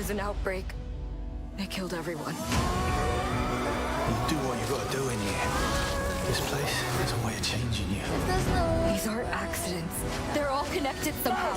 was an outbreak. They killed everyone. You do what you gotta do in here. This place has a way of changing you. These aren't accidents. They're all connected somehow.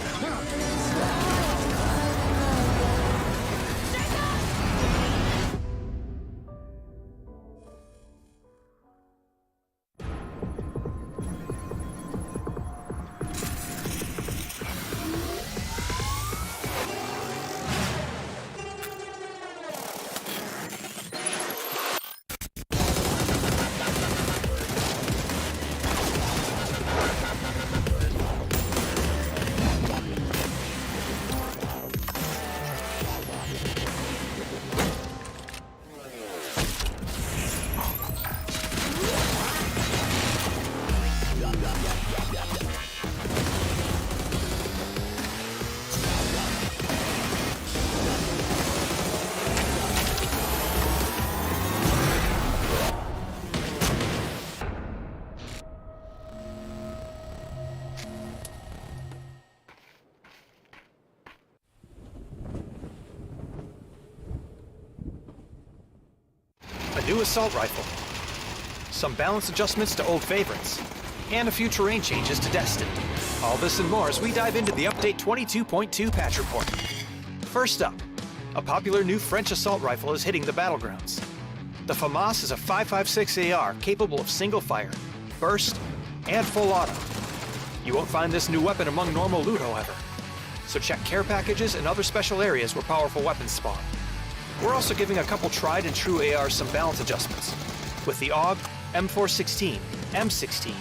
A new assault rifle, some balance adjustments to old favorites, and a few terrain changes to Destin. All this and more as we dive into the Update 22.2 patch report. First up, a popular new French assault rifle is hitting the battlegrounds. The FAMAS is a 5.56 AR capable of single fire, burst, and full auto. You won't find this new weapon among normal loot, however, so check care packages and other special areas where powerful weapons spawn. We're also giving a couple tried and true ARs some balance adjustments, with the AUG, M416, M16,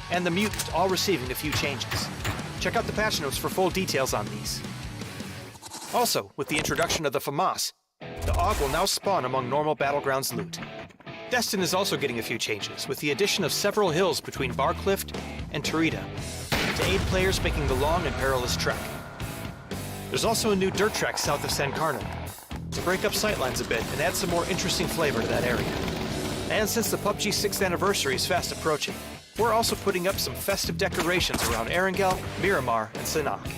and the Mutant all receiving a few changes. Check out the patch notes for full details on these. Also, with the introduction of the FAMAS, the AUG will now spawn among normal Battlegrounds loot. Destin is also getting a few changes, with the addition of several hills between Barcliff and Tarita, to aid players making the long and perilous trek. There's also a new dirt track south of San Carno, to break up sightlines a bit and add some more interesting flavor to that area. And since the PUBG 6th anniversary is fast approaching, we're also putting up some festive decorations around Erangel, Miramar, and Sanhok.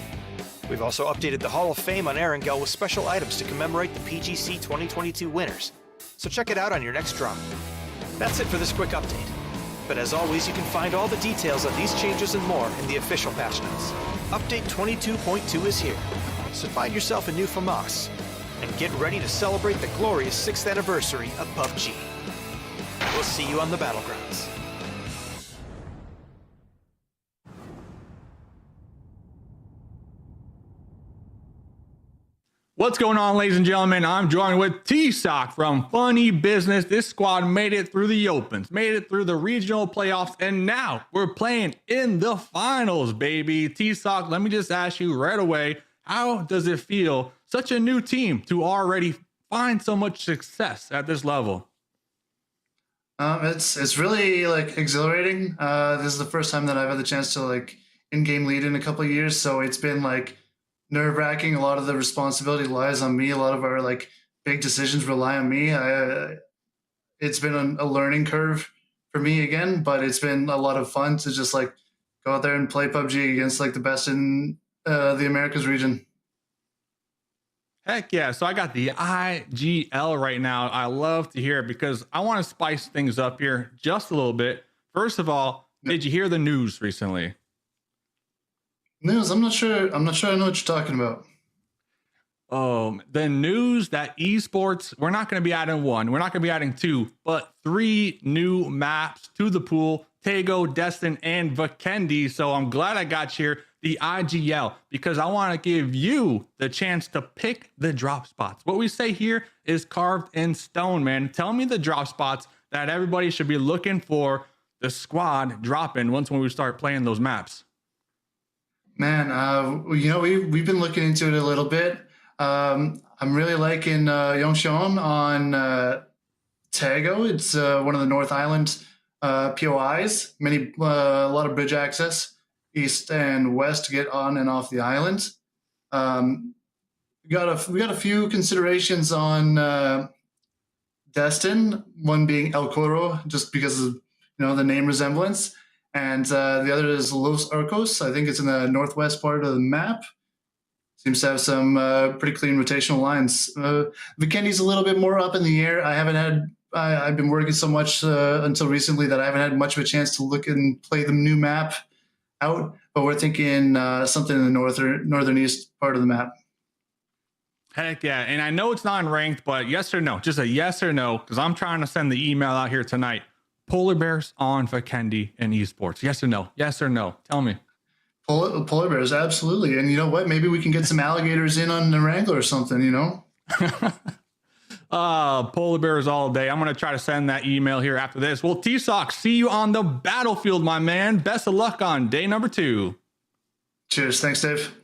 We've also updated the Hall of Fame on Erangel with special items to commemorate the PGC 2022 winners, so check it out on your next drop. That's it for this quick update. But as always, you can find all the details of these changes and more in the official patch notes. Update 22.2 is here, so find yourself a new FAMAS, and get ready to celebrate the glorious 6th anniversary of PUBG. We'll see you on the battlegrounds. What's going on, ladies and gentlemen? I'm joined with T-Sock from Funny Business. This squad made it through the opens, made it through the regional playoffs, and now we're playing in the finals, baby. T-Sock, let me just ask you right away, how does it feel, such a new team, to already find so much success at this level? It's really like exhilarating. This is the first time that I've had the chance to like in-game lead in a couple of years, so it's been like nerve-wracking. A lot of the responsibility lies on me. A lot of our like big decisions rely on me. It's been a learning curve for me again, but it's been a lot of fun to just like go out there and play PUBG against like the best in the Americas region. Heck yeah. So I got the IGL right now. I love to hear it because I want to spice things up here just a little bit. First of all, did you hear the news recently? News? I'm not sure I know what you're talking about. The news that Esports, we're not going to be adding one, we're not going to be adding two, but 3 new maps to the pool: Tego, Destin, and Vikendi. So I'm glad I got you here, the IGL, because I want to give you the chance to pick the drop spots. What we say here is carved in stone, man. Tell me the drop spots that everybody should be looking for the squad dropping when we start playing those maps. Man, we've been looking into it a little bit. I'm really liking Yongxion on Tego. It's one of the North Island POIs. A lot of bridge access, east and west, to get on and off the island. We got a few considerations on Destin. One being El Coro, just because of the name resemblance. And the other is Los Arcos. I think it's in the northwest part of the map. seems to have some pretty clean rotational lines. Vikendi's a little bit more up in the air. I've been working so much until recently that I haven't had much of a chance to look and play the new map out, but we're thinking something in the northern east part of the map. Heck yeah. And I know it's not ranked, but yes or no, just a yes or no, because I'm trying to send the email out here tonight. Polar bears on Vikendi and esports. Yes or no? Yes or no? Tell me. Polar bears, absolutely. And you know what? Maybe we can get some alligators in on the Wrangler or something, you know? Polar bears all day. I'm going to try to send that email here after this. Well, T-Sock, see you on the battlefield, my man. Best of luck on day number 2. Cheers. Thanks, Dave.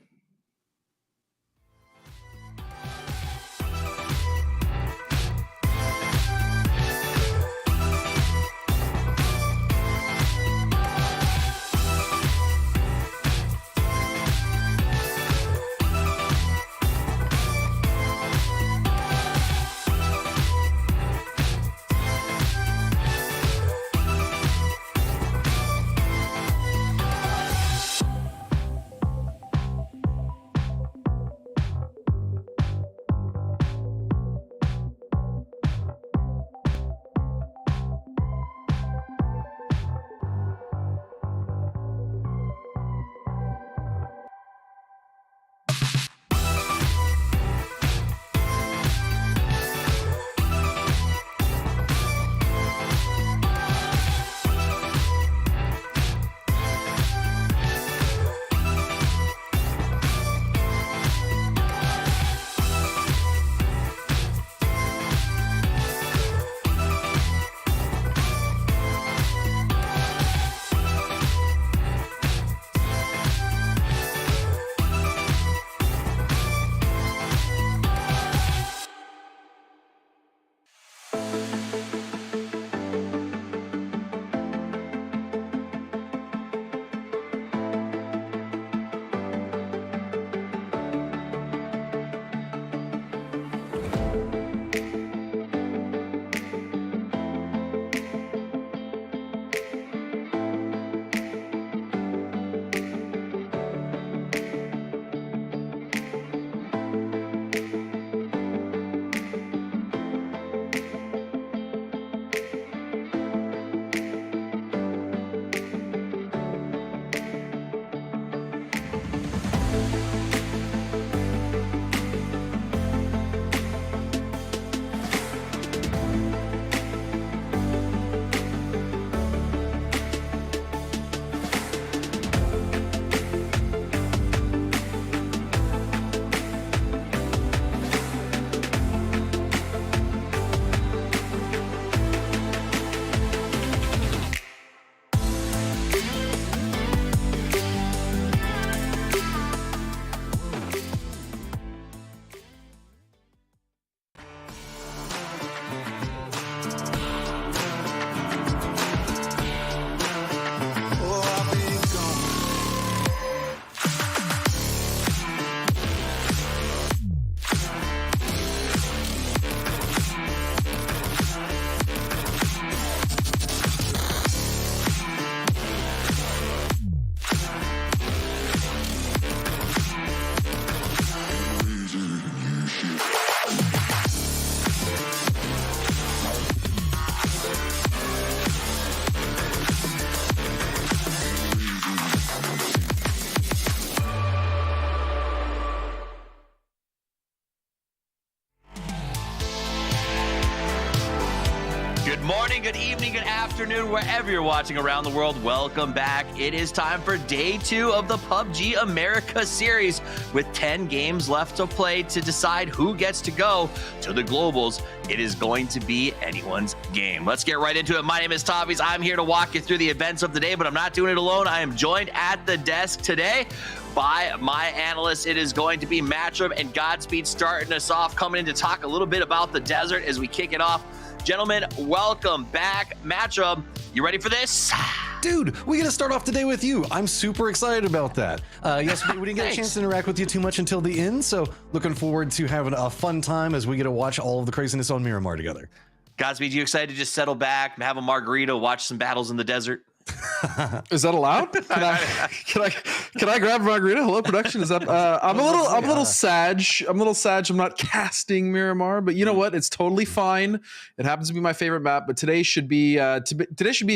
morning, good evening, good afternoon, wherever you're watching around the world. Welcome back. It is time for day 2 of the PUBG America series with 10 games left to play to decide who gets to go to the globals. It is going to be anyone's game. Let's get right into it. My name is Tobbies. I'm here to walk you through the events of the day, but I'm not doing it alone. I am joined at the desk today by my analysts. It is going to be Matchup and Godspeed starting us off, coming in to talk a little bit about the desert as we kick it off. Gentlemen, welcome back. Matchup, you ready for this? Dude, we gotta start off today with you. I'm super excited about that. Yesterday we didn't get a chance to interact with you too much until the end, so looking forward to having a fun time as we get to watch all of the craziness on Miramar together. Godspeed, you excited to just settle back and have a margarita, watch some battles in the desert? Is that allowed? Can I grab a margarita? Hello, production. Is that? I'm a little sad. I'm not casting Miramar, but you know what? It's totally fine. It happens to be my favorite map. But today should be a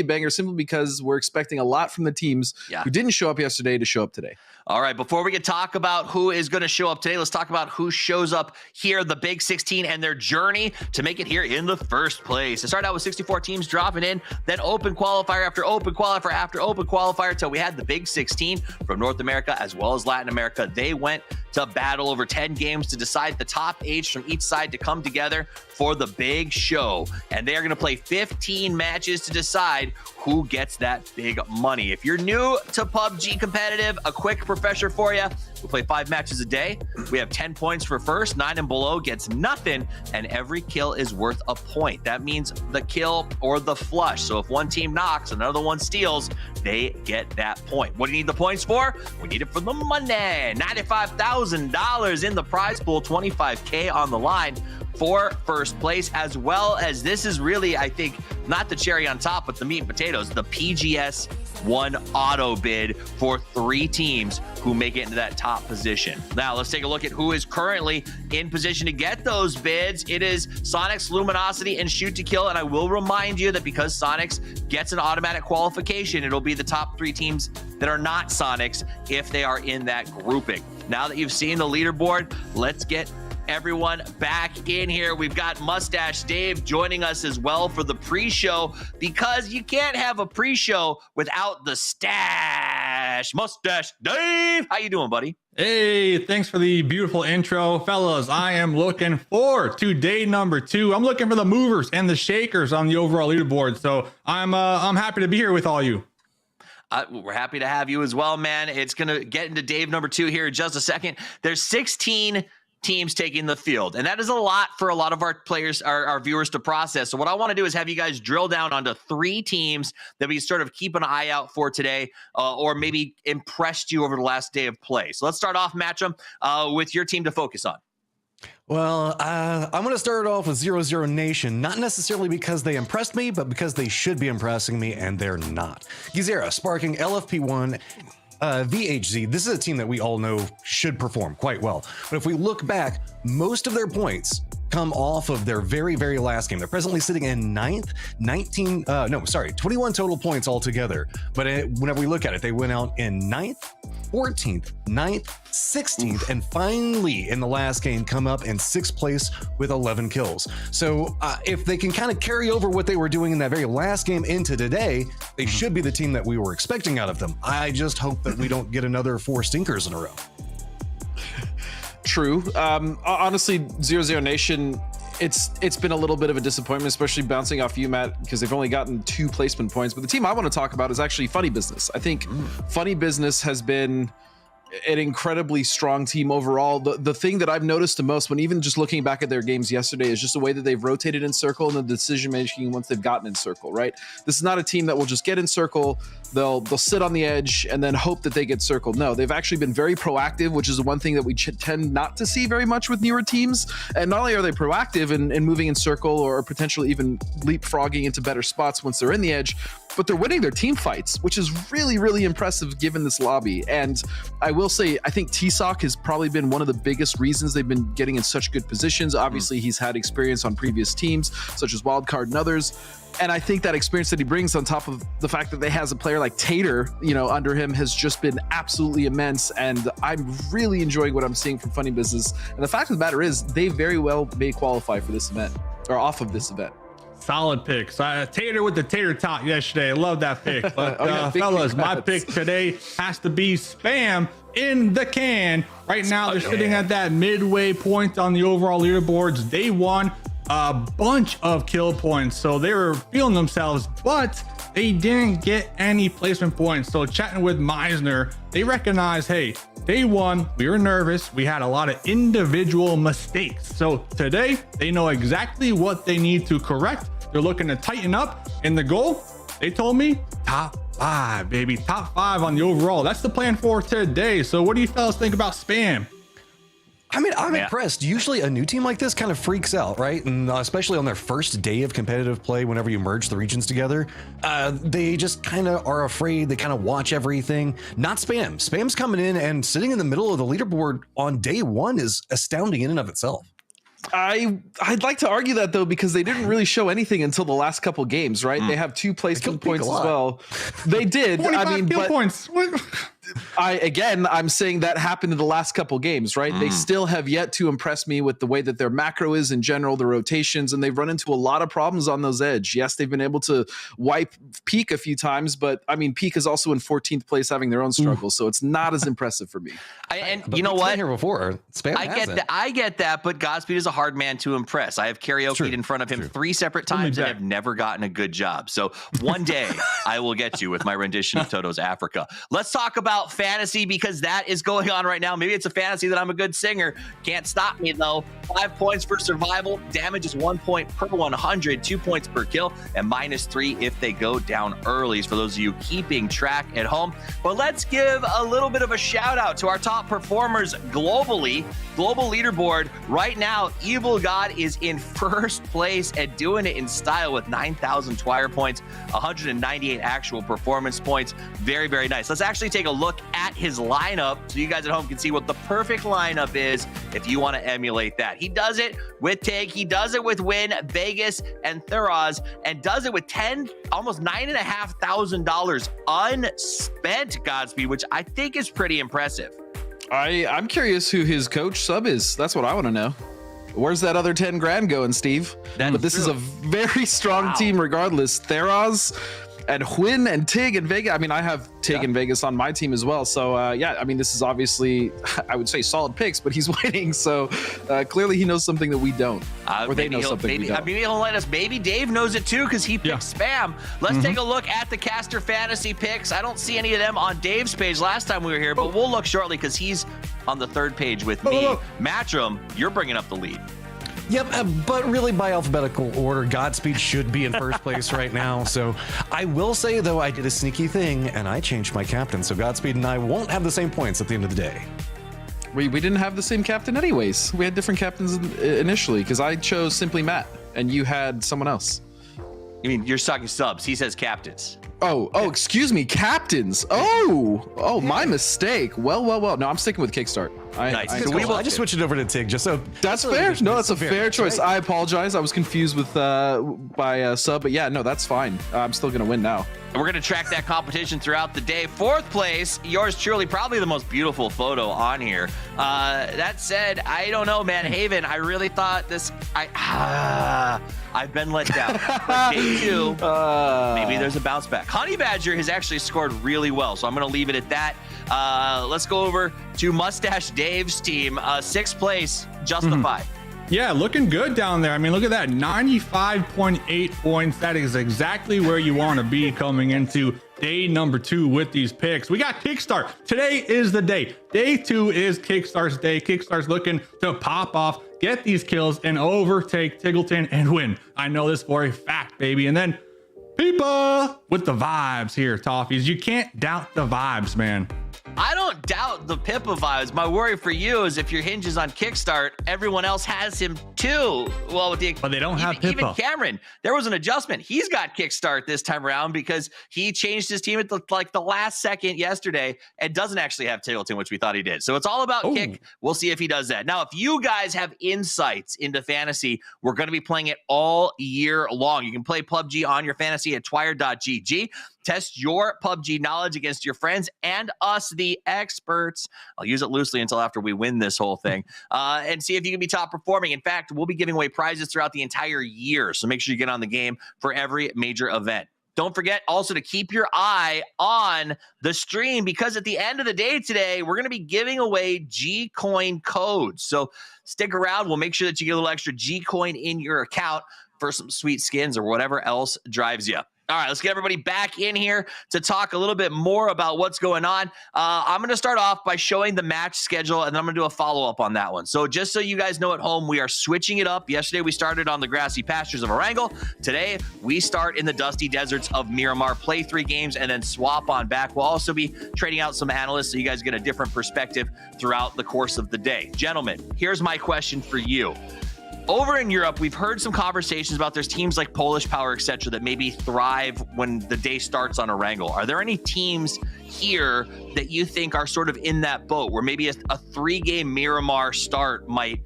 banger, simply because we're expecting a lot from the teams who didn't show up yesterday to show up today. All right, before we can talk about who is going to show up today, let's talk about who shows up here, the Big 16, and their journey to make it here in the first place. It started out with 64 teams dropping in, then open qualifier after open qualifier after open qualifier, until we had the Big 16 from North America as well as Latin America. They went to battle over 10 games to decide the top 8 from each side to come together for the big show. And they are going to play 15 matches to decide who gets that big money. If you're new to PUBG competitive, a quick refresher for you. We play 5 matches a day. We have 10 points for first, 9 and below gets nothing, and every kill is worth a point. That means the kill or the flush. So if one team knocks, another one steals, they get that point. What do you need the points for? We need it for the money. $95,000 in the prize pool, $25K on the line for first place, as well as, this is really, I think, not the cherry on top, but the meat and potatoes, the PGS 1 auto bid for 3 teams who make it into that top position. Now, let's take a look at who is currently in position to get those bids. It is Sonics, Luminosity, and Shoot to Kill. And I will remind you that because Sonics gets an automatic qualification, it'll be the top 3 teams that are not Sonics if they are in that grouping. Now that you've seen the leaderboard, let's get everyone back in here. We've got Mustache Dave joining us as well for the pre-show, because you can't have a pre-show without the stash. Mustache Dave, how you doing, buddy? Hey, thanks for the beautiful intro, fellas. I am looking forward to day number 2. I'm looking for the movers and the shakers on the overall leaderboard, so I'm happy to be here with all you. We're happy to have you as well, man. It's gonna get into Dave number 2 here in just a second. There's 16 teams taking the field, and that is a lot for a lot of our players, our viewers, to process. So what I want to do is have you guys drill down onto 3 teams that we sort of keep an eye out for today, or maybe impressed you over the last day of play. So let's start off, Matcham, with your team to focus on. Well, I'm going to start off with 00 Nation, not necessarily because they impressed me, but because they should be impressing me, and they're not. Gizera, Sparking, LFP1, VHZ, this is a team that we all know should perform quite well. But if we look back, most of their points come off of their very, very last game. They're presently sitting in 9th, 21 total points altogether. But whenever we look at it, they went out in 9th, 14th, 9th, 16th, and finally in the last game come up in 6th place with 11 kills. So if they can kind of carry over what they were doing in that very last game into today, they should be the team that we were expecting out of them. I just hope that we don't get another 4 stinkers in a row. True. Honestly, 00 Nation, it's been a little bit of a disappointment, especially bouncing off you, Matt, because they've only gotten 2 placement points. But the team I want to talk about is actually Funny Business. I think Funny Business has been an incredibly strong team overall. The thing that I've noticed the most when even just looking back at their games yesterday is just the way that they've rotated in circle and the decision making once they've gotten in circle, right? This is not a team that will just get in circle, they'll sit on the edge and then hope that they get circled. No, they've actually been very proactive, which is the one thing that we tend not to see very much with newer teams. And not only are they proactive in moving in circle or potentially even leapfrogging into better spots once they're in the edge, but they're winning their team fights, which is really, really impressive given this lobby. And I will say, I think T-Sock has probably been one of the biggest reasons they've been getting in such good positions. Obviously, he's had experience on previous teams, such as Wildcard and others. And I think that experience that he brings on top of the fact that they has a player like Tater, under him has just been absolutely immense. And I'm really enjoying what I'm seeing from Funny Business. And the fact of the matter is they very well may qualify for this event, or off of this event. Solid pick. So, Tater with the tater tot yesterday. I love that pick. But fellas, my pick today has to be Spam in the can. Right now, they're sitting at that midway point on the overall leaderboards. They won a bunch of kill points, so they were feeling themselves, but they didn't get any placement points. So chatting with Meisner, they recognized, hey, day 1, we were nervous. We had a lot of individual mistakes. So today, they know exactly what they need to correct. They're looking to tighten up, and the goal, they told me, top 5, baby. Top 5 on the overall. That's the plan for today. So what do you fellas think about Spam? I mean, I'm impressed. Usually a new team like this kind of freaks out, right? And especially on their first day of competitive play, whenever you merge the regions together, they just kind of are afraid. They kind of watch everything. Not Spam. Spam's coming in and sitting in the middle of the leaderboard on day one is astounding in and of itself. I'd like to argue that though, because they didn't really show anything until the last couple games, right? They have 2 placement points as well. They did. I mean, but points. I'm saying that happened in the last couple games, right? They still have yet to impress me with the way that their macro is in general, the rotations, and they've run into a lot of problems on those edge. Yes, they've been able to wipe Peak a few times, but I mean, Peak is also in 14th place having their own struggles, so it's not as impressive for me. But you know what? Here before Spam I get that, but Godspeed is a hard man to impress. I have karaoke'd in front of him 3 separate times and have never gotten a good job. So one day I will get you with my rendition of Toto's Africa. Let's talk about fantasy, because that is going on right now. Maybe it's a fantasy that I'm a good singer. Can't stop me though. 5 points for survival. Damage is 1 point per 100, 2 points per kill, and -3 if they go down early. For those of you keeping track at home. But let's give a little bit of a shout out to our top performers globally. Global leaderboard right now, Evil God is in first place and doing it in style with 9,000 Twire points, 198 actual performance points. Very, very nice. Let's actually take a look at his lineup so you guys at home can see what the perfect lineup is if you want to emulate that. He does it with Tig, he does it with Win, Vegas, and Thuraz, and does it with almost $9,500 unspent, Godspeed, which I think is pretty impressive. I'm curious who his coach sub is. That's what I want to know. Where's that other 10 grand going, Steve? But this is a very strong team regardless. Theraz and Hwin and Tig and Vega. I mean, I have Tig and Vegas on my team as well. So I mean, this is obviously, I would say solid picks, but he's winning. So clearly he knows something that we don't. Or they know something we don't. Maybe he'll let us. Maybe Dave knows it too, because he picked Spam. Let's take a look at the caster fantasy picks. I don't see any of them on Dave's page last time we were here, but we'll look shortly because he's on the 3rd page with me. Matchroom, you're bringing up the lead. Yep, but really by alphabetical order, Godspeed should be in first place right now. So I will say, though, I did a sneaky thing, and I changed my captain. So Godspeed and I won't have the same points at the end of the day. We didn't have the same captain anyways. We had different captains initially, because I chose simply Matt, and you had someone else. You mean you're talking subs? He says captains. Oh, excuse me, captains. Oh, my mistake. Well. No, I'm sticking with Kickstart. Nice. I just switched it over to Tig just so. That's fair. No, that's a fair choice. Right. I apologize. I was confused with by sub, but yeah, no, that's fine. I'm still gonna win now. And we're going to track that competition throughout the day. 4th place, yours truly, probably the most beautiful photo on here. That said, I don't know, man. Haven, I really thought this... I've been let down. But day 2, maybe there's a bounce back. Honey Badger has actually scored really well, so I'm going to leave it at that. Let's go over to Mustache Dave's team. 6th place, Justified. Yeah, looking good down there. I mean, look at that, 95.8 points. That is exactly where you want to be coming into day number 2 with these picks. We got Kickstart. Today is the day. Day 2 is Kickstart's day. Kickstart's looking to pop off, get these kills, and overtake Tiggleton and win. I know this for a fact, baby. And then people with the vibes here, Toffees. You can't doubt the vibes, man. I don't doubt the Pippa vibes. My worry for you is if your hinge is on Kickstart, everyone else has him too. Well, but they don't have Pippa. Even Cameron, there was an adjustment. He's got Kickstart this time around because he changed his team at the last second yesterday and doesn't actually have Tiggleton, which we thought he did. So it's all about Kick. We'll see if he does that. Now, if you guys have insights into fantasy, we're going to be playing it all year long. You can play PUBG on your fantasy at twire.gg. Test your PUBG knowledge against your friends and us, the experts. I'll use it loosely until after we win this whole thing and see if you can be top performing. In fact, we'll be giving away prizes throughout the entire year. So make sure you get on the game for every major event. Don't forget also to keep your eye on the stream because at the end of the day today, we're going to be giving away G-Coin codes. So stick around. We'll make sure that you get a little extra G-Coin in your account for some sweet skins or whatever else drives you. All right, let's get everybody back in here to talk a little bit more about what's going on. I'm going to start off by showing the match schedule, and then I'm going to do a follow-up on that one. So just so you guys know at home, we are switching it up. Yesterday, we started on the grassy pastures of Erangel. Today, we start in the dusty deserts of Miramar, play 3 games, and then swap on back. We'll also be trading out some analysts so you guys get a different perspective throughout the course of the day. Gentlemen, here's my question for you. Over in Europe, we've heard some conversations about there's teams like Polish Power, etc., that maybe thrive when the day starts on Erangel. Are there any teams here that you think are sort of in that boat where maybe a 3-game Miramar start might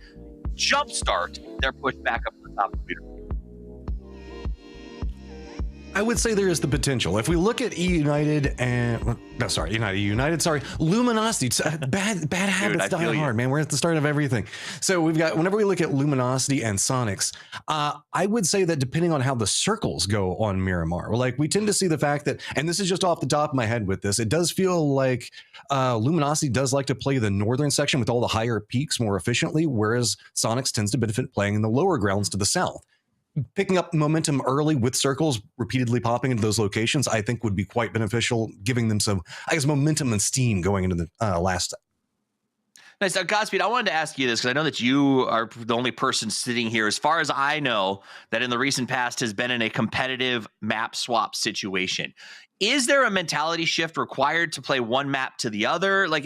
jumpstart their push back up to the top of the leaderboard? I would say there is the potential. If we look at United and Luminosity. Bad habits die hard, man. We're at the start of everything. So we've got, whenever we look at Luminosity and Sonics, I would say that depending on how the circles go on Miramar, like we tend to see the fact that, and this is just off the top of my head with this, it does feel like Luminosity does like to play the northern section with all the higher peaks more efficiently, whereas Sonics tends to benefit playing in the lower grounds to the south. Picking up momentum early with circles repeatedly popping into those locations, I think would be quite beneficial, giving them some, I guess, momentum and steam going into the last. Nice. Now, Godspeed, I wanted to ask you this because I know that you are the only person sitting here, as far as I know, that in the recent past has been in a competitive map swap situation. Is there a mentality shift required to play one map to the other? Like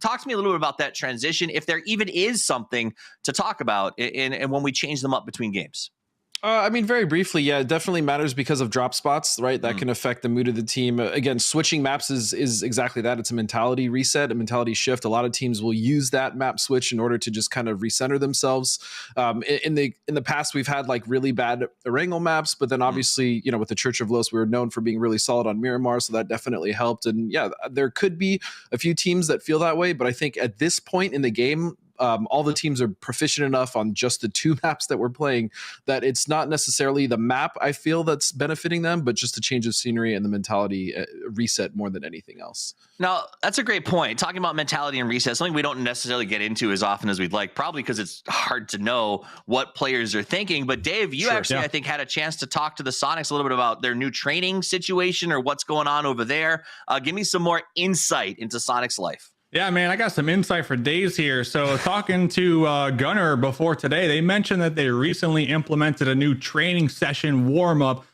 talk to me a little bit about that transition, if there even is something to talk about and when we change them up between games. I mean, very briefly, yeah, it definitely matters because of drop spots, right? That can affect the mood of the team. Again, switching maps is exactly that. It's a mentality reset, a mentality shift. A lot of teams will use that map switch in order to just kind of recenter themselves. In the past, we've had like really bad Erangel maps, but then obviously, you know, with the Church of Los, we were known for being really solid on Miramar, so that definitely helped. And yeah, there could be a few teams that feel that way, but I think at this point in the game, all the teams are proficient enough on just the 2 maps that we're playing that it's not necessarily the map I feel that's benefiting them, but just the change of scenery and the mentality reset more than anything else. Now, that's a great point. Talking about mentality and reset, something we don't necessarily get into as often as we'd like, probably because it's hard to know what players are thinking. But Dave, you I think, had a chance to talk to the Sonics a little bit about their new training situation or what's going on over there. Give me some more insight into Sonics' life. Yeah, man, I got some insight for days here. So talking to Gunner before today, they mentioned that they recently implemented a new training session warm-up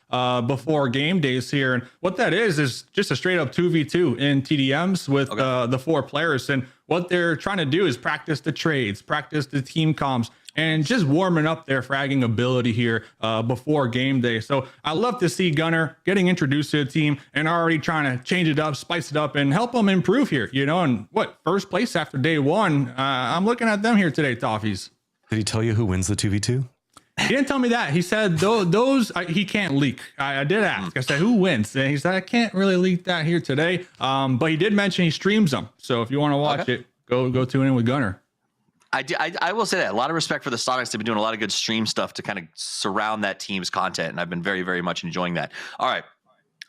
before game days here. And what that is just a straight up 2v2 in TDMs with the 4 players. And what they're trying to do is practice the trades, practice the team comms, and just warming up their fragging ability here before game day. So I love to see Gunner getting introduced to the team and already trying to change it up, spice it up, and help them improve here, you know. And first place after day 1. I'm looking at them here today, Toffees. Did he tell you who wins the 2v2? He didn't tell me that. He said those he can't leak. I did ask. I said, who wins? And he said, I can't really leak that here today. But he did mention he streams them. So if you want to watch it, go tune in with Gunner. I will say that a lot of respect for the Sonics. They've been doing a lot of good stream stuff to kind of surround that team's content, and I've been very, very much enjoying that. All right,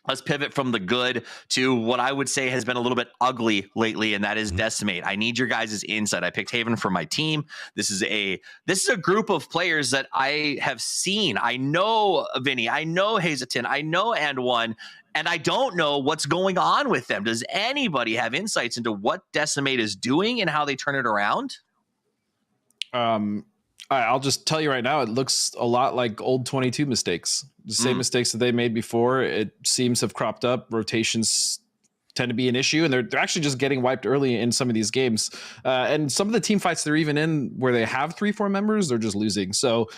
let's pivot from the good to what I would say has been a little bit ugly lately, and that is Decimate. I need your guys' insight. I picked Haven for my team. This is a group of players that I have seen. I know Vinny, I know Hazelton, I know And1, and I don't know what's going on with them. Does anybody have insights into what Decimate is doing and how they turn it around? I'll just tell you right now, it looks a lot like old 22 mistakes. The same mistakes that they made before. It seems to have cropped up. Rotations tend to be an issue, and they're actually just getting wiped early in some of these games. And some of the team fights they're even in where they have 3-4 members, they're just losing. So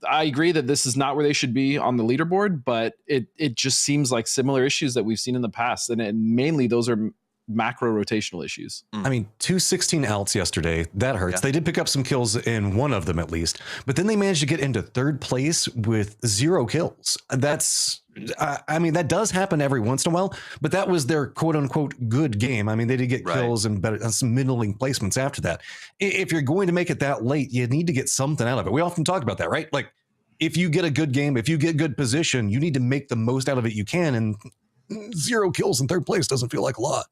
I agree that this is not where they should be on the leaderboard, but it just seems like similar issues that we've seen in the past. And mainly those are macro rotational issues. I mean, 216 outs yesterday. That hurts. They did pick up some kills in one of them at least, but then they managed to get into 3rd place with 0 kills. That's, I mean, that does happen every once in a while, but that was their quote unquote good game. I mean, they did get kills and some middling placements after that. If you're going to make it that late, you need to get something out of it. We often talk about that, right? Like if you get a good game, if you get good position, you need to make the most out of it you can. And 0 kills in 3rd place doesn't feel like a lot.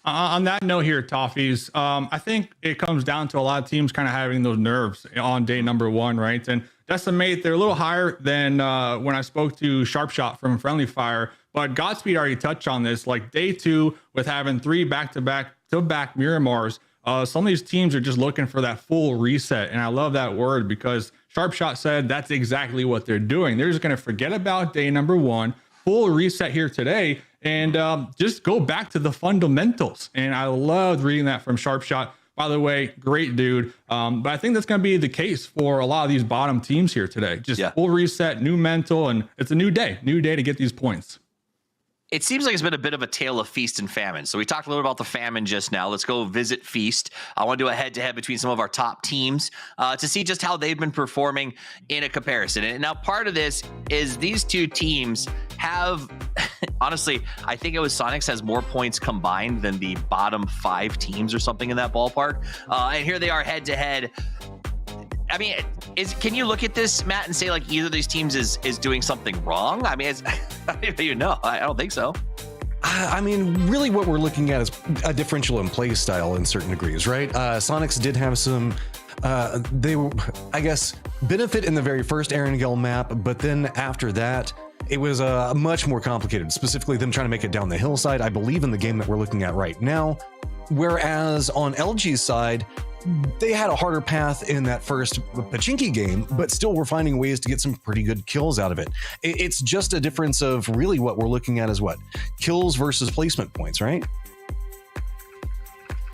On that note here, Toffees, I think it comes down to a lot of teams kind of having those nerves on day number 1, right? And Decimate, they're a little higher than when I spoke to Sharp Shot from Friendly Fire, but Godspeed already touched on this. Like day 2 with having 3 back-to-back Miramars, some of these teams are just looking for that full reset. And I love that word because Sharp Shot said that's exactly what they're doing. They're just going to forget about day number 1, full reset here today, and just go back to the fundamentals. And I loved reading that from Sharp Shot. By the way, great dude. But I think that's going to be the case for a lot of these bottom teams here today. Just full reset, new mental, and it's a new day to get these points. It seems like it's been a bit of a tale of feast and famine. So we talked a little about the famine just now. Let's go visit feast. I want to do a head-to-head between some of our top teams to see just how they've been performing in a comparison. And now part of this is these two teams have, honestly, I think it was Sonics has more points combined than the bottom 5 teams or something in that ballpark. And here they are head-to-head. I mean, can you look at this, Matt, and say like either of these teams is doing something wrong? I mean, I don't even know. I don't think so. I mean, really what we're looking at is a differential in play style in certain degrees, right? Sonics did have some, they were, I guess, benefit in the very first Erangel map, but then after that, it was much more complicated, specifically them trying to make it down the hillside, I believe in the game that we're looking at right now. Whereas on LG's side, they had a harder path in that first Pachinki game, but still were finding ways to get some pretty good kills out of it. It's just a difference of really what we're looking at is what? Kills versus placement points, right?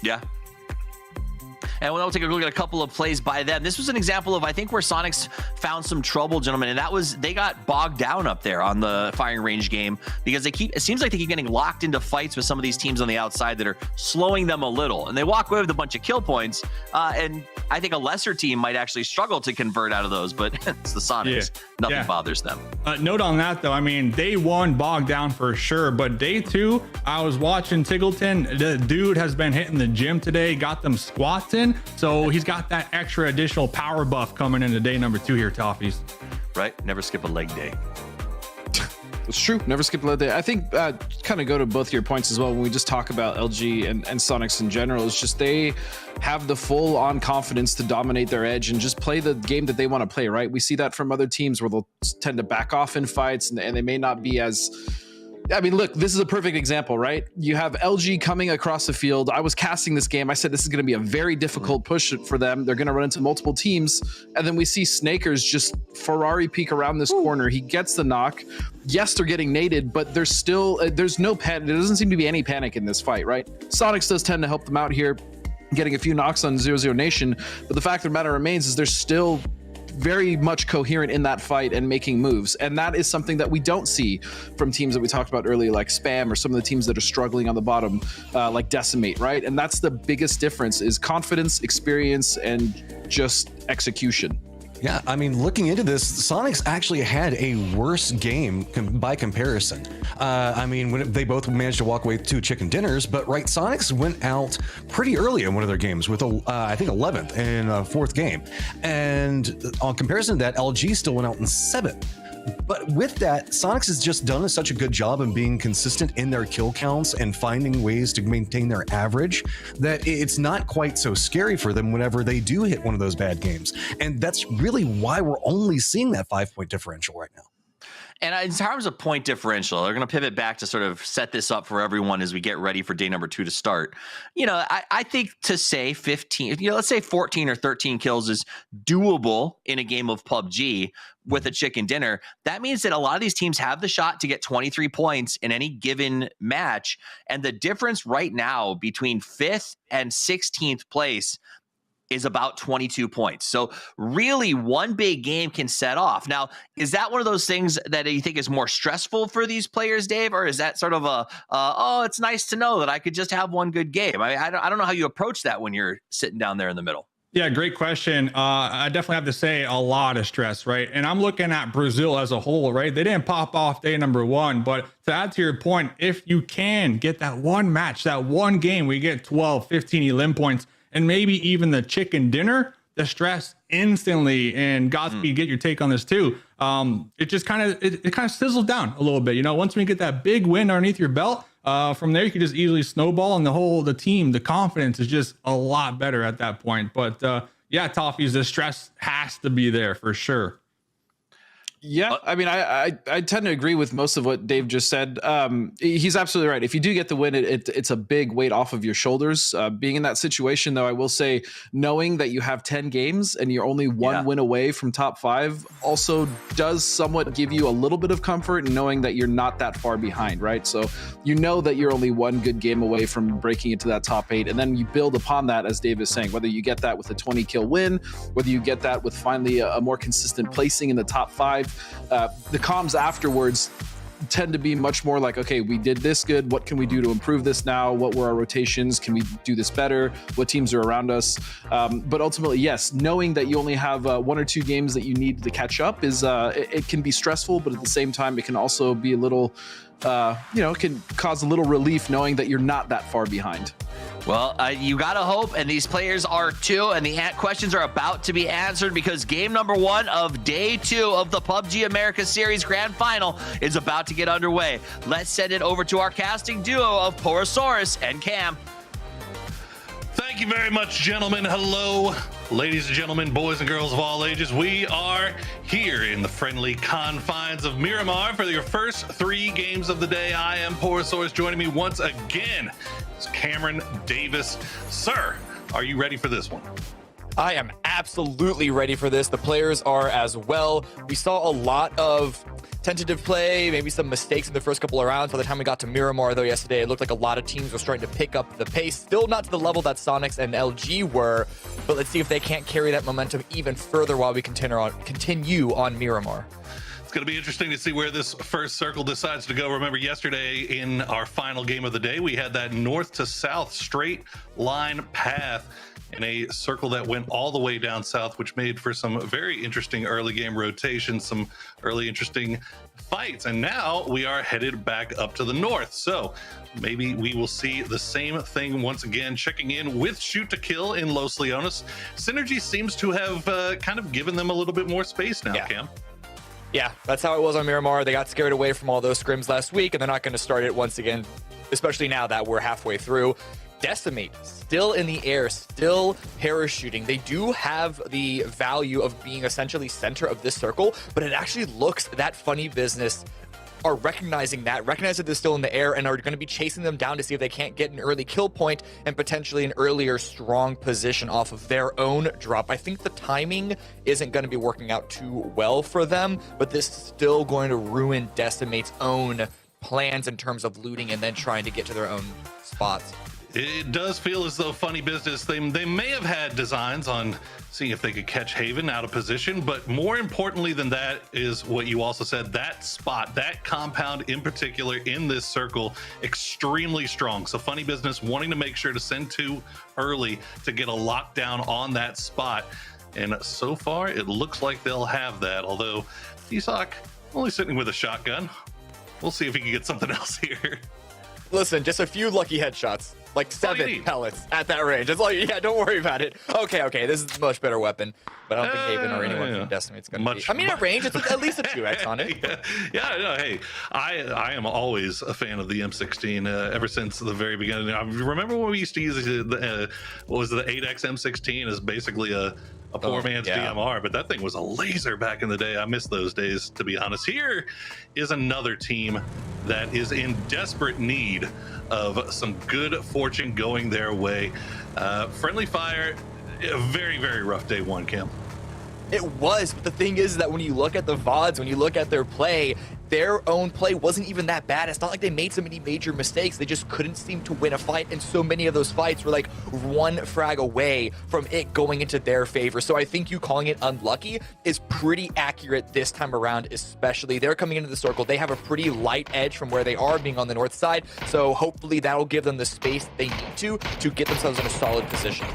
Yeah. And we'll take a look at a couple of plays by them. This was an example of, I think, where Sonics found some trouble, gentlemen, and that was they got bogged down up there on the firing range game because it seems like they keep getting locked into fights with some of these teams on the outside that are slowing them a little, and they walk away with a bunch of kill points. And I think a lesser team might actually struggle to convert out of those, but it's the Sonics. Nothing bothers them. Note on that, though, I mean, day 1 bogged down for sure, but day 2, I was watching Tiggleton. The dude has been hitting the gym today, got them squats in, so he's got that extra additional power buff coming into day number 2 here, Toffees. Right? Never skip a leg day. It's true. Never skip a leg day. I think kind of go to both your points as well when we just talk about LG and Sonics in general. It's just they have the full on confidence to dominate their edge and just play the game that they want to play, right? We see that from other teams where they'll tend to back off in fights and they may not be as... I mean, look, this is a perfect example, right? You have LG coming across the field. I was casting this game. I said this is going to be a very difficult push for them. They're going to run into multiple teams. And then we see Snakers just Ferrari peek around this corner. He gets the knock. Yes, they're getting naded, but there's still, there's no panic. There doesn't seem to be any panic in this fight, right? Sonics does tend to help them out here, getting a few knocks on 0-0 Nation. But the fact of the matter remains is they're still very much coherent in that fight and making moves. And that is something that we don't see from teams that we talked about earlier, like Spam or some of the teams that are struggling on the bottom, like Decimate, right? And that's the biggest difference is confidence, experience, and just execution. Yeah, I mean, looking into this, Sonics actually had a worse game by comparison. I mean, when they both managed to walk away with 2 chicken dinners, but right, Sonics went out pretty early in one of their games with, I think, 11th in a 4th game. And on comparison to that, LG still went out in 7th. But with that, Sonics has just done such a good job in being consistent in their kill counts and finding ways to maintain their average that it's not quite so scary for them whenever they do hit one of those bad games. And that's really why we're only seeing that 5-point differential right now. And in terms of point differential, they're going to pivot back to sort of set this up for everyone as we get ready for day number 2 to start. You know, I think to say 15, you know, let's say 14 or 13 kills is doable in a game of PUBG with a chicken dinner. That means that a lot of these teams have the shot to get 23 points in any given match. And the difference right now between 5th and 16th place is about 22 points. So really one big game can set off. Now, is that one of those things that you think is more stressful for these players, Dave? Or is that sort of oh, it's nice to know that I could just have one good game? I mean, I don't know how you approach that when you're sitting down there in the middle. Yeah, great question. I definitely have to say a lot of stress, right? And I'm looking at Brazil as a whole, right? They didn't pop off day number 1, but to add to your point, if you can get that one match, that one game, we get 12, 15 elim points, and maybe even the chicken dinner, the stress instantly. And Godspeed, get your take on this too. It just kind of sizzles down a little bit. You know, once we get that big win underneath your belt, from there you can just easily snowball, and the team, the confidence is just a lot better at that point. But yeah, Toffees, the stress has to be there for sure. Yeah, I mean, I tend to agree with most of what Dave just said. He's absolutely right. If you do get the win, it's a big weight off of your shoulders. Being in that situation, though, I will say, knowing that you have 10 games and you're only one win away from top 5 also does somewhat give you a little bit of comfort in knowing that you're not that far behind, right? So you know that you're only one good game away from breaking into that top 8, and then you build upon that, as Dave is saying, whether you get that with a 20 kill win, whether you get that with finally a more consistent placing in the top 5. The comms afterwards tend to be much more like, okay, we did this good. What can we do to improve this now? What were our rotations? Can we do this better? What teams are around us? But ultimately, yes, knowing that you only have 1 or 2 games that you need to catch up is it can be stressful, but at the same time, it can also be a little, it can cause a little relief knowing that you're not that far behind. Well, you gotta hope, and these players are too, and the questions are about to be answered because game number 1 of day 2 of the PUBG America Series Grand Final is about to get underway. Let's send it over to our casting duo of Porosaurus and Cam. Thank you very much, gentlemen. Hello, ladies and gentlemen, boys and girls of all ages. We are here in the friendly confines of Miramar for your first 3 games of the day. I am Porosaurus. Joining me once again is Cameron Davis. Sir, are you ready for this one? I am absolutely ready for this. The players are as well. We saw a lot of tentative play, maybe some mistakes in the first couple of rounds. By the time we got to Miramar, though, yesterday, it looked like a lot of teams were starting to pick up the pace. Still not to the level that Sonics and LG were, but let's see if they can't carry that momentum even further while we continue on Miramar. It's going to be interesting to see where this first circle decides to go. Remember, yesterday in our final game of the day, we had that north to south straight line path in a circle that went all the way down south, which made for some very interesting early game rotations, some early interesting fights. And now we are headed back up to the north. So maybe we will see the same thing once again, checking in with Shoot to Kill in Los Leones. Synergy seems to have kind of given them a little bit more space now, Cam. Yeah, that's how it was on Miramar. They got scared away from all those scrims last week, and they're not going to start it once again, especially now that we're halfway through. Decimate, still in the air, still parachuting. They do have the value of being essentially center of this circle, but it actually looks that Funny Business are recognizing that they're still in the air and are going to be chasing them down to see if they can't get an early kill point and potentially an earlier strong position off of their own drop. I think the timing isn't going to be working out too well for them, but this is still going to ruin Decimate's own plans in terms of looting and then trying to get to their own spots. It does feel as though Funny Business, they may have had designs on seeing if they could catch Haven out of position, but more importantly than that is what you also said, that spot, that compound in particular in this circle, extremely strong. So Funny Business wanting to make sure to send 2 early to get a lockdown on that spot. And so far, it looks like they'll have that, although Isak only sitting with a shotgun. We'll see if he can get something else here. Listen, just a few lucky headshots. Like 7 pellets at that range. It's like, yeah, don't worry about it. Okay, this is a much better weapon. But I don't think Haven or anyone from Decimate's going to be. I mean, at range, it's at least a 2x on it. No, hey, I am always a fan of the M16 ever since the very beginning. I remember when we used to use the 8x M16 as basically a poor man's DMR, but that thing was a laser back in the day. I miss those days, to be honest. Here is another team that is in desperate need of some good fortune going their way. Friendly Fire, a very, very rough day 1, Cam. It was, but the thing is that when you look at the VODs, when you look at their play, their own play wasn't even that bad. It's not like they made so many major mistakes. They just couldn't seem to win a fight, and so many of those fights were like 1 frag away from it going into their favor. So I think you calling it unlucky is pretty accurate this time around, especially. They're coming into the circle. They have a pretty light edge from where they are, being on the north side, so hopefully that'll give them the space they need to get themselves in a solid position.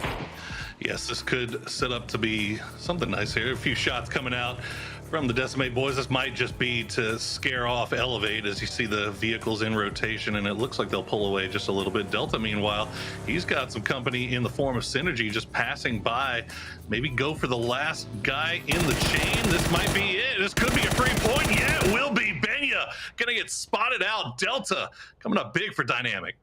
Yes, this could set up to be something nice here. A few shots coming out from the Decimate boys. This might just be to scare off Elevate as you see the vehicles in rotation, and it looks like they'll pull away just a little bit. Delta, meanwhile, he's got some company in the form of Synergy just passing by. Maybe go for the last guy in the chain. This might be it. This could be a free point. Yeah, it will be. Benya gonna get spotted out. Delta coming up big for Dynamic.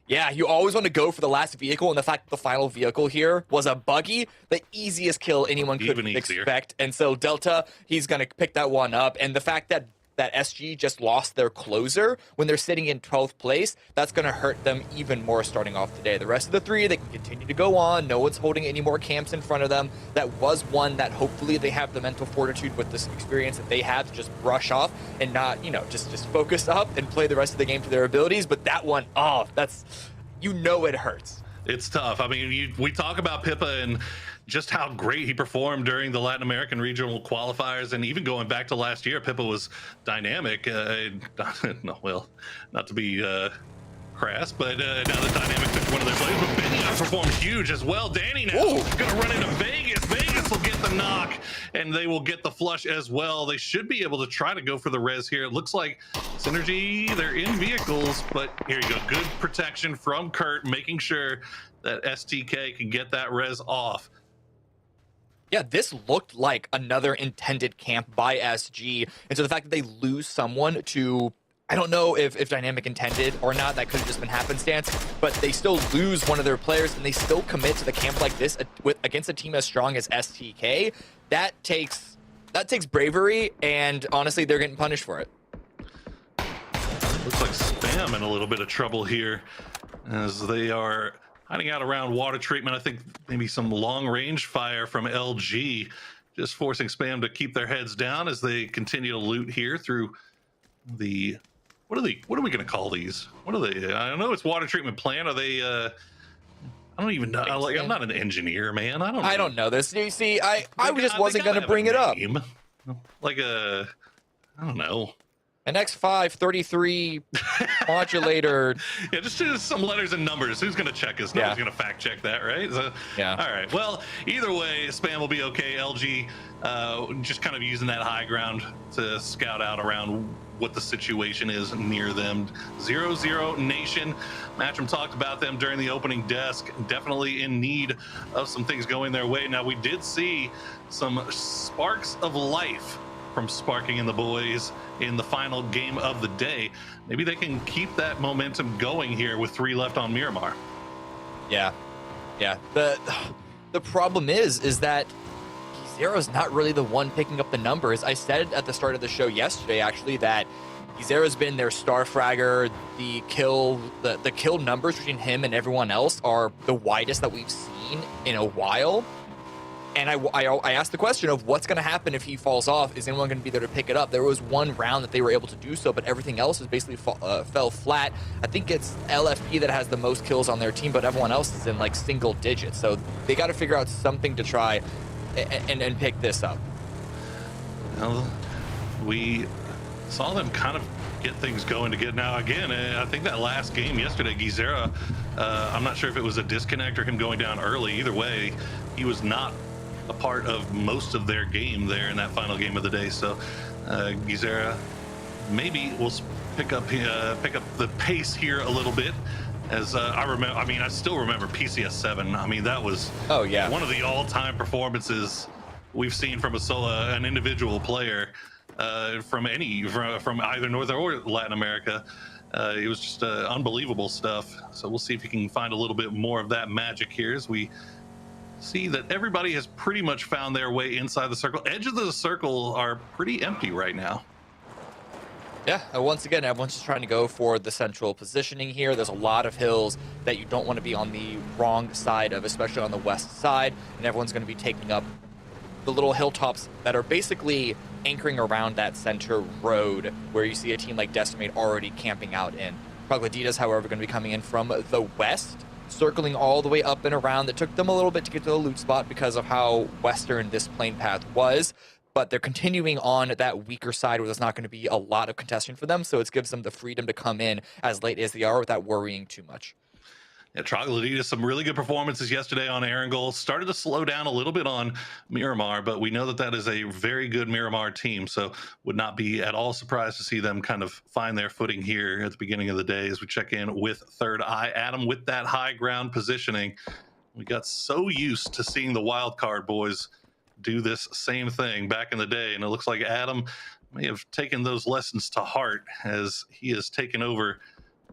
Yeah, you always want to go for the last vehicle, and the fact that the final vehicle here was a buggy, the easiest kill anyone could Even easier. expect. And so Delta, he's going to pick that one up. And the fact that SG just lost their closer when they're sitting in 12th place, that's going to hurt them even more starting off the day. The rest of the three, they can continue to go on. No one's holding any more camps in front of them. That was one that hopefully they have the mental fortitude with this experience that they have to just brush off and not, just focus up and play the rest of the game to their abilities. But that one, that's, it hurts. It's tough. I mean, we talk about Pippa and just how great he performed during the Latin American regional qualifiers, and even going back to last year, Pippa was dynamic. Not to be crass, but now the dynamic took one of their players. But Benny performed huge as well. Danny now gonna run into Vegas. Vegas will get the knock, and they will get the flush as well. They should be able to try to go for the res here. It looks like Synergy, they're in vehicles, but here you go. Good protection from Kurt, making sure that STK can get that res off. Yeah, this looked like another intended camp by SG. And so the fact that they lose someone to, I don't know if Dynamic intended or not, that could have just been happenstance, but they still lose one of their players and they still commit to the camp like this against a team as strong as STK. That takes bravery, and honestly, they're getting punished for it. Looks like Spam in a little bit of trouble here as they are hiding out around water treatment. I think maybe some long range fire from LG, just forcing Spam to keep their heads down as they continue to loot here through the, what are we going to call these? What are they? I don't know. It's water treatment plant. Are they, I don't even know. I'm not an engineer, man. I don't know this. You see, I just wasn't going to bring it up. Like I don't know. An X533 modulator. Yeah, just some letters and numbers. Who's going to check us? No one's going to fact check that, right? So, yeah. All right. Well, either way, Spam will be okay. LG just kind of using that high ground to scout out around what the situation is near them. 0-0 Nation. Matchroom talked about them during the opening desk. Definitely in need of some things going their way. Now, we did see some sparks of life from Sparking and the boys in the final game of the day. Maybe they can keep that momentum going here with 3 left on Miramar. Yeah. The problem is that Zero's not really the one picking up the numbers. I said at the start of the show yesterday, actually, that Zero's been their star fragger. The kill numbers between him and everyone else are the widest that we've seen in a while. And I asked the question of what's going to happen if he falls off. Is anyone going to be there to pick it up? There was one round that they were able to do so, but everything else is basically fell flat. I think it's LFP that has the most kills on their team, but everyone else is in like single digits. So they got to figure out something to try and pick this up. Well, we saw them kind of get things going to get now again. I think that last game yesterday, Gizera, I'm not sure if it was a disconnect or him going down early. Either way, he was not a part of most of their game there in that final game of the day. So Gizera maybe will pick up the pace here a little bit. As I still remember PCS 7. I mean, that was one of the all-time performances we've seen from an individual player from either North or Latin America. It was just unbelievable stuff. So we'll see if we can find a little bit more of that magic here as we see that everybody has pretty much found their way inside the circle. Edge of the circle are pretty empty right now. Yeah, once again, everyone's just trying to go for the central positioning here. There's a lot of hills that you don't want to be on the wrong side of, especially on the west side, and everyone's going to be taking up the little hilltops that are basically anchoring around that center road where you see a team like Decimate already camping out in. Progladitas, however, going to be coming in from the west, circling all the way up and around. It took them a little bit to get to the loot spot because of how western this plane path was, but they're continuing on that weaker side where there's not going to be a lot of contestation for them, so it gives them the freedom to come in as late as they are without worrying too much. Yeah, Troglodytes, some really good performances yesterday on Erangel. Started to slow down a little bit on Miramar, but we know that is a very good Miramar team, so would not be at all surprised to see them kind of find their footing here at the beginning of the day as we check in with Third Eye. Adam, with that high ground positioning, we got so used to seeing the wild card boys do this same thing back in the day, and it looks like Adam may have taken those lessons to heart as he has taken over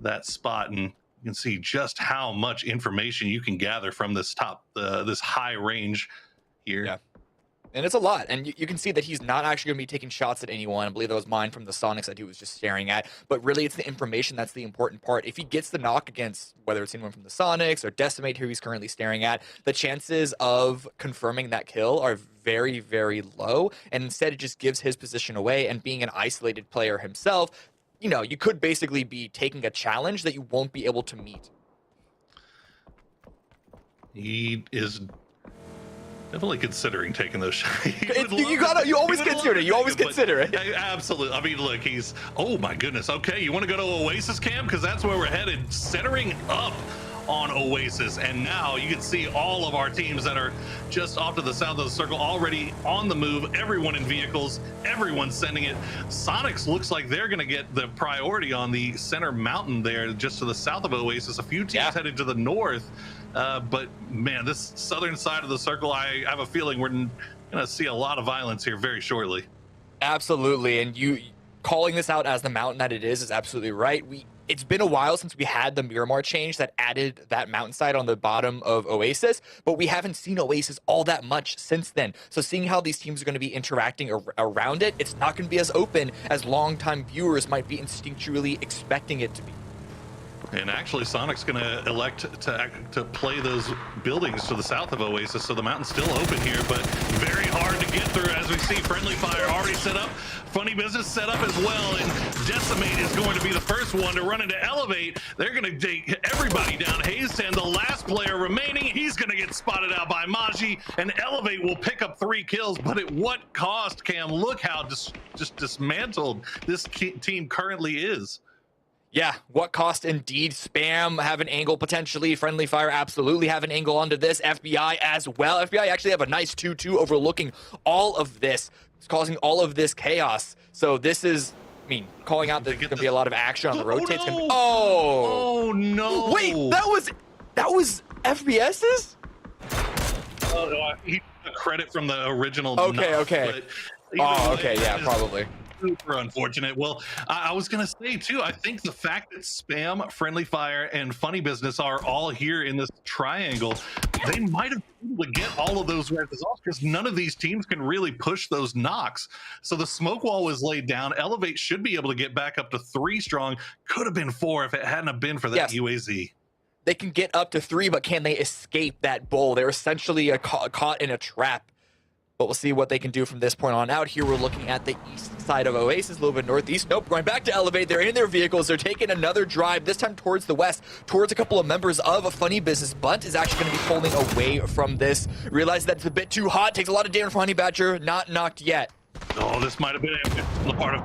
that spot and You can see just how much information you can gather from this this high range here. Yeah. And it's a lot. And you can see that he's not actually going to be taking shots at anyone. I believe that was mine from the Sonics that he was just staring at. But really, it's the information that's the important part. If he gets the knock against whether it's anyone from the Sonics or Decimate, who he's currently staring at, the chances of confirming that kill are very, very low. And instead, it just gives his position away. And being an isolated player himself, you know, you could basically be taking a challenge that you won't be able to meet. He is definitely considering taking those shots. You always consider it. You always consider it. Absolutely. I mean, look, he's, oh my goodness. Okay, you want to go to Oasis Cam? Because that's where we're headed, centering up on Oasis. And now you can see all of our teams that are just off to the south of the circle already on the move. Everyone in vehicles, everyone's sending it. Sonics looks like they're going to get the priority on the center mountain there, just to the south of Oasis. A few teams headed to the north. But man, this southern side of the circle, I have a feeling we're going to see a lot of violence here very shortly. Absolutely. And you calling this out as the mountain that it is absolutely right. It's been a while since we had the Miramar change that added that mountainside on the bottom of Oasis, but we haven't seen Oasis all that much since then. So seeing how these teams are going to be interacting around it, it's not going to be as open as longtime viewers might be instinctually expecting it to be. And actually, Sonic's going to elect to play those buildings to the south of Oasis, so the mountain's still open here, but very hard to get through. As we see, Friendly Fire already set up, Funny Business set up as well, and Decimate is going to be the first one to run into Elevate. They're going to take everybody down. Hazetan, the last player remaining, he's going to get spotted out by Maji, and Elevate will pick up 3 kills, but at what cost, Cam? Look how just dismantled this team currently is. Yeah, what cost indeed. Spam have an angle potentially. Friendly Fire absolutely have an angle onto this. FBI as well. FBI actually have a nice 2-2 overlooking all of this. It's causing all of this chaos. So this is, I mean, calling out that there's going to be a lot of action on the rotates. No. Oh no. Wait, that was FBS's? Oh, he took credit from the original. Okay. Oh, okay, yeah, probably. Super unfortunate. Well, I was going to say, too, I think the fact that Spam, Friendly Fire, and Funny Business are all here in this triangle, they might have been able to get all of those reses off because none of these teams can really push those knocks. So the smoke wall was laid down. Elevate should be able to get back up to 3 strong. Could have been 4 if it hadn't have been for that UAZ. They can get up to 3, but can they escape that bull? They're essentially caught in a trap. But we'll see what they can do from this point on out. Here we're looking at the east side of Oasis, a little bit northeast. Nope, going back to Elevate. They're in their vehicles. They're taking another drive, this time towards the west, towards a couple of members of a Funny Business. Bunt is actually going to be pulling away from this. Realize that it's a bit too hot. Takes a lot of damage from Honey Badger. Not knocked yet. Oh, this might have been a part of...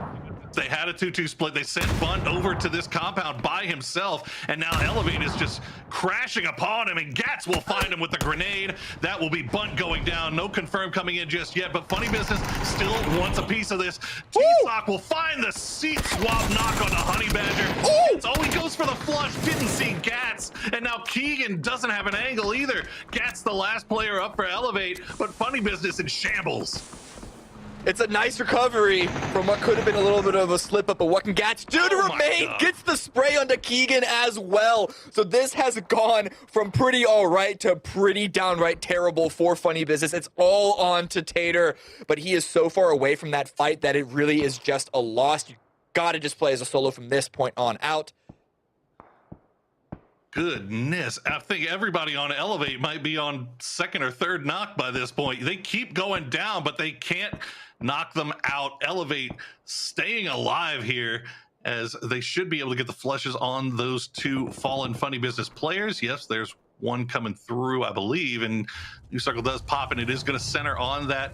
They had a 2-2 split. They sent Bunt over to this compound by himself, and now Elevate is just crashing upon him, and Gats will find him with a grenade. That will be Bunt going down. No confirm coming in just yet, but Funny Business still wants a piece of this. T-Sock will find the seat swap knock on the Honey Badger. Oh, he goes for the flush. Didn't see Gats, and now Keegan doesn't have an angle either. Gats the last player up for Elevate, but Funny Business in shambles. It's a nice recovery from what could have been a little bit of a slip up, but what can Gats do to remain? Gets the spray onto Keegan as well. So this has gone from pretty all right to pretty downright terrible for Funny Business. It's all on to Tater, but he is so far away from that fight that it really is just a loss. You gotta just play as a solo from this point on out. Goodness, I think everybody on Elevate might be on 2nd or 3rd knock by this point. They keep going down, but they can't knock them out. Elevate staying alive here, as they should be able to get the flushes on those 2 fallen Funny Business players. Yes, there's one coming through, I believe, and New Circle does pop, and it is going to center on that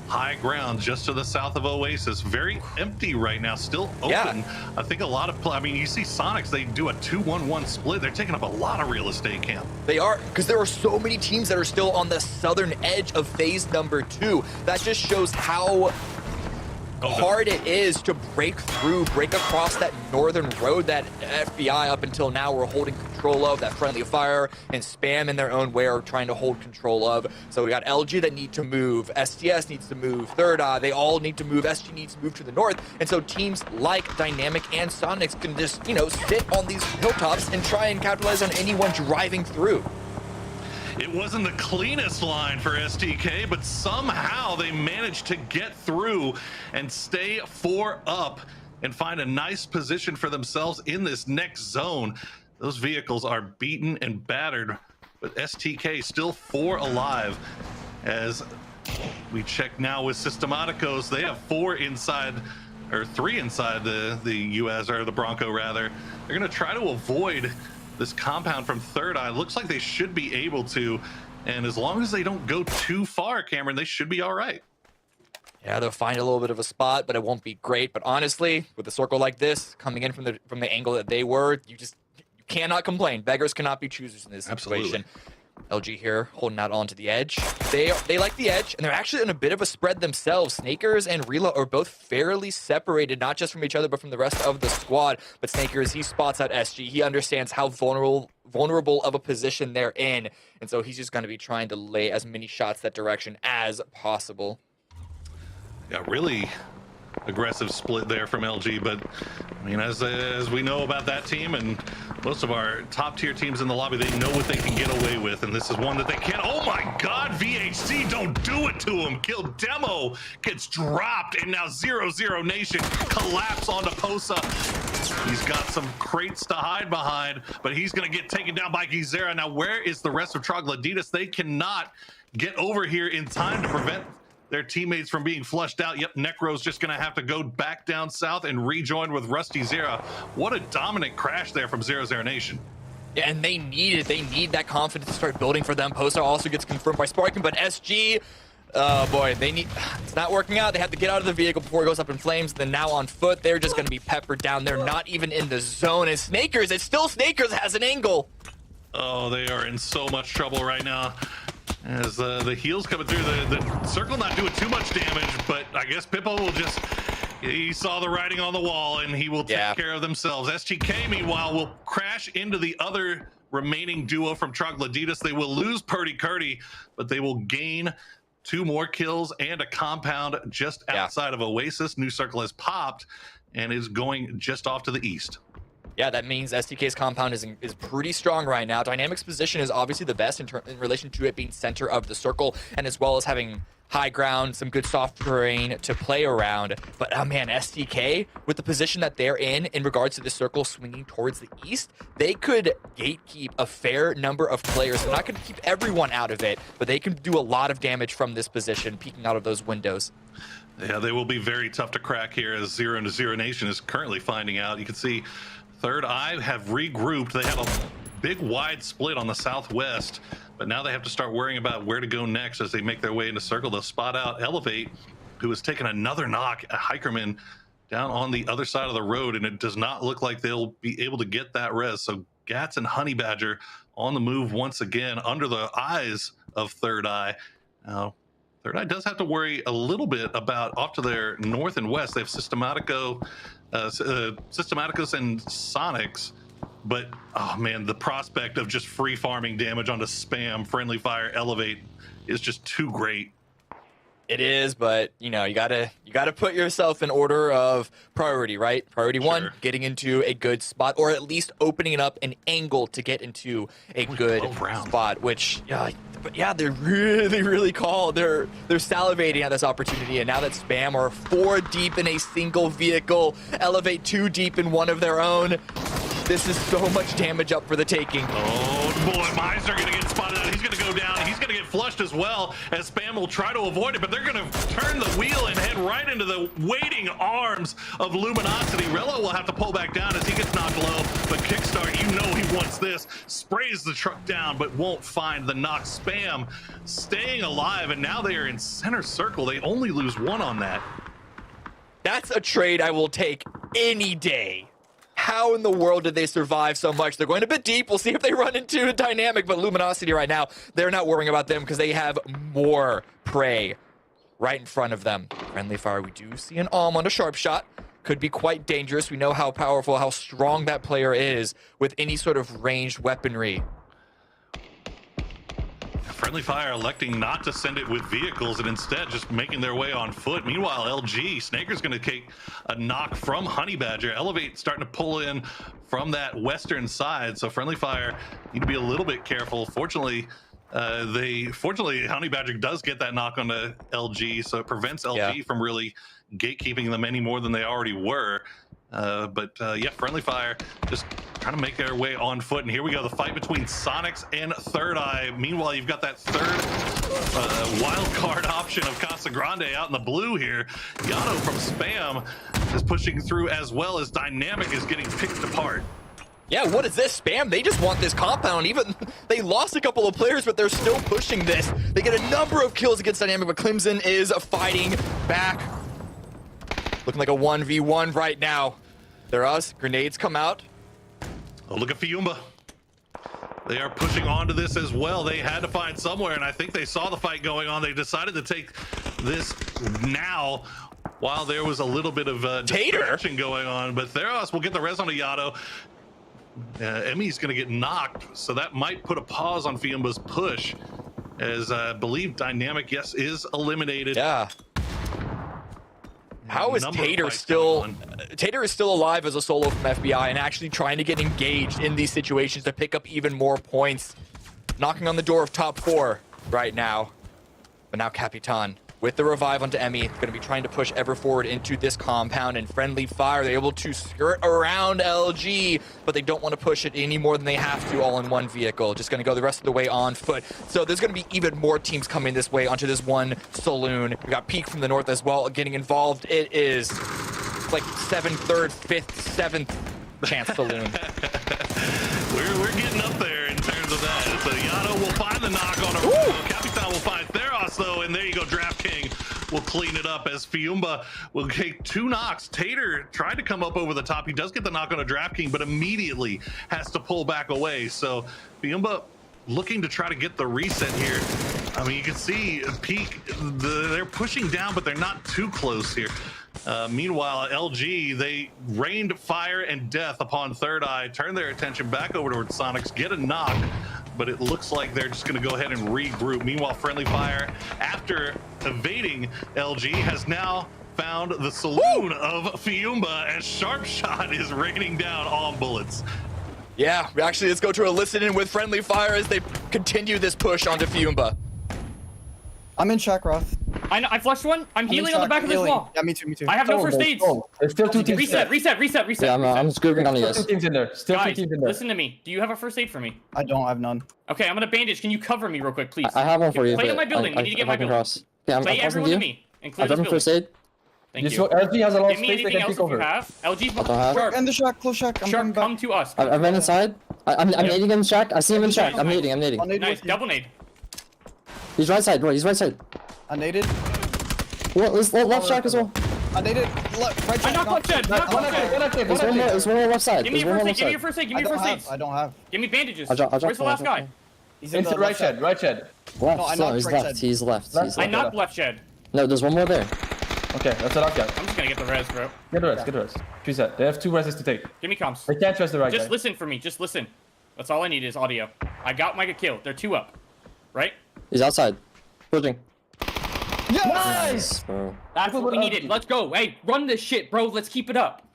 high ground just to the south of Oasis. Very empty right now, still open. Yeah. I think a lot of I mean, you see Sonics, they do a 2-1-1 split. They're taking up a lot of real estate, Camp. They are, because there are so many teams that are still on the southern edge of phase number 2. That just shows how hard it is to break across that northern road that FBI up until now were holding control control of, that friendly fire and spam in their own way are trying to hold control of. So we got LG that need to move, STS needs to move, Third Eye, they all need to move, SG needs to move to the north. And so teams like Dynamic and Sonics can just, you know, sit on these hilltops and try and capitalize on anyone driving through. It wasn't the cleanest line for STK, but somehow they managed to get through and stay 4 up and find a nice position for themselves in this next zone. Those vehicles are beaten and battered, but STK still 4 alive. As we check now with Systematicos, they have 4 inside, or 3 inside the US, or the Bronco rather. They're gonna try to avoid this compound from Third Eye. Looks like they should be able to, and as long as they don't go too far, Cameron, they should be all right. Yeah, they'll find a little bit of a spot, but it won't be great. But honestly, with a circle like this coming in from the angle that they were, you cannot complain. Beggars cannot be choosers in this situation. LG here holding out onto the edge. They like the edge, and they're actually in a bit of a spread themselves. Snakers and Rela are both fairly separated, not just from each other, but from the rest of the squad. But Snakers, he spots out SG. He understands how vulnerable of a position they're in, and so he's just going to be trying to lay as many shots that direction as possible. Yeah, really aggressive split there from LG, but I mean, as we know about that team and most of our top tier teams in the lobby, they know what they can get away with, and this is one that they can't. Oh my god, VHC, don't do it to him. Kill Demo gets dropped, and now 0-0 Nation collapse onto Posa. He's got some crates to hide behind, but he's gonna get taken down by Gizera. Now where is the rest of Troglodytes? They cannot get over here in time to prevent their teammates from being flushed out. Yep, Necro's just gonna have to go back down south and rejoin with Rusty Zera. What a dominant crash there from 0-0 Nation. Yeah, and they need it. They need that confidence to start building for them. Posa also gets confirmed by Sparking, but SG, oh boy, it's not working out. They have to get out of the vehicle before it goes up in flames. Then now on foot, they're just gonna be peppered down. They're not even in the zone. And Snakers, it's still Snakers has an angle. Oh, they are in so much trouble right now. As the heals coming through, the circle not doing too much damage, but I guess Pippo will just, he saw the writing on the wall and he will take care of themselves. SGK, meanwhile, will crash into the other remaining duo from Troglodytes. They will lose Purdy Curdy, but they will gain 2 more kills and a compound just outside of Oasis. New circle has popped and is going just off to the east. Yeah, that means STK's compound is pretty strong right now. Dynamic's position is obviously the best in relation to it being center of the circle, and as well as having high ground, some good soft terrain to play around. But oh man, STK, with the position that they're in regards to the circle swinging towards the east, they could gatekeep a fair number of players. They're not going to keep everyone out of it, but they can do a lot of damage from this position, peeking out of those windows. Yeah, they will be very tough to crack here, as 0-0 Nation is currently finding out. You can see Third Eye have regrouped. They have a big wide split on the southwest, but now they have to start worrying about where to go next as they make their way into circle. They'll spot out Elevate, who has taken another knock at Hikerman down on the other side of the road, and it does not look like they'll be able to get that res. So Gats and Honey Badger on the move once again under the eyes of Third Eye. Now, Third Eye does have to worry a little bit about off to their north and west. They have Systematicos and Sonics, but oh man, the prospect of just free farming damage onto spam, friendly fire, elevate is just too great. It is, but you know, you gotta put yourself in order of priority, right? Priority one, getting into a good spot, or at least opening it up an angle to get into a good spot. Which, but yeah, they're really called. They're salivating at this opportunity, and now that spam are 4 deep in a single vehicle, elevate 2 deep in one of their own. This is so much damage up for the taking. Oh boy, Miser gonna get spotted out. He's gonna go down. He's gonna get flushed as well, as Spam will try to avoid it, but they're gonna turn the wheel and head right into the waiting arms of Luminosity. Rello will have to pull back down as he gets knocked low, but Kickstart, you know he wants this. Sprays the truck down, but won't find the knock. Spam staying alive, and now they are in center circle. They only lose 1 on that. That's a trade I will take any day. How in the world did they survive so much? They're going a bit deep. We'll see if they run into a dynamic, but Luminosity right now, they're not worrying about them because they have more prey right in front of them. Friendly fire, we do see an on a sharp shot. could be quite dangerous. We know how powerful, how strong that player is with any sort of ranged weaponry. Friendly Fire electing not to send it with vehicles and instead just making their way on foot. Meanwhile, LG, Snaker's going to take a knock from Honey Badger. Elevate starting to pull in from that western side, so Friendly Fire need to be a little bit careful. Fortunately, Honey Badger does get that knock onto LG, so it prevents LG from really gatekeeping them any more than they already were. But Friendly Fire just trying to make their way on foot. And here we go, the fight between Sonics and Third Eye. Meanwhile, you've got that third wild card option of Casa Grande out in the blue here. Yano from Spam is pushing through, as well as Dynamic is getting picked apart. Yeah, what is this? Spam, they just want this compound. Even they lost a couple of players, but they're still pushing this. They get a number of kills against Dynamic, but Clemson is fighting back. Looking like a 1v1 right now. There us. Grenades come out. Oh, look at Fiumba. They are pushing onto this as well. They had to find somewhere, and I think they saw the fight going on. They decided to take this now while there was a little bit of distraction going on. But Theros will get the res on Yato. Emmy's going to get knocked, so that might put a pause on Fiumba's push, as I believe Dynamic, is eliminated. Yeah. How is Tater still... Tater is still alive as a solo from FBI and actually trying to get engaged in these situations to pick up even more points. Knocking on the door of top 4 right now. But now Capitan, with the revive onto Emmy, going to be trying to push ever forward into this compound. And Friendly Fire, they're able to skirt around LG, but they don't want to push it any more than they have to all in one vehicle. Just going to go the rest of the way on foot. So there's going to be even more teams coming this way onto this one saloon. We got Peak from the north as well getting involved. It is like 7th, 3rd, 5th, 7th chance saloon. We're getting up there in terms of that. So Yano will find the knock on him. Capitan will find Theros though, and there you go. Draft King will clean it up as Fiumba will take 2 knocks. Tater tried to come up over the top. He does get the knock on a Draft King, but immediately has to pull back away. So Fiumba looking to try to get the reset here. I mean, you can see Peak, they're pushing down, but they're not too close here. Meanwhile, LG, they rained fire and death upon Third Eye, turn their attention back over towards Sonics, get a knock, but it looks like they're just going to go ahead and regroup. Meanwhile, Friendly Fire, after evading LG, has now found the saloon of Fiumba as Sharp Shot is raining down on bullets. Yeah, actually, let's go to a listen in with Friendly Fire as they continue this push onto Fiumba. I'm in shock, Roth. I know, I flushed one. I'm healing on the back of this wall. Yeah, me too, me too. I have no first aids. There's still 2 teams. Reset. Yeah, I'm scooping on you guys. Still 2 teams in there. Still guys, 2 teams in there. Listen to me. Do you have a first aid for me? I don't have none. Okay, I'm gonna bandage. Can you cover me real quick, please? I have one for you. Play in my building. We need to get my building. Yeah, I'm Play everyone to me and clear this building. first aid. Thank you. LG has a lot of Give me space. anything else if you have. LG's Shark. And the shock, close shock. Shark, come to us. I ran inside. I'm nading in shack. I see him in shack. I'm nading. Nice, double nade. He's right side, bro. He's right side. I naded. What? Left shack as well. I naded. Right I knocked left shed. There's one on left side. Give me your first aid. Give me your first aid. Give me your first aid. I don't have. Give me bandages. I'll drop Where's the last guy? He's in the right shed. Left. No, he's left. He's left. I knocked left shed. No, there's one more there. Okay, that's the last guy. I'm just gonna get the res, bro. Get the rest. Reset. They have 2 reses to take. Give me comms. They can't trust the right guy. Just listen for me. Just listen. That's all I need is audio. I got my kill. They're 2 up. Right? He's outside. Pushing. Nice! Bro. That's what we needed. Let's go. Hey, run this shit, bro. Let's keep it up.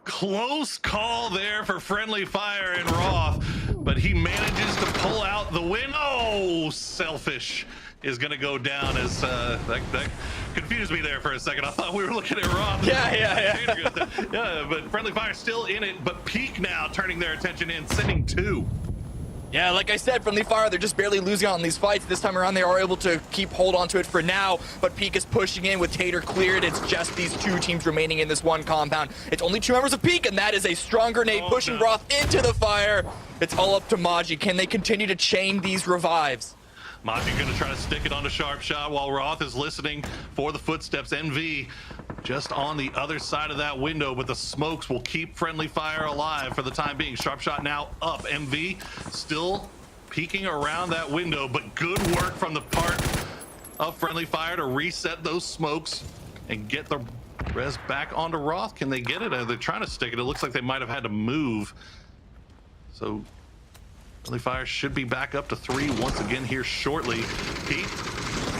Close call there for Friendly Fire and Roth, but he manages to pull out the win. Oh, Selfish is going to go down as that confused me there for a second. I thought we were looking at Roth. Yeah, but Friendly Fire still in it, but Peak now turning their attention in, sending 2. Yeah, like I said, Friendly Fire, they're just barely losing out on these fights. This time around, they are able to keep hold on to it for now, but Peak is pushing in with Tater cleared. It's just these 2 teams remaining in this one compound. It's only 2 members of Peak, and that is a strong grenade pushing Roth into the fire. It's all up to Maji. Can they continue to chain these revives? Maji going to try to stick it onto Sharp Shot while Roth is listening for the footsteps. NV just on the other side of that window, but the smokes will keep Friendly Fire alive for the time being. Sharp Shot now up. MV still peeking around that window, but good work from the part of Friendly Fire to reset those smokes and get the Res back onto Roth. Can they get it? They're trying to stick it. It looks like they might have had to move. So Friendly Fire should be back up to 3 once again here shortly. Pete,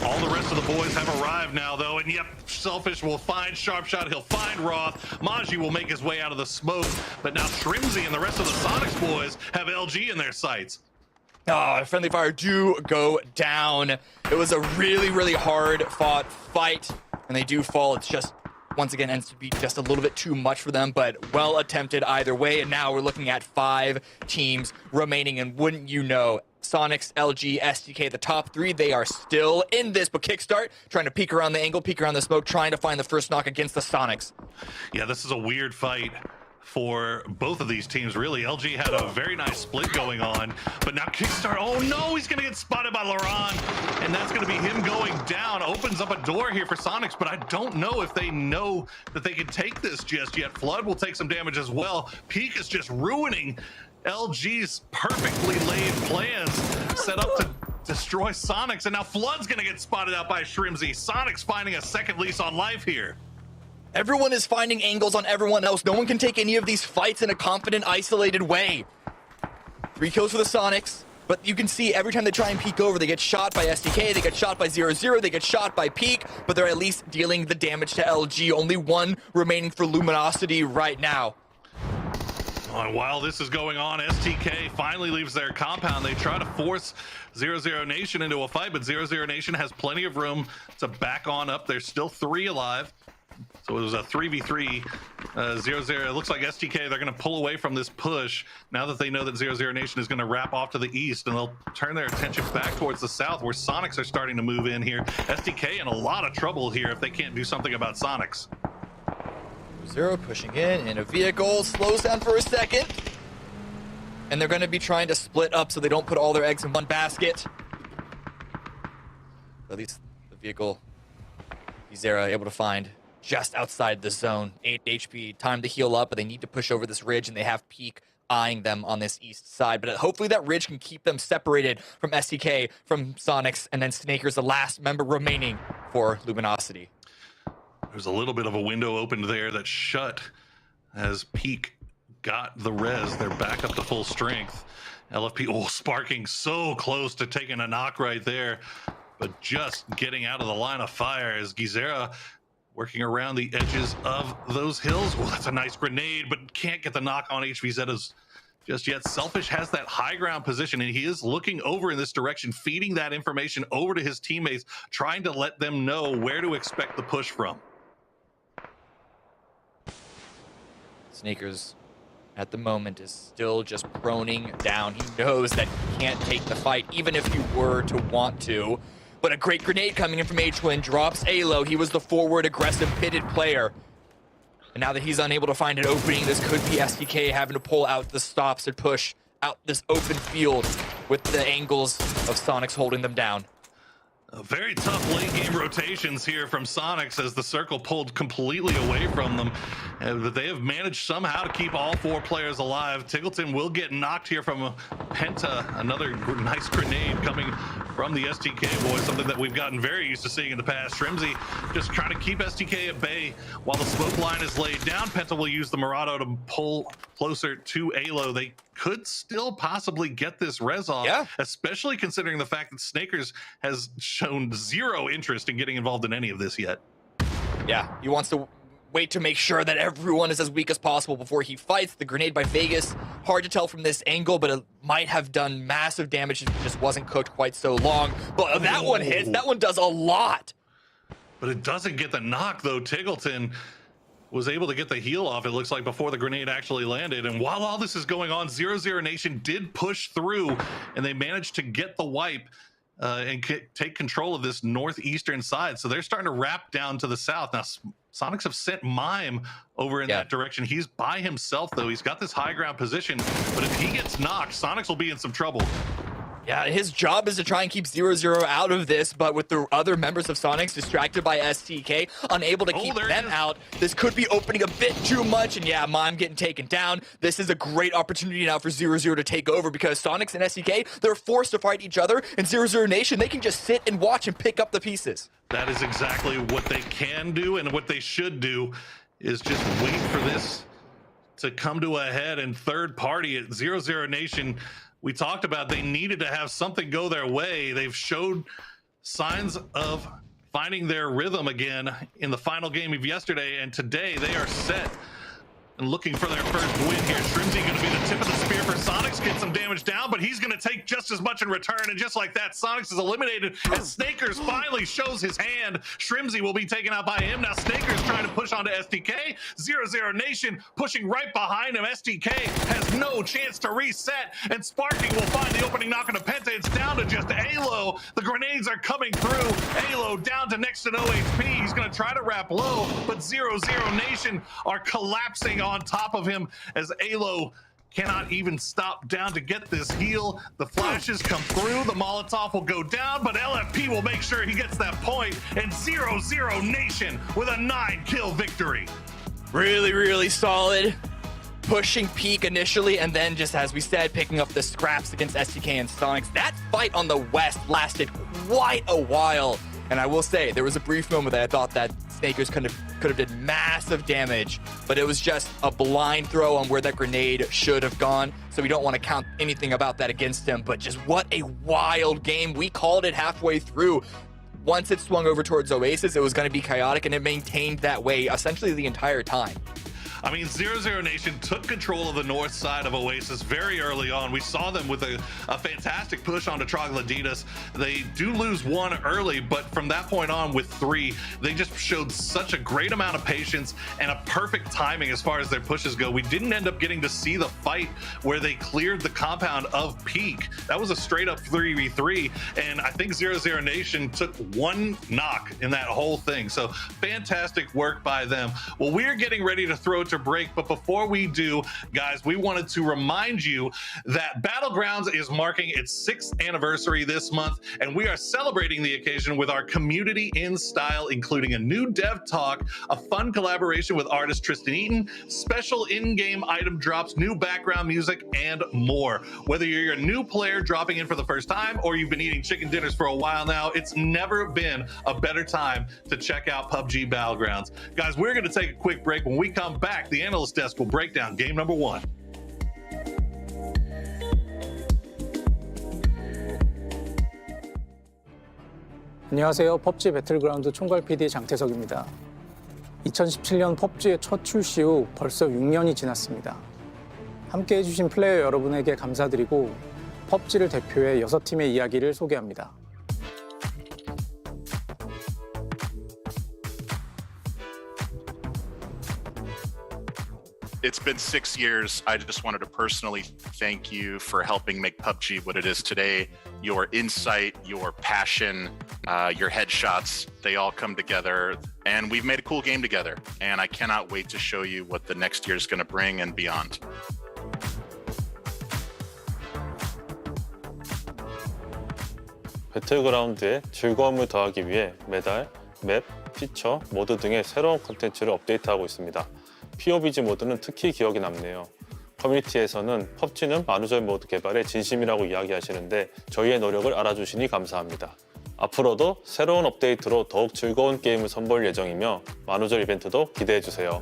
all the rest of the boys have arrived now, though, and yep, Selfish will find Sharpshot. He'll find Roth. Maji will make his way out of the smoke, but now Shrimzy and the rest of the Sonics boys have LG in their sights. Oh, Friendly Fire do go down. It was a really, really hard fought fight, and they do fall. It's just, once again, ends to be just a little bit too much for them, but well attempted either way. And now we're looking at 5 teams remaining, and wouldn't you know, Sonics, LG, SDK, the top 3, they are still in this, but Kickstart trying to peek around the angle, peek around the smoke, trying to find the first knock against the Sonics. Yeah, this is a weird fight for both of these teams, really. LG had a very nice split going on, but now Kickstart, oh no, he's gonna get spotted by Laurent, and that's gonna be him going down. Opens up a door here for Sonics, but I don't know if they know that they can take this just yet. Flood will take some damage as well. Peak is just ruining LG's perfectly laid plans set up to destroy Sonics, and now Flood's gonna get spotted out by Shrimzy. Sonics finding a second lease on life here. Everyone is finding angles on everyone else. No one can take any of these fights in a confident, isolated way. 3 kills for the Sonics, but you can see every time they try and peek over, they get shot by SDK, they get shot by 0-0, they get shot by Peak, but they're at least dealing the damage to LG. Only 1 remaining for Luminosity right now. Oh, and while this is going on, STK finally leaves their compound. They try to force 0-0 Nation into a fight, but 0-0 Nation has plenty of room to back on up. There's still 3 alive. So it was a 3v3, 0-0. It looks like STK, they're going to pull away from this push now that they know that 0-0 Nation is going to wrap off to the east, and they'll turn their attention back towards the south where Sonics are starting to move in here. STK in a lot of trouble here if they can't do something about Sonics. 0 pushing in a vehicle, slows down for a second. And they're going to be trying to split up so they don't put all their eggs in one basket. At least the vehicle, Zera able to find just outside the zone. 8 HP, time to heal up, but they need to push over this ridge, and they have Peak eyeing them on this east side. But hopefully that ridge can keep them separated from STK, from Sonics, and then Snaker's the last member remaining for Luminosity. There's a little bit of a window opened there that shut as Peak got the res. They're back up to full strength. LFP, sparking so close to taking a knock right there, but just getting out of the line of fire as Gizera working around the edges of those hills. Oh, that's a nice grenade, but can't get the knock on HVZ's just yet. Selfish has that high ground position, and he is looking over in this direction, feeding that information over to his teammates, trying to let them know where to expect the push from. Sneakers at the moment is still just proning down. He knows that he can't take the fight, even if he were to want to. But a great grenade coming in from H-Twin drops Alo. He was the forward, aggressive, pitted player. And now that he's unable to find an opening, this could be SDK having to pull out the stops and push out this open field with the angles of Sonics holding them down. Very tough late game rotations here from Sonics as the circle pulled completely away from them. But they have managed somehow to keep all 4 players alive. Tiggleton will get knocked here from a Penta. Another nice grenade coming from the STK boys, something that we've gotten very used to seeing in the past. Shrimzy just trying to keep STK at bay while the smoke line is laid down. Penta will use the Murado to pull closer to Alo. They could still possibly get this res off, especially considering the fact that Snakers has shown 0 interest in getting involved in any of this yet. Yeah, he wants to wait to make sure that everyone is as weak as possible before he fights. The grenade by Vegas, hard to tell from this angle, but it might have done massive damage if it just wasn't cooked quite so long. But that one hits, that one does a lot. But it doesn't get the knock, though. Tiggleton was able to get the heal off, it looks like, before the grenade actually landed. And while all this is going on, 0-0 Nation did push through, and they managed to get the wipe and take control of this northeastern side. So they're starting to wrap down to the south. Now, Sonics have sent Mime over in that direction. He's by himself, though. He's got this high ground position, but if he gets knocked, Sonics will be in some trouble. Yeah, his job is to try and keep 0-0 out of this, but with the other members of Sonics distracted by STK, unable to keep them out, this could be opening a bit too much, and yeah, Mime getting taken down. This is a great opportunity now for 0-0 to take over because Sonics and STK, they're forced to fight each other, and 0-0 Nation, they can just sit and watch and pick up the pieces. That is exactly what they can do, and what they should do is just wait for this to come to a head. And third party at 0-0 Nation, we talked about they needed to have something go their way. They've showed signs of finding their rhythm again in the final game of yesterday, and today they are set and looking for their first win here. Shrimzy going to be the tip of the spear for Sonics, get some damage down, but he's going to take just as much in return, and just like that, Sonics is eliminated as Snakers finally shows his hand. Shrimzy will be taken out by him. Now Snakers trying to push onto STK. 0-0 Nation pushing right behind him. STK has no chance to reset, and Sparking will find the opening knock on a Penta. It's down to just Alo. The grenades are coming through. Alo down to next to no HP. He's going to try to wrap low, but 0-0 Nation are collapsing on top of him as Alo cannot even stop down to get this heal. The flashes come through, the Molotov will go down, but LFP will make sure he gets that point, and 0-0 Nation with a 9-kill victory. Really, really solid. Pushing peak initially, and then just as we said, picking up the scraps against STK and Sonics. That fight on the West lasted quite a while. And I will say, there was a brief moment that I thought that Snakers could have did massive damage, but it was just a blind throw on where that grenade should have gone. So we don't want to count anything about that against him, but just what a wild game. We called it halfway through. Once it swung over towards Oasis, it was going to be chaotic, and it maintained that way essentially the entire time. I mean, 0-0 Nation took control of the north side of Oasis very early on. We saw them with a fantastic push onto Troglodytes. They do lose one early, but from that point on with 3, they just showed such a great amount of patience and a perfect timing as far as their pushes go. We didn't end up getting to see the fight where they cleared the compound of Peak. That was a straight up 3v3, and I think 0-0 Nation took one knock in that whole thing. So fantastic work by them. Well, we're getting ready to throw to break, but before we do, guys, we wanted to remind you that Battlegrounds is marking its 6th anniversary this month, and we are celebrating the occasion with our community in style, including a new dev talk, a fun collaboration with artist Tristan Eaton, special in-game item drops, new background music, and more. Whether you're a new player dropping in for the first time or you've been eating chicken dinners for a while now, it's never been a better time to check out PUBG Battlegrounds. Guys, we're going to take a quick break. When we come back, the analyst desk will break down game number 1. 안녕하세요. PUBG 배틀그라운드 총괄 PD 장태석입니다. 2017년 PUBG의 첫 출시 후 벌써 6년이 지났습니다. 함께 해주신 플레이어 여러분에게 감사드리고 PUBG를 대표해 6팀의 이야기를 소개합니다. It's been 6 years. I just wanted to personally thank you for helping make PUBG what it is today. Your insight, your passion, your headshots, they all come together, and we've made a cool game together. And I cannot wait to show you what the next year is going to bring and beyond. 배틀그라운드의 즐거움을 더하기 위해 매달 맵, 피처, 모드 등의 새로운 콘텐츠를 업데이트하고 있습니다. PUBG 모드는 특히 기억에 남네요. 커뮤니티에서는 PUBG는 만우절 모드 개발에 진심이라고 이야기하시는데 저희의 노력을 알아주시니 감사합니다. 앞으로도 새로운 업데이트로 더욱 즐거운 게임을 선보일 예정이며 만우절 이벤트도 기대해주세요.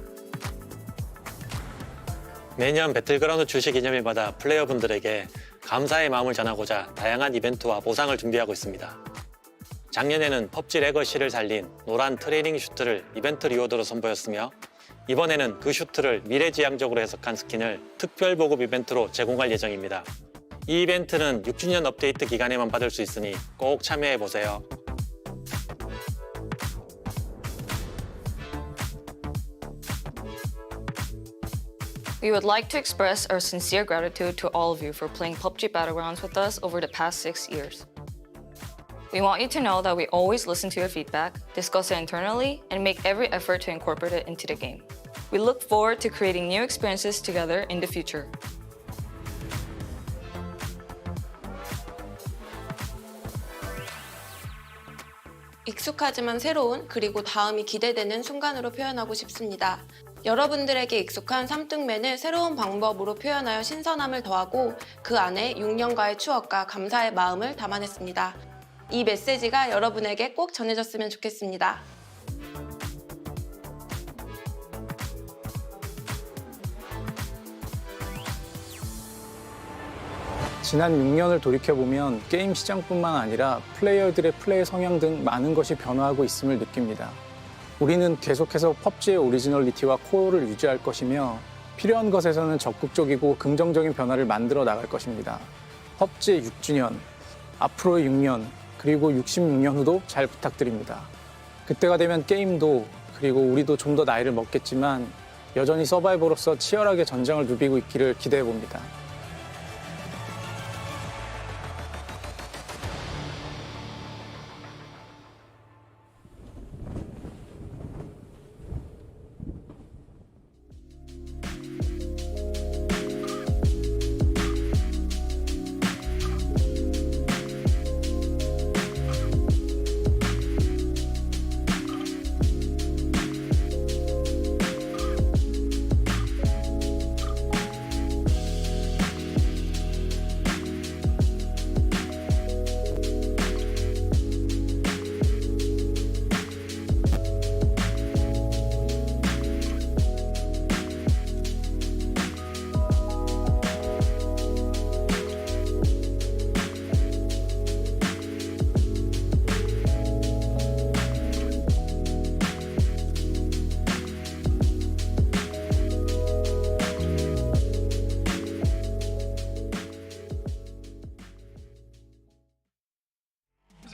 매년 배틀그라운드 출시 기념일마다 플레이어분들에게 감사의 마음을 전하고자 다양한 이벤트와 보상을 준비하고 있습니다. 작년에는 PUBG 레거시를 살린 노란 트레이닝 슈트를 이벤트 리워드로 선보였으며 이번에는 그 슈트를 미래지향적으로 해석한 스킨을 특별 보급 이벤트로 제공할 예정입니다. 이 이벤트는 6주년 업데이트 기간에만 받을 수 있으니 꼭 참여해보세요. We would like to express our sincere gratitude to all of you for playing PUBG Battlegrounds with us over the past 6 years. We want you to know that we always listen to your feedback, discuss it internally, and make every effort to incorporate it into the game. We look forward to creating new experiences together in the future. 익숙하지만 새로운 그리고 다음이 기대되는 순간으로 표현하고 싶습니다. 여러분들에게 익숙한 삼뚱맨을 새로운 방법으로 표현하여 신선함을 더하고 그 안에 6년가의 추억과 감사의 마음을 담아냈습니다. 이 메시지가 여러분에게 꼭 전해졌으면 좋겠습니다. 지난 6년을 돌이켜보면 게임 시장뿐만 아니라 플레이어들의 플레이 성향 등 많은 것이 변화하고 있음을 느낍니다. 우리는 계속해서 펍지의 오리지널리티와 코어를 유지할 것이며 필요한 것에서는 적극적이고 긍정적인 변화를 만들어 나갈 것입니다. 펍지의 6주년, 앞으로의 6년, 그리고 66년 후도 잘 부탁드립니다. 그때가 되면 게임도 그리고 우리도 좀 더 나이를 먹겠지만 여전히 서바이버로서 치열하게 전장을 누비고 있기를 기대해 봅니다.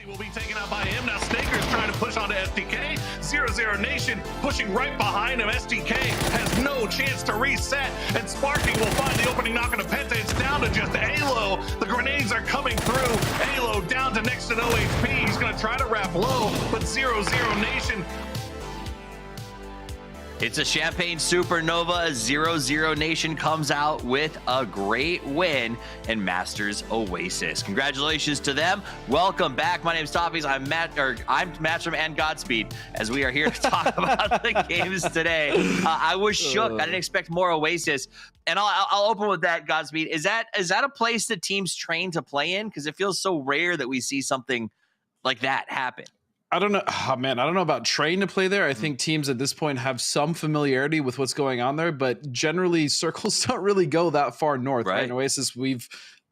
Will be taken out by him. Now Snaker's trying to push onto SDK. 0-0 Nation pushing right behind him. SDK has no chance to reset, and Sparking will find the opening knock on a Penta. It's down to just Alo. The grenades are coming through. Alo down to next to no HP. He's going to try to wrap low, but 0-0 Nation. It's a Champagne Supernova. 0-0 Nation comes out with a great win and masters Oasis. Congratulations to them. Welcome back. My name's Toppies. I'm Matchroom and Godspeed, as we are here to talk about the games today. I was shook. I didn't expect more Oasis. And I'll open with that, Godspeed. Is that a place that teams train to play in? Because it feels so rare that we see something like that happen. I don't know. Oh, man, I don't know about train to play there. I think teams at this point have some familiarity with what's going on there, but generally circles don't really go that far north. Right. In Oasis,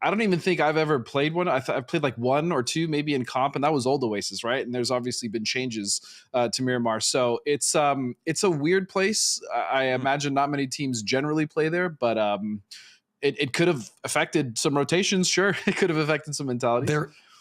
I don't even think I've ever played one. I've played like one or two, maybe in comp, and that was old Oasis, right? And there's obviously been changes to Miramar. So it's a weird place. I imagine not many teams generally play there, but it could have affected some rotations. Sure, it could have affected some mentality.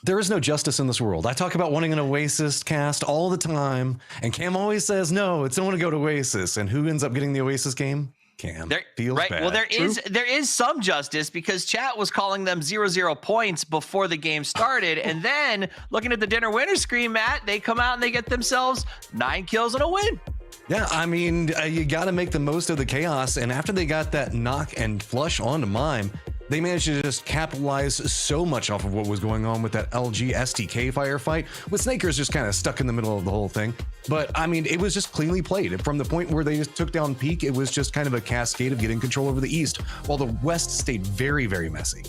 There is no justice in this world. I talk about wanting an Oasis cast all the time, and Cam always says, no, it's don't want to go to Oasis. And who ends up getting the Oasis game? Cam. Feels bad. Well, there is some justice, because chat was calling them 0-0 points before the game started. And then looking at the dinner winner screen, Matt, they come out and they get themselves 9 kills and a win. Yeah, I mean, you got to make the most of the chaos. And after they got that knock and flush onto Mime, they managed to just capitalize so much off of what was going on with that LG STK firefight, with Snakers just kind of stuck in the middle of the whole thing. But I mean, it was just cleanly played. From the point where they just took down Peak, it was just kind of a cascade of getting control over the East, while the West stayed very, very messy.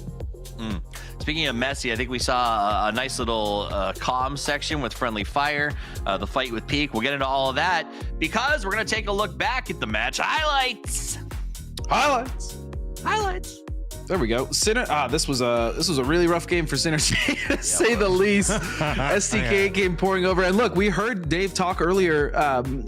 Speaking of messy, I think we saw a nice little comm section with Friendly Fire, the fight with Peak. We'll get into all of that, because we're going to take a look back at the match highlights. There we go. This was a really rough game for Synergy, to say the least. STK came pouring over, and look, we heard Dave talk earlier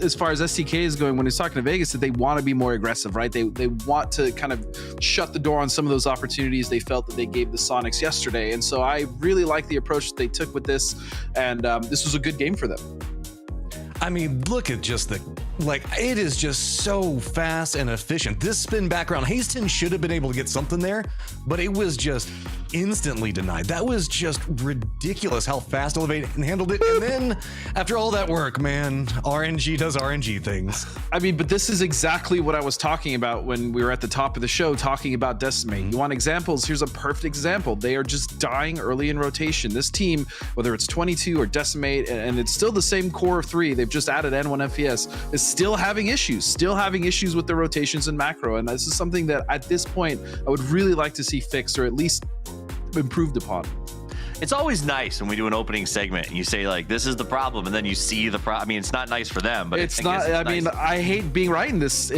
as far as STK is going when he's talking to Vegas, that they want to be more aggressive, right? They want to kind of shut the door on some of those opportunities they felt that they gave the Sonics yesterday, and so I really like the approach that they took with this, and this was a good game for them. I mean, look at just it is just so fast and efficient. This spin background, Haston should have been able to get something there, but it was just instantly denied. That was just ridiculous how fast Elevate handled it. And then after all that work, man, RNG does RNG things. I mean, but this is exactly what I was talking about when we were at the top of the show talking about Decimate. You want examples? Here's a perfect example. They are just dying early in rotation. This team, whether it's 22 or Decimate, and it's still the same core of 3, they've just added N1 FPS, is still having issues with the rotations and macro. And this is something that at this point, I would really like to see fixed or at least improved upon. It's always nice when we do an opening segment and you say like, this is the problem, and then you see the problem. I mean, it's not nice for them, but it's not. I mean, I hate being right in this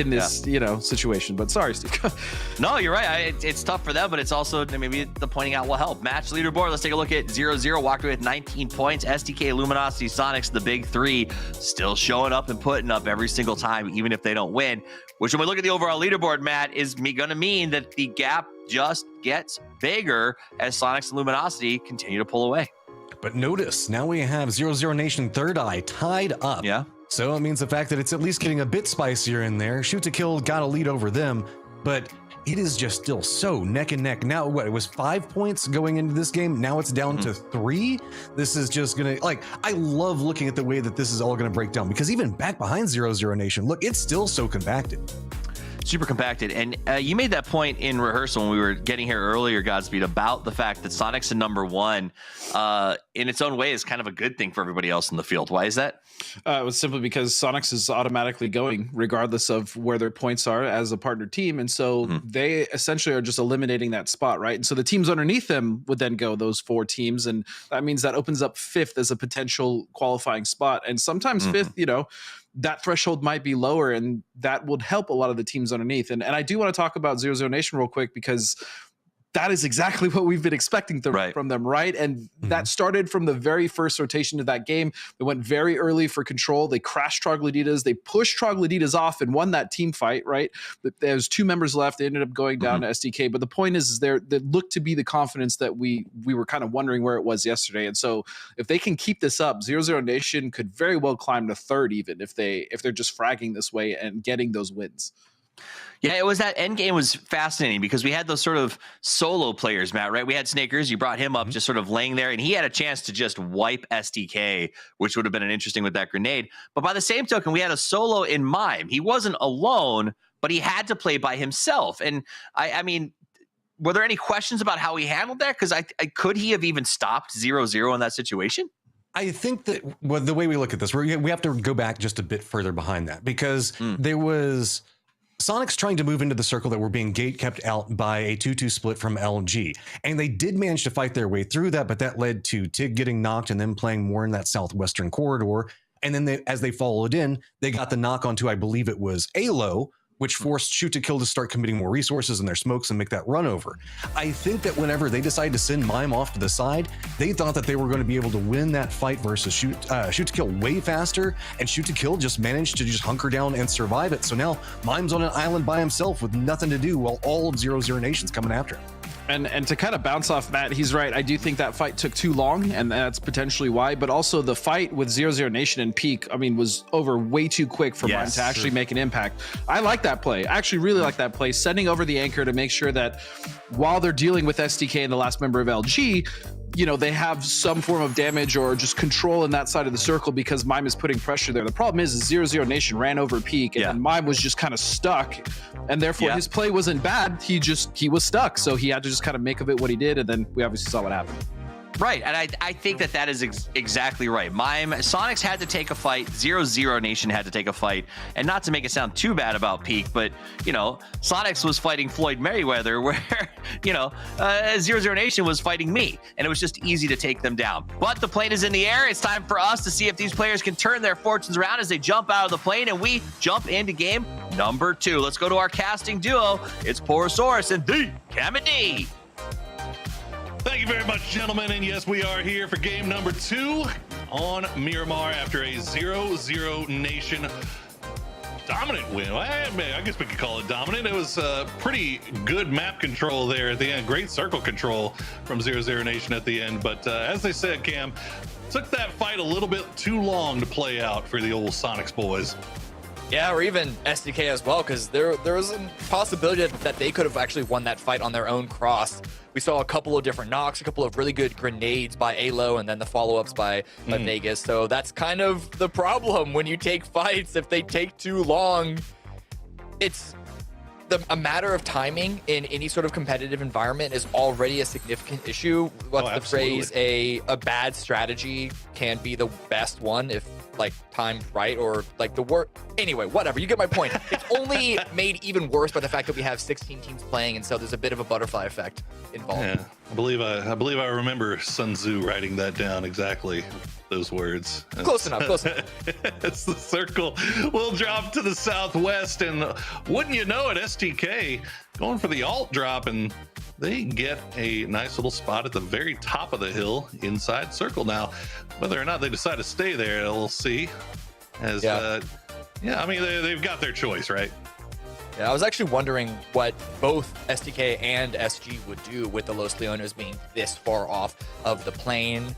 situation. But sorry, Steve. No, you're right. It's tough for them, but it's also maybe the pointing out will help. Match leaderboard. Let's take a look at 0-0. Walked away with 19 points. SDK, Luminosity, Sonics, the big 3, still showing up and putting up every single time, even if they don't win. Which, when we look at the overall leaderboard, Matt, is going to mean that the gap just gets bigger as Sonics and Luminosity continue to pull away. But notice, now we have 0-0 Nation Third Eye tied up. Yeah. So it means the fact that it's at least getting a bit spicier in there. Shoot to Kill got a lead over them, but it is just still so neck and neck. Now, what, it was 5 points going into this game. Now it's down to 3. This is just going to, I love looking at the way that this is all going to break down, because even back behind 0-0 Nation, look, it's still so compacted. Super compacted. And you made that point in rehearsal when we were getting here earlier, Godspeed, about the fact that Sonics in number 1 in its own way is kind of a good thing for everybody else in the field. Why is that? It was simply because Sonics is automatically going regardless of where their points are as a partner team. And so they essentially are just eliminating that spot, right? And so the teams underneath them would then go, those 4 teams. And that means that opens up 5th as a potential qualifying spot. And sometimes 5th, that threshold might be lower, and that would help a lot of the teams underneath. And I do want to talk about 0-0 Nation real quick, because that is exactly what we've been expecting from them, right? And that started from the very first rotation of that game. They went very early for control. They crashed Troglodytas. They pushed Troglodytas off and won that team fight, right? There's 2 members left. They ended up going down to SDK. But the point is there looked to be the confidence that we were kind of wondering where it was yesterday. And so if they can keep this up, 0-0 Nation could very well climb to 3rd, even if they're just fragging this way and getting those wins. Yeah, it was that endgame was fascinating because we had those sort of solo players, Matt, right? We had Snakers, you brought him up just sort of laying there, and he had a chance to just wipe SDK, which would have been an interesting with that grenade. But by the same token, we had a solo in Mime. He wasn't alone, but he had to play by himself. And I mean, were there any questions about how he handled that? Because could he have even stopped 0-0 in that situation? I think that the way we look at this, we have to go back just a bit further behind that, because there was Sonics trying to move into the circle that were being gate kept out by a 2-2 split from LG. And they did manage to fight their way through that, but that led to Tig getting knocked and then playing more in that southwestern corridor. And then as they followed in, they got the knock onto, I believe it was Alo, which forced Shoot to Kill to start committing more resources in their smokes and make that run over. I think that whenever they decided to send Mime off to the side, they thought that they were going to be able to win that fight versus Shoot to Kill way faster, and Shoot to Kill just managed to just hunker down and survive it. So now Mime's on an island by himself with nothing to do while all of 0-0 Nation's coming after him. And to kind of bounce off Matt, he's right. I do think that fight took too long, and that's potentially why. But also the fight with 0-0 Nation and Peak, I mean, was over way too quick for Mime to actually make an impact. I like that play. I actually really like that play, sending over the anchor to make sure that while they're dealing with SDK and the last member of LG, they have some form of damage or just control in that side of the circle because Mime is putting pressure there. The problem is 0-0 Nation ran over Peak, and Mime was just kind of stuck, and therefore his play wasn't bad. He was stuck, so he had to just kind of make of it what he did, and then we obviously saw what happened. Right, and I think that is exactly right. Sonics had to take a fight, 0-0 Nation had to take a fight, and not to make it sound too bad about Peak, but, Sonics was fighting Floyd Merriweather, where, 0-0 Nation was fighting me, and it was just easy to take them down. But the plane is in the air. It's time for us to see if these players can turn their fortunes around as they jump out of the plane, and we jump into game number 2. Let's go to our casting duo. It's Porosaurus and the Kamadi. Thank you very much, gentlemen. And yes, we are here for game number 2 on Miramar after a 0-0 Nation dominant win. I guess we could call it dominant. It was pretty good map control there at the end. Great circle control from 0-0 Nation at the end. But as they said, Cam, took that fight a little bit too long to play out for the old Sonics boys. Yeah, or even SDK as well, because there was a possibility that they could have actually won that fight on their own cross. We saw a couple of different knocks, a couple of really good grenades by Alo, and then the follow-ups by Vegas. So that's kind of the problem when you take fights. If they take too long, it's a matter of timing in any sort of competitive environment is already a significant issue. What's the phrase? A bad strategy can be the best one if like timed right, or like the work. Anyway, whatever. You get my point. It's only made even worse by the fact that we have 16 teams playing, and so there's a bit of a butterfly effect involved. Yeah, I believe I remember Sun Tzu writing that down exactly. Those words. Close enough. It's the circle. We'll drop to the southwest, and wouldn't you know it, STK going for the alt drop, and they get a nice little spot at the very top of the hill inside circle. Now, whether or not they decide to stay there, we'll see. As I mean, they've got their choice, right? Yeah, I was actually wondering what both STK and SG would do with the Los Leones being this far off of the plane.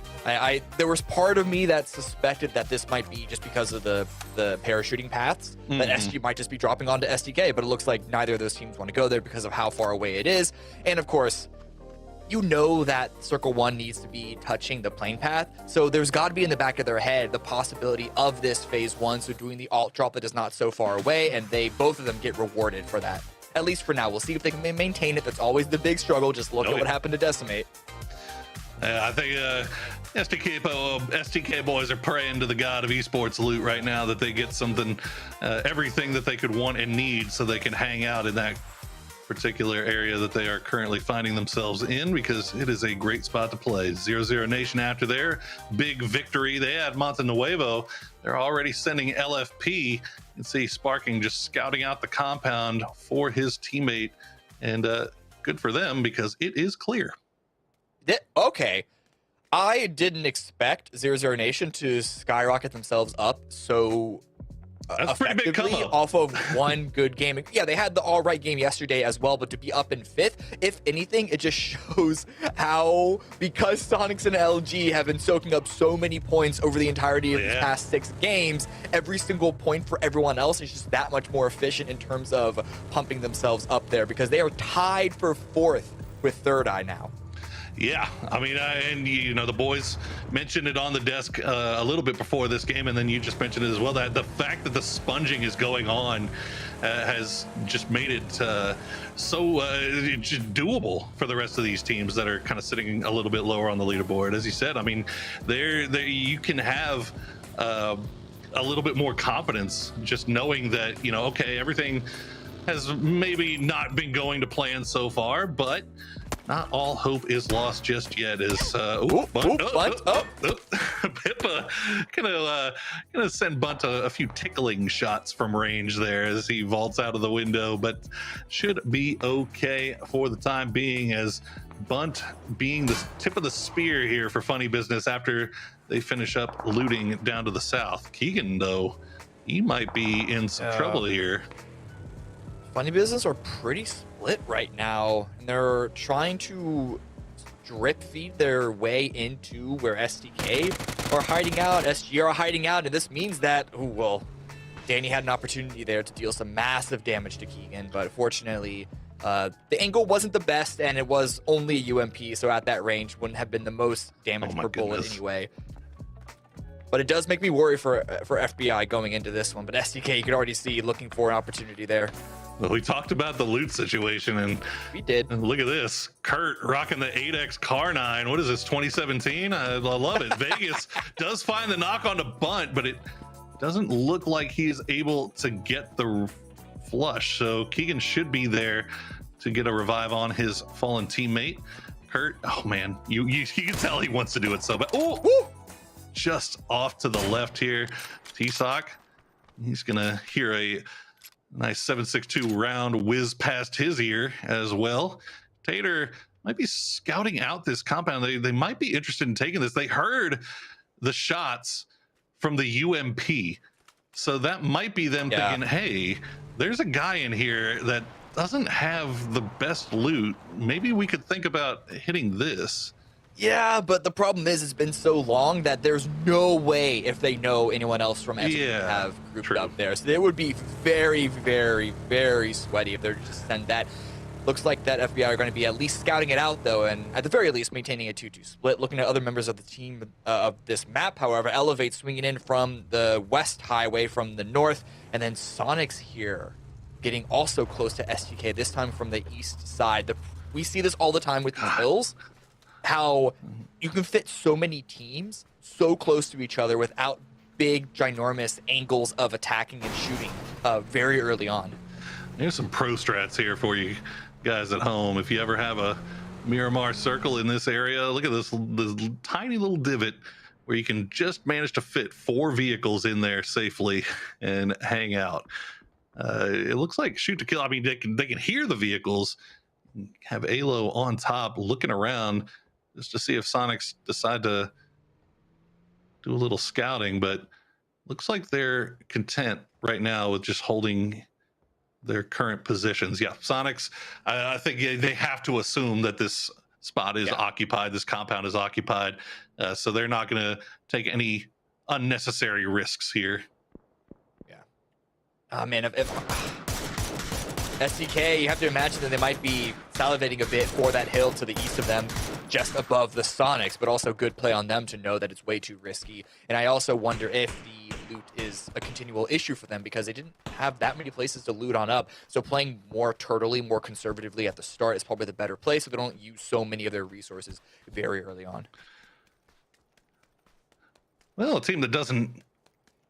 There was part of me that suspected that this might be just because of the parachuting paths, that SG might just be dropping onto STK, but it looks like neither of those teams want to go there because of how far away it is. And of course, you know that Circle 1 needs to be touching the plane path, so there's got to be in the back of their head the possibility of this phase 1, so doing the alt drop that is not so far away, and both of them get rewarded for that. At least for now. We'll see if they can maintain it. That's always the big struggle. Just look at what happened to Decimate. I think STK boys are praying to the god of esports loot right now that they get something, everything that they could want and need, so they can hang out in that particular area that they are currently finding themselves in, because it is a great spot to play. 0-0 Nation, after their big victory, they had Montenuevo. They're already sending LFP, and see Sparking just scouting out the compound for his teammate, and good for them because it is clear. Okay. I didn't expect 0-0 Nation to skyrocket themselves up so that's pretty big come up off of one good game. Yeah, they had the all right game yesterday as well, but to be up in 5th, if anything, it just shows how, because Sonics and LG have been soaking up so many points over the entirety of the past 6 games, every single point for everyone else is just that much more efficient in terms of pumping themselves up there, because they are tied for 4th with Third Eye now. Yeah, I mean, and you know, the boys mentioned it on the desk a little bit before this game, and then you just mentioned it as well, that the fact that the sponging is going on has just made it so just doable for the rest of these teams that are kind of sitting a little bit lower on the leaderboard. As you said, I mean, you can have a little bit more confidence just knowing that, you know, okay, everything has maybe not been going to plan so far, but not all hope is lost just yet. As Pippa gonna send Bunt a few tickling shots from range there as he vaults out of the window, but should be okay for the time being, as Bunt being the tip of the spear here for Funny Business after they finish up looting down to the south. Keegan, though, he might be in some trouble here. Funny Business are pretty split right now, and they're trying to drip feed their way into where SDK are hiding out, SG are hiding out, and this means that, Danny had an opportunity there to deal some massive damage to Keegan, but fortunately, the angle wasn't the best, and it was only a UMP, so at that range wouldn't have been the most damage per bullet anyway. But it does make me worry for FBI going into this one, but SDK, you could already see looking for an opportunity there. Well, we talked about the loot situation, and we did. And look at this. Kurt rocking the 8X Car9. What is this, 2017? I love it. Vegas does find the knock on the Bunt, but it doesn't look like he's able to get the flush. So Keegan should be there to get a revive on his fallen teammate. Kurt, oh man, you can tell he wants to do it so bad. Oh, just off to the left here. T-Sock, he's gonna hear a nice 7.62 round whiz past his ear as well. Tater might be scouting out this compound. They might be interested in taking this. They heard the shots from the UMP. So that might be them thinking, hey, there's a guy in here that doesn't have the best loot. Maybe we could think about hitting this. Yeah, but the problem is it's been so long that there's no way if they know anyone else from SK have grouped up there. So it would be very, very, very sweaty if they're just send that. Looks like that FBI are going to be at least scouting it out, though, and at the very least maintaining a 2-2 split. Looking at other members of the team of this map, however, Elevate swinging in from the west highway from the north, and then Sonic's here, getting also close to STK, this time from the east side. We see this all the time with these hills, how you can fit so many teams so close to each other without big, ginormous angles of attacking and shooting very early on. There's some pro strats here for you guys at home. If you ever have a Miramar circle in this area, look at this tiny little divot where you can just manage to fit 4 vehicles in there safely and hang out. It looks like shoot to kill. I mean, they can hear the vehicles, have Alo on top looking around just to see if Sonics decide to do a little scouting, but looks like they're content right now with just holding their current positions. Yeah, Sonics, I think they have to assume that this spot is occupied, this compound is occupied, so they're not going to take any unnecessary risks here. Yeah. Man, if SDK, you have to imagine that they might be salivating a bit for that hill to the east of them, just above the Sonics, but also good play on them to know that it's way too risky. And I also wonder if the loot is a continual issue for them because they didn't have that many places to loot on up. So playing more turtlely, more conservatively at the start is probably the better play so they don't use so many of their resources very early on. Well, a team that doesn't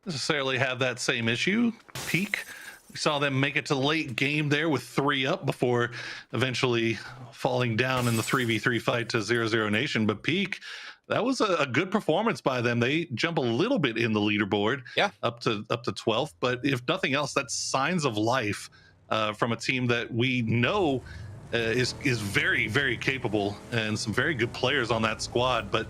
necessarily have that same issue, Peak. We saw them make it to the late game there with 3 up before eventually falling down in the 3v3 fight to 0-0 Nation. But Peak, that was a good performance by them. They jump a little bit in the leaderboard, up to 12th. But if nothing else, that's signs of life from a team that we know is very, very capable and some very good players on that squad. But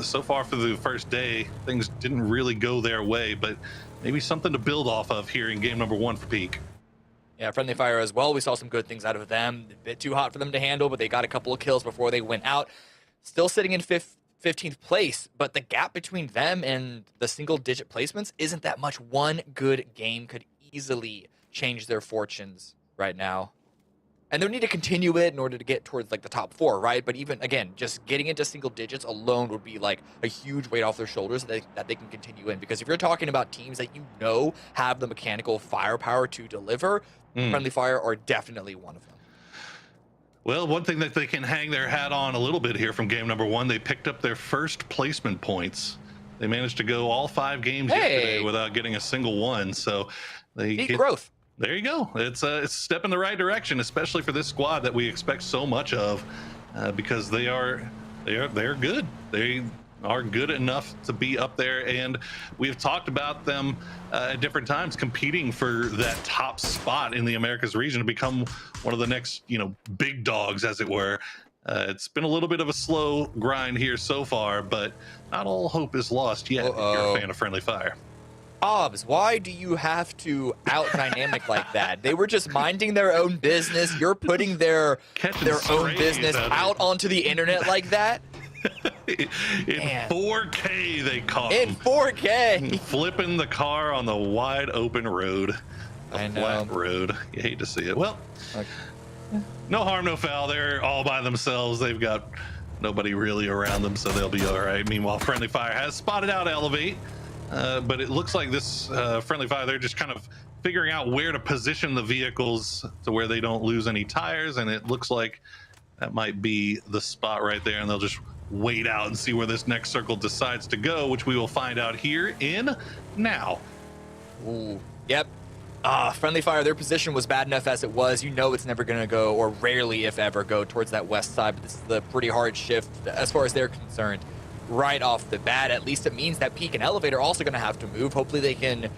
so far for the first day, things didn't really go their way. But maybe something to build off of here in game number 1 for Peak. Yeah, Friendly Fire as well. We saw some good things out of them. A bit too hot for them to handle, but they got a couple of kills before they went out. Still sitting in 15th place, but the gap between them and the single-digit placements isn't that much. One good game could easily change their fortunes right now. And they'll need to continue it in order to get towards like the top 4, right? But even, again, just getting into single digits alone would be like a huge weight off their shoulders that they can continue in. Because if you're talking about teams that you know have the mechanical firepower to deliver, Friendly Fire are definitely one of them. Well, one thing that they can hang their hat on a little bit here from game number 1, they picked up their first placement points. They managed to go all 5 games yesterday without getting a single one. So they get growth. There you go. It's a step in the right direction, especially for this squad that we expect so much of, because they are good. They are good enough to be up there, and we've talked about them at different times competing for that top spot in the Americas region to become one of the next, big dogs, as it were. It's been a little bit of a slow grind here so far, but not all hope is lost yet if you're a fan of Friendly Fire. Hobbs, why do you have to out-dynamic like that? They were just minding their own business. You're putting their own business out onto the internet like that? In 4K, they caught him. In 4K! Flipping the car on the wide open road. I know. Flat road. You hate to see it. Well, no harm, no foul. They're all by themselves. They've got nobody really around them, so they'll be all right. Meanwhile, Friendly Fire has spotted out Elevate. But it looks like this Friendly Fire, they're just kind of figuring out where to position the vehicles to where they don't lose any tires, and it looks like that might be the spot right there, and they'll just wait out and see where this next circle decides to go, which we will find out here in now. Ooh, yep. Friendly Fire, their position was bad enough as it was. You know it's never going to go, or rarely, if ever, go towards that west side, but this is a pretty hard shift as far as they're concerned. Right off the bat, at least it means that Peak and Elevate are also going to have to move. Hopefully they can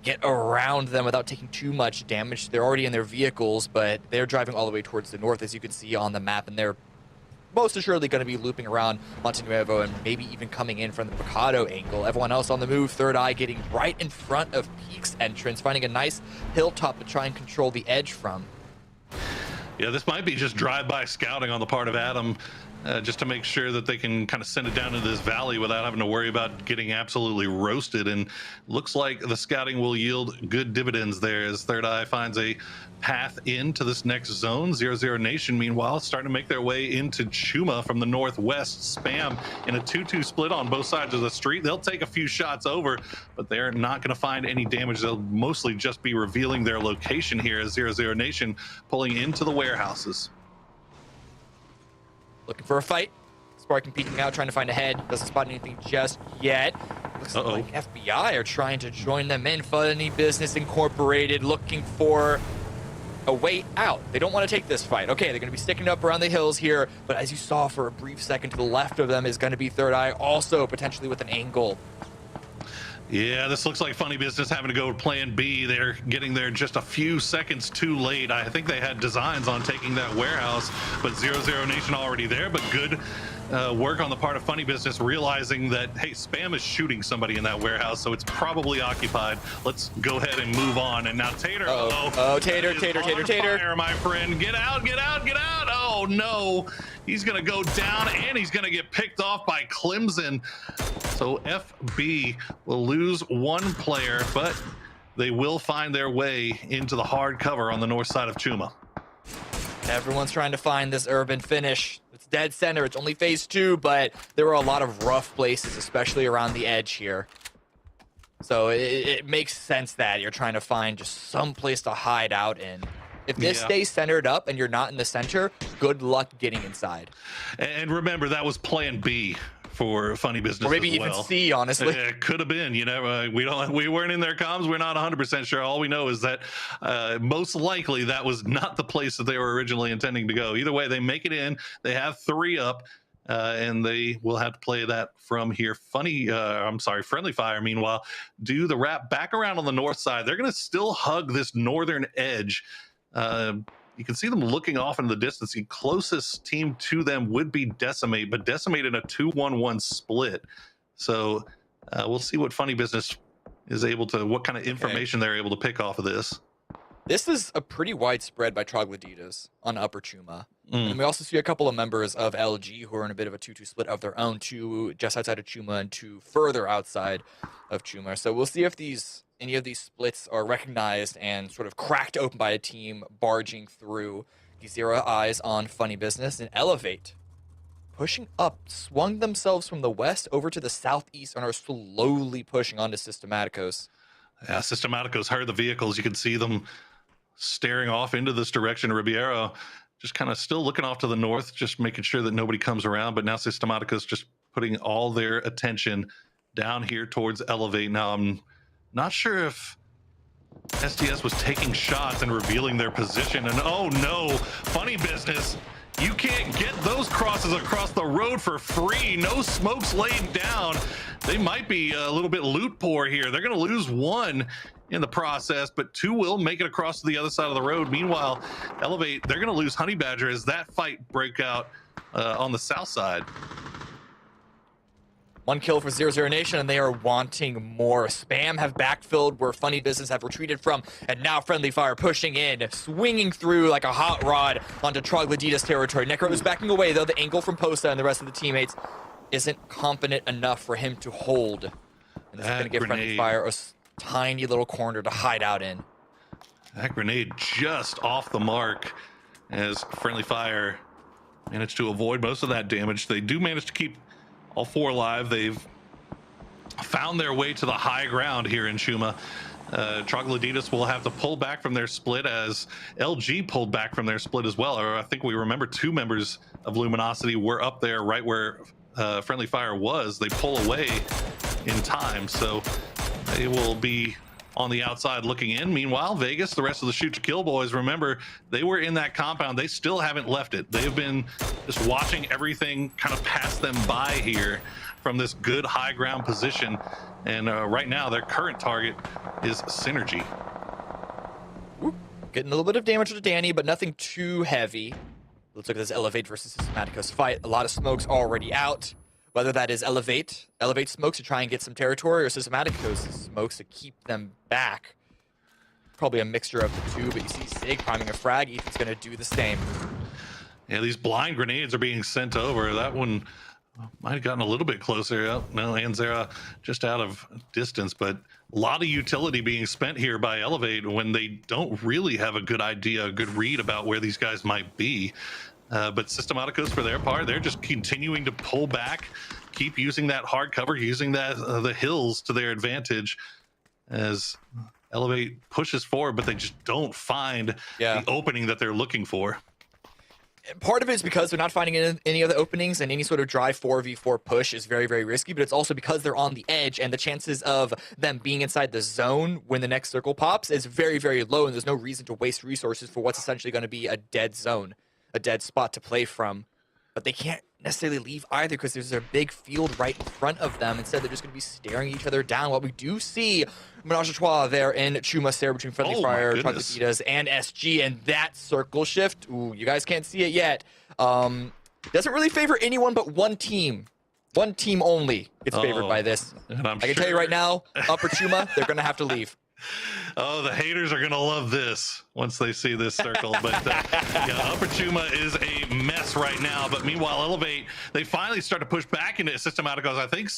get around them without taking too much damage. They're already in their vehicles, but they're driving all the way towards the north, as you can see on the map, and they're most assuredly going to be looping around Monte Nuevo and maybe even coming in from the Picado angle. Everyone else on the move, Third Eye getting right in front of Peak's entrance, finding a nice hilltop to try and control the edge from. Yeah, this might be just drive-by scouting on the part of Adam. just to make sure that they can kind of send it down into this valley without having to worry about getting absolutely roasted. And looks like the scouting will yield good dividends there as Third Eye finds a path into this next zone. 0-0 Nation, meanwhile, starting to make their way into Chuma from the northwest. Spam in a 2-2 split on both sides of the street. They'll take a few shots over, but they're not going to find any damage. They'll mostly just be revealing their location here as 0-0 Nation pulling into the warehouses. Looking for a fight. Sparking peeking out, trying to find a head. Doesn't spot anything just yet. Looks like FBI are trying to join them in. Funny Business Incorporated looking for a way out. They don't want to take this fight. Okay, they're going to be sticking up around the hills here, but as you saw for a brief second, to the left of them is going to be Third Eye, also potentially with an angle. Yeah, this looks like Funny Business having to go with plan B. They're getting there just a few seconds too late. I think they had designs on taking that warehouse, but 0-0 Nation already there. But good work on the part of Funny Business, realizing that, hey, Spam is shooting somebody in that warehouse, so it's probably occupied. Let's go ahead and move on. And now Tater. Tater. Fire, my friend. Get out. Oh, no. He's going to go down, and he's going to get picked off by Clemson. So FB will lose one player, but they will find their way into the hard cover on the north side of Chuma. Everyone's trying to find this urban finish. It's dead center. It's only phase 2, but there are a lot of rough places, especially around the edge here. So it makes sense that you're trying to find just some place to hide out in. If this stays centered up and you're not in the center, good luck getting inside. And remember, that was plan B for Funny Business, or maybe as well. Even C, honestly. It could have been. You know, we weren't in their comms. We're not 100% sure. All we know is that most likely that was not the place that they were originally intending to go. Either way, they make it in. They have 3 up, and they will have to play that from here. Friendly Fire, meanwhile, do the wrap back around on the north side. They're going to still hug this northern edge. You can see them looking off into the distance. The closest team to them would be Decimate, but Decimate in a 2-1-1 split. So we'll see what Funny Business is able to, what kind of information they're able to pick off of this. This is a pretty wide spread by Troglodytes on Upper Chuma. And we also see a couple of members of LG who are in a bit of a 2-2 split of their own, 2 just outside of Chuma and 2 further outside of Chuma. So we'll see if any of these splits are recognized and sort of cracked open by a team barging through. Zero eyes on Funny Business and Elevate. Pushing up, swung themselves from the west over to the southeast and are slowly pushing onto Systematicos. Yeah, Systematicos heard the vehicles. You can see them staring off into this direction. Ribeiro just kind of still looking off to the north, just making sure that nobody comes around. But now Systematicos just putting all their attention down here towards Elevate. Now, I'm not sure if STS was taking shots and revealing their position. And oh no, Funny Business, you can't get those crosses across the road for free. No smokes laid down. They might be a little bit loot poor here. They're going to lose 1 in the process, but 2 will make it across to the other side of the road. Meanwhile, Elevate, they're going to lose Honey Badger as that fight break out on the south side. 1 kill for 0-0 Nation, and they are wanting more. Spam have backfilled where Funny Business have retreated from, and now Friendly Fire pushing in, swinging through like a hot rod onto Troglodytes territory. Necro is backing away, though. The angle from Posta and the rest of the teammates isn't confident enough for him to hold. And this is going to give Friendly Fire a tiny little corner to hide out in. That grenade just off the mark as Friendly Fire managed to avoid most of that damage. They do manage to keep all 4 alive. They've found their way to the high ground here in Chuma. Troglodytes will have to pull back from their split as LG pulled back from their split as well. Or I think we remember 2 members of Luminosity were up there right where Friendly Fire was. They pull away in time, so they will be on the outside looking in. Meanwhile, Vegas, the rest of the Shoot to Kill boys, remember, they were in that compound. They still haven't left it. They've been just watching everything kind of pass them by here from this good high ground position. And right now, their current target is Synergy. Getting a little bit of damage to Danny, but nothing too heavy. Let's look at this Elevate versus Systematicos fight. A lot of smokes already out. Whether that is Elevate smokes to try and get some territory, or Systematicos smokes to keep them back. Probably a mixture of the 2, but you see Sig priming a frag. Ethan's going to do the same. Yeah, these blind grenades are being sent over. That one might have gotten a little bit closer. Oh, no, Anzera just out of distance, but a lot of utility being spent here by Elevate when they don't really have a good idea, a good read about where these guys might be. But Systematicos, for their part, they're just continuing to pull back, keep using that hard cover, using that the hills to their advantage as Elevate pushes forward, but they just don't find the opening that they're looking for. Part of it is because they're not finding any of the openings, and any sort of dry 4v4 push is very, very risky, but it's also because they're on the edge, and the chances of them being inside the zone when the next circle pops is very, very low, and there's no reason to waste resources for what's essentially going to be a dead zone, a dead spot to play from. But they can't necessarily leave either because there's a big field right in front of them. Instead, they're just going to be staring each other down. While we do see Menage a Trois there in Chuma Sarah between Friendly Fire, Chocolatitas, and SG, and that circle shift, ooh, you guys can't see it yet, doesn't really favor anyone but one team. One team only gets favored by this. I can tell you right now, Upper Chuma, they're going to have to leave. Oh, the haters are going to love this once they see this circle. But yeah, Upper Chuma is a mess right now. But meanwhile, Elevate, they finally start to push back into Systematicos. I think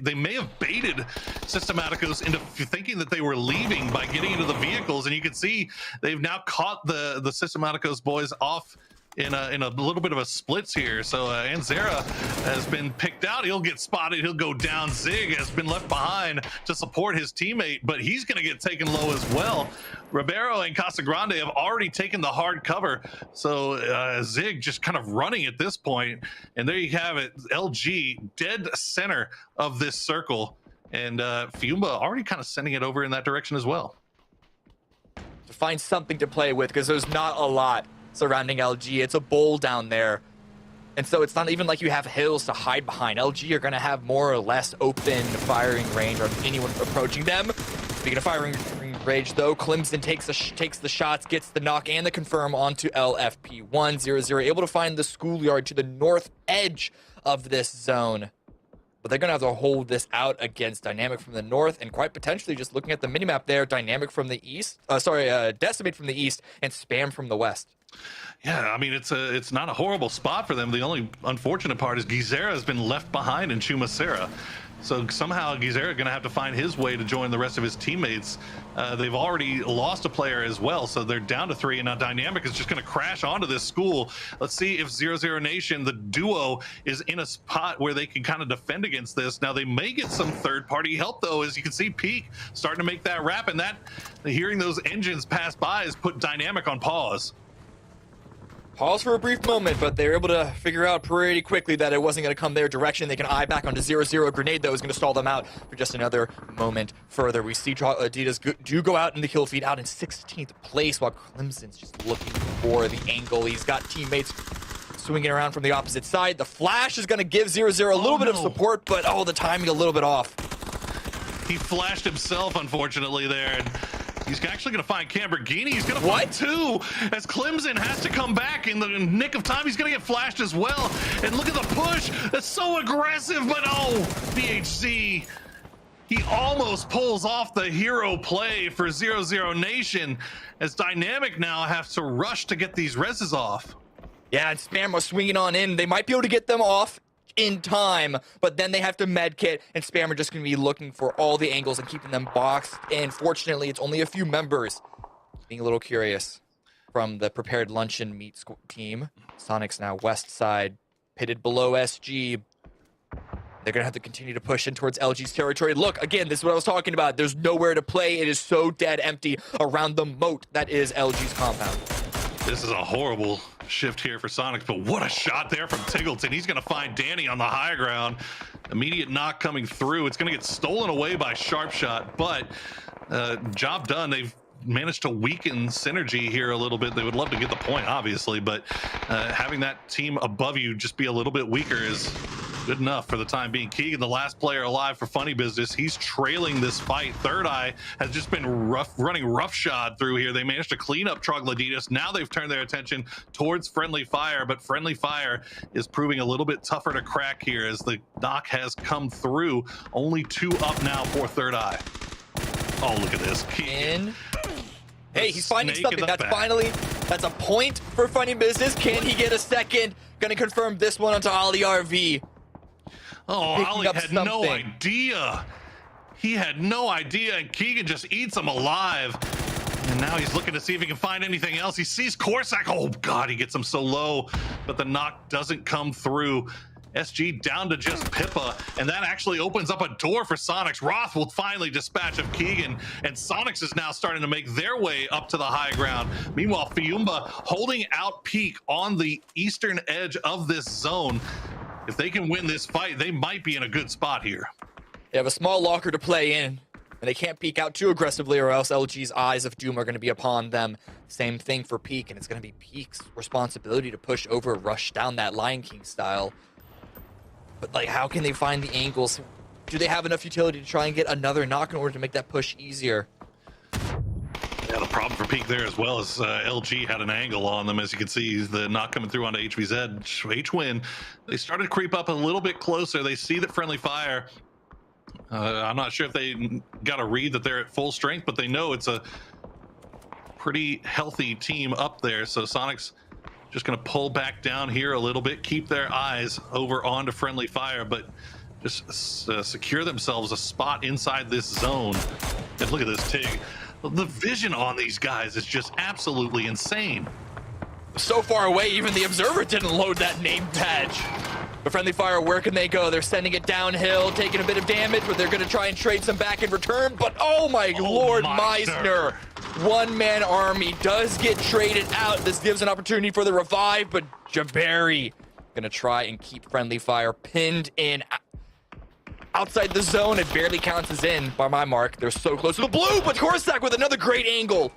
they may have baited Systematicos into thinking that they were leaving by getting into the vehicles. And you can see they've now caught the Systematicos boys off in a little bit of a splits here. So Anzera has been picked out. He'll get spotted. He'll go down. Zig has been left behind to support his teammate, but he's going to get taken low as well. Ribeiro and Casagrande have already taken the hard cover. So Zig just kind of running at this point. And there you have it. LG dead center of this circle. And Fiumba already kind of sending it over in that direction as well. To find something to play with, because there's not a lot surrounding LG. It's a bowl down there. And so it's not even like you have hills to hide behind. LG are going to have more or less open firing range on anyone approaching them. Speaking of firing range, though, Clemson takes the shots, gets the knock and the confirm onto LFP1. 0-0, able to find the schoolyard to the north edge of this zone. But they're going to have to hold this out against Dynamic from the north, and quite potentially, just looking at the minimap there, Dynamic from the east, Decimate from the east, and Spam from the west. Yeah, I mean, it's not a horrible spot for them. The only unfortunate part is Gizera has been left behind in Chuma Serra. So somehow Gizera going to have to find his way to join the rest of his teammates. They've already lost a player as well, so they're down to 3, and now Dynamic is just going to crash onto this school. Let's see if 0-0 Nation, the duo, is in a spot where they can kind of defend against this. Now, they may get some third-party help, though, as you can see Peak starting to make that wrap, and that hearing those engines pass by has put Dynamic on pause. Pause for a brief moment, but they were able to figure out pretty quickly that it wasn't going to come their direction. They can eye back onto 0-0. Grenade, though, is going to stall them out for just another moment further. We see Adidas do go out in the kill feed, out in 16th place, while Clemson's just looking for the angle. He's got teammates swinging around from the opposite side. The flash is going to give 0-0 a little bit of support, but the timing a little bit off. He flashed himself, unfortunately, there. And he's actually going to find Camberghini. He's going to find 2 as Clemson has to come back in the nick of time. He's going to get flashed as well. And look at the push. That's so aggressive, but BHC. He almost pulls off the hero play for 0-0 Nation as Dynamic now has to rush to get these reses off. Yeah, and Spam was swinging on in. They might be able to get them off in time, but then they have to medkit, and Spam are just going to be looking for all the angles and keeping them boxed. And fortunately, it's only a few members. Being a little curious from the prepared luncheon meat team. Sonic's now west side, pitted below SG. They're going to have to continue to push in towards LG's territory. Look, again, this is what I was talking about. There's nowhere to play. It is so dead empty around the moat that is LG's compound. This is a horrible shift here for Sonics, but what a shot there from Tiggleton. He's going to find Danny on the high ground. Immediate knock coming through. It's going to get stolen away by Sharpshot, but job done. They've managed to weaken Synergy here a little bit. They would love to get the point, obviously, but having that team above you just be a little bit weaker is good enough for the time being. Keegan, the last player alive for Funny Business, he's trailing this fight. Third Eye has just been running roughshod through here. They managed to clean up Troglodytes. Now they've turned their attention towards Friendly Fire, but Friendly Fire is proving a little bit tougher to crack here as the knock has come through. Only 2 up now for Third Eye. Oh, look at this. Keegan. Hey, he's finding something. That's finally That's a point for Funny Business. Can he get a second? Gonna confirm this one onto Ali RV. Oh, Picking Ali up had no something. idea. He had no idea, and Keegan just eats him alive. And now he's looking to see if he can find anything else. He sees Corsac. Oh, God, he gets him so low, but the knock doesn't come through. SG down to just Pippa, and that actually opens up a door for Sonics. Roth will finally dispatch of Keegan, and Sonics is now starting to make their way up to the high ground. Meanwhile, Fiumba holding out Peak on the eastern edge of this zone. If they can win this fight, they might be in a good spot here. They have a small locker to play in, and they can't peek out too aggressively or else LG's eyes of doom are going to be upon them. Same thing for Peak, and it's going to be Peak's responsibility to push over, rush down that Lion King style. But, like, how can they find the angles? Do they have enough utility to try and get another knock in order to make that push easier? Yeah, the problem for Peak there as well is LG had an angle on them. As you can see, the knock coming through onto HVZ. H-Win, they started to creep up a little bit closer. They see that Friendly Fire. I'm not sure if they got a read that they're at full strength, but they know it's a pretty healthy team up there. So Sonic's just going to pull back down here a little bit, keep their eyes over onto Friendly Fire, but just secure themselves a spot inside this zone. And look at this Tig. The vision on these guys is just absolutely insane. So far away, even the Observer didn't load that name badge. But Friendly Fire, where can they go? They're sending it downhill, taking a bit of damage, but they're going to try and trade some back in return. But oh my lord, Meisner. One-man army does get traded out. This gives an opportunity for the revive, but Jabari going to try and keep Friendly Fire pinned in outside the zone. It barely counts as in by my mark. They're so close to the blue, but Corsac with another great angle.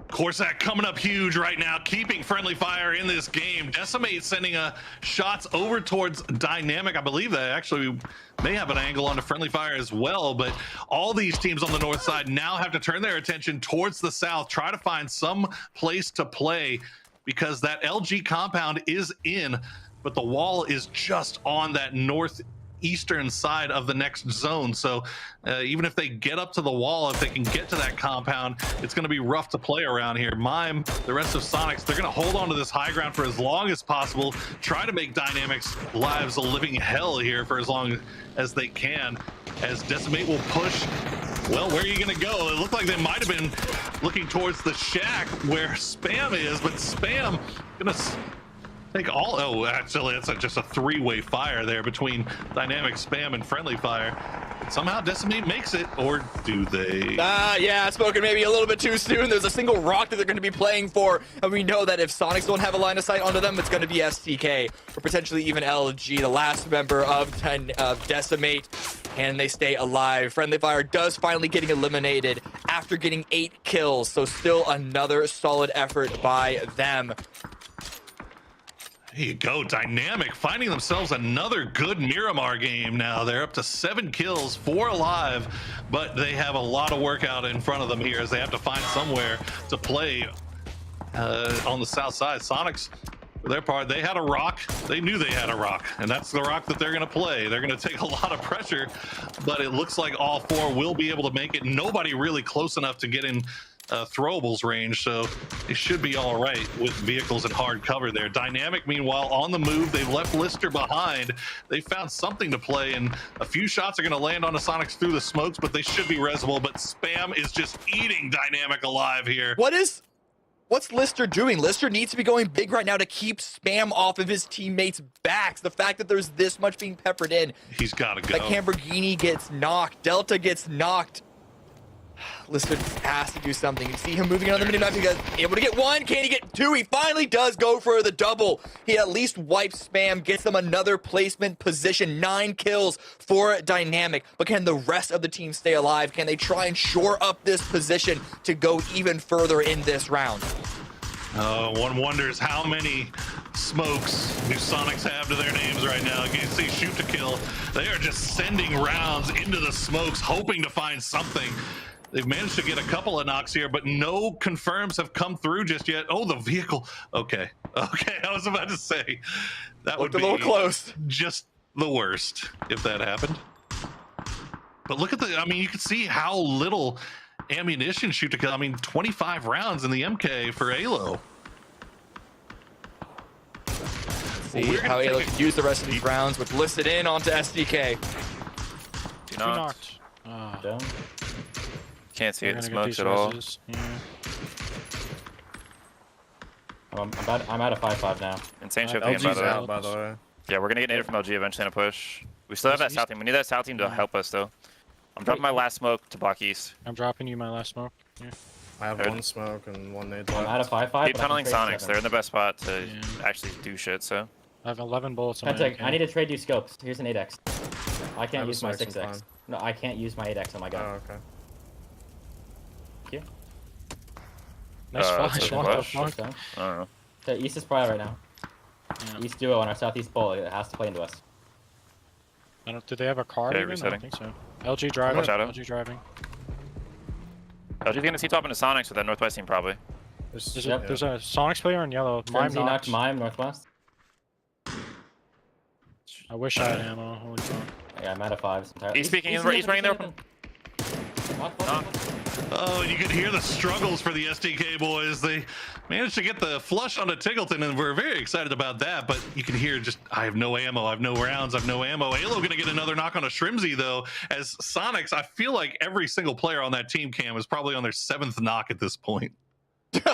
Corsac coming up huge right now, keeping Friendly Fire in this game. Decimate sending shots over towards Dynamic. I believe that actually may have an angle onto Friendly Fire as well, but all these teams on the north side now have to turn their attention towards the south, try to find some place to play, because that LG compound is in, but the wall is just on that northeastern side of the next zone. So even if they get up to the wall, if they can get to that compound, it's going to be rough to play around here. Mime, the rest of Sonics, they're going to hold on to this high ground for as long as possible, try to make Dynamic's lives a living hell here for as long as they can, as Decimate will push. Well, where are you going to go? It looked like they might have been looking towards the shack where Spam is, but Spam going to take all. Oh, actually, it's just a three-way fire there between Dynamic, Spam, and Friendly Fire. Somehow Decimate makes it, or do they? Yeah, spoken maybe a little bit too soon. There's a single rock that they're going to be playing for, and we know that if Sonics don't have a line of sight onto them, it's going to be STK, or potentially even LG, the last member of Decimate. Can they stay alive? Friendly Fire does finally getting eliminated after getting 8 kills, so still another solid effort by them. There you go, Dynamic finding themselves another good Miramar game now. They're up to 7 kills, 4 alive, but they have a lot of work out in front of them here as they have to find somewhere to play on the south side. Sonics, for their part, they had a rock. They knew they had a rock, and that's the rock that they're going to play. They're going to take a lot of pressure, but it looks like all 4 will be able to make it. Nobody really close enough to get in throwables range, so it should be all right with vehicles and hard cover there. Dynamic, meanwhile, on the move. They've left Lister behind. They found something to play, and a few shots are going to land on the Sonics through the smokes, but they should be resable. But Spam is just eating Dynamic alive here. What's Lister doing? Lister needs to be going big right now to keep Spam off of his teammates' backs. The fact that there's this much being peppered in. He's got to go. That Lamborghini gets knocked. Delta gets knocked. Lister has to do something. You see him moving on the minimap. He's able to get 1. Can he get 2? He finally does go for the double. He at least wipes Spam, gets them another placement position. 9 kills for Dynamic. But can the rest of the team stay alive? Can they try and shore up this position to go even further in this round? One wonders how many smokes do Sonics have to their names right now. You can see shoot to kill. They are just sending rounds into the smokes, hoping to find something. They've managed to get a couple of knocks here, but no confirms have come through just yet. Oh, the vehicle. Okay. I was about to say that would be a little close. Just the worst if that happened. But look at you can see how little ammunition shoot to kill. 25 rounds in the MK for Halo. See how Alo can use the rest of these rounds with listen in onto SDK. Do not. Can't see it in smokes at all. I'm out of 5-5 now. Insane shift again, by the way. out, by the way. Yeah, we're gonna get native from LG eventually in a push. We still have that south team. We need that south team to help us though. I'm dropping my last smoke to block east. I'm dropping you my last smoke. Yeah. I have one smoke and one nade. I'm out of 5-5. Keep tunneling Sonics. They're in the best spot to actually do shit. So I have 11 bullets. I need to trade you scopes. Here's an 8x. I can't have use a my smoke 6x. No, I can't use my 8x on my gun. Oh, okay. Thank you. Nice flash. What the fuck? I don't know. Okay, East is probably right now. Yeah. East duo on our southeast bull. It has to play into us. I don't. Do they have a card? Yeah, Even? I resetting. don't think so. LG driving. Watch out. LG driving. LG's gonna T-top into Sonics with that Northwest team probably. There's a Sonics player in yellow. Mime knocked. Mime Northwest. I wish I had ammo. Holy fuck. Yeah, I'm out of 5s. He's running there. Oh, you could hear the struggles for the SDK boys. They managed to get the flush onto Tiggleton, and we're very excited about that. But you can hear just, I have no ammo, I have no rounds, I have no ammo. Alo going to get another knock on a Shrimsy, though, as Sonics, I feel like every single player on that team cam is probably on their 7th knock at this point.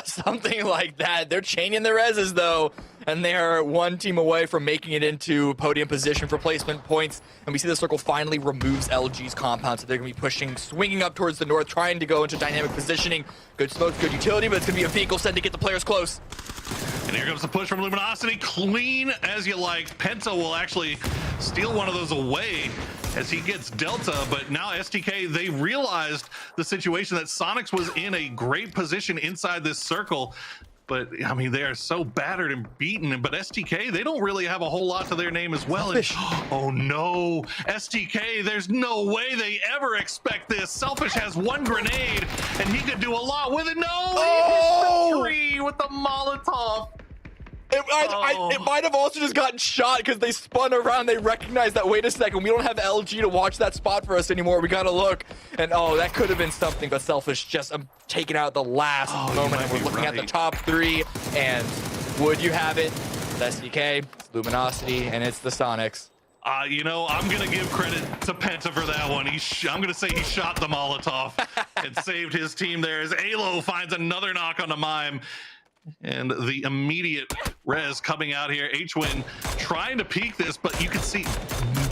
Something like that. They're chaining the reses though, and they're one team away from making it into podium position for placement points. And we see the circle finally removes LG's compound, so they're gonna be pushing, swinging up towards the north, trying to go into dynamic positioning. Good smoke, good utility, but it's gonna be a vehicle sent to get the players close. And here comes the push from Luminosity, clean as you like. Penta will actually steal one of those away as he gets Delta, but now STK, they realized the situation that Sonics was in a great position inside this circle. But I mean, they are so battered and beaten, but STK, they don't really have a whole lot to their name as well. And, oh no, STK, there's no way they ever expect this. Selfish has one grenade and he could do a lot with it. No, he hits the tree with the Molotov. It might have also just gotten shot because they spun around. They recognized that, wait a second, we don't have LG to watch that spot for us anymore. We gotta look. And oh, that could have been something, but Selfish just taking out the last moment. And we're looking at the top 3. And would you have it? It's SDK, it's Luminosity, and it's the Sonics. You know, I'm going to give credit to Penta for that one. I'm going to say he shot the Molotov and saved his team there as Alo finds another knock on the Mime. And the immediate res coming out here. H-Win trying to peek this, but you can see,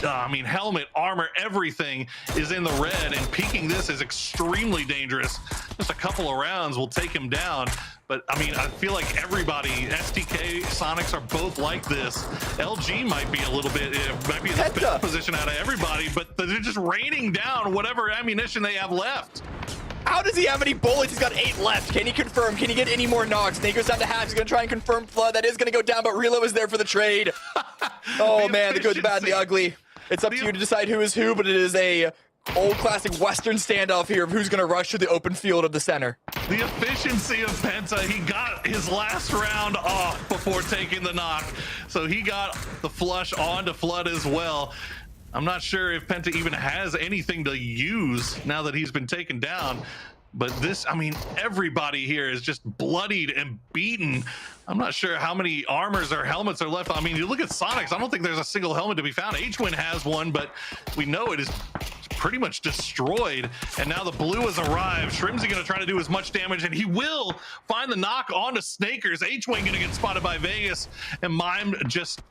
I mean, helmet, armor, everything is in the red, and peeking this is extremely dangerous. Just a couple of rounds will take him down. But, I mean, I feel like everybody, SDK, Sonics are both like this. LG might be a little bit, might be in the best position out of everybody, but they're just raining down whatever ammunition they have left. How does he have any bullets? He's got 8 left. Can he confirm? Can he get any more knocks? Snake goes down to half. He's going to try and confirm Flood. That is going to go down, but Relo is there for the trade. Oh, man, the good, the bad, and the ugly. It's up to you to decide who is who, but it is a old classic Western standoff here of who's going to rush to the open field of the center. The efficiency of Penta, he got his last round off before taking the knock. So he got the flush onto Flood as well. I'm not sure if Penta even has anything to use now that he's been taken down. But this, I mean, everybody here is just bloodied and beaten. I'm not sure how many armors or helmets are left. I mean, you look at Sonics, I don't think there's a single helmet to be found. H-Win has one, but we know it is pretty much destroyed. And now the blue has arrived. Shrimsy going to try to do as much damage, and he will find the knock onto Snakers. H-Win going to get spotted by Vegas, and Mime just...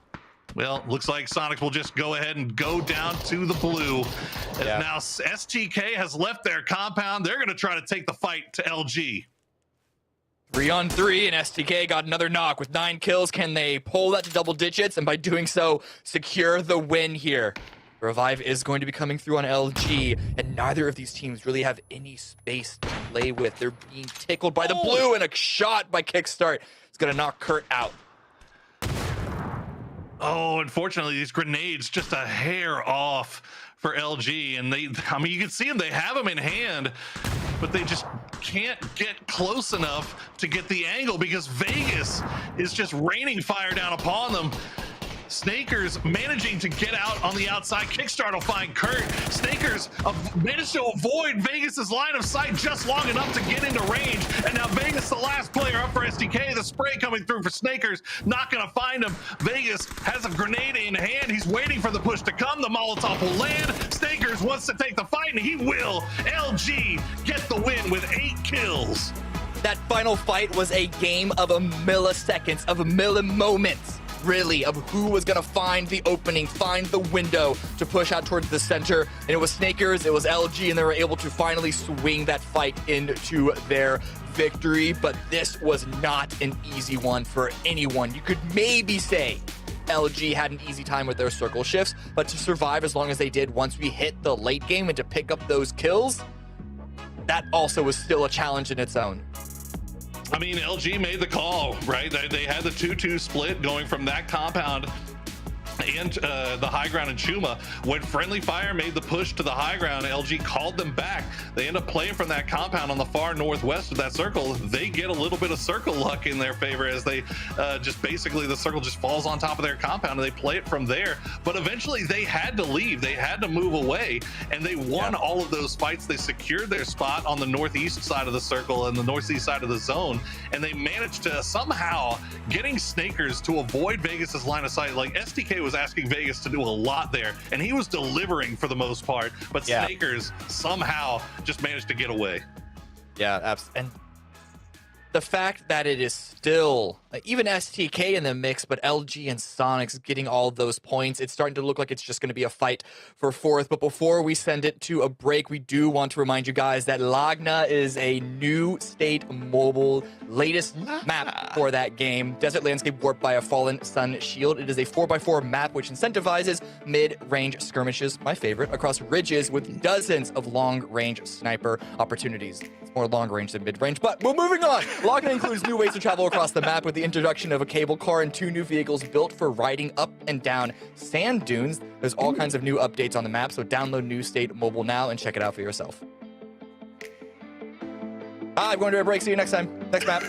Well, looks like Sonics will just go ahead and go down to the blue. Yeah. Now STK has left their compound. They're going to try to take the fight to LG. 3-on-3, and STK got another knock with 9 kills. Can they pull that to double digits, and by doing so, secure the win here? Revive is going to be coming through on LG, and neither of these teams really have any space to play with. They're being tickled by the blue, and a shot by Kickstart. It's going to knock Kurt out. Oh, unfortunately, these grenades just a hair off for LG. And they, I mean, you can see them, they have them in hand, but they just can't get close enough to get the angle because Vegas is just raining fire down upon them. Snakers managing to get out on the outside. Kickstart will find Kurt. Snakers managed to avoid Vegas's line of sight just long enough to get into range. And now Vegas, the last player up for SDK. The spray coming through for Snakers. Not going to find him. Vegas has a grenade in hand. He's waiting for the push to come. The Molotov will land. Snakers wants to take the fight, and he will. LG get the win with 8 kills. That final fight was a game of milliseconds, of millimoments, really, of who was going to find the opening, find the window to push out towards the center. And it was Snakers, it was LG, and they were able to finally swing that fight into their victory. But this was not an easy one for anyone. You could maybe say LG had an easy time with their circle shifts, but to survive as long as they did once we hit the late game and to pick up those kills, that also was still a challenge in its own. I mean, LG made the call, right? They had the 2-2 split going from that compound and the high ground in Chuma. When Friendly Fire made the push to the high ground, LG called them back. They end up playing from that compound on the far northwest of that circle. They get a little bit of circle luck in their favor as they just basically the circle just falls on top of their compound and they play it from there. But eventually they had to leave. They had to move away, and they won all of those fights. They secured their spot on the northeast side of the circle and the northeast side of the zone, and they managed to somehow getting Snakers to avoid Vegas's line of sight. Like, SDK was asking Vegas to do a lot there, and he was delivering for the most part, but Snakers somehow just managed to get away. Yeah, absolutely. And the fact that it is still even STK in the mix, but LG and Sonics getting all of those points, it's starting to look like it's just going to be a fight for fourth. But before we send it to a break, we do want to remind you guys that Lagna is a new state mobile latest map for that game. Desert landscape warped by a fallen sun shield. It is a 4x4 map which incentivizes mid-range skirmishes, my favorite, across ridges with dozens of long-range sniper opportunities. It's more long-range than mid-range, but we're moving on. Lagna includes new ways to travel across the map with the introduction of a cable car and 2 new vehicles built for riding up and down sand dunes. There's all kinds of new updates on the map, so download New State Mobile now and check it out for yourself. I'm going to a break. See you next time. Next map.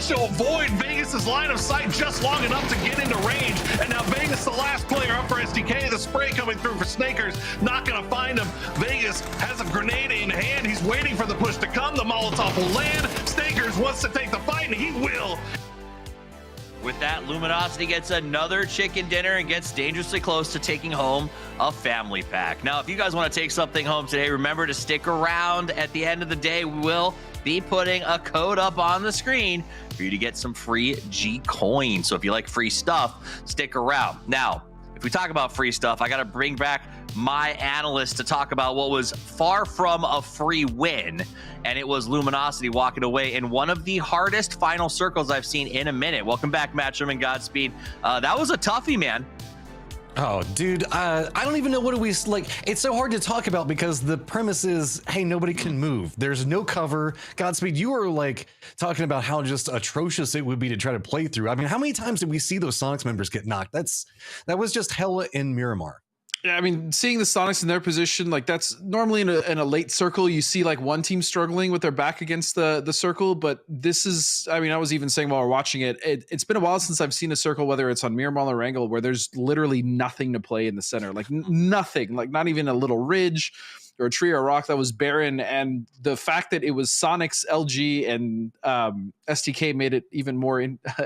managed to avoid Vegas's line of sight just long enough to get into range. And now Vegas, the last player up for SDK. The spray coming through for Snakers, not going to find him. Vegas has a grenade in hand. He's waiting for the push to come. The Molotov will land. Snakers wants to take the fight, and he will. With that, Luminosity gets another chicken dinner and gets dangerously close to taking home a family pack. Now, if you guys want to take something home today, remember to stick around. At the end of the day, we will be putting a code up on the screen for you to get some free G coins. So if you like free stuff, stick around. Now, if we talk about free stuff, I got to bring back my analyst to talk about what was far from a free win, and it was Luminosity walking away in one of the hardest final circles I've seen in a minute. Welcome back, Matchroom, and Godspeed. That was a toughie, man. Oh, dude, I don't even know what we like. It's so hard to talk about because the premise is, hey, nobody can move. There's no cover. Godspeed, you were like talking about how just atrocious it would be to try to play through. I mean, how many times did we see those Sonics members get knocked? That was just hell in Miramar. Yeah, I mean, seeing the Sonics in their position, like that's normally in a late circle, you see like one team struggling with their back against the circle. But this is, I mean, I was even saying while we're watching it, it's been a while since I've seen a circle, whether it's on Miramar or Wrangle, where there's literally nothing to play in the center, like nothing, like not even a little ridge or a tree or a rock that was barren. And the fact that it was Sonics, LG, and STK made it even more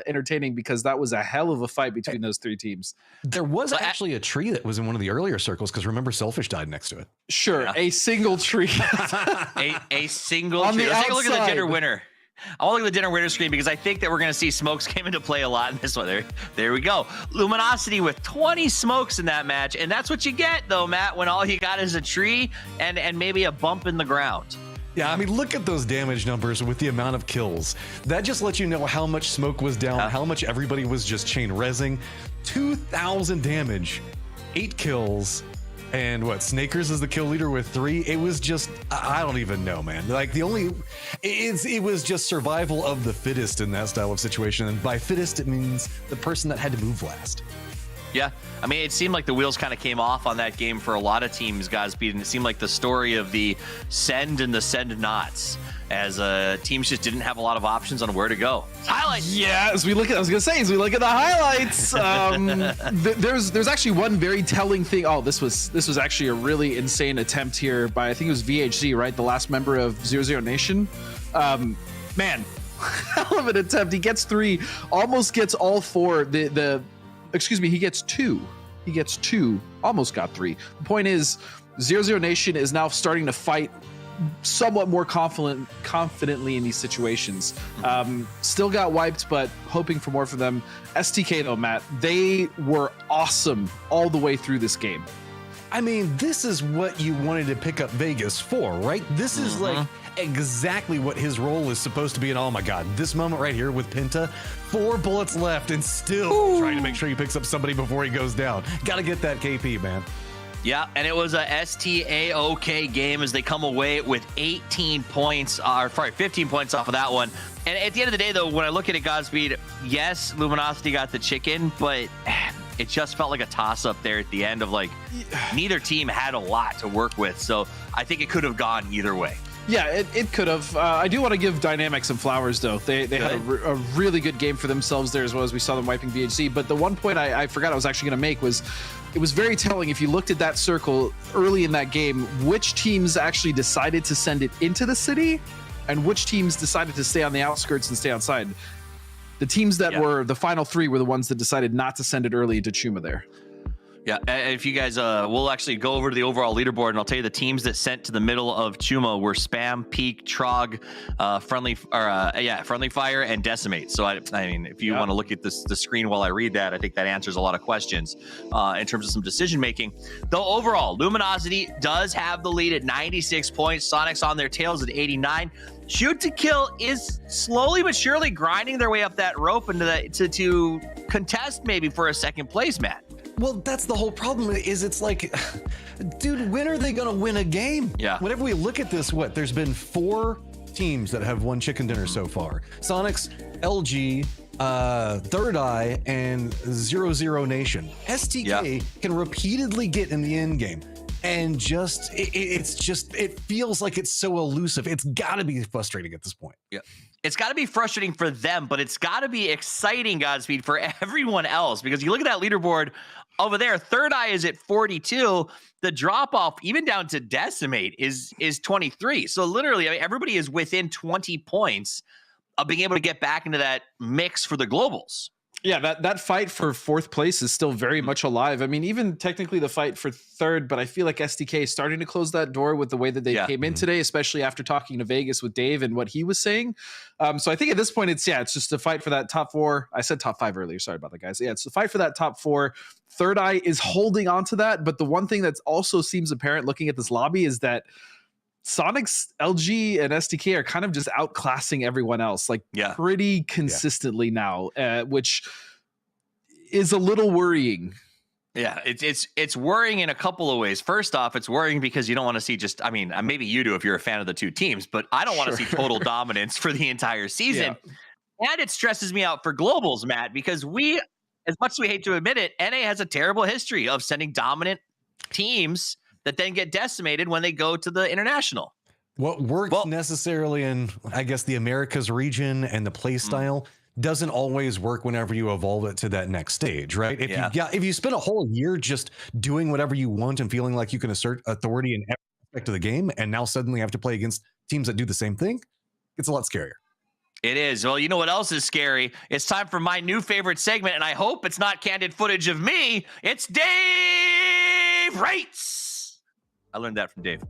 entertaining because that was a hell of a fight between those three teams. There was actually a tree that was in one of the earlier circles because remember Selfish died next to it. Sure, yeah. A single tree. a single tree. Let's take a look at the dinner winner. I want to look at the dinner winner screen because I think that we're going to see smokes came into play a lot in this one. There we go. Luminosity with 20 smokes in that match. And that's what you get, though, Matt, when all you got is a tree and maybe a bump in the ground. Yeah, I mean, look at those damage numbers with the amount of kills. That just lets you know how much smoke was down, how much everybody was just chain rezzing. 2,000 damage, 8 kills. And what, Snakers is the kill leader with 3? It was just, I don't even know, man. Like it was just survival of the fittest in that style of situation. And by fittest, it means the person that had to move last. Yeah, I mean, it seemed like the wheels kind of came off on that game for a lot of teams, Godspeed, and it seemed like the story of the send and the send nots, as teams just didn't have a lot of options on where to go. Highlights. Yeah, as we look at the highlights, there's actually one very telling thing. Oh, this was actually a really insane attempt here by, I think it was VHZ, right? The last member of 00 Nation. Man, hell of an attempt. He gets 3, almost gets all 4. Excuse me, he gets 2. He gets 2, almost got 3. The point is, 00 Nation is now starting to fight somewhat more confidently in these situations. Still got wiped, but hoping for more for them. STK though, Matt, they were awesome all the way through this game. I mean, this is what you wanted to pick up Vegas for, right? This is like exactly what his role is supposed to be. And oh my God, this moment right here with Pinta, 4 bullets left and still trying to make sure he picks up somebody before he goes down. Got to get that KP, man. Yeah, and it was a STAOK game as they come away with 18 points, or sorry, 15 points off of that one. And at the end of the day, though, when I look at it, Godspeed, yes, Luminosity got the chicken, but it just felt like a toss-up there at the end of like neither team had a lot to work with. So I think it could have gone either way. Yeah, it could have. I do want to give Dynamic some flowers, though. They had a really good game for themselves there, as well as we saw them wiping VHC. But the one point I forgot I was actually going to make was, it was very telling if you looked at that circle early in that game, which teams actually decided to send it into the city and which teams decided to stay on the outskirts and stay outside. The teams that were the final 3 were the ones that decided not to send it early into Chuma there. Yeah, if you guys, we'll actually go over to the overall leaderboard, and I'll tell you the teams that sent to the middle of Chuma were Spam, Peak, Trog, Friendly Fire, and Decimate. So I mean, if you want to look at the screen while I read that, I think that answers a lot of questions in terms of some decision making. Though overall, Luminosity does have the lead at 96 points. Sonics on their tails at 89. Shoot to Kill is slowly but surely grinding their way up that rope into to contest maybe for a second place, Matt. Well, that's the whole problem is it's like, dude, when are they going to win a game? Yeah. Whenever we look at this, there's been 4 teams that have won chicken dinner so far. Sonics, LG, Third Eye, and 00 Nation. STK can repeatedly get in the end game. and it feels like it's so elusive. It's got to be frustrating at this point. Yeah. It's got to be frustrating for them, but it's got to be exciting, Godspeed, for everyone else, because you look at that leaderboard over there. Third Eye is at 42. The drop off, even down to Decimate, is 23. So literally, I mean, everybody is within 20 points of being able to get back into that mix for the globals. Yeah, that fight for fourth place is still very much alive. I mean, even technically the fight for third, but I feel like SDK is starting to close that door with the way that they came in today, especially after talking to Vegas with Dave and what he was saying. So I think at this point, it's just a fight for that top 4. I said top 5 earlier. Sorry about that, guys. Yeah, it's a fight for that top 4. Third Eye is holding on to that. But the one thing that also seems apparent looking at this lobby is that Sonic's, LG, and SDK are kind of just outclassing everyone else, like pretty consistently now, which is a little worrying. Yeah, it's worrying in a couple of ways. First off, it's worrying because you don't want to see maybe you do if you're a fan of the two teams, but I don't want to see total dominance for the entire season. Yeah. And it stresses me out for globals, Matt, because as much as we hate to admit it, NA has a terrible history of sending dominant teams that then get decimated when they go to the international. What works necessarily in, I guess, the Americas region and the play style doesn't always work whenever you evolve it to that next stage, right? If you spend a whole year just doing whatever you want and feeling like you can assert authority in every aspect of the game, and now suddenly have to play against teams that do the same thing, it's a lot scarier. It is. Well, you know what else is scary? It's time for my new favorite segment, and I hope it's not candid footage of me. It's Dave Rates. I learned that from Dave.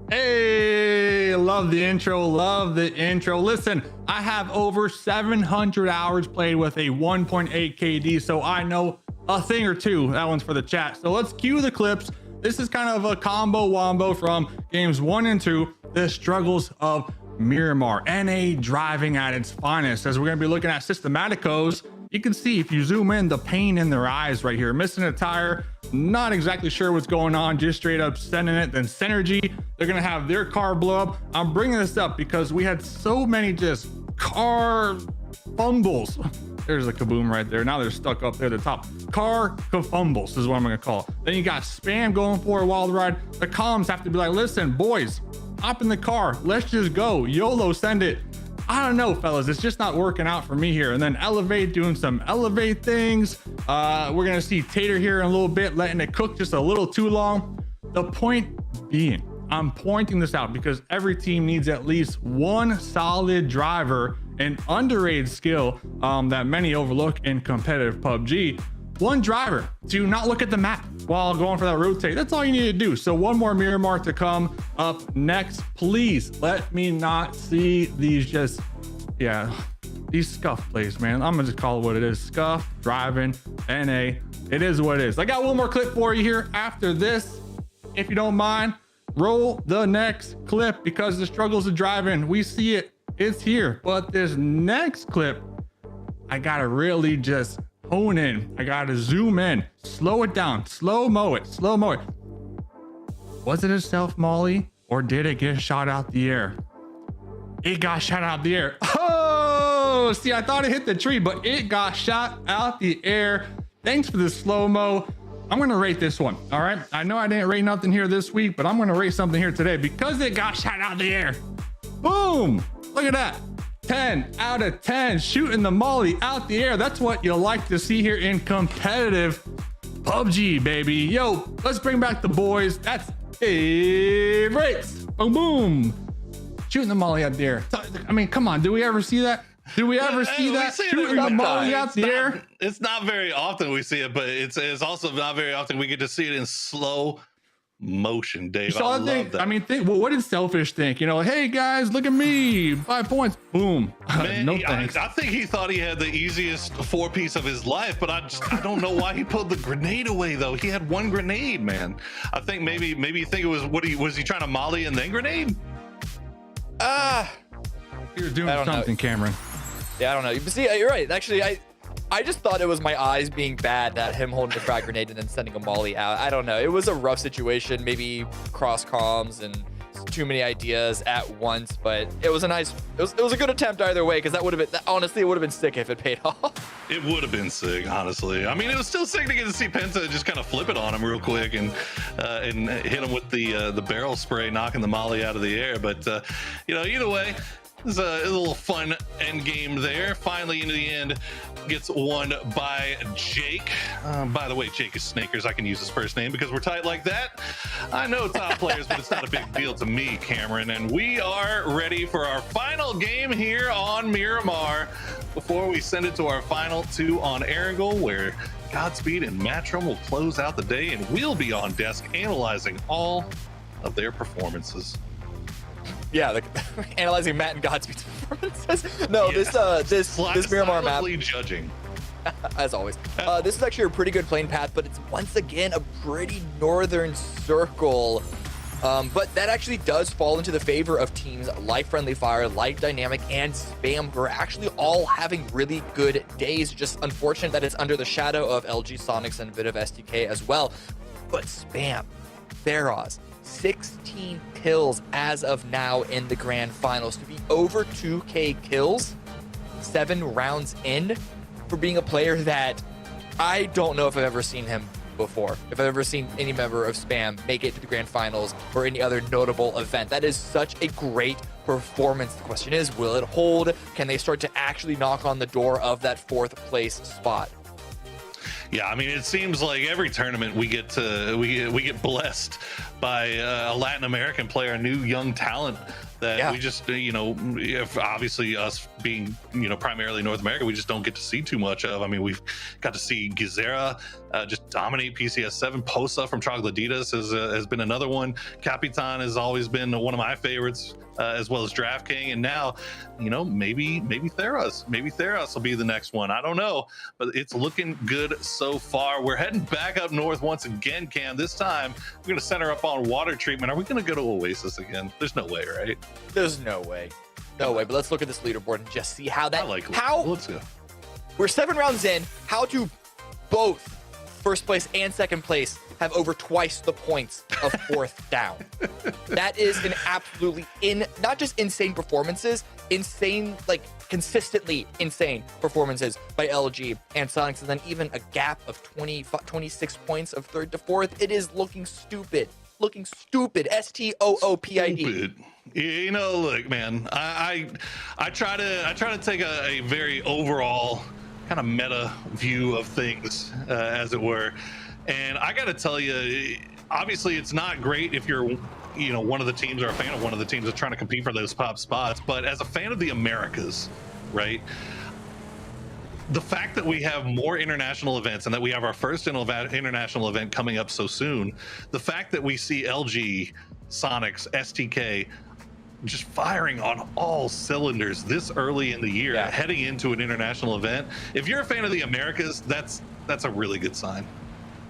Hey, love the intro. Listen, I have over 700 hours played with a 1.8 KD, so I know a thing or two. That one's for the chat. So let's cue the clips. This is kind of a combo wombo from games 1 and 2, the struggles of Miramar. NA driving at its finest. As we're going to be looking at Systematicos, you can see if you zoom in the pain in their eyes right here. Missing a tire, not exactly sure what's going on, just straight up sending it. Then Synergy, they're gonna have their car blow up. I'm bringing this up because we had so many just car fumbles. There's a kaboom right there. Now they're stuck up there at the top. Car fumbles is what I'm gonna call it. Then you got Spam going for a wild ride. The comms have to be like, listen, boys, hop in the car. Let's just go. YOLO, send it. I don't know, fellas. It's just not working out for me here. And then Elevate doing some Elevate things. We're going to see Tater here in a little bit, letting it cook just a little too long. The point being, I'm pointing this out because every team needs at least one solid driver, an underrated skill that many overlook in competitive PUBG. One driver to not look at the map while going for that rotate. That's all you need to do. So one more Miramar to come up next. Please let me not see these these scuff plays, man. I'm gonna just call it what it is. Scuff, driving, NA. It is what it is. I got one more clip for you here after this. If you don't mind, roll the next clip because the struggles of driving, we see it. It's here. But this next clip, I gotta really just hone in. I gotta zoom in, slow it down, slow-mo it. Was it a self molly or did it get shot out the air? It got shot out the air. Oh, see, I thought it hit the tree, but it got shot out the air. Thanks for the slow-mo. I'm gonna rate this one, all right? I know I didn't rate nothing here this week, but I'm gonna rate something here today because it got shot out the air. Boom, look at that. 10 out of 10, shooting the molly out the air. That's what you like to see here in competitive PUBG, baby. Yo, let's bring back the boys. That's favorites. Boom, boom. Shooting the molly out the air. I mean, come on. Do we ever see that? Do we ever see that? Shooting the molly out the air? It's not very often we see it, but it's also not very often we get to see it in slow motion, Dave. So I love that. I mean, well, what did Selfish think? You know, hey guys, look at me, 5 points, boom. Man, No thanks. I think he thought he had the easiest 4-piece of his life, but I don't know why he pulled the grenade away though. He had one grenade, man. I think maybe you think it was was he trying to molly and then grenade? You're doing something, Cameron. Yeah, I don't know. See, you're right. Actually, I just thought it was my eyes being bad that him holding the frag grenade and then sending a molly out. I don't know. It was a rough situation. Maybe cross comms and too many ideas at once, but it was a good attempt either way, because that would have been, honestly, it would have been sick if it paid off. It would have been sick, honestly. I mean, it was still sick to get to see Penta just kind of flip it on him real quick and hit him with the barrel spray, knocking the molly out of the air. But either way, there's a little fun end game there. Finally, into the end, gets won by Jake. By the way, Jake is Snakers. I can use his first name because we're tight like that. I know top players, but it's not a big deal to me, Cameron. And we are ready for our final game here on Miramar before we send it to our final two on Erangel, where Godspeed and Matrim will close out the day, and we'll be on desk analyzing all of their performances. Yeah, analyzing Matt and Godspeed's performances. No, this Miramar map. Judging. As always. This is actually a pretty good plane path, but it's once again a pretty northern circle. But that actually does fall into the favor of teams like Friendly Fire, like Dynamic, and Spam, who are actually all having really good days. Just unfortunate that it's under the shadow of LG Sonics and a bit of STK as well. But Spam, Theros, 16 kills as of now in the grand finals. To be over 2K kills 7 rounds in, for being a player that I don't know if I've ever seen him before, if I've ever seen any member of Spam make it to the grand finals or any other notable event. That is such a great performance. The question is, will it hold? Can they start to actually knock on the door of that 4th place spot? Yeah, I mean, it seems like every tournament we get blessed by a Latin American player, a new young talent that we just, if obviously us being, primarily North America, we just don't get to see too much of. I mean, we've got to see Gizera just dominate PCS7. Posa from Trogloditas has been another one. Capitan has always been one of my favorites, as well as Draft King. And now, maybe Theros. Maybe Theros will be the next one. I don't know, but it's looking good so far. We're heading back up north once again, Cam. This time, we're going to center up on water treatment. Are we going to go to Oasis again? There's no way, right? There's no way. No way. But let's look at this leaderboard and just see how that... Let's go. We're 7 rounds in. How do both first place and second place have over twice the points of 4th down? That is an absolutely not just insane performances, insane, consistently insane performances by LG and Sonics, and then even a gap of 26 points of 3rd to 4th. It is looking stupid. STOOPID. Stupid. Look, man, I try to take a very overall kind of meta view of things, as it were. And I got to tell you, obviously it's not great if you're, one of the teams or a fan of one of the teams that's trying to compete for those top spots. But as a fan of the Americas, right, the fact that we have more international events and that we have our first international event coming up so soon, the fact that we see LG, Sonics, STK just firing on all cylinders this early in the year, heading into an international event. If you're a fan of the Americas, that's a really good sign.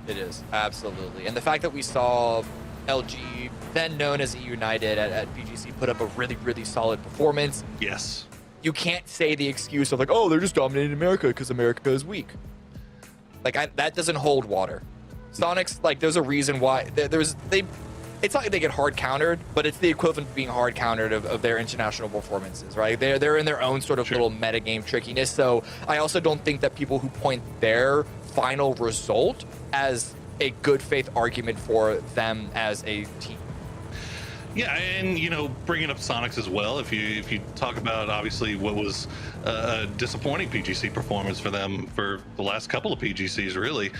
It is, absolutely. And the fact that we saw LG, then known as United at PGC, put up a really, really solid performance. Yes. You can't say the excuse of they're just dominating America because America is weak. That doesn't hold water. Sonics, there's a reason why it's not like they get hard countered, but it's the equivalent of being hard countered of their international performances, right? They're in their own sort of little metagame trickiness. So I also don't think that people who point their final result as a good faith argument for them as a team. Yeah, and bringing up Sonics as well. If you talk about obviously what was a disappointing PGC performance for them for the last couple of PGCs, really.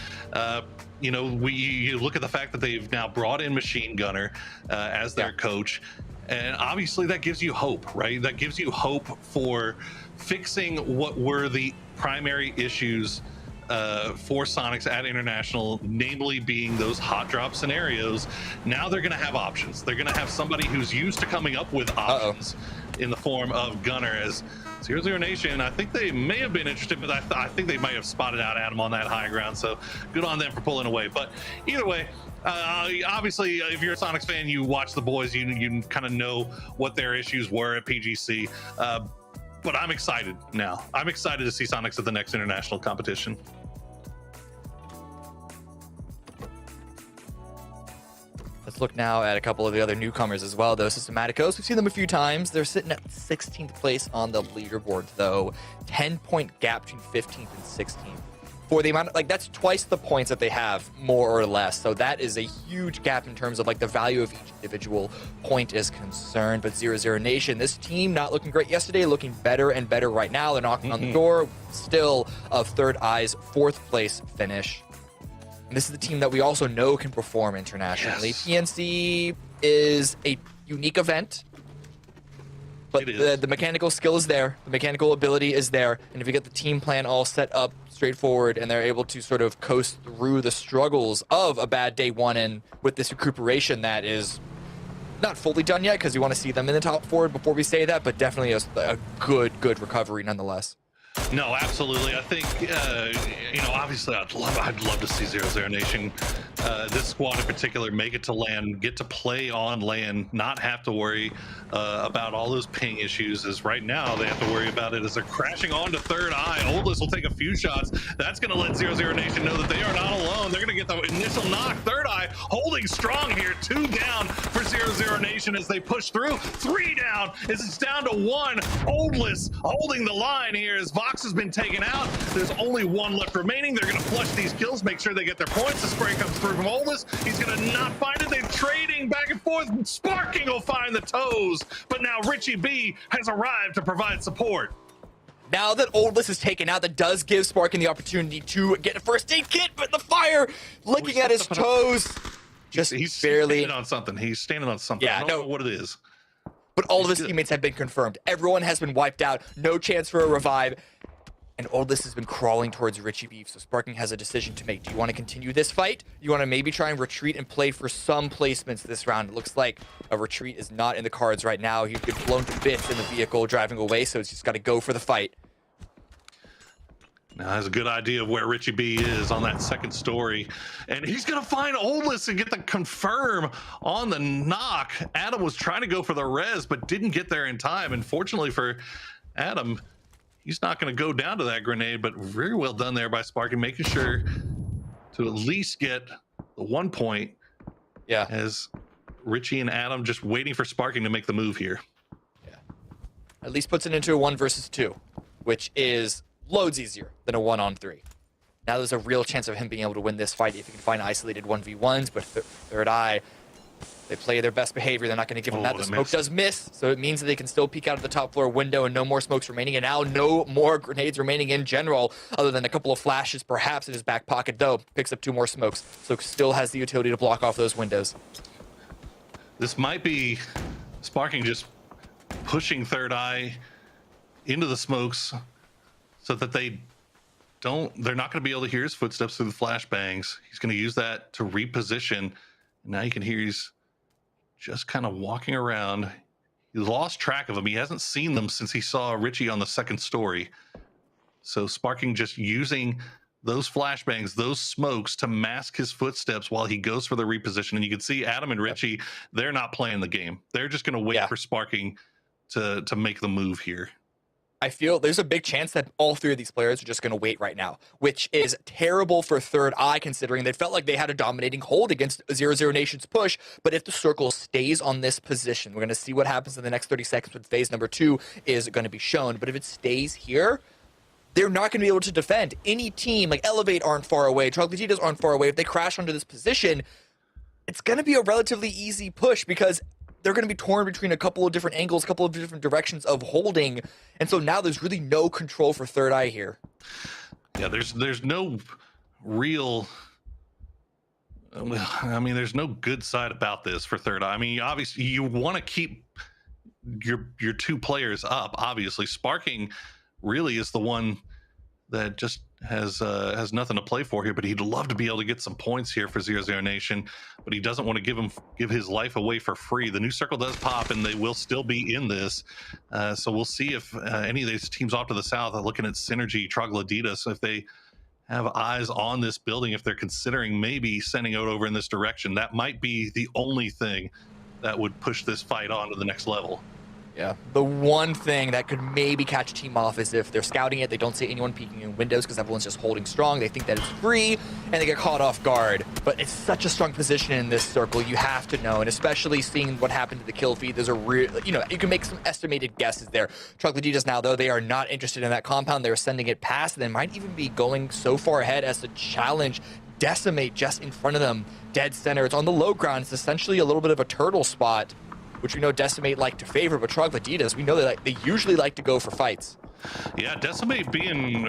You look at the fact that they've now brought in Machine Gunner as their coach, and obviously that gives you hope, right? That gives you hope for fixing what were the primary issues for Sonics at International, namely being those hot drop scenarios. Now they're going to have options. They're going to have somebody who's used to coming up with options in the form of Gunner. As 00 Nation, I think they may have been interested, but I think they might have spotted out Adam on that high ground. So good on them for pulling away. But either way, obviously, if you're a Sonics fan, you watch the boys, you kind of know what their issues were at PGC. But I'm excited now. I'm excited to see Sonics at the next international competition. Let's look now at a couple of the other newcomers as well, though. Systematicos, we've seen them a few times. They're sitting at 16th place on the leaderboard, though. 10-point gap between 15th and 16th. For the amount of, like, that's twice the points that they have, more or less. So that is a huge gap in terms of, like, the value of each individual point is concerned. But 0-0 Nation, this team not looking great yesterday, looking better and better right now. They're knocking on the door still of Third Eye's 4th place finish. And this is the team that we also know can perform internationally. Yes. PNC is a unique event, but the mechanical skill is there. The mechanical ability is there. And if you get the team plan all set up straightforward and they're able to sort of coast through the struggles of a bad day one and with this recuperation that is not fully done yet, because we want to see them in the top 4 before we say that, but definitely a good recovery nonetheless. No, absolutely. I think, obviously I'd love to see 0-0 Nation, this squad in particular, make it to land, get to play on land, not have to worry about all those ping issues, as right now they have to worry about it as they're crashing onto Third Eye. Oldless will take a few shots. That's going to let 0-0 Nation know that they are not alone. They're going to get the initial knock. Third Eye holding strong here. 2 down for 0-0 Nation as they push through. 3 down as it's down to 1. Oldless holding the line here as Vox has been taken out. There's only 1 left remaining. They're going to flush these kills, make sure they get their points. The spray comes through from Oldless. He's going to not find it. They're trading back and forth. Sparking will find the toes, but now Richie B has arrived to provide support. Now that Oldless is taken out, that does give Sparking the opportunity to get a first aid kit, but the fire licking at his toes. He's barely standing on something. He's standing on something. Yeah, I don't know what it is. But all of his teammates have been confirmed. Everyone has been wiped out. No chance for a revive. And Oldless has been crawling towards Richie Beef, so Sparking has a decision to make. Do you want to continue this fight? You want to maybe try and retreat and play for some placements this round? It looks like a retreat is not in the cards right now. He's been blown to bits in the vehicle driving away, so he's just got to go for the fight. Now, has a good idea of where Richie B is on that second story. And he's going to find Oldless and get the confirm on the knock. Adam was trying to go for the res, but didn't get there in time. And fortunately for Adam, he's not going to go down to that grenade, but very well done there by Sparking, making sure to at least get the 1 point. Yeah. As Richie and Adam just waiting for Sparking to make the move here. Yeah. At least puts it into a 1 versus 2, which is loads easier than a 1-on-3. Now there's a real chance of him being able to win this fight if he can find isolated 1v1s, but Third Eye, they play their best behavior. They're not going to give him that. The smoke does miss, so it means that they can still peek out of the top floor window and no more smokes remaining, and now no more grenades remaining in general, other than a couple of flashes perhaps in his back pocket, though. Picks up 2 more smokes, so still has the utility to block off those windows. This might be Sparking just pushing Third Eye into the smokes so that they're not going to be able to hear his footsteps through the flashbangs. He's going to use that to reposition. And now you can hear he's just kind of walking around. He lost track of them. He hasn't seen them since he saw Richie on the second story. So Sparking just using those flashbangs, those smokes to mask his footsteps while he goes for the reposition. And you can see Adam and Richie, they're not playing the game. They're just going to wait for Sparking to make the move here. I feel there's a big chance that all 3 of these players are just going to wait right now, which is terrible for Third Eye, considering they felt like they had a dominating hold against 0-0 Nation's push. But if the circle stays on this position, we're going to see what happens in the next 30 seconds when phase number 2 is going to be shown. But if it stays here, they're not going to be able to defend. Any team, like Elevate aren't far away, Troglodytes aren't far away. If they crash onto this position, it's going to be a relatively easy push because they're going to be torn between a couple of different angles, a couple of different directions of holding. And so now there's really no control for Third Eye here. Yeah, there's no real... I mean, there's no good side about this for Third Eye. I mean, obviously, you want to keep your 2 players up, obviously. Sparking really is the one that just has nothing to play for here, but he'd love to be able to get some points here for 0-0 Nation, but he doesn't want to give his life away for free. The new circle does pop, and they will still be in this. So we'll see if any of these teams off to the south are looking at Synergy, Troglodytes, if they have eyes on this building, if they're considering maybe sending out over in this direction. That might be the only thing that would push this fight on to the next level. Yeah, the one thing that could maybe catch a team off is if they're scouting it, they don't see anyone peeking in windows because everyone's just holding strong. They think that it's free, and they get caught off guard. But it's such a strong position in this circle, you have to know, and especially seeing what happened to the kill feed, there's a real, you can make some estimated guesses there. Troglodytes now, though, they are not interested in that compound. They're sending it past, and they might even be going so far ahead as to challenge Decimate just in front of them, dead center. It's on the low ground. It's essentially a little bit of a turtle spot, which we know Decimate like to favor, but Troglodytes, we know that they usually like to go for fights. Yeah, Decimate being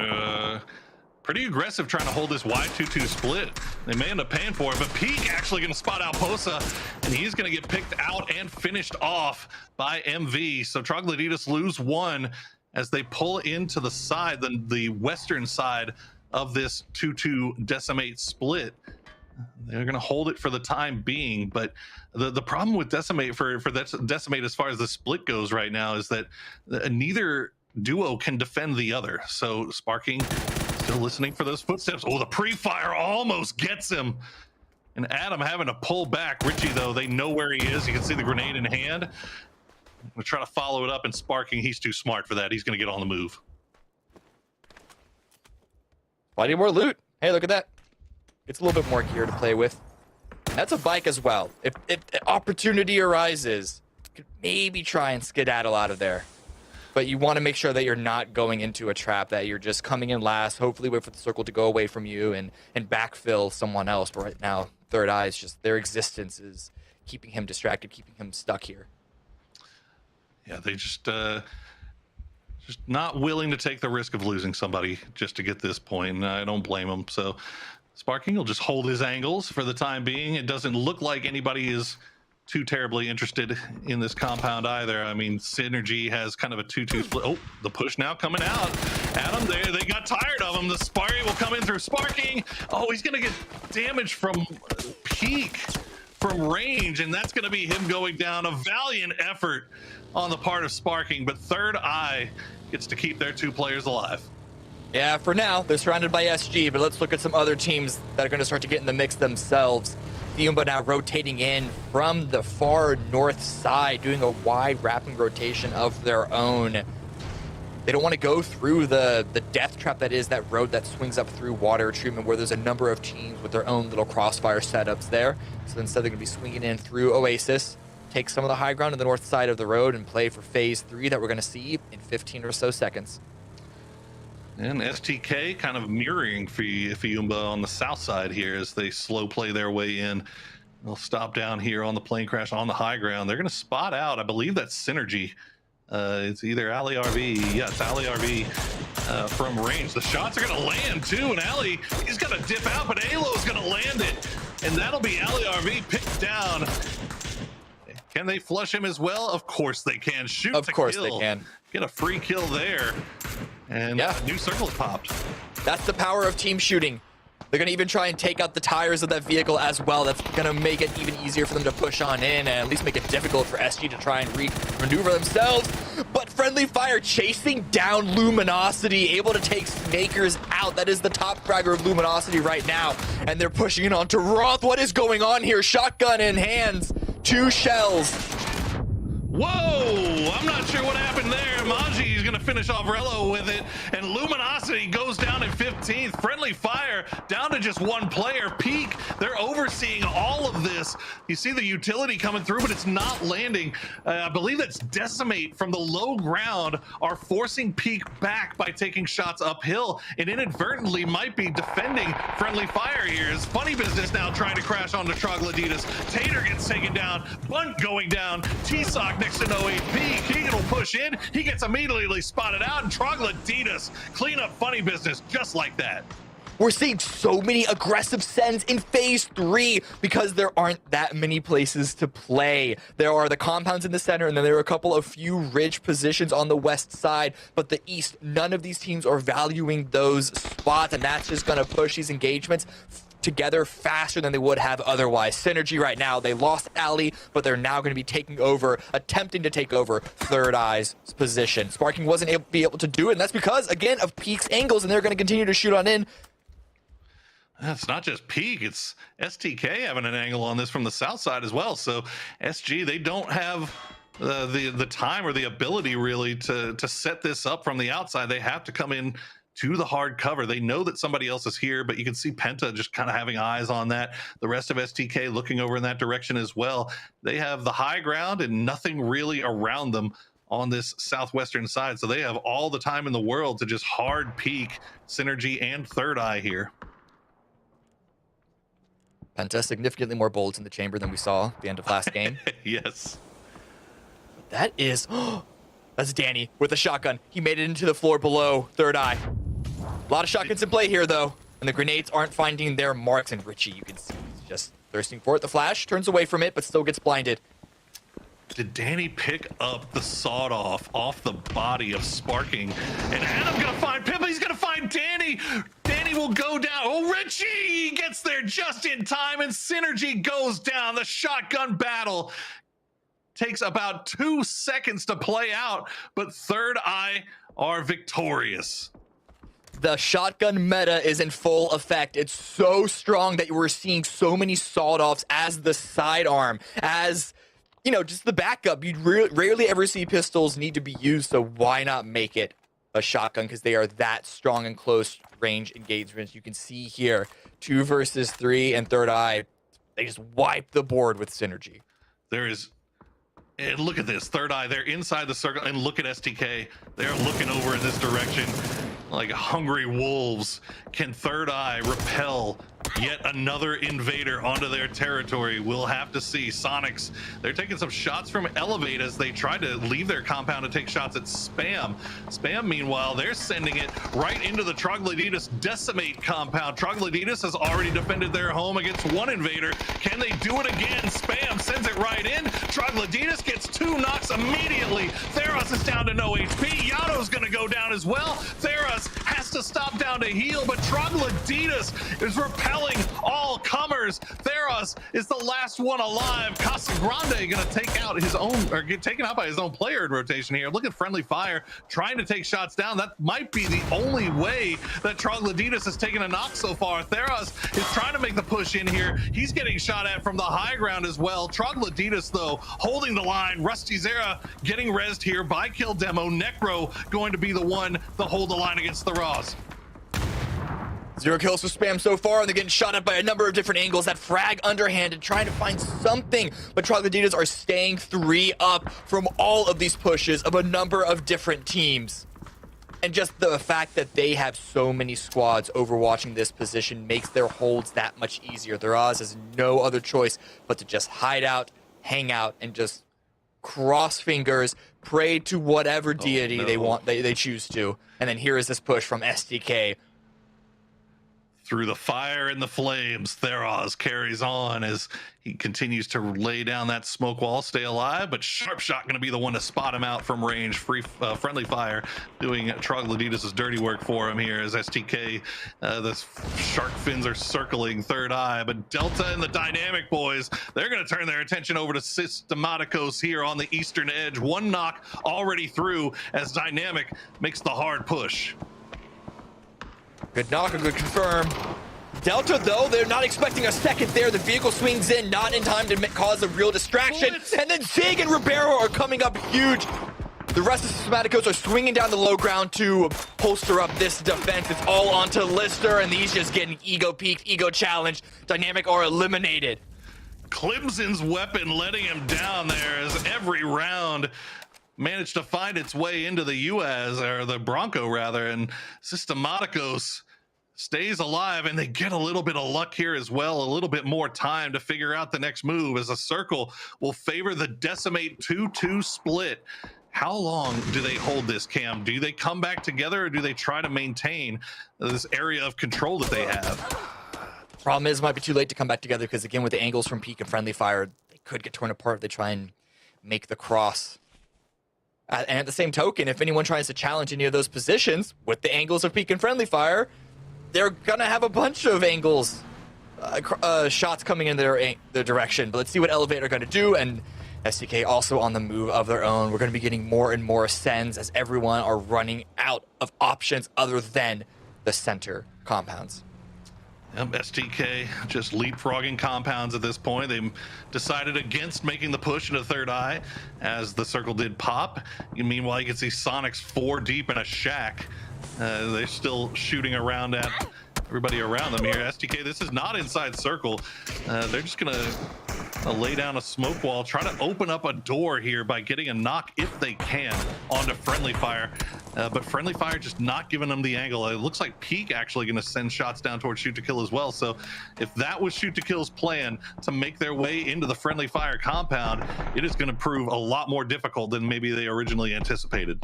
pretty aggressive trying to hold this Y22 split. They may end up paying for it, but Peak actually going to spot out Posa, and he's going to get picked out and finished off by MV. So Troglodytes lose one as they pull into the side, the western side of this 2-2 Decimate split. They're going to hold it for the time being, but the problem with Decimate for Decimate as far as the split goes right now is that neither duo can defend the other. So Sparking still listening for those footsteps. Oh, the pre-fire almost gets him. And Adam having to pull back. Richie, though, they know where he is. You can see the grenade in hand. We're trying to follow it up, and Sparking, he's too smart for that. He's going to get on the move. Why need more loot? Hey, look at that. It's a little bit more gear to play with. That's a bike as well. If opportunity arises, you could maybe try and skedaddle out of there. But you want to make sure that you're not going into a trap, that you're just coming in last, hopefully wait for the circle to go away from you and backfill someone else. But right now, Third Eye's just, their existence is keeping him distracted, keeping him stuck here. Yeah, they just not willing to take the risk of losing somebody just to get this point, and I don't blame them. So Sparking will just hold his angles for the time being. It doesn't look like anybody is too terribly interested in this compound either. I mean, Synergy has kind of a 2-2 split. Oh, the push now coming out. Adam, they got tired of him. The Sparry will come in through Sparking. Oh, he's going to get damage from Peak from range, and that's going to be him going down. A valiant effort on the part of Sparking, but Third Eye gets to keep their two players alive. Yeah, for now, they're surrounded by SG, but let's look at some other teams that are going to start to get in the mix themselves. Fiumba now rotating in from the far north side, doing a wide wrapping rotation of their own. They don't want to go through the death trap that is that road that swings up through water treatment, where there's a number of teams with their own little crossfire setups there. So instead, they're going to be swinging in through Oasis, take some of the high ground on the north side of the road, and play for phase 3 that we're going to see in 15 or so seconds. And STK kind of mirroring Fiumba on the south side here as they slow play their way in. They'll stop down here on the plane crash on the high ground. They're going to spot out, I believe that's Synergy. It's either Ali RV. Yeah, it's Ali RV from range. The shots are going to land too, and Ali, he's going to dip out, but Alo's going to land it. And that'll be Ali RV picked down. Can they flush him as well? Of course they can. Shoot of to course kill. They can. Get a free kill there. And yeah, a new circle popped. That's the power of team shooting. They're going to even try and take out the tires of that vehicle as well. That's going to make it even easier for them to push on in and at least make it difficult for SG to try and maneuver themselves. But Friendly Fire chasing down Luminosity, able to take Snakers out. That is the top fragger of Luminosity right now. And they're pushing it on to Roth. What is going on here? Shotgun in hands. 2 shells. Whoa! I'm not sure what happened there. Maji is going to finish off Rello with it, and Luminosity goes down in 15th. Friendly Fire down to just one player. Peak, they're overseeing all of this. You see the utility coming through, but it's not landing. I believe that's Decimate from the low ground are forcing Peak back by taking shots uphill, and inadvertently might be defending Friendly Fire here. It's Funny Business now trying to crash onto Troglodytes. Tater gets taken down. Bunt going down. T-Sock next to no HP. Keegan will push in. He gets immediately spotted out, and Troglodytes clean up Funny Business just like that. We're seeing so many aggressive sends in phase 3 because there aren't that many places to play. There are the compounds in the center, and then there are a couple of few ridge positions on the west side, but the east, none of these teams are valuing those spots, and that's just going to push these engagements together faster than they would have otherwise. Synergy right now, they lost Ali, but they're now going to be taking over, attempting to take over Third Eye's position. Sparking wasn't able to do it, and that's because, again, of Peak's angles, and they're going to continue to shoot on in. It's not just Peak, it's STK having an angle on this from the south side as well. So SG, they don't have the time or the ability really to set this up from the outside. They have to come in to the hard cover. They know that somebody else is here, but you can see Penta just kind of having eyes on that. The rest of STK looking over in that direction as well. They have the high ground and nothing really around them on this southwestern side. So they have all the time in the world to just hard peek Synergy and Third Eye here. Penta significantly more bullets in the chamber than we saw at the end of last game. Yes. That is... That's Danny with a shotgun. He made it into the floor below Third Eye. A lot of shotguns in play here, though. And the grenades aren't finding their marks. And Richie, you can see, he's just thirsting for it. The flash turns away from it, but still gets blinded. Did Danny pick up the sawed-off off the body of Sparking? And Adam gonna find Pippa. He's gonna find Danny. Danny will go down. Oh, Richie gets there just in time, and Synergy goes down. The shotgun battle takes about 2 seconds to play out, but Third Eye are victorious. The shotgun meta is in full effect. It's so strong that we're seeing so many sawed-offs as the sidearm, as, you know, just the backup. You'd rarely ever see pistols need to be used, so why not make it a shotgun? Because they are that strong in close range engagements. You can see here, 2 versus 3, and Third Eye, they just wipe the board with Synergy. There is... And look at this, Third Eye, they're inside the circle, and look at STK. They're looking over in this direction like hungry wolves. Can Third Eye repel yet another invader onto their territory? We'll have to see. Sonics, they're taking some shots from Elevate as they try to leave their compound to take shots at Spam. Spam, meanwhile, they're sending it right into the Troglodytes Decimate compound. Troglodytes has already defended their home against one invader. Can they do it again? Spam sends it right in. Troglodytes gets 2 knocks immediately. Theros is down to no HP. Yano's gonna go down as well. Theros has to stop down to heal, but Troglodytes is repelling all comers. Theros is the last one alive. Casagrande gonna take out his own, or get taken out by his own player in rotation here. Look at Friendly Fire trying to take shots down. That might be the only way that Troglodytes has taken a knock so far. Theros is trying to make the push in here. He's getting shot at from the high ground as well. Troglodytes, though, holding the line. Rusty Zera getting rezzed here by Kill Demo. Necro going to be the one to hold the line against the Raws. 0 kills for Spam so far, and they're getting shot at by a number of different angles. That frag underhanded, trying to find something, but Troglodytes are staying 3 up from all of these pushes of a number of different teams. And just the fact that they have so many squads overwatching this position makes their holds that much easier. The Raws has no other choice but to just hide out, hang out, and just cross fingers, pray to whatever deity they want, they choose to. And then here is this push from SDK. Through the fire and the flames, Theros carries on as he continues to lay down that smoke wall, stay alive, but Sharpshot going to be the one to spot him out from range. Friendly Fire doing Troglodytes' dirty work for him here as STK, the shark fins are circling Third Eye, but Delta and the Dynamic boys, they're going to turn their attention over to Systematicos here on the eastern edge. 1 knock already through as Dynamic makes the hard push. Good knock, a good confirm. Delta, though, they're not expecting a second there. The vehicle swings in, not in time to cause a real distraction. Bullets. And then Zig and Ribeiro are coming up huge. The rest of the Systematicos are swinging down the low ground to holster up this defense. It's all onto Lister, and these just getting ego peaked, ego challenged. Dynamic are eliminated. Clemson's weapon letting him down there as every round managed to find its way into the UAS, or the Bronco rather, and Systematicos stays alive, and they get a little bit of luck here as well, a little bit more time to figure out the next move as a circle will favor the Decimate 2-2 split. How long do they hold this, Cam? Do they come back together, or do they try to maintain this area of control that they have? Problem is, it might be too late to come back together, because again, with the angles from Peak and Friendly Fire, they could get torn apart if they try and make the cross. And at the same token, if anyone tries to challenge any of those positions with the angles of Peak and Friendly Fire, they're gonna have a bunch of angles, shots coming in their direction. But let's see what Elevate are gonna do, and SDK also on the move of their own. We're gonna be getting more and more sends as everyone are running out of options other than the center compounds. Yep, STK just leapfrogging compounds at this point. They decided against making the push into third eye as the circle did pop. Meanwhile, you can see Sonic's 4 deep in a shack. They're still shooting around at everybody around them here. STK, this is not inside circle. They're just gonna lay down a smoke wall, try to open up a door here by getting a knock if they can onto Friendly Fire. But Friendly Fire just not giving them the angle. It looks like Peak actually gonna send shots down towards Shoot to Kill as well. So if that was Shoot to Kill's plan to make their way into the Friendly Fire compound, it is gonna prove a lot more difficult than maybe they originally anticipated.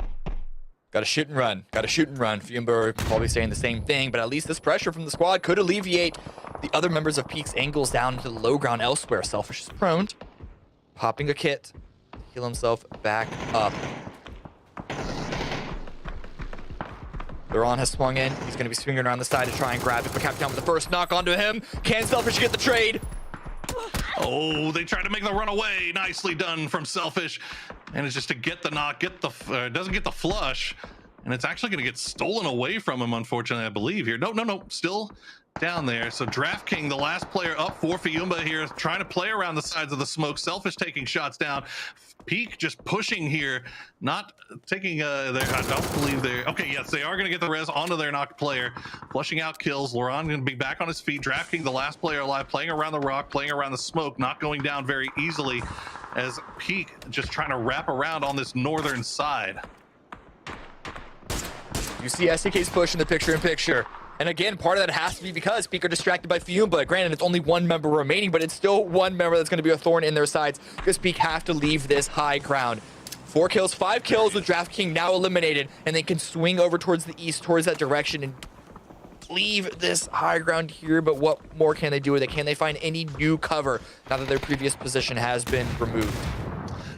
Got to shoot and run. Got to shoot and run. Fiumba probably saying the same thing, but at least this pressure from the squad could alleviate the other members of Peak's angles down to the low ground elsewhere. Selfish is prone, popping a kit, heal himself back up. Laurent has swung in. He's going to be swinging around the side to try and grab it, but Captain with the first knock onto him. Can Selfish get the trade? Oh, they try to make the run away. Nicely done from Selfish. And it's just to get the knock, doesn't get the flush. And it's actually going to get stolen away from him, unfortunately, I believe here. No, still down there. So DraftKings, the last player up for Fiumba here, trying to play around the sides of the smoke. Selfish taking shots down. Peak just pushing here, not taking their, I don't believe they're, okay, yes, they are going to get the res onto their knocked player, flushing out kills. Laurent going to be back on his feet. DraftKings, the last player alive, playing around the rock, playing around the smoke, not going down very easily as Peak just trying to wrap around on this northern side. You see STK's push in the picture-in-picture. And again, part of that has to be because Peak are distracted by Fiumba. Granted, it's only one member remaining, but it's still one member that's going to be a thorn in their sides because Peak have to leave this high ground. 4 kills, 5 kills with DraftKings now eliminated, and they can swing over towards the east, towards that direction, and leave this high ground here. But what more can they do with it? Can they find any new cover now that their previous position has been removed?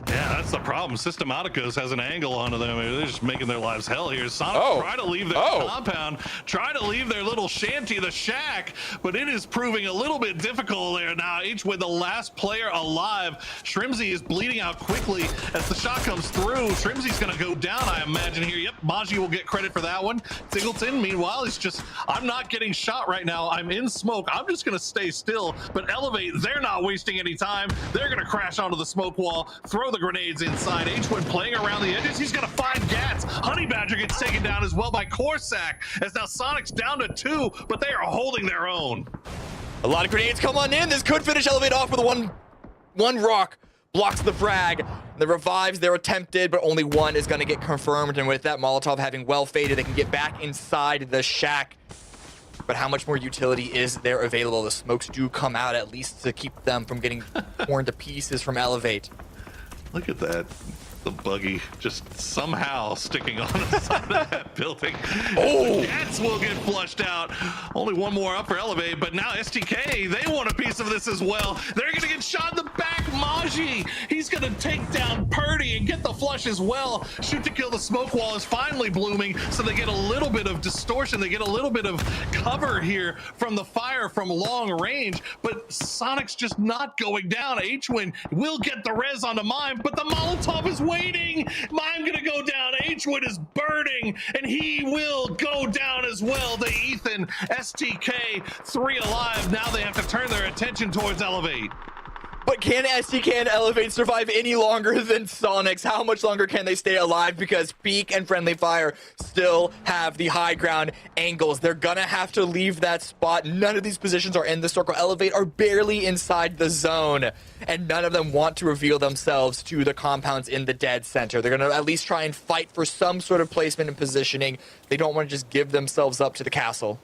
Yeah, that's the problem. Systematicos has an angle onto them. They're just making their lives hell here. Sonic try to leave their compound, try to leave their little shanty, the shack, but it is proving a little bit difficult there now. Each with the last player alive. Shrimzy is bleeding out quickly as the shot comes through. Shrimzy's going to go down, I imagine here. Yep, Maji will get credit for that one. Singleton, meanwhile, is just, I'm not getting shot right now. I'm in smoke. I'm just going to stay still. But Elevate, they're not wasting any time. They're going to crash onto the smoke wall, throw the grenades inside. H1 playing around the edges. He's gonna find Gats. Honey Badger gets taken down as well by Corsac as now Sonic's down to 2, but they are holding their own. A lot of grenades come on in. This could finish Elevate off with one rock. Blocks the frag. The revives, they're attempted, but only one is gonna get confirmed. And with that Molotov having well faded, they can get back inside the shack. But how much more utility is there available? The smokes do come out at least to keep them from getting torn to pieces from Elevate. Look at that. The buggy just somehow sticking on the side of that building. Oh! The Cats will get flushed out. Only one more up for Elevate, but now STK, they want a piece of this as well. They're going to get shot in the back. Maji, he's going to take down Purdy and get the flush as well. Shoot to Kill, the smoke wall is finally blooming, so they get a little bit of distortion. They get a little bit of cover here from the fire from long range, but Sonic's just not going down. H-Win will get the res onto Mime, but the Molotov is waiting. Mime gonna go down. H-Wood is burning, and he will go down as well. To Ethan, STK, 3 alive. Now they have to turn their attention towards Elevate. But can STK and Elevate survive any longer than Sonics? How much longer can they stay alive? Because Peak and Friendly Fire still have the high ground angles. They're gonna have to leave that spot. None of these positions are in the circle. Elevate are barely inside the zone, and none of them want to reveal themselves to the compounds in the dead center. They're gonna at least try and fight for some sort of placement and positioning. They don't want to just give themselves up to the castle.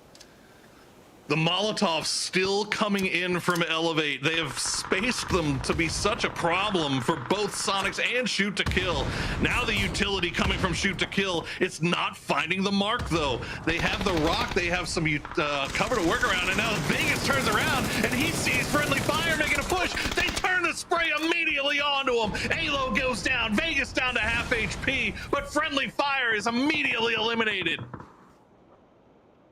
The Molotov still coming in from Elevate. They have spaced them to be such a problem for both Sonics and Shoot to Kill. Now the utility coming from Shoot to Kill, it's not finding the mark though. They have the rock, they have some cover to work around, and now Vegas turns around and he sees Friendly Fire making a push. They turn the spray immediately onto him. Alo goes down, Vegas down to half HP, but Friendly Fire is immediately eliminated.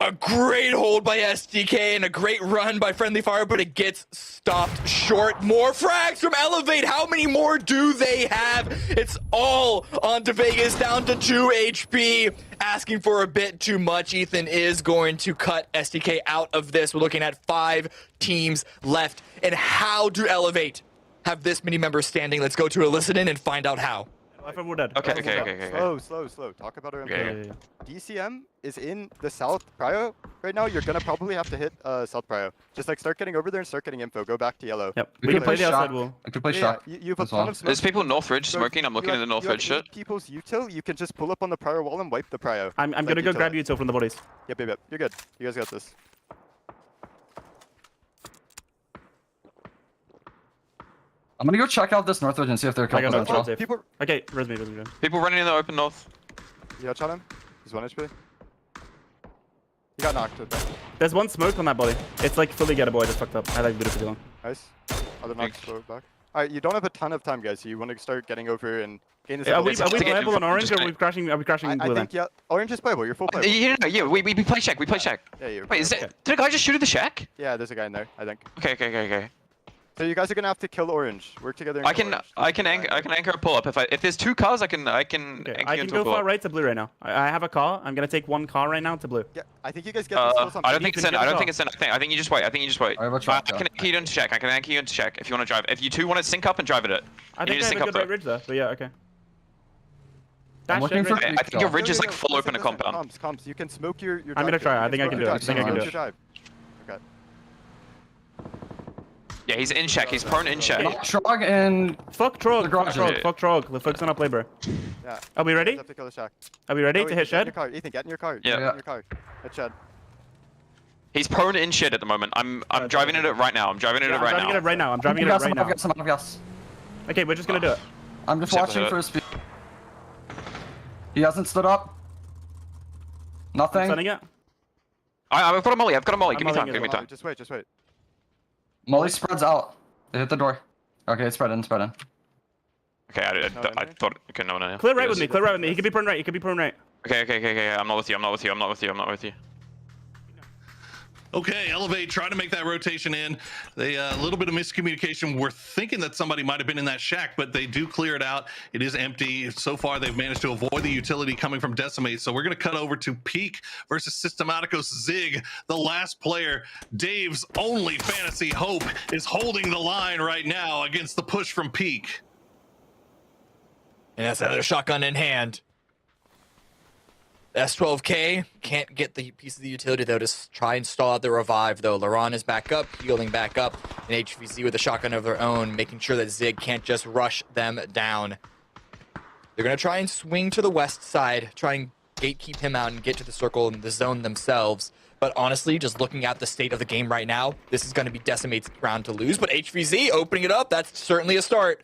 A great hold by SDK and a great run by Friendly Fire, but it gets stopped short. More frags from Elevate. How many more do they have? It's all on to Vegas, down to 2 HP. Asking for a bit too much. Ethan is going to cut SDK out of this. We're looking at 5 teams left. And how do Elevate have this many members standing? Let's go to Elicit In and find out how. Okay. Slow. Talk about our Okay. DCM is in the South Prio right now. You're gonna probably have to hit South Prio. Just like start getting over there and start getting info. Go back to yellow. Yep. We can play the outside wall. I can play shock. You have a ton of smoke. There's people North Ridge smoking. I'm looking at the North Ridge shit. People's util. You can just pull up on the Prio wall and wipe the Prio. I'm gonna go grab util from the bodies. Yep. You're good. You guys got this. I'm gonna go check out this North Ridge and see if there are a couple of people. Okay, res me. People running in the open north. You headshot him? He's 1 HP. He got knocked. There's one smoke on that body. It's like fully gettable. I just fucked up. I like beautiful long. Nice. Other knocks back. Alright, you don't have a ton of time, guys. So you want to start getting over and gain this. Are we playable on orange or are we crashing blue I think, yeah. Orange is playable. You're full playable. Yeah, we play shack. We play shack. Yeah, Wait, did a guy just shoot at the shack? Yeah, there's a guy in there, I think. Okay. So you guys are gonna have to kill orange. Work together. I can anchor a pull up. If there's 2 cars, I can anchor I can go far right to blue right now. I have a car. I'm gonna take 1 car right now to blue. Yeah, I think you guys get this. I don't think it's in. I think you just wait. I think you just wait. I can anchor you into check. I can anchor you into check if you want to drive. If you 2 want to sync up and drive it. I think I have a good right ridge there. But yeah, okay. I think your ridge is like full open a compound. Comms. You can smoke your. I'm gonna try. I think I can do it. Okay. Yeah, he's in check. He's prone in check. Trog and fuck Trog. Fuck Trog. Let's focus on up labor. Yeah. Are we ready? Are we ready to hit shed? Ethan, get in your car. Yeah. Get in your car. Hit shed. He's prone in shed at the moment. I'm driving it right now. I'm driving it right now. I'm driving it right now. Okay, we're just gonna do it. I'm just watching for his speed. He hasn't stood up. Nothing. I've got a molly. Give me time. Just wait. Molly spreads out. They hit the door. Okay, it's spreading. Okay, I thought. Okay, no. Clear right with me. He could be prone right. Okay. I'm not with you. Okay, Elevate, try to make that rotation in. They a little bit of miscommunication. We're thinking that somebody might have been in that shack, but they do clear it out. It is empty. So far, they've managed to avoid the utility coming from Decimate. So we're going to cut over to Peak versus Systematicos Zig, the last player. Dave's only fantasy hope is holding the line right now against the push from Peak. And that's another shotgun in hand. S12K can't get the piece of the utility though to try and stall out the revive though. Laron is back up, healing back up, and HVZ with a shotgun of their own, making sure that Zig can't just rush them down. They're gonna try and swing to the west side, try and gatekeep him out and get to the circle and the zone themselves. But honestly, just looking at the state of the game right now, this is gonna be Decimate's round to lose. But HVZ opening it up, that's certainly a start.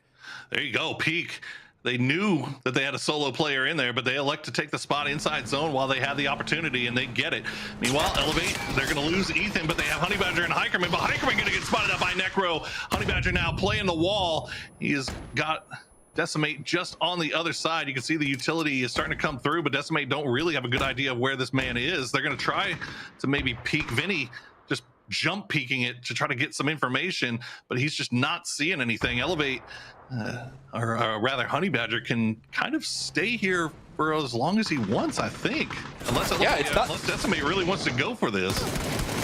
There you go, Peak. They knew that they had a solo player in there, but they elect to take the spot inside zone while they have the opportunity, and they get it. Meanwhile, Elevate, they're going to lose Ethan, but they have Honey Badger and Hikerman, but Hikerman going to get spotted up by Necro. Honey Badger now playing the wall. He has got Decimate just on the other side. You can see the utility is starting to come through, but Decimate don't really have a good idea of where this man is. They're going to try to maybe peek Vinny, just jump peeking it to try to get some information, but he's just not seeing anything. Elevate, or rather Honey Badger, can kind of stay here for as long as he wants, I think. Unless Decimate really wants to go for this.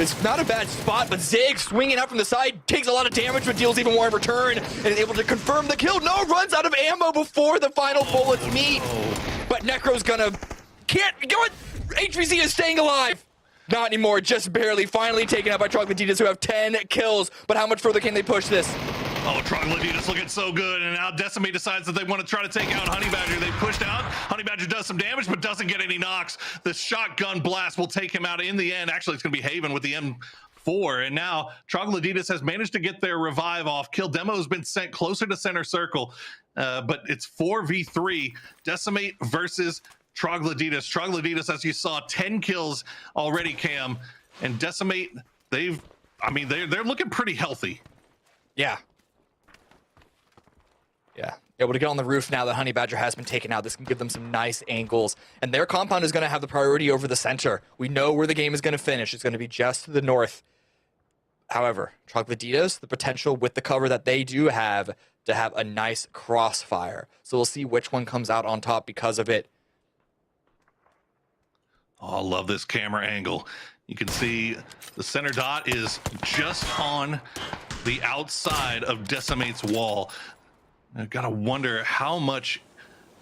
It's not a bad spot, but Zig swinging out from the side takes a lot of damage, but deals even more in return, and is able to confirm the kill. No, runs out of ammo before the final bullets meet. But Necro's gonna... HVZ is staying alive! Not anymore, just barely. Finally taken out by Troglodytes, who have 10 kills. But how much further can they push this? Oh, Troglodytes looking so good, and now Decimate decides that they want to try to take out Honey Badger. They pushed out. Honey Badger does some damage, but doesn't get any knocks. The shotgun blast will take him out in the end. Actually, it's going to be Haven with the M4, and now Troglodytes has managed to get their revive off. Kill Demo has been sent closer to center circle, but it's 4v3. Decimate versus Troglodytes. Troglodytes, as you saw, 10 kills already, Cam, and Decimate, they're looking pretty healthy. Yeah. able to get on the roof now that Honey Badger has been taken out. This can give them some nice angles. And their compound is going to have the priority over the center. We know where the game is going to finish. It's going to be just to the north. However, Trogloditas, the potential with the cover that they do have to have a nice crossfire. So we'll see which one comes out on top because of it. Oh, I love this camera angle. You can see the center dot is just on the outside of Decimate's wall. I've got to wonder how much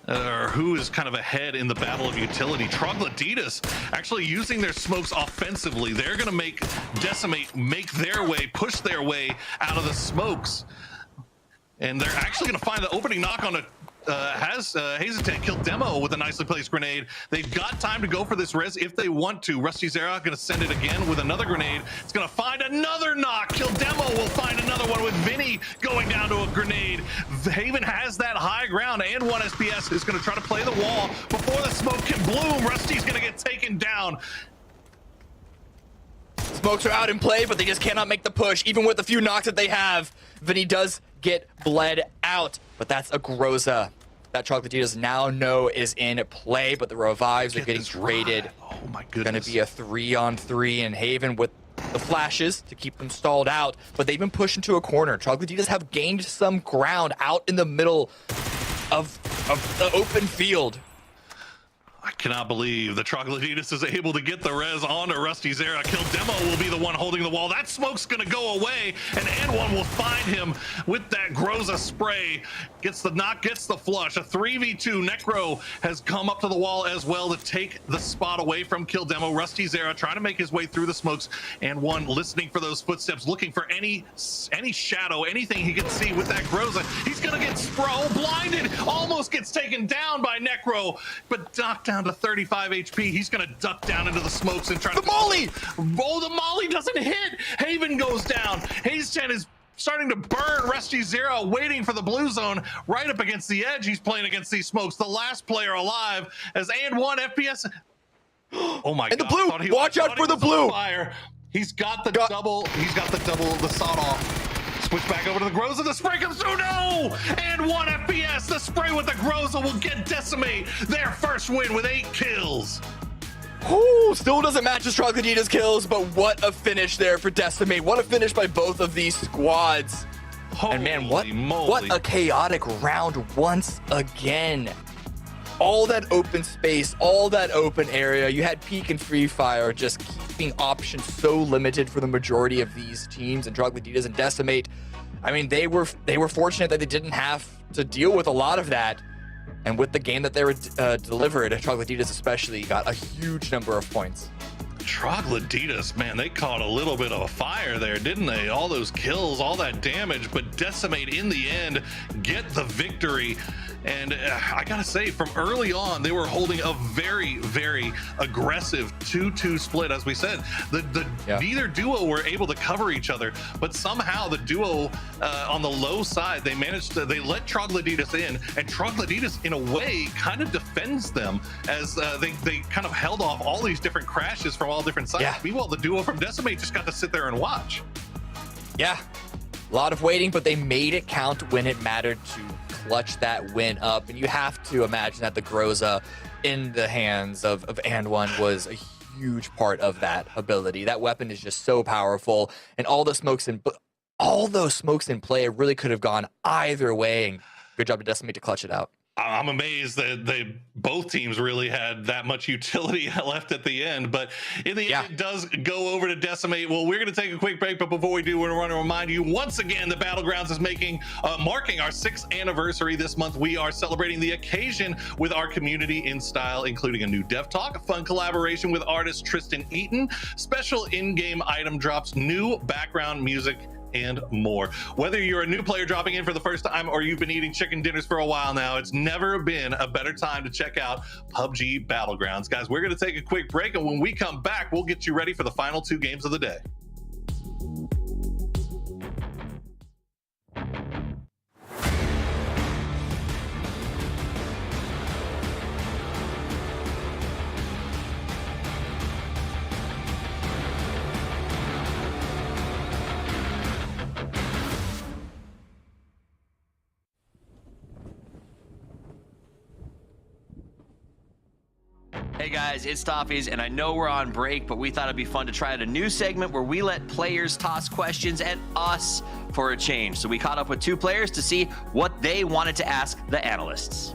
or who is kind of ahead in the battle of utility. Trogloditas actually using their smokes offensively. They're going to make Decimate make their way, push their way out of the smokes. And they're actually going to find the opening knock on a Hazentank killed Demo with a nicely placed grenade. They've got time to go for this res if they want to. Rusty Zera going to send it again with another grenade. It's going to find another knock. Kill Demo will find another one with Vinny going down to a grenade. Haven has that high ground, and one SPS is going to try to play the wall before the smoke can bloom. Rusty's going to get taken down. Smokes are out in play, but they just cannot make the push. Even with the few knocks that they have, Vinny does get bled out, but that's a Groza that Trogloditas now know is in play, but the revives are getting traded. Oh my goodness. Going to be a 3-on-3, and Haven with the flashes to keep them stalled out, but they've been pushed into a corner. Trogloditas have gained some ground out in the middle of the open field. I cannot believe the Trogloditas is able to get the res onto Rusty Zera. Kill Demo will be the one holding the wall. That smoke's going to go away, and one will find him with that Groza spray. Gets the knock, gets the flush. A 3v2. Necro has come up to the wall as well to take the spot away from Kill Demo. Rusty Zera trying to make his way through the smokes, and one listening for those footsteps, looking for any shadow, anything he can see with that Groza. He's going to get blinded, almost gets taken down by Necro, but knocked down to 35 HP. He's going to duck down into the smokes and try to... The molly! Oh, the molly doesn't hit! Haven goes down. Hazen is starting to burn Rusty Zera, waiting for the blue zone right up against the edge. He's playing against these smokes. The last player alive as one FPS... Oh my God. And the blue! Watch out for the blue! Fire. He's got the double, the sawed off. Switch back over to the Groza. The spray comes through. No! And one FPS. The spray with the Groza will get Decimate their first win with 8 kills. Ooh, still doesn't match his Trogloditas kills, but what a finish there for Decimate. What a finish by both of these squads. And man, what a chaotic round once again. All that open space, all that open area. You had Peak and Free Fire just keeping options so limited for the majority of these teams, and Trogloditas and Decimate. I mean, they were fortunate that they didn't have to deal with a lot of that. And with the game that they were delivered, Trogloditas especially got a huge number of points. Trogloditas, man, they caught a little bit of a fire there, didn't they? All those kills, all that damage, but Decimate in the end get the victory. And I gotta say, from early on, they were holding a very, very aggressive 2-2 split. As we said, neither duo were able to cover each other, but somehow the duo on the low side, they let Trogloditas in, and Trogloditas, in a way, kind of defends them as they kind of held off all these different crashes from all different sides. Meanwhile, the duo from Decimate just got to sit there and watch. Yeah, a lot of waiting, but they made it count when it mattered to clutch that win up. And you have to imagine that the Groza in the hands of And1 was a huge part of that ability. That weapon is just so powerful, and all those smokes in play, it really could have gone either way. And good job to Decimate to clutch it out. I'm amazed that both teams really had that much utility left at the end, but in the end, it does go over to Decimate. Well, we're going to take a quick break, but before we do, we're going to remind you once again, the Battlegrounds is marking our 6th anniversary this month. We are celebrating the occasion with our community in style, including a new dev talk, a fun collaboration with artist Tristan Eaton, special in-game item drops, new background music, and more. Whether you're a new player dropping in for the first time or you've been eating chicken dinners for a while now, it's never been a better time to check out PUBG Battlegrounds. Guys, we're going to take a quick break, and when we come back, we'll get you ready for the final 2 games of the day. Hey guys, it's Toffees, and I know we're on break, but we thought it'd be fun to try out a new segment where we let players toss questions at us for a change. So we caught up with 2 players to see what they wanted to ask the analysts.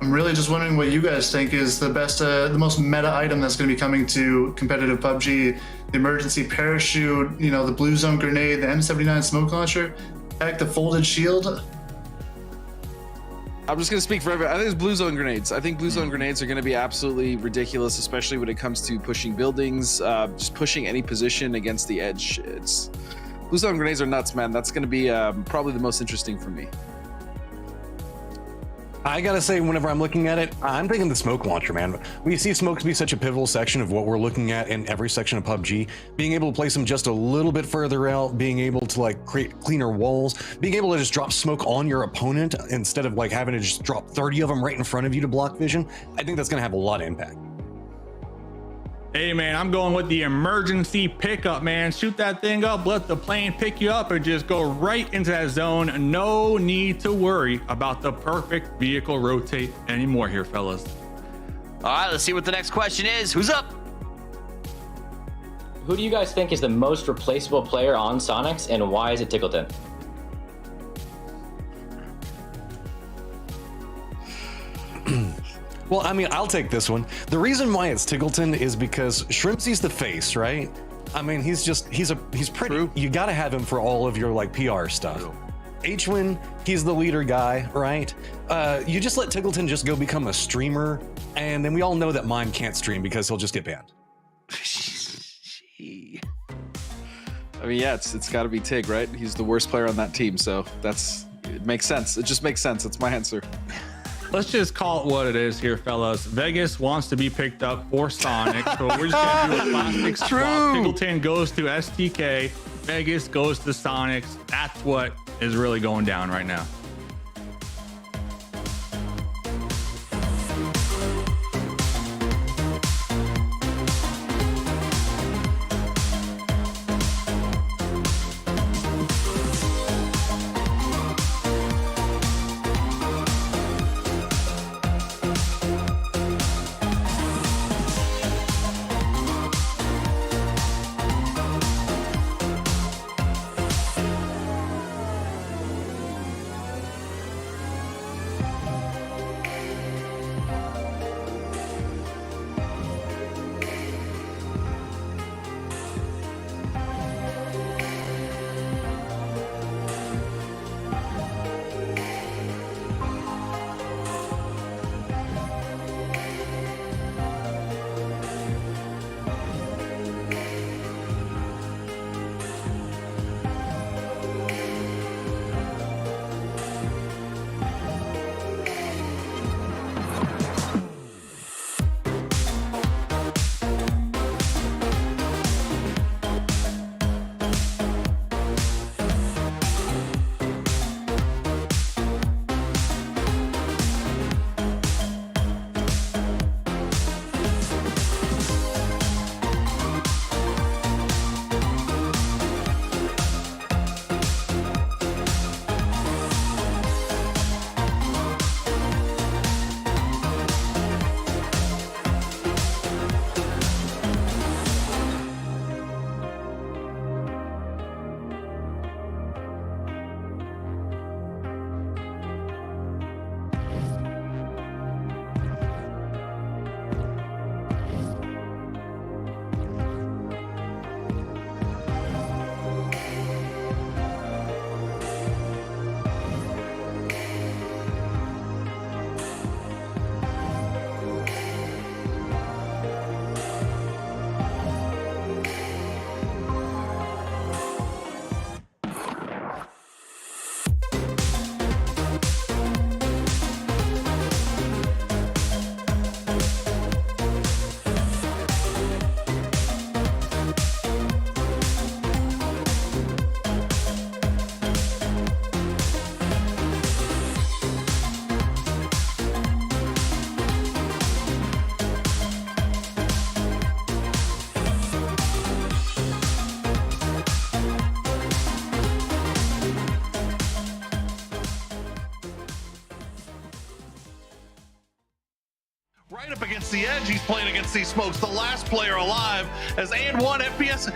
I'm really just wondering what you guys think is the best, the most meta item that's going to be coming to competitive PUBG. The emergency parachute, you know, the blue zone grenade, the M79 smoke launcher, heck, the folded shield. I'm just going to speak for everyone. I think it's blue zone grenades. I think blue zone grenades are going to be absolutely ridiculous, especially when it comes to pushing buildings, just pushing any position against the edge. Blue zone grenades are nuts, man. That's going to be probably the most interesting for me. I gotta say, whenever I'm looking at it, I'm thinking the smoke launcher, man. We see smokes be such a pivotal section of what we're looking at in every section of PUBG. Being able to place them just a little bit further out, being able to like create cleaner walls, being able to just drop smoke on your opponent instead of like having to just drop 30 of them right in front of you to block vision. I think that's gonna have a lot of impact. Hey man, I'm going with the emergency pickup, man. Shoot that thing up, let the plane pick you up, and just go right into that zone. No need to worry about the perfect vehicle rotate anymore here, fellas. All right, let's see what the next question is. Who's up? Who do you guys think is the most replaceable player on Sonics, and why is it Tickleton? Well, I mean, I'll take this one. The reason why it's Tickleton is because Shrimpsy's the face, right? I mean, he's pretty. True. You got to have him for all of your like PR stuff. True. H-Win, he's the leader guy, right? You just let Tickleton just go become a streamer, and then we all know that Mime can't stream because he'll just get banned. I mean, yeah, it's got to be Tig, right? He's the worst player on that team, so it makes sense. It just makes sense. It's my answer. Let's just call it what it is here, fellas. Vegas wants to be picked up for Sonic, so we're just gonna do a plastic swap. Tickleton goes to STK, Vegas goes to Sonics. That's what is really going down right now. the edge. He's playing against these smokes, the last player alive as and 1 FPS.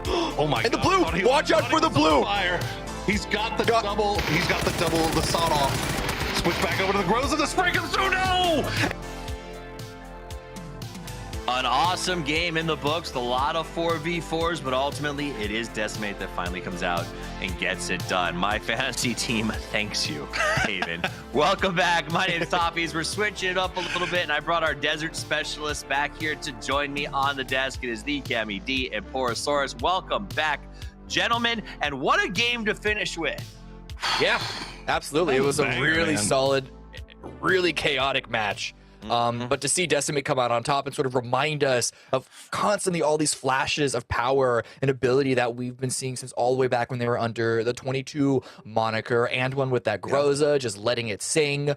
Oh my god. And the blue, watch out for the blue. Fire. He's got the double, the sawed off. Switch back over to the Groza, the spray comes through, no! An awesome game in the books, a lot of 4v4s, but ultimately it is Decimate that finally comes out and gets it done. My fantasy team thanks you, Haven. Welcome back. My name's Toppies. We're switching it up a little bit, and I brought our desert specialist back here to join me on the desk. It is the Cammy D and Porosaurus. Welcome back, gentlemen, and what a game to finish with. Yeah, absolutely. It was a really solid, really chaotic match. But to see Decimate come out on top and sort of remind us of constantly all these flashes of power and ability that we've been seeing since all the way back when they were under the 22 moniker, and one with that Groza, just letting it sing.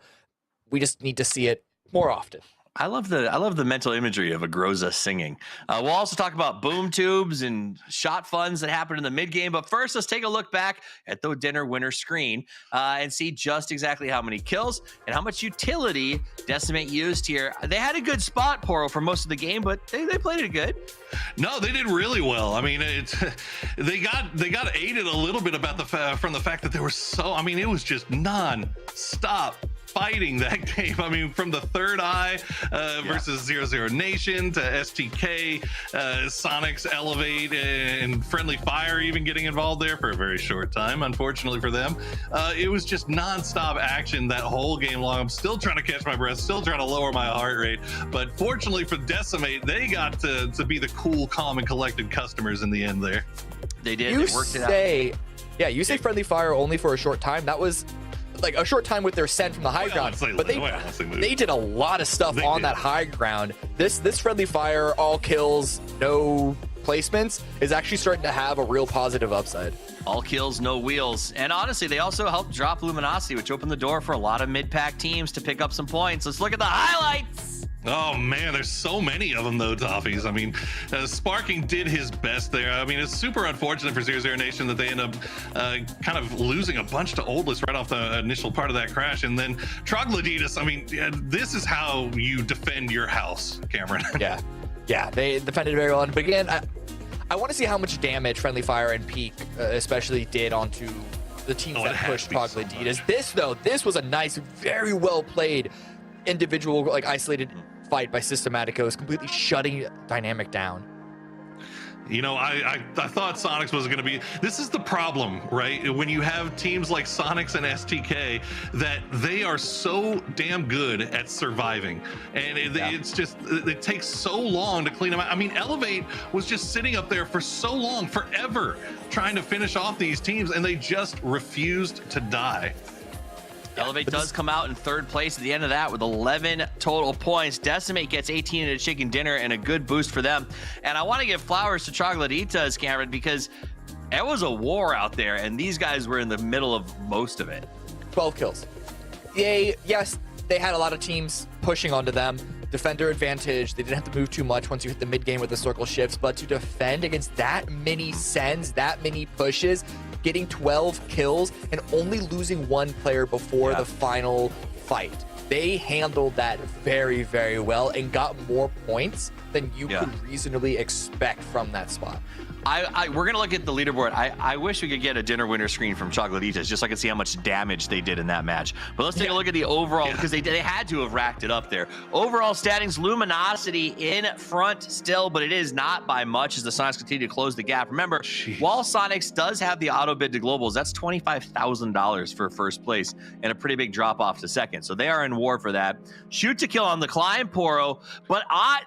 We just need to see it more often. I love the mental imagery of a Groza singing. We'll also talk about boom tubes and shot funds that happened in the mid game. But first, let's take a look back at the dinner winner screen and see just exactly how many kills and how much utility Decimate used here. They had a good spot, Poro, for most of the game, but they played it good. No, they did really well. I mean, they got aided a little bit about from the fact that they were so. I mean, it was just non-stop fighting that game. I mean, from the Third Eye versus 00 Nation to STK, Sonics Elevate, and Friendly Fire even getting involved there for a very short time, unfortunately for them. It was just nonstop action that whole game long. I'm still trying to catch my breath, still trying to lower my heart rate, but fortunately for Decimate, they got to be the cool, calm, and collected customers in the end there. They did. They worked it out. Yeah, you say Friendly Fire only for a short time. That was like a short time with their send from the high ground, but they did a lot of stuff on that high ground. This Friendly Fire, all kills, no placements, is actually starting to have a real positive upside. All kills, no wheels. And honestly, they also helped drop Luminosity, which opened the door for a lot of mid-pack teams to pick up some points. Let's look at the highlights. Oh man, there's so many of them though, Toffees. I mean, Sparking did his best there. I mean, it's super unfortunate for 00 Nation that they end up kind of losing a bunch to Oldless right off the initial part of that crash. And then Troglodytes, I mean, this is how you defend your house, Cameron. Yeah, they defended very well. And again, I want to see how much damage Friendly Fire and Peak especially did onto the teams that pushed Troglodytes. This was a nice, very well played individual, like isolated fight by Systematicos, completely shutting Dynamic down. You know, I thought Sonics was going to be. This is the problem, right? When you have teams like Sonics and STK, that they are so damn good at surviving, and it's just it takes so long to clean them out. I mean, Elevate was just sitting up there for so long, forever, trying to finish off these teams, and they just refused to die. Elevate does come out in third place at the end of that with 11 total points. Decimate gets 18 at a chicken dinner and a good boost for them. And I want to give flowers to Troglodytes, Cameron, because it was a war out there, and these guys were in the middle of most of it. 12 kills. Yes, they had a lot of teams pushing onto them. Defender advantage. They didn't have to move too much once you hit the mid game with the circle shifts, but to defend against that many sends, that many pushes, getting 12 kills and only losing one player before the final fight. They handled that very, very well and got more points than you could reasonably expect from that spot. We're going to look at the leaderboard. I wish we could get a dinner winner screen from Troglodytes just so I could see how much damage they did in that match. But let's take a look at the overall, because they had to have racked it up there. Overall standings, Luminosity in front still, but it is not by much as the Sonics continue to close the gap. Remember, while Sonics does have the auto bid to globals, that's $25,000 for first place and a pretty big drop off to second. So they are in war for that. Shoot to kill on the climb, Poro, but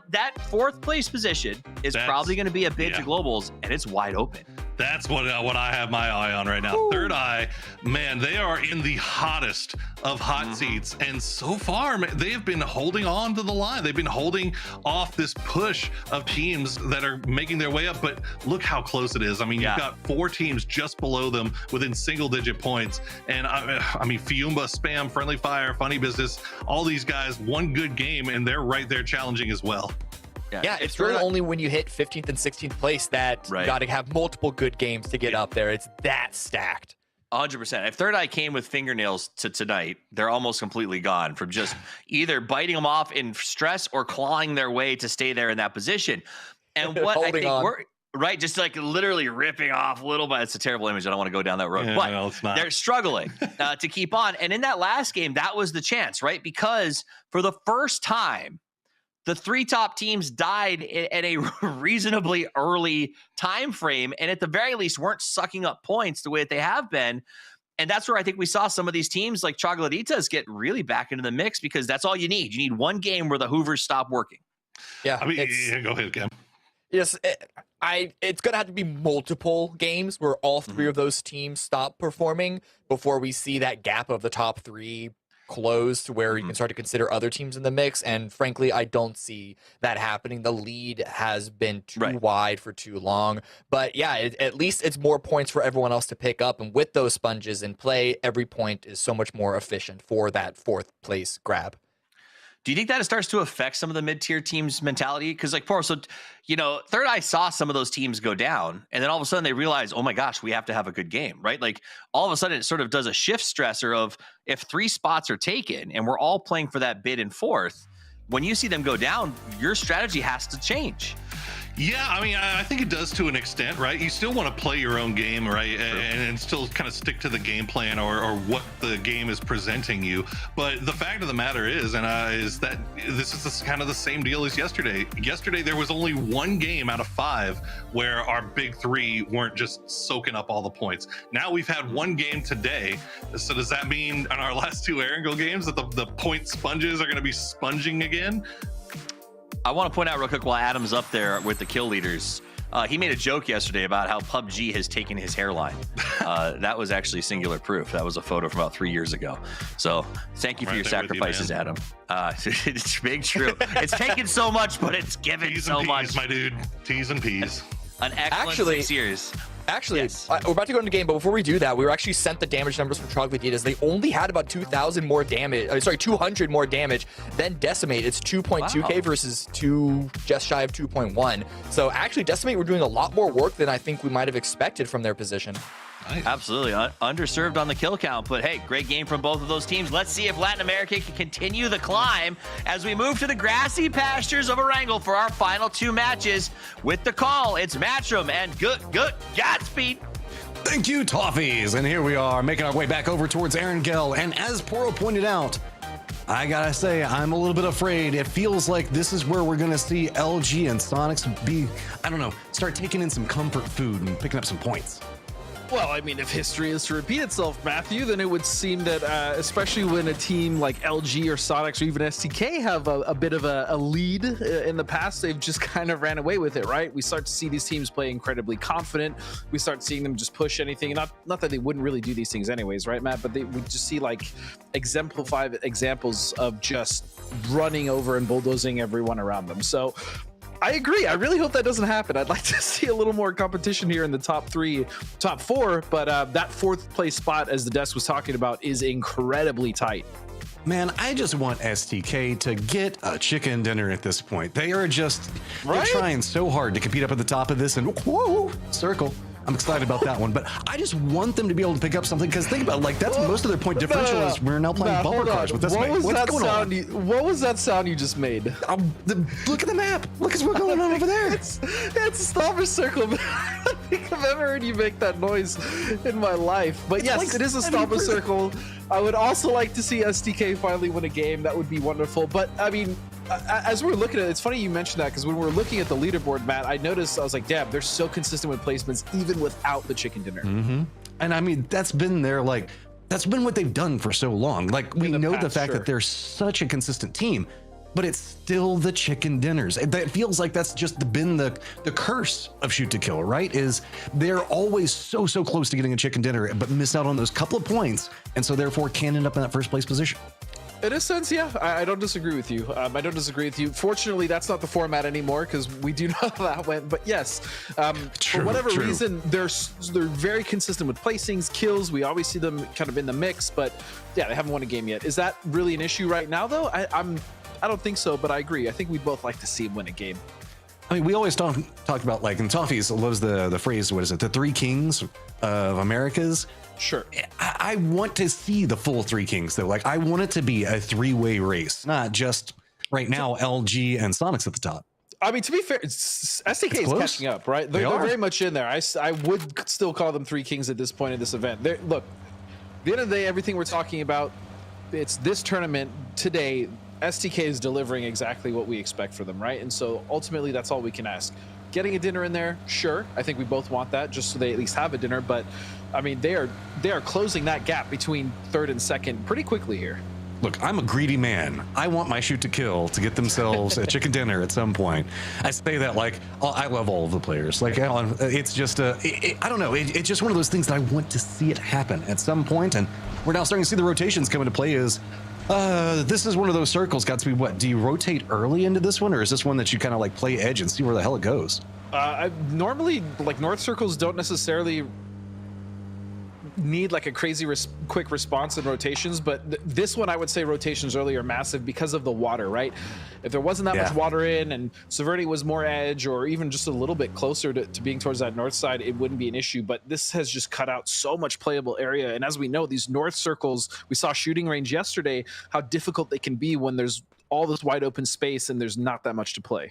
that fourth place position is probably going to be a bid to globals, and it's wide open. That's what I have my eye on right now. Ooh. Third Eye, man, they are in the hottest of hot seats, and so far they have been holding on to the line. They've been holding off this push of teams that are making their way up, but look how close it is. I mean, you've got 4 teams just below them within single-digit points, and I mean, Fiumba, Spam, Friendly Fire, Funny Business, all these guys, one good game, and they're right there challenging as well. Yeah, it's really only when you hit 15th and 16th place that you got to have multiple good games to get up there. It's that stacked. 100%. If Third Eye came with fingernails to tonight, they're almost completely gone from just either biting them off in stress or clawing their way to stay there in that position. And what I think we're right, just like literally ripping off little by. It's a terrible image. I don't want to go down that road, Yeah, but no, it's not. they're struggling to keep on. And in that last game, that was the chance, right? Because for the first time, the 3 top teams died at a reasonably early time frame, and at the very least weren't sucking up points the way that they have been. And that's where I think we saw some of these teams like Chocolatitas get really back into the mix, because that's all you need. You need one game where the Hoovers stop working. Yeah, I mean, go ahead, Cam. Yes, it's gonna have to be multiple games where all 3 of those teams stop performing before we see that gap of the top 3 close to where you can start to consider other teams in the mix. And frankly, I don't see that happening. The lead has been too wide for too long. But yeah, at least it's more points for everyone else to pick up. And with those sponges in play, every point is so much more efficient for that 4th place grab. Do you think that it starts to affect some of the mid-tier teams' mentality? Because like, so, you know, Third Eye saw some of those teams go down, and then all of a sudden they realize, oh my gosh, we have to have a good game, right? Like all of a sudden it sort of does a shift stressor of, if 3 spots are taken and we're all playing for that bid in 4th, when you see them go down, your strategy has to change. Yeah, I mean, I think it does to an extent, right? You still want to play your own game, right? And still kind of stick to the game plan or what the game is presenting you. But the fact of the matter is that this is kind of the same deal as yesterday. Yesterday, there was only 1 game out of 5 where our big 3 weren't just soaking up all the points. Now we've had 1 game today. So does that mean in our last 2 Erangel games that the point sponges are going to be sponging again? I want to point out real quick while Adam's up there with the kill leaders, he made a joke yesterday about how PUBG has taken his hairline. That was actually singular proof. That was a photo from about 3 years ago. So thank you for your sacrifices, Adam. It's big true. It's taken so much, but it's given so much. My dude, T's and P's. An excellent 6 years. Actually, we're about to go into game, but before we do that, we were actually sent the damage numbers from Chocolatitas. They only had about 2,000 more damage. 200 more damage than Decimate. It's 2.2k versus just shy of 2.1. So actually, Decimate were doing a lot more work than I think we might have expected from their position. Nice. Absolutely. Underserved on the kill count, but hey, great game from both of those teams. Let's see if Latin America can continue the climb as we move to the grassy pastures of Erangel for our final 2 matches. With the call, it's Matchroom and good Godspeed. Thank you, Toffees. And here we are making our way back over towards Erangel. And as Poro pointed out, I gotta say, I'm a little bit afraid. It feels like this is where we're gonna see LG and Sonics start taking in some comfort food and picking up some points. Well, I mean, if history is to repeat itself, Matthew, then it would seem that, especially when a team like LG or Sonics or even STK have a bit of a lead in the past, they've just kind of ran away with it, right? We start to see these teams play incredibly confident. We start seeing them just push anything. Not that they wouldn't really do these things anyways, right, Matt? But we just see like exemplified examples of just running over and bulldozing everyone around them. So I agree. I really hope that doesn't happen. I'd like to see a little more competition here in the top 4, but that 4th place spot, as the desk was talking about, is incredibly tight. Man, I just want STK to get a chicken dinner at this point. They are just they're trying so hard to compete up at the top of this, and whoa, circle. I'm excited about that one, but I just want them to be able to pick up something, because think about it, like that's most of their point differential is we're now playing bumper cars with this. What was that sound you just made? Look at the map. Look at what's going on over there. It's a stopper circle. I don't think I've ever heard you make that noise in my life. But yes, like, it is a stopper circle. I would also like to see STK finally win a game. That would be wonderful. But I mean, as we're looking at it, it's funny you mentioned that, because when we're looking at the leaderboard, Matt, I noticed, I was like, damn, they're so consistent with placements even without the chicken dinner. Mm-hmm. And I mean, that's been what they've done for so long. Like, we know the fact that they're such a consistent team, but it's still the chicken dinners. It feels like that's just been the curse of Shoot to Kill, right? Is they're always so close to getting a chicken dinner, but miss out on those couple of points, and so therefore can't end up in that 1st place position. In a sense, yeah, I don't disagree with you. I don't disagree with you. Fortunately, that's not the format anymore, because we do know how that went. But yes, for whatever reason, they're very consistent with placings, kills. We always see them kind of in the mix, but yeah, they haven't won a game yet. Is that really an issue right now, though? I don't think so, but I agree. I think we'd both like to see him win a game. I mean, we always talk about, like, and Toffees loves the phrase, what is it? The 3 kings of Americas. Sure. I want to see the full Three Kings though. Like I want it to be a three-way race, not just right now LG and Sonics at the top. I mean, to be fair, SDK is catching up, right? They're very much in there. I would still call them Three Kings at this point in this event. Look, at the end of the day, everything we're talking about, it's this tournament today. SDK is delivering exactly what we expect for them, right? And so ultimately, that's all we can ask. Getting a dinner in there, sure. I think we both want that, just so they at least have a dinner. But I mean, they are closing that gap between third and second pretty quickly here. Look, I'm a greedy man. I want my shoot to kill to get themselves a chicken dinner at some point. I say that like, I love all of the players. Like, it's just, I don't know. It's just one of those things that I want to see it happen at some point. And we're now starting to see the rotations come into play as, this is one of those circles got to be what? Do you rotate early into this one? Or is this one that you kind of like play edge and see where the hell it goes? Normally, like North circles don't necessarily need like a crazy quick response in rotations, but this one I would say rotations early are massive because of the water, right? If there wasn't that much water in and Severity was more edge or even just a little bit closer to being towards that north side, it wouldn't be an issue. But this has just cut out so much playable area, and as we know, these north circles, we saw shooting range yesterday, how difficult they can be when there's all this wide open space and there's not that much to play.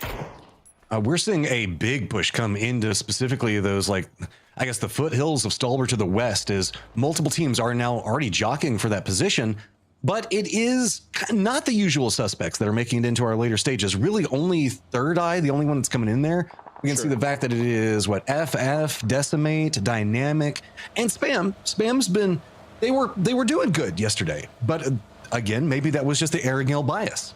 We're seeing a big push come into specifically those, like, I guess the foothills of Stalbert to the west, as multiple teams are now already jockeying for that position. But it is not the usual suspects that are making it into our later stages. Really only Third Eye, the only one that's coming in there. We can see the fact that it is, what, FF, Decimate, Dynamic, and Spam. Spam's been, they were doing good yesterday. But again, maybe that was just the Aragale bias.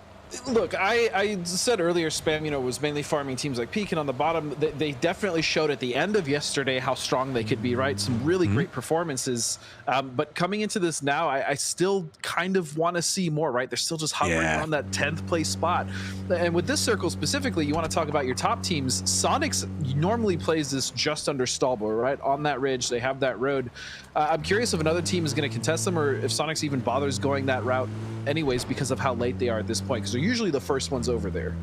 Look, I said earlier, Spam, was mainly farming teams like Pekin on the bottom. They definitely showed at the end of yesterday how strong they could be, right? Some really great performances. But coming into this now, I still kind of want to see more, right? They're still just hovering around that 10th place spot. And with this circle specifically, you want to talk about your top teams. Sonics normally plays this just under Stalbor, right? On that ridge, they have that road. I'm curious if another team is going to contest them or if Sonics even bothers going that route anyways because of how late they are at this point, because they're usually the first ones over there.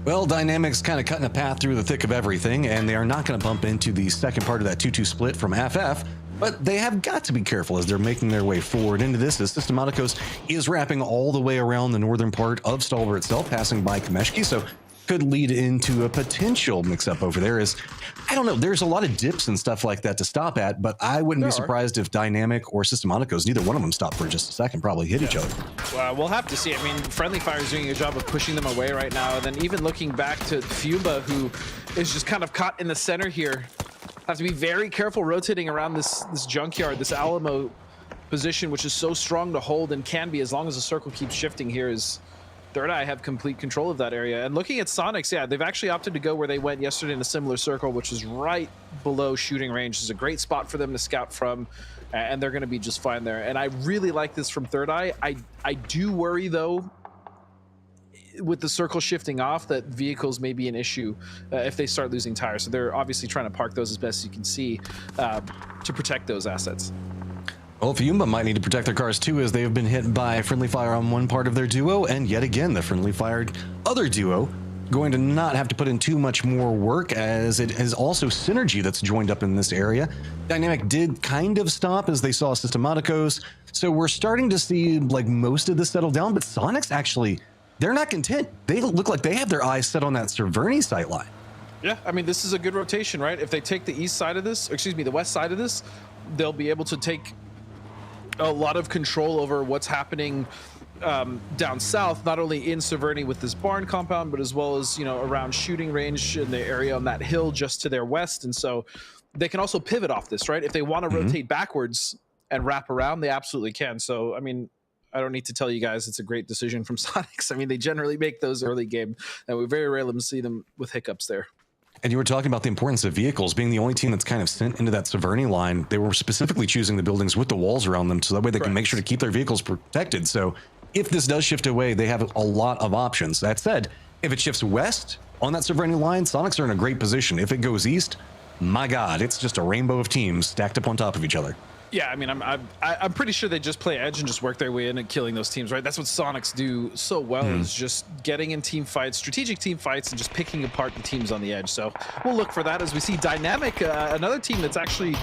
Well, Dynamic's kind of cutting a path through the thick of everything, and they are not going to bump into the second part of that 2-2 split from FF, but they have got to be careful as they're making their way forward into this, as Systematicos is wrapping all the way around the northern part of Stalbor itself, passing by Kameshki, so could lead into a potential mix-up over there. Is, I don't know, there's a lot of dips and stuff like that to stop at, but I wouldn't be surprised if Dynamic or Systematicos, neither one of them stop for just a second, probably hit each other. Well, we'll have to see. I mean, Friendly Fire is doing a job of pushing them away right now, and then even looking back to Fumba, who is just kind of caught in the center here. Have to be very careful rotating around this junkyard, this Alamo position, which is so strong to hold and can be as long as the circle keeps shifting here. Is Third Eye have complete control of that area. And looking at Sonics, yeah, they've actually opted to go where they went yesterday in a similar circle, which is right below shooting range. It's a great spot for them to scout from, and they're going to be just fine there. And I really like this from Third Eye. I do worry, though, with the circle shifting off, that vehicles may be an issue if they start losing tires. So they're obviously trying to park those as best as you can see to protect those assets. Well, Fiumba might need to protect their cars too, as they have been hit by Friendly Fire on one part of their duo, and yet again, the Friendly Fired other duo going to not have to put in too much more work, as it is also Synergy that's joined up in this area. Dynamic did kind of stop as they saw Systematicos, so we're starting to see like most of this settle down, but Sonics actually, they're not content. They look like they have their eyes set on that Cerverni sight line. Yeah, I mean, this is a good rotation, right? If they take the east side of this, or excuse me, the west side of this, they'll be able to take a lot of control over what's happening down south, not only in Severny with this barn compound, but as well as, around shooting range in the area on that hill just to their west. And so they can also pivot off this, right? If they want to rotate backwards and wrap around, they absolutely can. So, I mean, I don't need to tell you guys it's a great decision from Sonics. I mean, they generally make those early game, and we very rarely see them with hiccups there. And you were talking about the importance of vehicles. Being the only team that's kind of sent into that Severny line, they were specifically choosing the buildings with the walls around them, so that way they can make sure to keep their vehicles protected. So if this does shift away, they have a lot of options. That said, if it shifts west on that Severny line, Sonics are in a great position. If it goes east, my God, it's just a rainbow of teams stacked up on top of each other. Yeah, I mean, I'm pretty sure they just play edge and just work their way in and killing those teams, right? That's what Sonics do so well, is just getting in team fights, strategic team fights, and just picking apart the teams on the edge. So we'll look for that as we see Dynamic, another team that's actually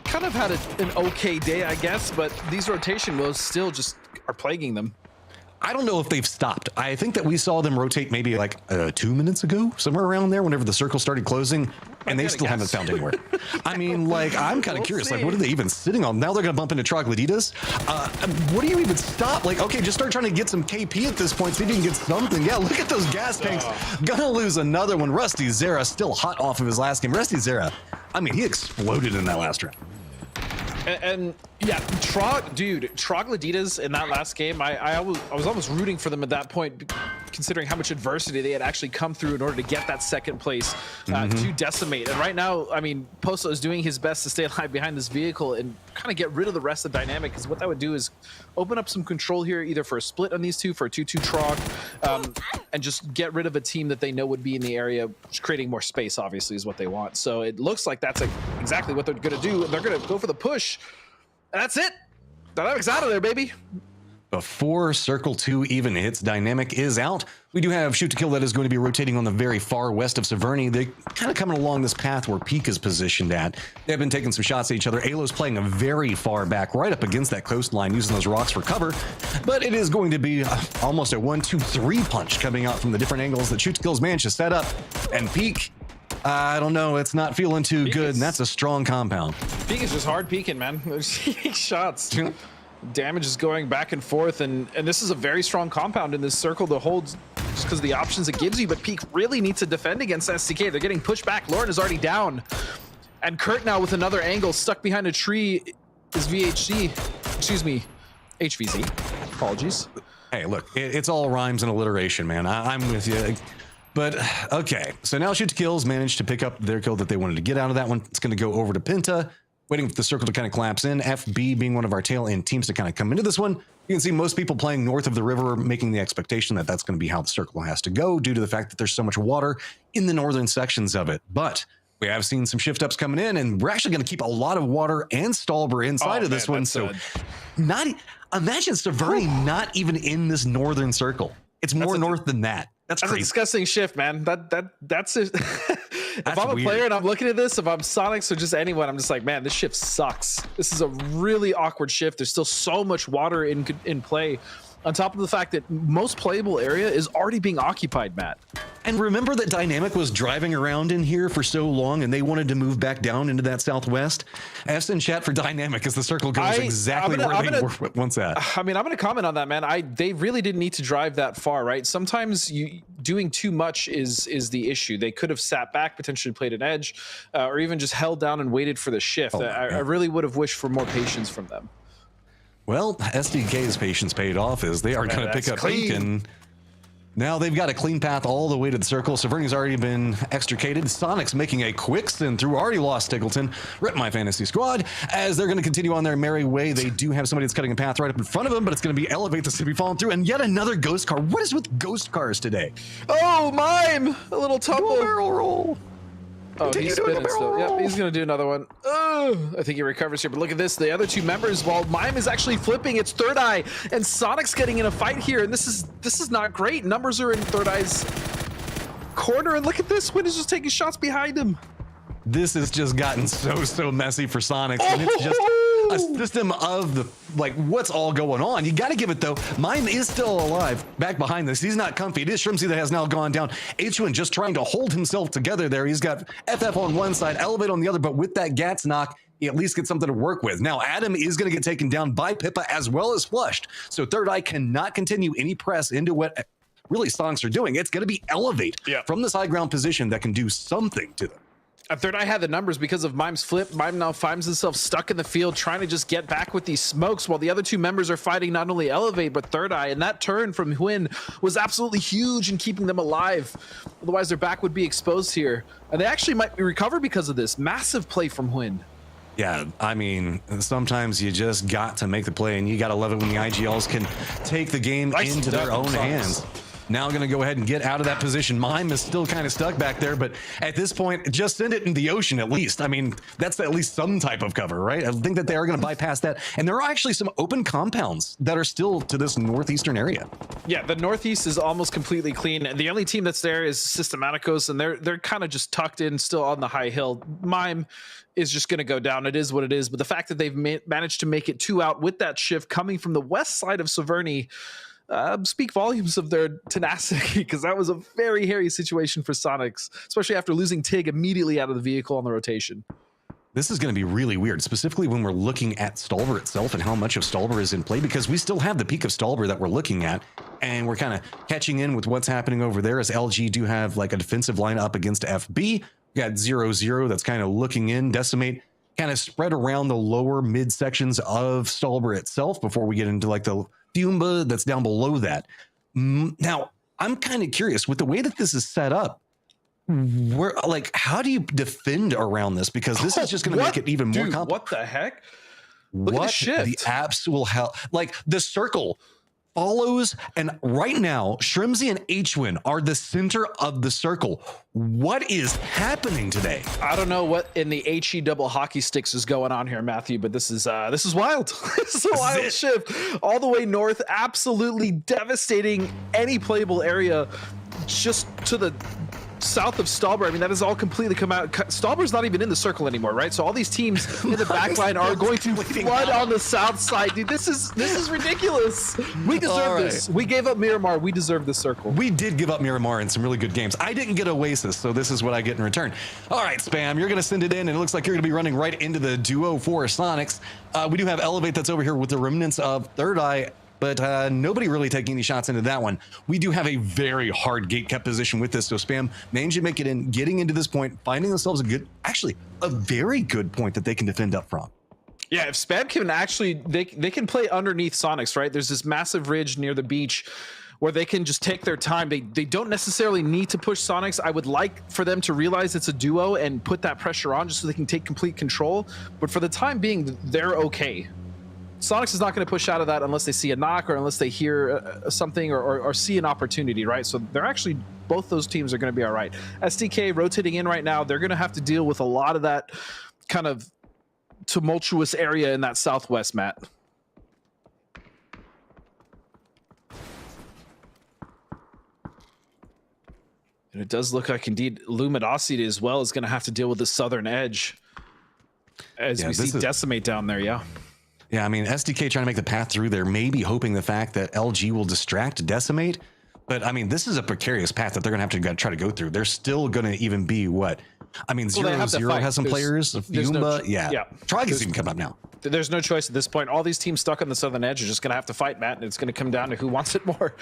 kind of had an okay day, I guess, but these rotation moves still just are plaguing them. I don't know if they've stopped. I think that we saw them rotate maybe like 2 minutes ago, somewhere around there, whenever the circle started closing, and they still haven't found anywhere. I mean, like, I'm kind of curious, like, what are they even sitting on? Now they're going to bump into Trogloditas. What do you even stop? Like, okay, just start trying to get some KP at this point, see if you can get something. Yeah, look at those gas tanks. Gonna lose another one. Rusty Zera still hot off of his last game. Rusty Zera, I mean, he exploded in that last round. And yeah, Trogloditas in that last game, I was almost rooting for them at that point, considering how much adversity they had actually come through in order to get that second place to Decimate. And right now, I mean, Posto is doing his best to stay alive behind this vehicle and kind of get rid of the rest of the dynamic, because what that would do is open up some control here, either for a split on these two, for a 2-2 Trog, and just get rid of a team that they know would be in the area, creating more space, obviously, is what they want. So it looks like that's exactly what they're going to do. They're going to go for the push. And that's it. Dynamic's out of there, baby. Before Circle 2 even hits, Dynamic is out. We do have Shoot to Kill that is going to be rotating on the very far west of Severny. They're kind of coming along this path where Peak is positioned at. They've been taking some shots at each other. Alo's playing a very far back, right up against that coastline, using those rocks for cover. But it is going to be almost a 1-2-3 punch coming out from the different angles that Shoot to Kill's managed to set up. And Peak, I don't know, it's not feeling too good, and that's a strong compound. Peak is just hard peeking, man. There's shots. Damage is going back and forth, and this is a very strong compound in this circle to hold, just because of the options it gives you. But Peak really needs to defend against STK. They're getting pushed back. Lauren is already down, and Kurt now with another angle stuck behind a tree is HVZ. Apologies. Hey, look, it's all rhymes and alliteration, man. I'm with you. But okay, so now Shoot to Kills managed to pick up their kill that they wanted to get out of that one. It's going to go over to Pinta, waiting for the circle to kind of collapse in. FB being one of our tail end teams to kind of come into this one. You can see most people playing north of the river, making the expectation that that's going to be how the circle has to go, due to the fact that there's so much water in the northern sections of it. But we have seen some shift ups coming in, and we're actually going to keep a lot of water and Stalber inside of this one. So imagine Severny not even in this northern circle. It's more north than that. That's crazy. A disgusting shift, man. That's it. If I'm a weird player and I'm looking at this, if I'm Sonics or just anyone, I'm just like, man, this shift sucks. This is a really awkward shift. There's still so much water in play, on top of the fact that most playable area is already being occupied, Matt. And remember that Dynamic was driving around in here for so long, and they wanted to move back down into that southwest. F's in chat for Dynamic as the circle goes exactly where they were once at. I mean, I'm going to comment on that, man. They really didn't need to drive that far, right? Sometimes doing too much is the issue. They could have sat back, potentially played an edge, or even just held down and waited for the shift. I really would have wished for more patience from them. Well, SDK's patience paid off, as they are going to pick up Peak, and now they've got a clean path all the way to the circle. Severny's already been extricated. Sonic's making a quick spin through, already lost Tiggleton. Rip my fantasy squad, as they're going to continue on their merry way. They do have somebody that's cutting a path right up in front of them, but it's going to be Elevate that's going to be falling through, and yet another ghost car. What is with ghost cars today? Oh, Mime! A little tumble. Do a barrel roll. Oh, he's spinning still. Yep, he's going to do another one. I think he recovers here, but look at this. The other two members, while Mime is actually flipping, it's Third Eye, and Sonic's getting in a fight here, and this is not great. Numbers are in Third Eye's corner, and look at this. Wind is just taking shots behind him. This has just gotten so messy for Sonics, and it's just a system of what's all going on. You got to give it, though. Mime is still alive back behind this. He's not comfy. It is Shrimsy that has now gone down. H1 just trying to hold himself together there. He's got FF on one side, Elevate on the other, but with that Gats knock, he at least gets something to work with. Now, Adam is going to get taken down by Pippa as well as Flushed, so Third Eye cannot continue any press into what really Sonics are doing. It's going to be Elevate from this high ground position that can do something to them. Third Eye had the numbers because of Mime's flip. Mime now finds himself stuck in the field trying to just get back with these smokes, while the other two members are fighting not only Elevate but Third Eye, and that turn from Huynh was absolutely huge in keeping them alive. Otherwise their back would be exposed here, and they actually might recover because of this. Massive play from Huynh. Yeah, I mean, sometimes you just got to make the play, and you got to love it when the IGLs can take the game into their own hands. Now going to go ahead and get out of that position. Mime is still kind of stuck back there, but at this point, just send it in the ocean at least. I mean, that's at least some type of cover, right? I think that they are going to bypass that. And there are actually some open compounds that are still to this northeastern area. Yeah, the northeast is almost completely clean. The only team that's there is Systematicos, and they're kind of just tucked in still on the high hill. Mime is just going to go down. It is what it is. But the fact that they've managed to make it 2 out with that shift coming from the west side of Severny speak volumes of their tenacity, because that was a very hairy situation for Sonics, especially after losing Tig immediately out of the vehicle on the rotation. This is going to be really weird, specifically when we're looking at Stolber itself and how much of Stolber is in play, because we still have the peak of Stolber that we're looking at, and we're kind of catching in with what's happening over there, as LG do have like a defensive line up against FB. We got 0-0 that's kind of looking in. Decimate kind of spread around the lower mid sections of Stolber itself before we get into like the Fiumba that's down below that. Now, I'm kind of curious with the way that this is set up. Where, like, how do you defend around this? Because this is just going to make it even more complicated. What the heck? Look at the shift. The apps will help. Like, the circle follows, and right now, Shrimsy and Hwin are the center of the circle. What is happening today? I don't know what in the HE double hockey sticks is going on here, Matthew, but this is wild. This is a wild shift all the way north, absolutely devastating any playable area just to the south of Stolber. I mean, that has all completely come out. Stolber's not even in the circle anymore, right? So all these teams in the back line are going to flood on the south side. Dude, this is ridiculous. We deserve this. We gave up Miramar. We deserve this circle. We did give up Miramar in some really good games. I didn't get Oasis, so this is what I get in return. All right, Spam, you're going to send it in, and it looks like you're going to be running right into the duo for Sonics. We do have Elevate that's over here with the remnants of Third Eye, but nobody really taking any shots into that one. We do have a very hard gate kept position with this, so Spam managed to make it in, getting into this point, finding themselves a very good point that they can defend up front. Yeah, if Spam can actually, they can play underneath Sonics, right? There's this massive ridge near the beach where they can just take their time. They don't necessarily need to push Sonics. I would like for them to realize it's a duo and put that pressure on just so they can take complete control. But for the time being, they're okay. Sonics is not going to push out of that unless they see a knock or unless they hear something or see an opportunity, right? So they're actually, both those teams are going to be all right. SDK rotating in right now. They're going to have to deal with a lot of that kind of tumultuous area in that southwest, Matt. And it does look like indeed Luminosity as well is going to have to deal with the southern edge as we see Decimate down there, yeah. Yeah, I mean, SDK trying to make the path through there, maybe hoping the fact that LG will distract Decimate. But, I mean, this is a precarious path that they're going to have to try to go through. They're still going to even be what? I mean, 0-0 has some players. Fiumba, yeah. Trigus even come up now. There's no choice at this point. All these teams stuck on the southern edge are just going to have to fight, Matt, and it's going to come down to who wants it more.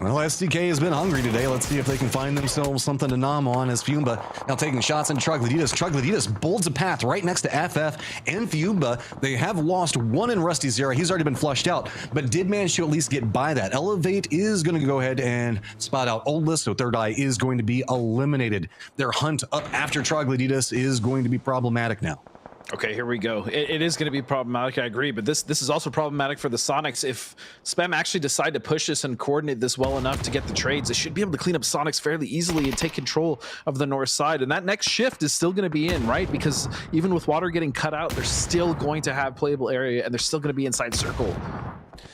Well, SDK has been hungry today. Let's see if they can find themselves something to nom on as Fiumba now taking shots into Trogloditas. Trogloditas bolts a path right next to FF and Fiumba. They have lost one in Rusty Zera. He's already been flushed out, but did manage to at least get by that. Elevate is going to go ahead and spot out Oldless, so Third Eye is going to be eliminated. Their hunt up after Trogloditas is going to be problematic now. Okay, here we go. It is going to be problematic, I agree, but this is also problematic for the Sonics. If Spam actually decide to push this and coordinate this well enough to get the trades, they should be able to clean up Sonics fairly easily and take control of the north side. And that next shift is still going to be in, right? Because even with water getting cut out, they're still going to have playable area and they're still going to be inside circle.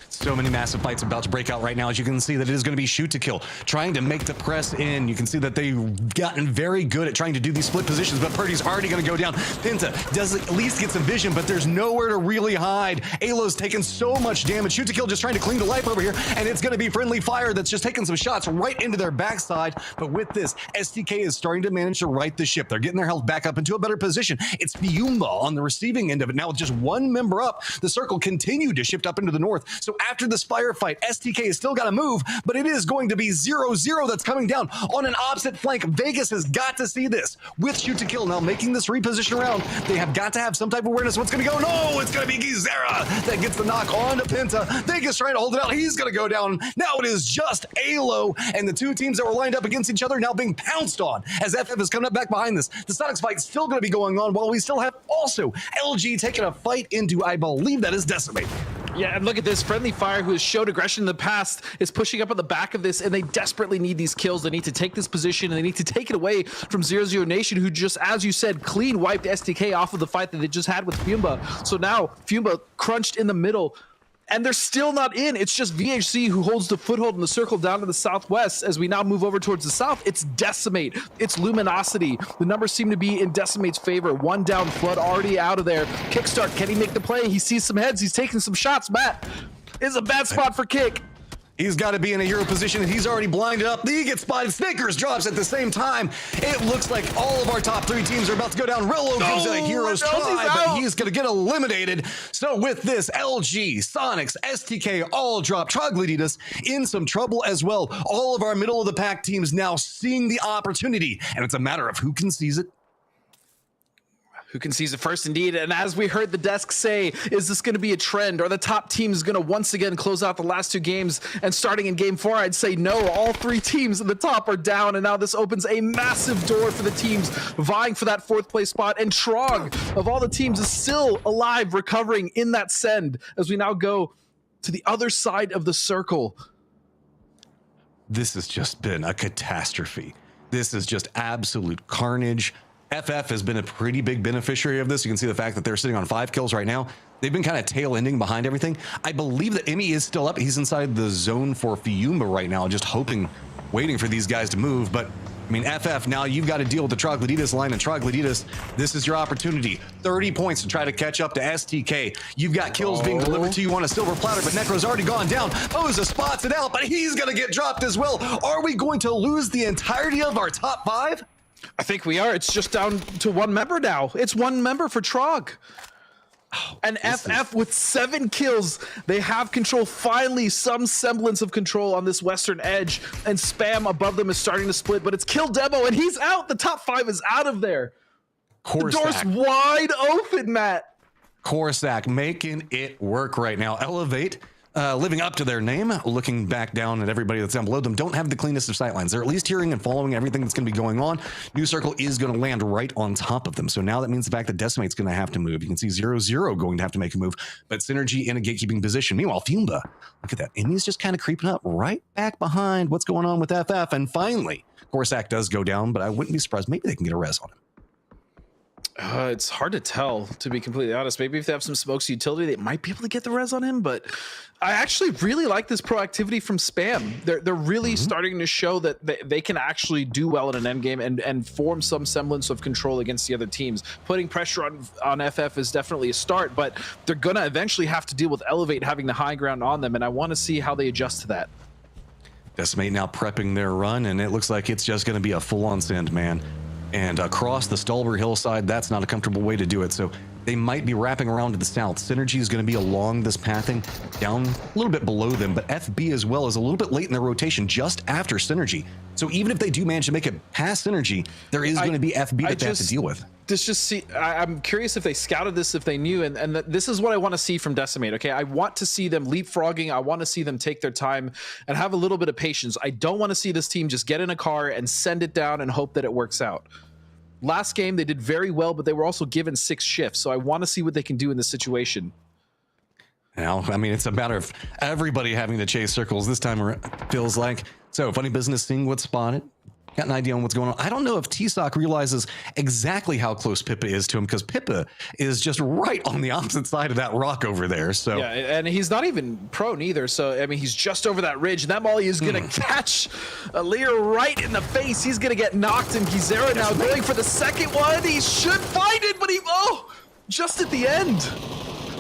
So many massive fights about to break out right now. As you can see that it is going to be shoot to kill, trying to make the press in. You can see that they've gotten very good at trying to do these split positions, but Purdy's already going to go down. Pinta does at least get some vision, but there's nowhere to really hide. Alo's taken so much damage. Shoot to kill just trying to cling to life over here, and it's going to be friendly fire that's just taking some shots right into their backside. But with this, STK is starting to manage to right the ship. They're getting their health back up into a better position. It's Fiumba on the receiving end of it. Now with just one member up, the circle continued to shift up into the north. So after this firefight, STK has still got to move, but it is going to be 0-0 that's coming down on an opposite flank. Vegas has got to see this with shoot to kill now making this reposition around. They have got to have some type of awareness. What's going to go? No, it's going to be Gizera that gets the knock on to Pinta. Vegas trying to hold it out. He's going to go down. Now it is just Alo and the two teams that were lined up against each other now being pounced on as FF is coming up back behind this. The Sonics fight still going to be going on while we still have also LG taking a fight into, I believe that is Decimate. Yeah, and look at this. Friendly Fire, who has showed aggression in the past, is pushing up on the back of this, and they desperately need these kills. They need to take this position, and they need to take it away from 0-0 Nation, who just, as you said, clean wiped STK off of the fight that they just had with Fumba. So now, Fumba crunched in the middle, and they're still not in. It's just VHC who holds the foothold in the circle down to the southwest. As we now move over towards the south, it's Decimate, it's Luminosity. The numbers seem to be in Decimate's favor. One down, Flood already out of there. Kickstart, can he make the play? He sees some heads, he's taking some shots. Matt, it's a bad spot for Kick. He's got to be in a hero position, and he's already blinded up. He gets spotted. Snickers drops at the same time. It looks like all of our top 3 teams are about to go down. Rillo gives it a hero's try, but he's going to get eliminated. So with this, LG, Sonics, STK all drop. Troglodytes in some trouble as well. All of our middle-of-the-pack teams now seeing the opportunity, and it's a matter of who can seize it. Who can seize it first, indeed. And as we heard the desk say, is this going to be a trend? Are the top teams going to once again close out the last 2 games? And starting in game 4, I'd say no. All 3 teams in the top are down, and now this opens a massive door for the teams vying for that 4th place spot. And Trog, of all the teams, is still alive, recovering in that send as we now go to the other side of the circle. This has just been a catastrophe. This is just absolute carnage. FF has been a pretty big beneficiary of this. You can see the fact that they're sitting on 5 kills right now. They've been kind of tail ending behind everything. I believe that Emmy is still up. He's inside the zone for Fiumba right now, just hoping, waiting for these guys to move. But I mean, FF, now you've got to deal with the Troglodytes line, and Troglodytes, this is your opportunity. 30 points to try to catch up to STK. You've got kills being delivered to you on a silver platter, but Necro's already gone down. Oza spots it out, but he's going to get dropped as well. Are we going to lose the entirety of our top 5? I think we are. It's just down to 1 member now. It's 1 member for Trog. And FF with 7 kills. They have control, finally some semblance of control on this western edge. And Spam above them is starting to split, but it's Kill Demo, and he's out. The top 5 is out of there. The door's wide open, Matt. Corsac making it work right now. Elevate, living up to their name, looking back down at everybody that's down below them, don't have the cleanest of sightlines. They're at least hearing and following everything that's going to be going on. New Circle is going to land right on top of them. So now that means the fact that Decimate's going to have to move. You can see 0-0 going to have to make a move, but Synergy in a gatekeeping position. Meanwhile, Fumba, look at that. Emmy's just kind of creeping up right back behind what's going on with FF. And finally, Corsac does go down, but I wouldn't be surprised. Maybe they can get a res on him. It's hard to tell, to be completely honest. Maybe if they have some smokes utility, they might be able to get the res on him. But I actually really like this proactivity from Spam. They're really starting to show that they can actually do well in an endgame and form some semblance of control against the other teams. Putting pressure on FF is definitely a start, but they're going to eventually have to deal with Elevate having the high ground on them, and I want to see how they adjust to that. Decimate now prepping their run, and it looks like it's just going to be a full-on send, man. And across the Stalber hillside, that's not a comfortable way to do it. So they might be wrapping around to the south. Synergy is going to be along this pathing, down a little bit below them, but FB as well is a little bit late in their rotation, just after Synergy. So even if they do manage to make it past Synergy, there is going to be FB that they have to deal with. I'm curious if they scouted this, if they knew, and this is what I want to see from Decimate, okay? I want to see them leapfrogging. I want to see them take their time and have a little bit of patience. I don't want to see this team just get in a car and send it down and hope that it works out. Last game, they did very well, but they were also given 6 shifts, so I want to see what they can do in this situation. Now, I mean, it's a matter of everybody having to chase circles this time, it feels like. So, funny business, seeing what's spotted. Got an idea on what's going on. I don't know if T-Sock realizes exactly how close Pippa is to him, because Pippa is just right on the opposite side of that rock over there. So yeah, and he's not even prone either. So, I mean, he's just over that ridge. And that Molly is going to catch Lear right in the face. He's going to get knocked, and Gizera now going for the second one. He should find it, but just at the end.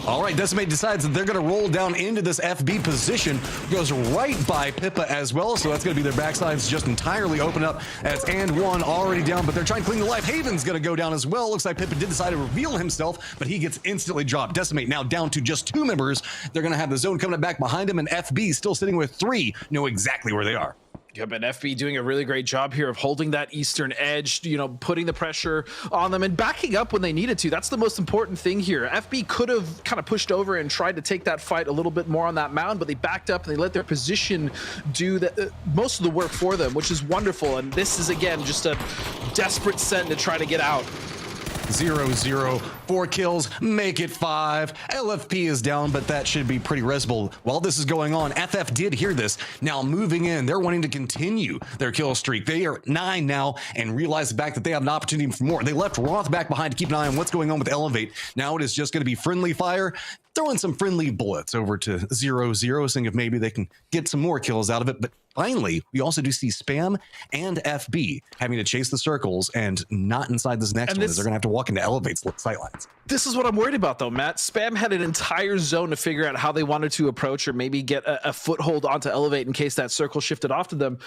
All right, Decimate decides that they're going to roll down into this FB position. Goes right by Pippa as well, so that's going to be their backsides just entirely open up as And1 already down, but they're trying to clean the life. Haven's going to go down as well. Looks like Pippa did decide to reveal himself, but he gets instantly dropped. Decimate now down to just 2 members. They're going to have the zone coming back behind him, and FB still sitting with 3. Know exactly where they are. Yeah, but FB doing a really great job here of holding that eastern edge, putting the pressure on them and backing up when they needed to. That's the most important thing here. FB could have kind of pushed over and tried to take that fight a little bit more on that mound, but they backed up and they let their position do most of the work for them, which is wonderful. And this is, again, just a desperate send to try to get out. 0-0, 4 kills, make it 5. LFP is down, but that should be pretty risible. While this is going on, FF did hear this. Now moving in, they're wanting to continue their kill streak. They are 9 now and realize the fact that they have an opportunity for more. They left Roth back behind to keep an eye on what's going on with Elevate. Now it is just going to be friendly fire, throwing some friendly bullets over to 0-0, seeing if maybe they can get some more kills out of it. But finally, we also do see Spam and FB having to chase the circles and not inside this next one, as they're going to have to walk into Elevate's sightlines. This is what I'm worried about, though, Matt. Spam had an entire zone to figure out how they wanted to approach or maybe get a foothold onto Elevate in case that circle shifted off to them.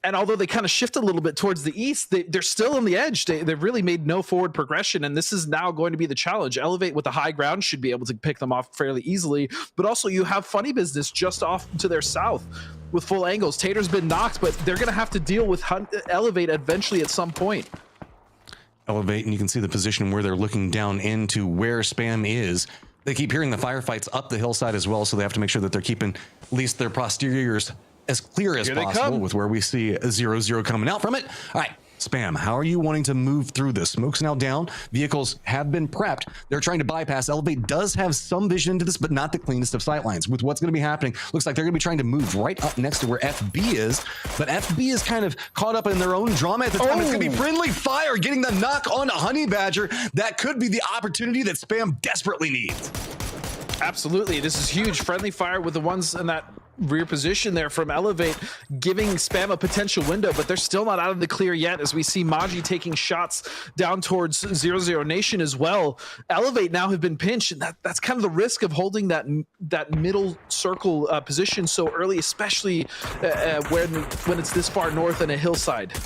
And although they kind of shift a little bit towards the east, they're still on the edge. They've really made no forward progression, and this is now going to be the challenge. Elevate with the high ground should be able to pick them off fairly easily, but also you have Funny Business just off to their south with full angles. Tater's been knocked, but they're going to have to deal with Elevate eventually at some point. Elevate, and you can see the position where they're looking down into where Spam is. They keep hearing the firefights up the hillside as well, so they have to make sure that they're keeping at least their posteriors as clear as possible with where we see a 0-0 coming out from it. All right, Spam, how are you wanting to move through this? Smoke's now down. Vehicles have been prepped. They're trying to bypass. Elevate does have some vision into this, but not the cleanest of sightlines. With what's going to be happening, looks like they're going to be trying to move right up next to where FB is, but FB is kind of caught up in their own drama at the time. It's going to be friendly fire, getting the knock on Honey Badger. That could be the opportunity that Spam desperately needs. Absolutely. This is huge. Friendly fire with the ones in that rear position there from Elevate, giving Spam a potential window, but they're still not out of the clear yet, as we see Maji taking shots down towards 0-0 Nation as well. Elevate now have been pinched, and that's kind of the risk of holding that middle circle position so early, especially when it's this far north in a hillside.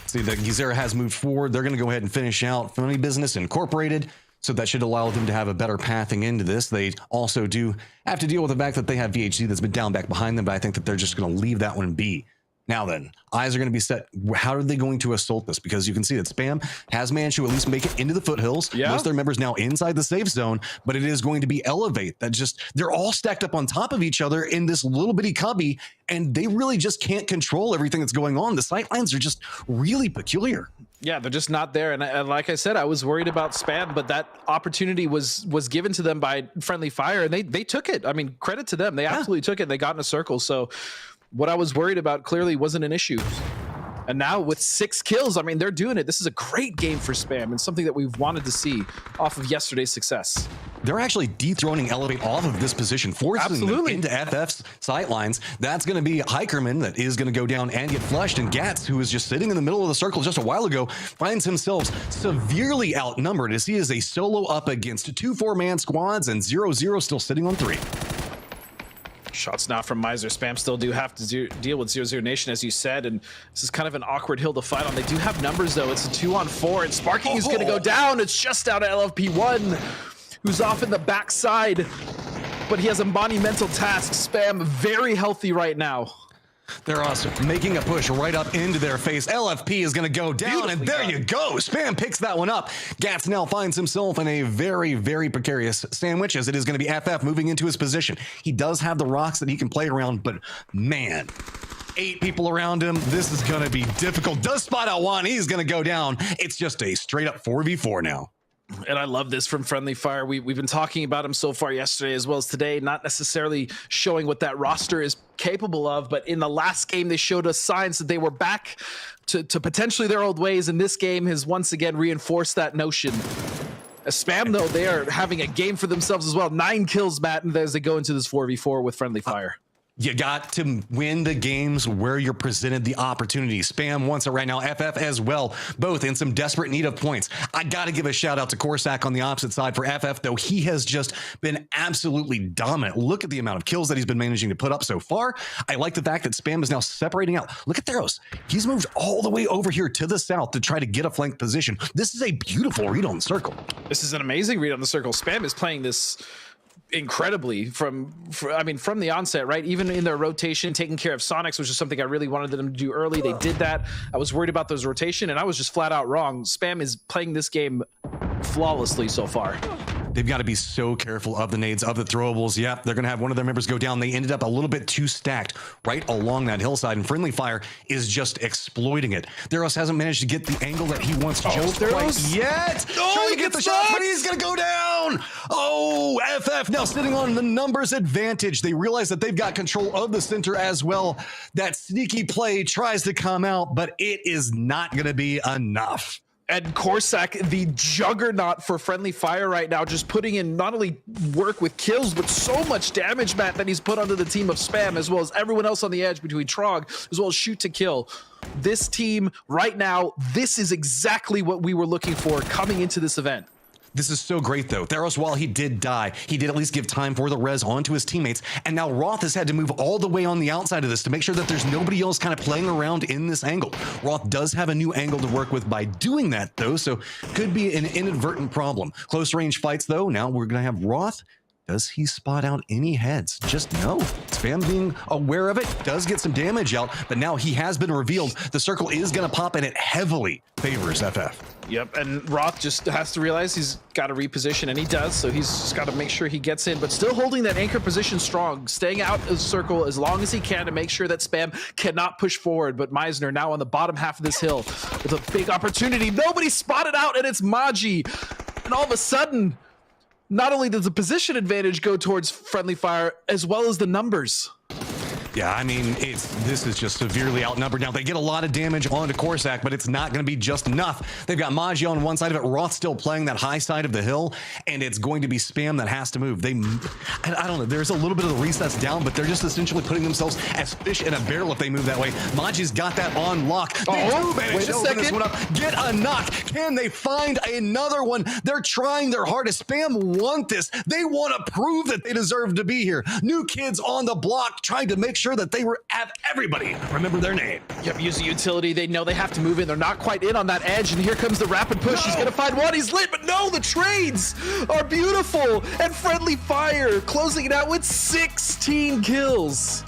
See, the Gizera has moved forward. They're going to go ahead and finish out Funny Business Incorporated. So that should allow them to have a better pathing into this. They also do have to deal with the fact that they have VHC that's been down back behind them, but I think that they're just going to leave that one be. Now then, eyes are going to be set. How are they going to assault this? Because you can see that Spam has managed to at least make it into the foothills. Yeah. Most of their members now inside the safe zone, but it is going to be Elevate that they're all stacked up on top of each other in this little bitty cubby, and they really just can't control everything that's going on. The sightlines are just really peculiar. Yeah, they're just not there. And like I said, I was worried about Spam, but that opportunity was given to them by Friendly Fire, and they took it. I mean, credit to them. They absolutely took it. They got in a circle. So what I was worried about clearly wasn't an issue. And now with 6 kills, I mean, they're doing it. This is a great game for Spam and something that we've wanted to see off of yesterday's success. They're actually dethroning Elevate off of this position, forcing them into FF's sightlines. That's going to be Hikerman that is going to go down and get flushed. And Gats, who was just sitting in the middle of the circle just a while ago, finds himself severely outnumbered as he is a solo up against 2 4-man squads and 0-0 still sitting on 3. Shots now from Miser. Spam still do have to deal with 0-0 Nation, as you said, and this is kind of an awkward hill to fight on. They do have numbers, though. It's a 2-on-4, and Sparking is going to go down. It's just out of LFP1, who's off in the backside, but he has a monumental task. Spam very healthy right now. They're also making a push right up into their face. LFP is going to go down, and there you go. Spam picks that one up. Gats now finds himself in a very, very precarious sandwich, as it is going to be FF moving into his position. He does have the rocks that he can play around, but man, 8 people around him. This is going to be difficult. Does spot out one. He's going to go down. It's just a straight up 4v4 now. And I love this from Friendly Fire. We've been talking about him so far yesterday as well as today, not necessarily showing what that roster is capable of, but in the last game, they showed us signs that they were back to potentially their old ways, and this game has once again reinforced that notion. Spam, though, they are having a game for themselves as well. 9 kills, Matt, and as they go into this 4v4 with Friendly Fire. You got to win the games where you're presented the opportunity. Spam wants it right now. FF as well, both in some desperate need of points. I got to give a shout out to Corsac on the opposite side for FF, though. He has just been absolutely dominant. Look at the amount of kills that he's been managing to put up so far. I like the fact that Spam is now separating out. Look at Theros. He's moved all the way over here to the south to try to get a flank position. This is a beautiful read on the circle. This is an amazing read on the circle. Spam is playing this incredibly from the onset, right? Even in their rotation, taking care of Sonics, which is something I really wanted them to do early. They did that. I was worried about those rotation, and I was just flat out wrong. Spam is playing this game flawlessly so far. They've got to be so careful of the nades, of the throwables. Yep, they're going to have one of their members go down. They ended up a little bit too stacked right along that hillside, and Friendly Fire is just exploiting it. Theros hasn't managed to get the angle that he wants just quite yet. Trying to get the shot, but he's going to go down. Oh, FF now sitting on the numbers advantage. They realize that they've got control of the center as well. That sneaky play tries to come out, but it is not going to be enough. And Corsac, the juggernaut for Friendly Fire right now, just putting in not only work with kills, but so much damage, Matt, that he's put onto the team of Spam, as well as everyone else on the edge between Trog, as well as Shoot to Kill. This team right now, this is exactly what we were looking for coming into this event. This is so great, though. Theros, while he did die, he did at least give time for the res onto his teammates. And now Roth has had to move all the way on the outside of this to make sure that there's nobody else kind of playing around in this angle. Roth does have a new angle to work with by doing that, though, so could be an inadvertent problem. Close range fights, though. Now we're going to have Roth. Does he spot out any heads? Just no. Spam being aware of it does get some damage out, but now he has been revealed. The circle is going to pop, and it heavily favors FF. Yep, and Roth just has to realize he's got to reposition, and he does, so he's just got to make sure he gets in, but still holding that anchor position strong, staying out of the circle as long as he can to make sure that Spam cannot push forward. But Meisner now on the bottom half of this hill with a big opportunity. Nobody spotted out, and it's Maji. And all of a sudden, not only does the position advantage go towards Friendly Fire, as well as the numbers. Yeah, I mean, this is just severely outnumbered. Now, they get a lot of damage onto Corsac, but it's not going to be just enough. They've got Maji on one side of it, Roth still playing that high side of the hill, and it's going to be Spam that has to move. I don't know, there's a little bit of the recess down, but they're just essentially putting themselves as fish in a barrel if they move that way. Maji's got that on lock. They do manage to open this one up. Get a knock. Can they find another one? They're trying their hardest. Spam want this. They want to prove that they deserve to be here. New kids on the block trying to make sure that they have everybody remember their name. Yep, use the utility. They know they have to move in. They're not quite in on that edge, and here comes the rapid push. No. He's gonna find one. He's lit, but no, the trades are beautiful. And Friendly Fire closing it out with 16 kills.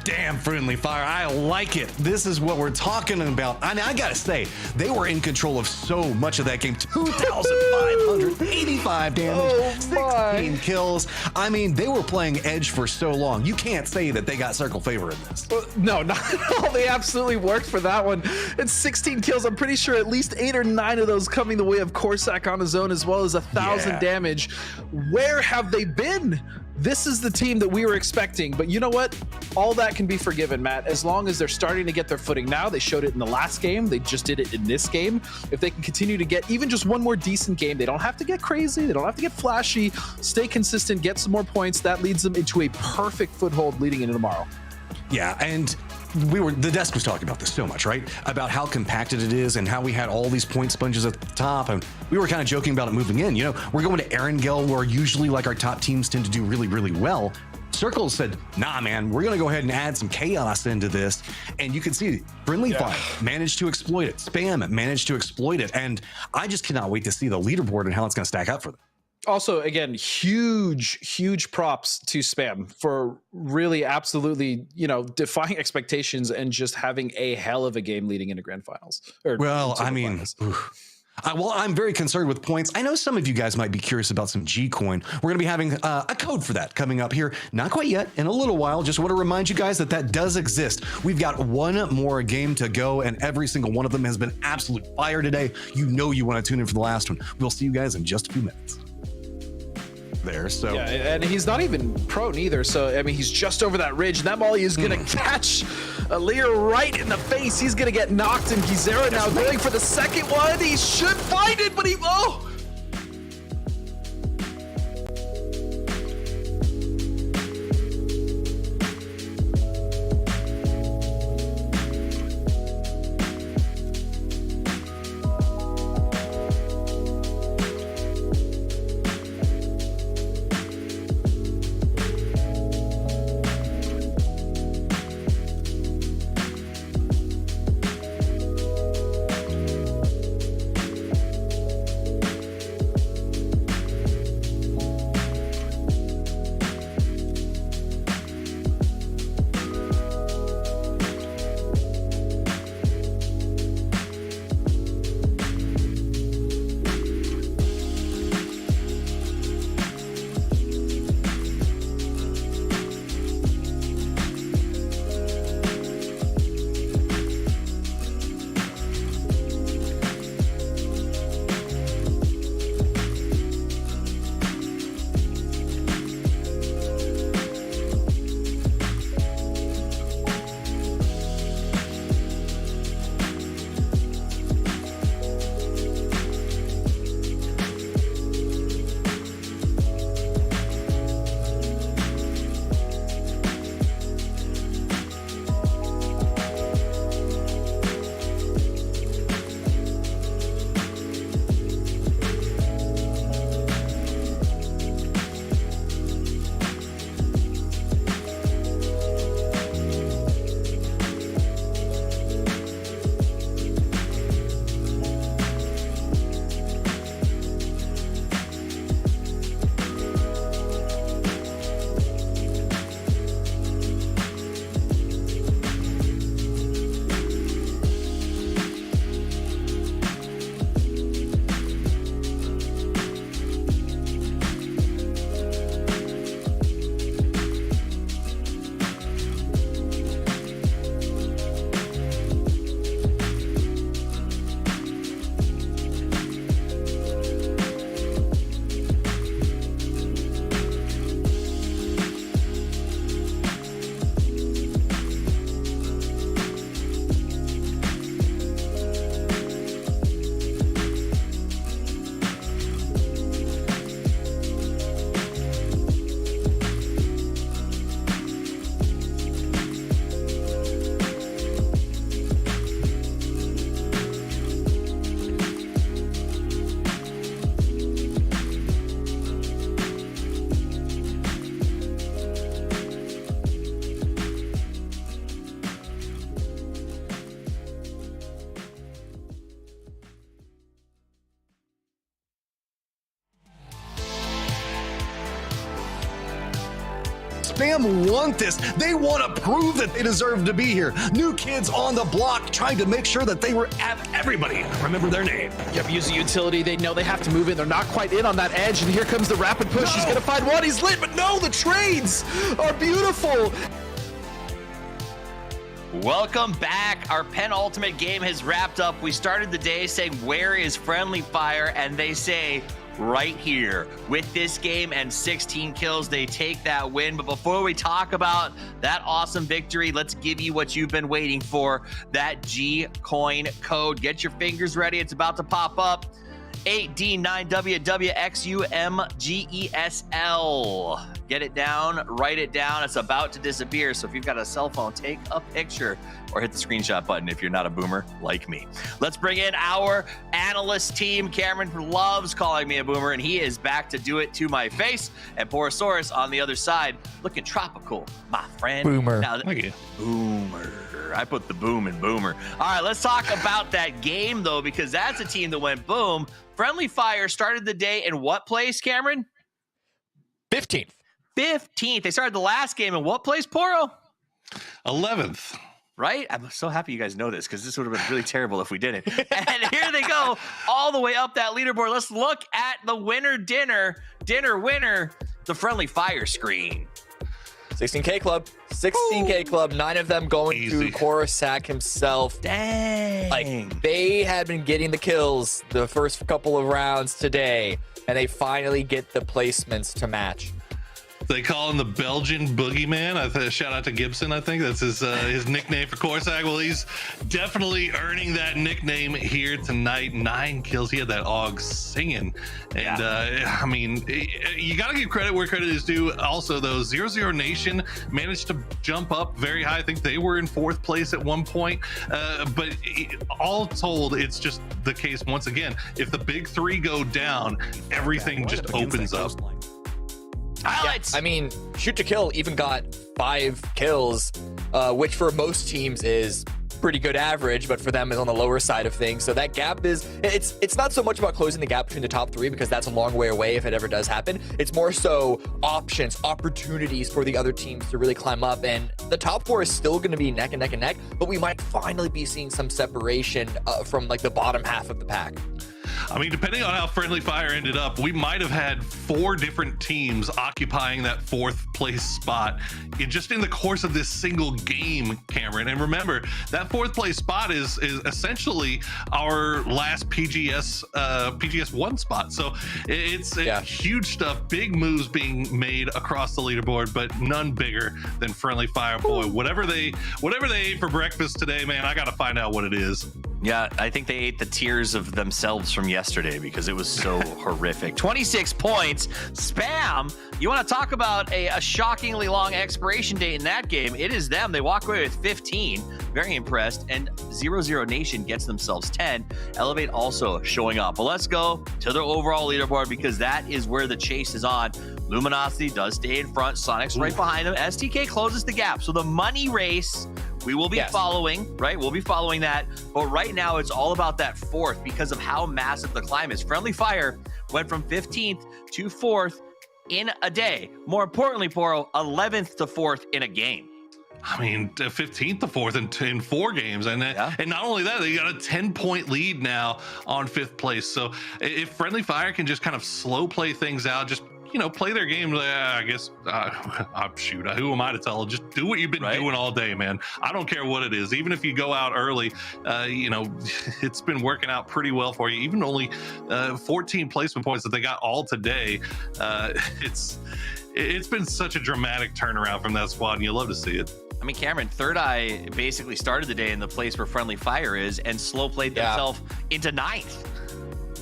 Damn, Friendly Fire, I like it. This is what we're talking about. I mean, I gotta say, they were in control of so much of that game. 2,585 damage, 16 kills. I mean, they were playing Edge for so long. You can't say that they got circle favor in this. No, not at all. They absolutely worked for that one. It's 16 kills. I'm pretty sure at least 8 or 9 of those coming the way of Corsac on his own, as well as 1,000 damage. Where have they been? This is the team that we were expecting, but you know what? All that can be forgiven, Matt, as long as they're starting to get their footing now. They showed it in the last game. They just did it in this game. If they can continue to get even just one more decent game, they don't have to get crazy. They don't have to get flashy. Stay consistent, get some more points. That leads them into a perfect foothold leading into tomorrow. Yeah, and the desk was talking about this so much, right? About how compacted it is and how we had all these point sponges at the top, and we were kind of joking about it moving in. You know, we're going to Erangel, where usually like our top teams tend to do really, really well. Circle said, nah, man, we're going to go ahead and add some chaos into this. And you can see Friendly Fire managed to exploit it. Spam managed to exploit it. And I just cannot wait to see the leaderboard and how it's going to stack up for them. Also, again, huge props to Spam for really absolutely, defying expectations and just having a hell of a game leading into grand finals. I'm very concerned with points. I know some of you guys might be curious about some G-Coin. We're going to be having a code for that coming up here. Not quite yet, in a little while. Just want to remind you guys that does exist. We've got one more game to go, and every single one of them has been absolute fire today. You know you want to tune in for the last one. We'll see you guys in just a few minutes. So yeah, and he's not even prone either, so I mean he's just over that ridge. That Molly is gonna catch Lear right in the face. He's gonna get knocked, and Gizera now going for the second one. He should find it, but Spam want this. They want to prove that they deserve to be here. New kids on the block trying to make sure that they were at everybody. Remember their name. Yep, use the utility. They know they have to move in. They're not quite in on that edge, and here comes the rapid push. He's going to find one. He's lit, but no, the trades are beautiful. Welcome back. Our penultimate game has wrapped up. We started the day saying, where is Friendly Fire? And they say, right here. With this game and 16 kills, they take that win. But before we talk about that awesome victory, let's give you what you've been waiting for, that G-Coin code. Get your fingers ready. It's about to pop up. 8D9WWXUMGESL. Get it down, write it down. It's about to disappear. So if you've got a cell phone, take a picture or hit the screenshot button if you're not a boomer like me. Let's bring in our analyst team. Cameron loves calling me a boomer, and he is back to do it to my face. And Porosaurus on the other side, looking tropical, my friend. Boomer. Now, boomer. I put the boom in boomer. All right, let's talk about that game, though, because that's a team that went boom. Friendly Fire started the day in what place, Cameron? 15th. 15th. They started the last game in what place, Poro? 11th. Right? I'm so happy you guys know this, because this would have been really terrible if we didn't. And here they go, all the way up that leaderboard. Let's look at the winner dinner winner, the Friendly Fire screen. 16K club. 16K club. 9 of them going to Korosak himself. Dang. Like, they had been getting the kills the first couple of rounds today, and they finally get the placements to match. They call him the Belgian Boogeyman. Shout out to Gibson, I think. That's his nickname for Corsac. Well, he's definitely earning that nickname here tonight. 9 kills. He had that AUG singing. And, I mean, you got to give credit where credit is due. Also, though, 00 Nation managed to jump up very high. I think they were in 4th place at one point. But all told, it's just the case once again. If the big 3 go down, everything just opens up. Highlights. Yeah, I mean, Shoot to Kill even got 5 kills, which for most teams is pretty good average, but for them is on the lower side of things. So that gap is, it's not so much about closing the gap between the top 3, because that's a long way away if it ever does happen. It's more so options, opportunities for the other teams to really climb up. And the top 4 is still going to be neck and neck and neck, but we might finally be seeing some separation from like the bottom half of the pack. I mean, depending on how Friendly Fire ended up, we might have had 4 different teams occupying that 4th place spot just in the course of this single game, Cameron. And remember, that 4th place spot is essentially our last PGS 1 spot. So it's huge stuff, big moves being made across the leaderboard, but none bigger than Friendly Fire. Boy, whatever they ate for breakfast today, man, I got to find out what it is. Yeah, I think they ate the tears of themselves from yesterday because it was so horrific. 26 points. Spam. You want to talk about a shockingly long expiration date in that game? It is them. They walk away with 15. Very impressed. And 00 Nation gets themselves 10. Elevate also showing up. But let's go to their overall leaderboard, because that is where the chase is on. Luminosity does stay in front. Sonic's right behind them. STK closes the gap. So the money race, we will be following, right? We'll be following that. But right now, it's all about that 4th because of how massive the climb is. Friendly Fire went from 15th to 4th in a day. More importantly, Poro, 11th to 4th in a game. I mean, 15th to 4th in 4 games. And not only that, they got a 10-point lead now on 5th place. So if Friendly Fire can just kind of slow play things out, just play their game. I guess, shoot, who am I to tell? Just do what you've been doing all day, man. I don't care what it is. Even if you go out early, it's been working out pretty well for you. Even only 14 placement points that they got all today. It's been such a dramatic turnaround from that squad, and you love to see it. I mean, Cameron, Third Eye basically started the day in the place where Friendly Fire is and slow played themselves into 9th.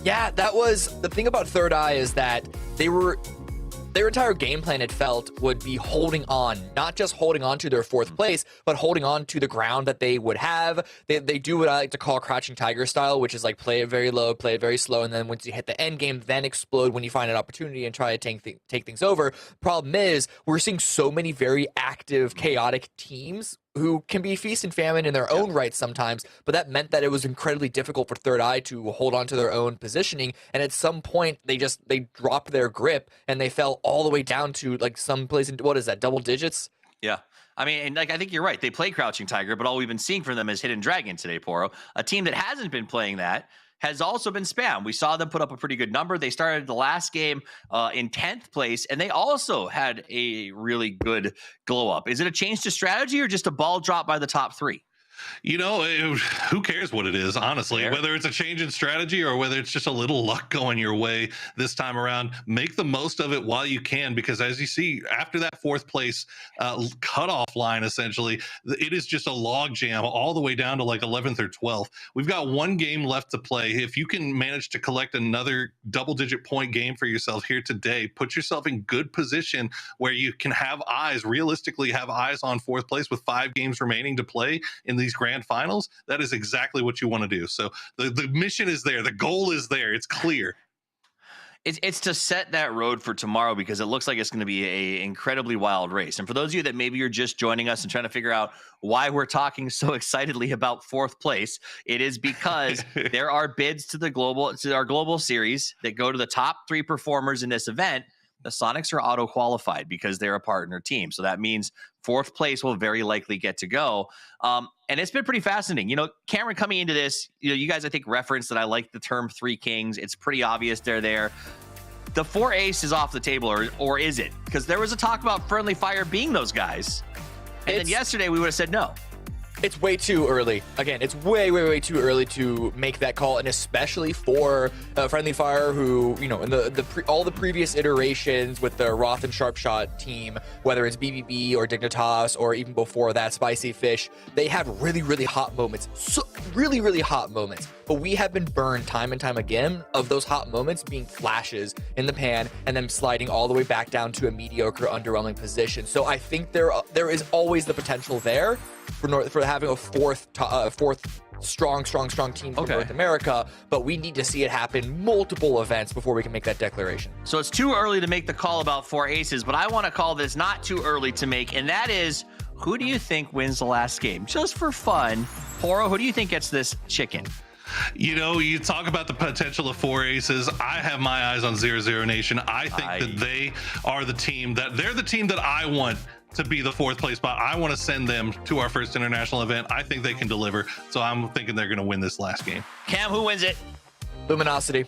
Yeah, that was the thing about Third Eye, is that their entire game plan, it felt, would be holding on, not just holding on to their 4th place, but holding on to the ground that they would have. They do what I like to call Crouching Tiger style, which is like play it very low, play it very slow, and then once you hit the end game, then explode when you find an opportunity and try to take things over. Problem is, we're seeing so many very active, chaotic teams who can be feast and famine in their own right sometimes, but that meant that it was incredibly difficult for Third Eye to hold on to their own positioning. And at some point, they dropped their grip and they fell all the way down to like some place in, what is that, double digits? Yeah. I mean, and like I think you're right. They play Crouching Tiger, but all we've been seeing from them is Hidden Dragon today, Poro. A team that hasn't been playing that has also been Spam. We saw them put up a pretty good number. They started the last game in 10th place, and they also had a really good glow up. Is it a change to strategy or just a ball drop by the top 3? You know, who cares what it is, honestly, whether it's a change in strategy or whether it's just a little luck going your way this time around. Make the most of it while you can, because as you see, after that 4th place cutoff line, essentially, it is just a log jam all the way down to like 11th or 12th. We've got 1 game left to play. If you can manage to collect another double-digit point game for yourself here today, put yourself in good position where you can have eyes, realistically have eyes on 4th place with 5 games remaining to play in these grand finals. That is exactly what you want to do. So the mission is there. The goal is there. It's clear. It's to set that road for tomorrow, because it looks like it's going to be a incredibly wild race. And for those of you that maybe you're just joining us and trying to figure out why we're talking so excitedly about 4th place, it is because there are bids to our global series that go to the top 3 performers in this event. The Sonics are auto-qualified because they're a partner team. So that means 4th place will very likely get to go. And it's been pretty fascinating. You know, Cameron, coming into this, you guys, I think, referenced that I like the term 3 Kings. It's pretty obvious they're there. The 4 Ace is off the table, or is it? Because there was a talk about Friendly Fire being those guys. And then yesterday we would have said no. It's way too early. Again, it's way too early to make that call, and especially for Friendly Fire, who, you know, in all the previous iterations with the Roth and Sharpshot team, whether it's BBB or Dignitas or even before that Spicy Fish, they have really hot moments. So really hot moments. But we have been burned time and time again of those hot moments being flashes in the pan and then sliding all the way back down to a mediocre, underwhelming position. So I think there is always the potential there for having a fourth strong team from North America, but we need to see it happen multiple events before we can make that declaration. So it's too early to make the call about 4 Aces, but I want to call this not too early to make, and that is, who do you think wins the last game? Just for fun, Poro, who do you think gets this chicken? You know, you talk about the potential of 4 Aces. I have my eyes on 00 Nation. I think that they are the team that I want to be the 4th place spot. I want to send them to our first international event. I think they can deliver. So I'm thinking they're going to win this last game. Cam, who wins it? Luminosity.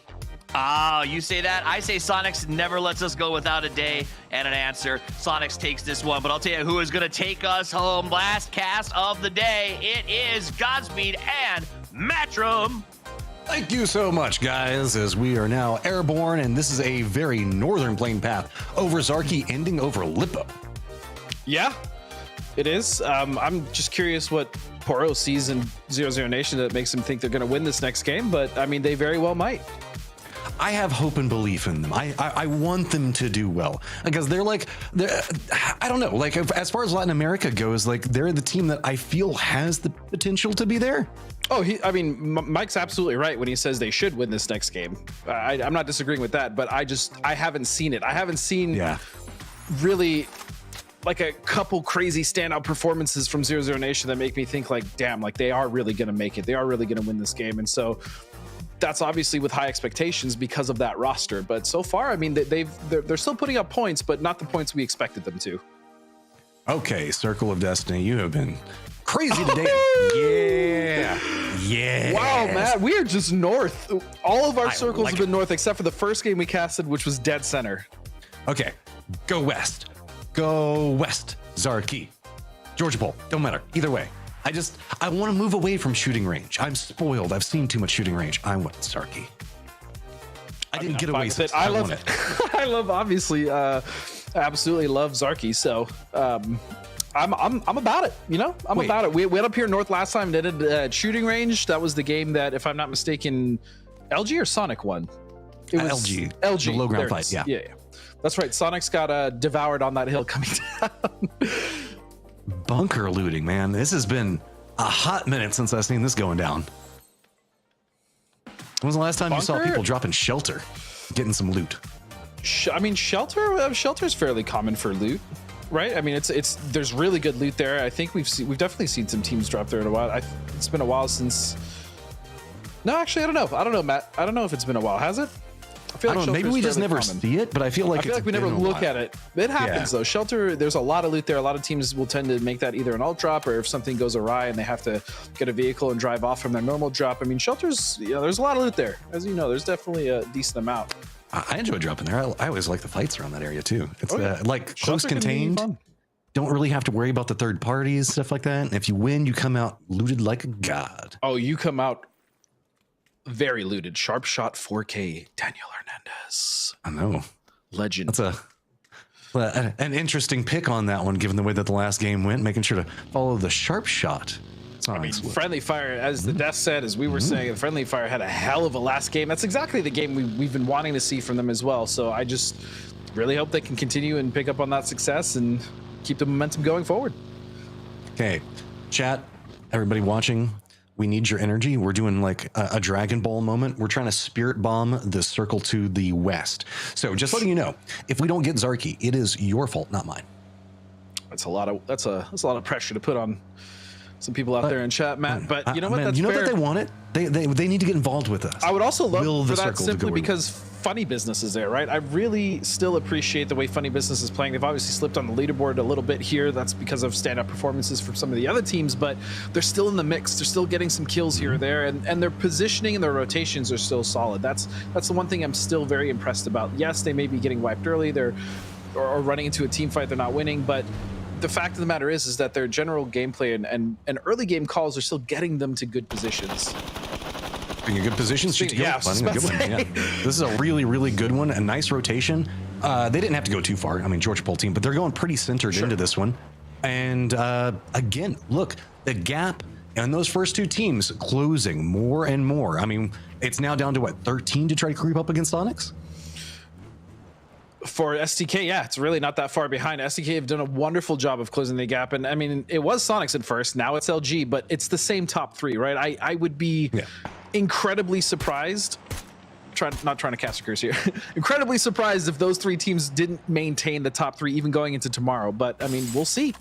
Ah, you say that. I say Sonics never lets us go without a day and an answer. Sonics takes this one, but I'll tell you who is going to take us home. Last cast of the day. It is Godspeed and Matrim. Thank you so much, guys, as we are now airborne, and this is a very northern plane path over Zarki, ending over Lippo. Yeah, it is. I'm just curious what Poro sees in 00 Nation that makes him think they're going to win this next game, but I mean, they very well might. I have hope and belief in them. I want them to do well, because they're I don't know, like, as far as Latin America goes, like, they're the team that I feel has the potential to be there. Oh, I mean, Mike's absolutely right when he says they should win this next game. I'm not disagreeing with that, but I haven't seen it. I haven't seen really like a couple crazy standout performances from 00 Nation that make me think like, damn, like they are really going to make it. They are really going to win this game. And so that's obviously with high expectations because of that roster. But so far, I mean, they're still putting up points, but not the points we expected them to. Okay, Circle of Destiny, you have been crazy today. Yeah. Wow, Matt, we are just north. All of our circles have been north except for the first game we casted, which was dead center. Okay, go west. Go west, Zarki. Georgia Pole, don't matter. Either way. I want to move away from shooting range. I'm spoiled. I've seen too much shooting range. I want Zarki. I didn't get away with it. I love it. I love, obviously, absolutely love Zarki. So I'm about it. You know, I'm about it. We went up here north last time, did shooting range. That was the game that, if I'm not mistaken, LG or Sonic won. It was LG. The low ground fight. Yeah. That's right. Sonic's got devoured on that hill coming down. Bunker looting, man. This has been a hot minute since I've seen this going down. When was the last time you saw people dropping shelter, getting some loot? I mean, shelter's fairly common for loot. right? I mean, there's really good loot there. I think we've definitely seen some teams drop there in a while. It's been a while since. No, actually, I don't know. I don't know, Matt. I don't know if it's been a while. Has it? I feel like maybe we just never see it, but I feel like we never look at it. It happens though. Shelter, there's a lot of loot there. A lot of teams will tend to make that either an alt drop, or if something goes awry and they have to get a vehicle and drive off from their normal drop. I mean, Shelter's, there's a lot of loot there. As you know, there's definitely a decent amount. I enjoy dropping there. I always like the fights around that area too. It's like close Shelter can be contained. fun. Don't really have to worry about the third parties, stuff like that. And if you win, you come out looted like a god. Oh, you come out very looted. Sharp shot 4K Daniel Hernandez. I know. Legend. That's an interesting pick on that one, given the way that the last game went, making sure to follow the sharp shot. I mean, Friendly Fire, as the death said, as we were saying, Friendly Fire had a hell of a last game. That's exactly the game we've been wanting to see from them as well. So I just really hope they can continue and pick up on that success and keep the momentum going forward. Okay, chat, everybody watching, we need your energy. We're doing like a Dragon Ball moment. We're trying to spirit bomb the circle to the west. So just letting you know, if we don't get Zarky, it is your fault, not mine. That's a lot of pressure to put on some people out there in chat, Matt. But you know what? Man, That's you know fair. that they want it. They need to get involved with us. I would also love for that circle to simply go because Funny Business is there, right? I really still appreciate the way Funny Business is playing. They've obviously slipped on the leaderboard a little bit here. That's because of stand-up performances from some of the other teams, but they're still in the mix. They're still getting some kills here or there, and their positioning and their rotations are still solid. That's the one thing I'm still very impressed about. Yes, they may be getting wiped early, or running into a team fight they're not winning, but the fact of the matter is that their general gameplay and early game calls are still getting them to good positions. Being a good position, finding a good one. Yeah. This is a really, really good one. A nice rotation. They didn't have to go too far. I mean, Georgia Pole team, but they're going pretty centered into this one. And again, look, the gap and those first two teams closing more and more. I mean, it's now down to what, 13 to try to creep up against Onyx? For STK, yeah, it's really not that far behind. STK have done a wonderful job of closing the gap. And I mean, it was Sonics at first, now it's LG, but it's the same top three, right? I would be incredibly surprised, not trying to cast a curse here, incredibly surprised if those three teams didn't maintain the top three even going into tomorrow. But I mean, we'll see.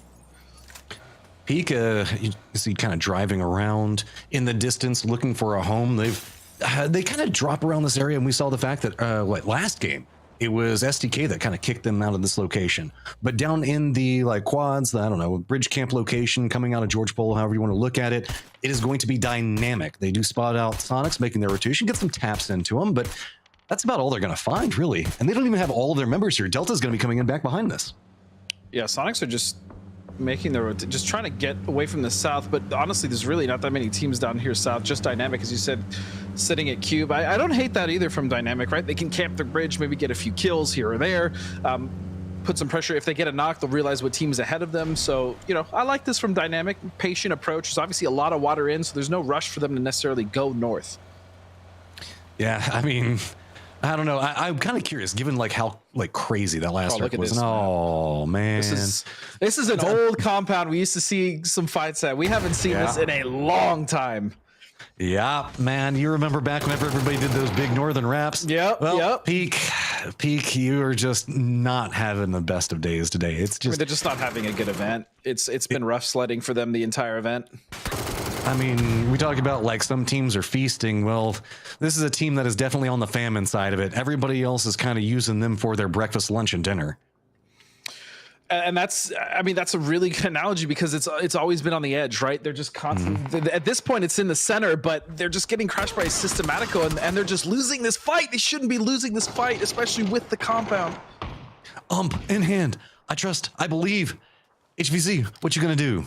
Peak, you see kind of driving around in the distance looking for a home. They kind of drop around this area, and we saw the fact that last game, it was STK that kind of kicked them out of this location. But down in the quads, I don't know, bridge camp location coming out of George Pole, however you want to look at it, it is going to be dynamic. They do spot out Sonics making their rotation, get some taps into them, but that's about all they're going to find, really. And they don't even have all of their members here. Delta's going to be coming in back behind this. Yeah, Sonics are just making their just trying to get away from the south, but honestly there's really not that many teams down here south. Just Dynamic, as you said, sitting at Cube. I don't hate that either from Dynamic, right? They can camp the bridge, maybe get a few kills here or there, put some pressure. If they get a knock, they'll realize what team's ahead of them. So I like this from Dynamic. Patient approach. There's obviously a lot of water in, so there's no rush for them to necessarily go north. Yeah, I mean, I don't know. I'm kind of curious, given how crazy that last circle was. Oh man, this is an old compound. We used to see some fights at. We haven't seen this in a long time. Yeah, man. You remember back whenever everybody did those big northern raps? Yep. Well, yep. Peak. You are just not having the best of days today. It's just they're just not having a good event. It's been rough sledding for them the entire event. I mean, we talk about some teams are feasting. Well, this is a team that is definitely on the famine side of it. Everybody else is kind of using them for their breakfast, lunch, and dinner. And that's a really good analogy because it's always been on the edge, right? They're just constantly, at this point it's in the center, but they're just getting crushed by Systematico and they're just losing this fight. They shouldn't be losing this fight, especially with the compound. In hand. I trust, I believe. HVZ, what you gonna do?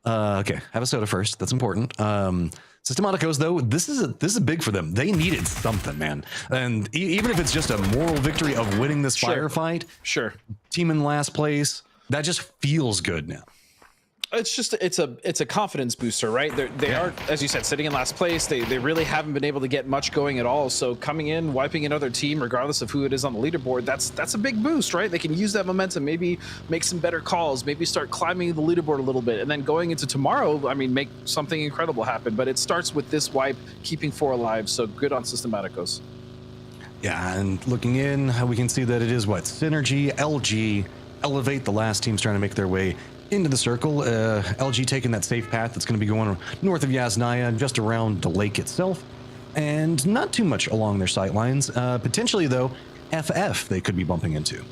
Okay, have a soda first. That's important. Systematicos, though, this is big for them. They needed something, man. And even if it's just a moral victory of winning this firefight, team in last place, that just feels good now. It's a confidence booster, right? They are, as you said, sitting in last place. They really haven't been able to get much going at all. So coming in, wiping another team, regardless of who it is on the leaderboard, that's a big boost, right? They can use that momentum, maybe make some better calls, maybe start climbing the leaderboard a little bit, and then going into tomorrow, I mean, make something incredible happen. But it starts with this wipe, keeping 4 alive. So good on Systematicos. Yeah, and looking in, we can see that it is Synergy, LG, elevate. The last team's trying to make their way into the circle. LG taking that safe path that's going to be going north of Yasnaya, just around the lake itself, and not too much along their sight lines. Potentially, though, FF they could be bumping into.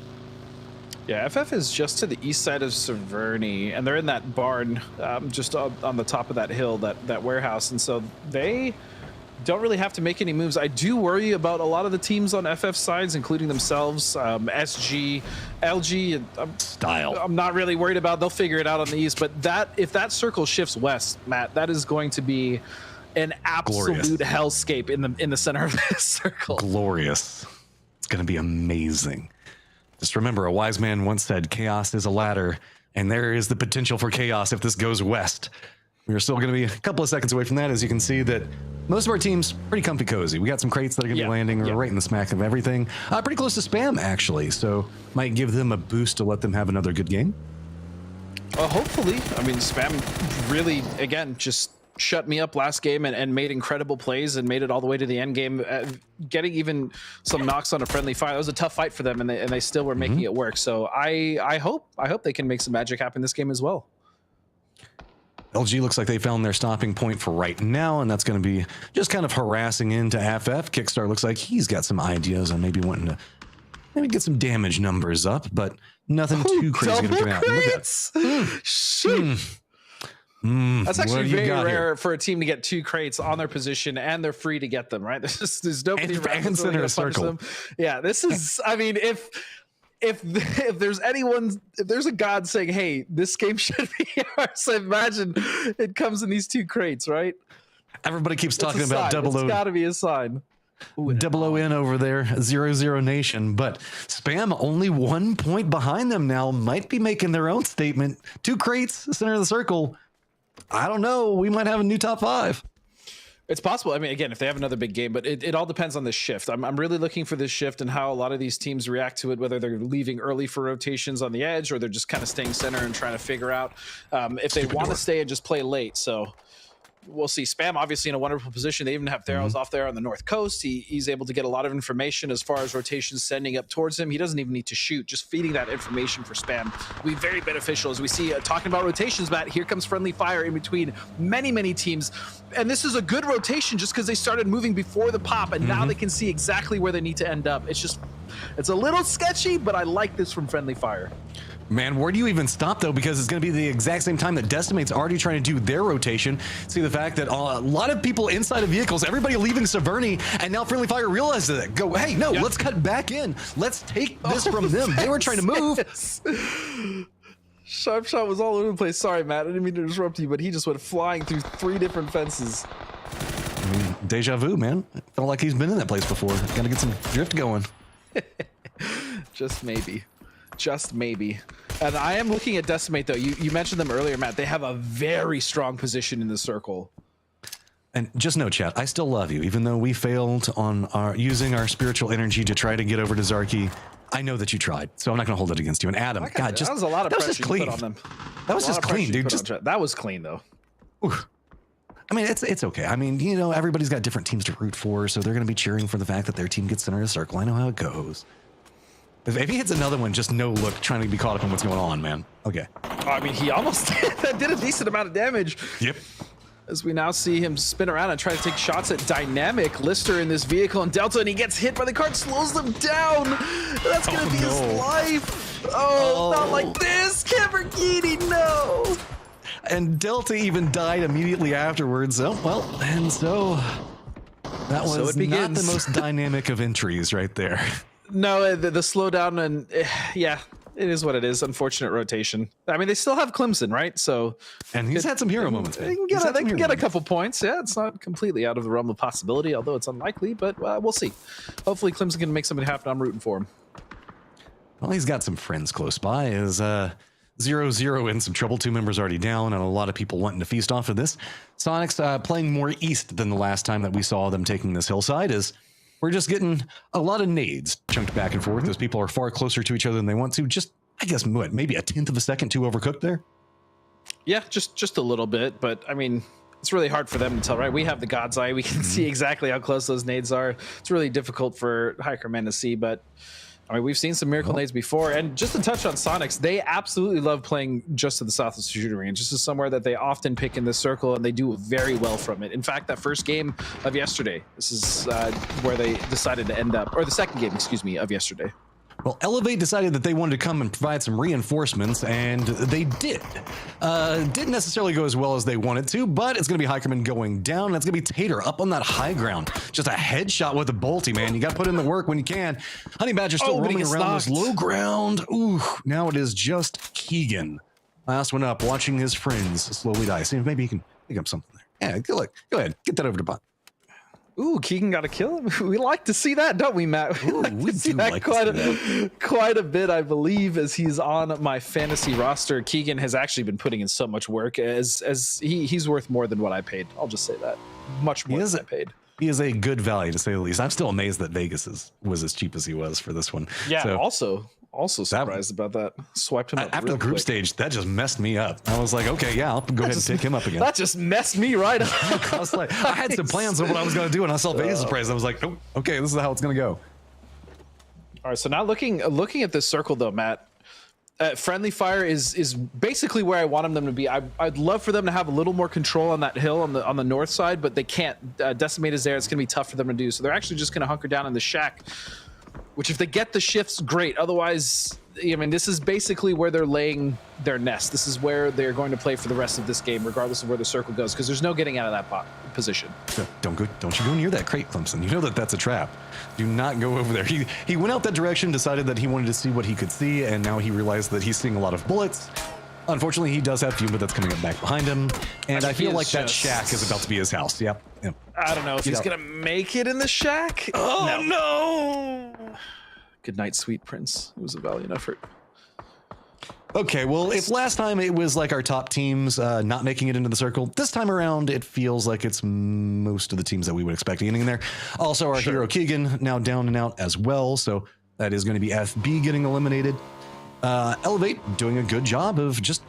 Yeah, FF is just to the east side of Severny, and they're in that barn just on the top of that hill, that warehouse, and so they don't really have to make any moves. I do worry about a lot of the teams on FF sides, including themselves, SG, LG. I'm not really worried about. They'll figure it out on the east, but if that circle shifts west, Matt, that is going to be an absolute hellscape in the center of this circle. Glorious. It's going to be amazing. Just remember, a wise man once said, chaos is a ladder, and there is the potential for chaos if this goes west. We're still going to be a couple of seconds away from that, as you can see that most of our team's pretty comfy cozy. We got some crates that are going to be landing right in the smack of everything. Pretty close to spam, actually, so might give them a boost to let them have another good game. Hopefully. I mean, spam really, again, just shut me up last game and made incredible plays and made it all the way to the end game, getting even some knocks on a friendly fire. That was a tough fight for them, and they still were making it work. So I hope they can make some magic happen this game as well. LG looks like they found their stopping point for right now, and that's going to be just kind of harassing into FF. Kickstar looks like he's got some ideas on maybe wanting to get some damage numbers up, but nothing too crazy going to come out. That's actually very rare for a team to get 2 crates on their position, and they're free to get them, right? There's nobody around that's really gonna punish them. Yeah, this is, I mean, if there's a god saying, hey, this game should be yours, imagine it comes in these 2 crates, right? Everybody keeps talking about It's gotta be a sign. Double O in over there, 0-0 Nation, but Spam only 1 point behind them now, might be making their own statement. 2 crates, center of the circle. I don't know. We might have a new top 5. It's possible. I mean, again, if they have another big game, but it all depends on this shift. I'm really looking for this shift and how a lot of these teams react to it, whether they're leaving early for rotations on the edge or they're just kind of staying center and trying to figure out if they want to stay and just play late. So we'll see. Spam obviously in a wonderful position. They even have Theros off there on the north coast. He's able to get a lot of information as far as rotations sending up towards him. He doesn't even need to shoot. Just feeding that information for Spam will be very beneficial. As we see, talking about rotations, Matt, here comes friendly fire in between many teams. And this is a good rotation just because they started moving before the pop, and now they can see exactly where they need to end up. It's a little sketchy, but I like this from friendly fire. Man, where do you even stop, though? Because it's going to be the exact same time that Decimate's already trying to do their rotation. See the fact that a lot of people inside of vehicles, everybody leaving Severny, and now Friendly Fire realizes it. Go, hey, no, let's cut back in. Let's take this from them. They were trying to move. Sharp Shot was all over the place. Sorry, Matt, I didn't mean to interrupt you, but he just went flying through 3 different fences. I mean, deja vu, man. Felt like he's been in that place before. Got to get some drift going. Just maybe. And I am looking at Decimate, though. You mentioned them earlier, Matt. They have a very strong position in the circle. And just know, chat, I still love you. Even though we failed on using our spiritual energy to try to get over to Zarki, I know that you tried, so I'm not going to hold it against you. And Adam, God, that was a lot of pressure you put on them. That was just clean, dude. That was clean, though. I mean, it's okay. I mean, you know, everybody's got different teams to root for, so they're going to be cheering for the fact that their team gets center of the circle. I know how it goes. If he hits another one, just no look, trying to be caught up in what's going on, man. Okay. I mean, he almost did a decent amount of damage. Yep. As we now see him spin around and try to take shots at Dynamic Lister in this vehicle and Delta, and he gets hit by the cart, slows them down. That's going to be his life. Oh, not like this. Lamborghini, no. And Delta even died immediately afterwards. Oh, well, and so that was not the most dynamic of entries right there. No, the slowdown, and yeah, it is what it is. Unfortunate rotation. I mean, they still have Clemson, right? So, and he's had some hero moments. They can get a couple points. Yeah, it's not completely out of the realm of possibility, although it's unlikely. But we'll see. Hopefully, Clemson can make something happen. I'm rooting for him. Well, he's got some friends close by. Is 0-0 in some trouble. 2 members already down, and a lot of people wanting to feast off of this. Sonics playing more east than the last time that we saw them taking this hillside. We're just getting a lot of nades chunked back and forth. Those people are far closer to each other than they want to. Just, I guess, maybe a 1/10 of a second too overcooked there? Yeah, just a little bit. But, I mean, it's really hard for them to tell, right? We have the God's Eye. We can see exactly how close those nades are. It's really difficult for Hiker Men to see. But I mean, we've seen some miracle nades before, and just to touch on Sonics, they absolutely love playing just to the south of the shooting range. This is somewhere that they often pick in this circle, and they do very well from it. In fact, that first game of yesterday, this is where they decided to end up, or the second game, excuse me, of yesterday. Well, Elevate decided that they wanted to come and provide some reinforcements, and they did. Didn't necessarily go as well as they wanted to, but it's going to be Hikerman going down, and it's going to be Tater up on that high ground. Just a headshot with a bolty, man. You got to put in the work when you can. Honey Badger still roaming around this low ground. Ooh, now it is just Keegan. Last one up, watching his friends slowly die. See if maybe he can pick up something there. Yeah, go ahead. Get that over to bot. Ooh, Keegan got a kill. We like to see that, don't we, Matt? We do like quite a bit, I believe, as he's on my fantasy roster. Keegan has actually been putting in so much work, as he's worth more than what I paid. I'll just say that. Much more than I paid. He is a good value, to say the least. I'm still amazed that Vegas was as cheap as he was for this one. Yeah, so, also surprised about that. Swiped him up after the group stage. That just messed me up. I was like, okay, yeah, I'll go ahead and take him up again. That just messed me right up. I was like, I had some plans of what I was going to do, and I saw Vegas' price. I was like, oh, okay, this is how it's going to go. All right, so now looking at this circle though, Matt. Friendly fire is basically where I want them to be. I'd love for them to have a little more control on that hill on the north side, but they can't. Decimate is there. It's going to be tough for them to do. So they're actually just going to hunker down in the shack. Which, if they get the shifts, great. Otherwise, I mean, this is basically where they're laying their nest. This is where they're going to play for the rest of this game, regardless of where the circle goes, because there's no getting out of that position. Don't you go near that crate, Clemson. You know that that's a trap. Do not go over there. He went out that direction, decided that he wanted to see what he could see, and now he realized that he's seeing a lot of bullets. Unfortunately, he does have Fuma that's coming up back behind him, and I feel like that shack is about to be his house. Yep. I don't know if he's going to make it in the shack. Oh, no. Good night, sweet prince. It was a valiant effort. Okay, well, if last time it was like our top teams not making it into the circle, this time around it feels like it's most of the teams that we would expect getting in there. Also, our hero Keegan now down and out as well, so that is going to be FB getting eliminated. Elevate doing a good job of just,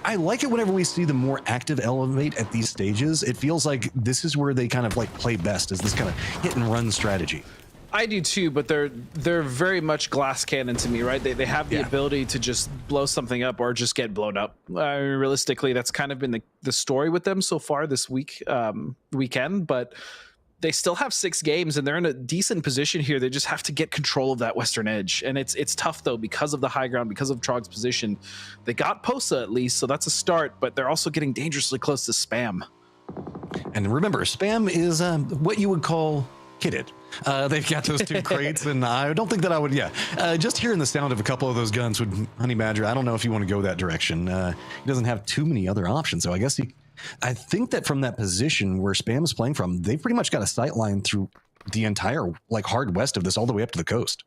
I like it whenever we see the more active Elevate at these stages. It feels like this is where they kind of like play best, is this kind of hit and run strategy. I do too, but they're very much glass cannon to me, right? They have the ability to just blow something up or just get blown up. Realistically, that's kind of been the story with them so far this weekend, but they still have 6 games and they're in a decent position here. They just have to get control of that western edge, and it's tough though because of the high ground, because of Trog's position. They got Posa at least, so that's a start, but they're also getting dangerously close to Spam. And remember, Spam is what you would call kitted. They've got those 2 crates, and I don't think that I would, just hearing the sound of a couple of those guns would, Honey Badger, I don't know if you want to go that direction. He doesn't have too many other options, so I guess I think that from that position where Spam is playing from, they've pretty much got a sight line through the entire, like, hard west of this, all the way up to the coast.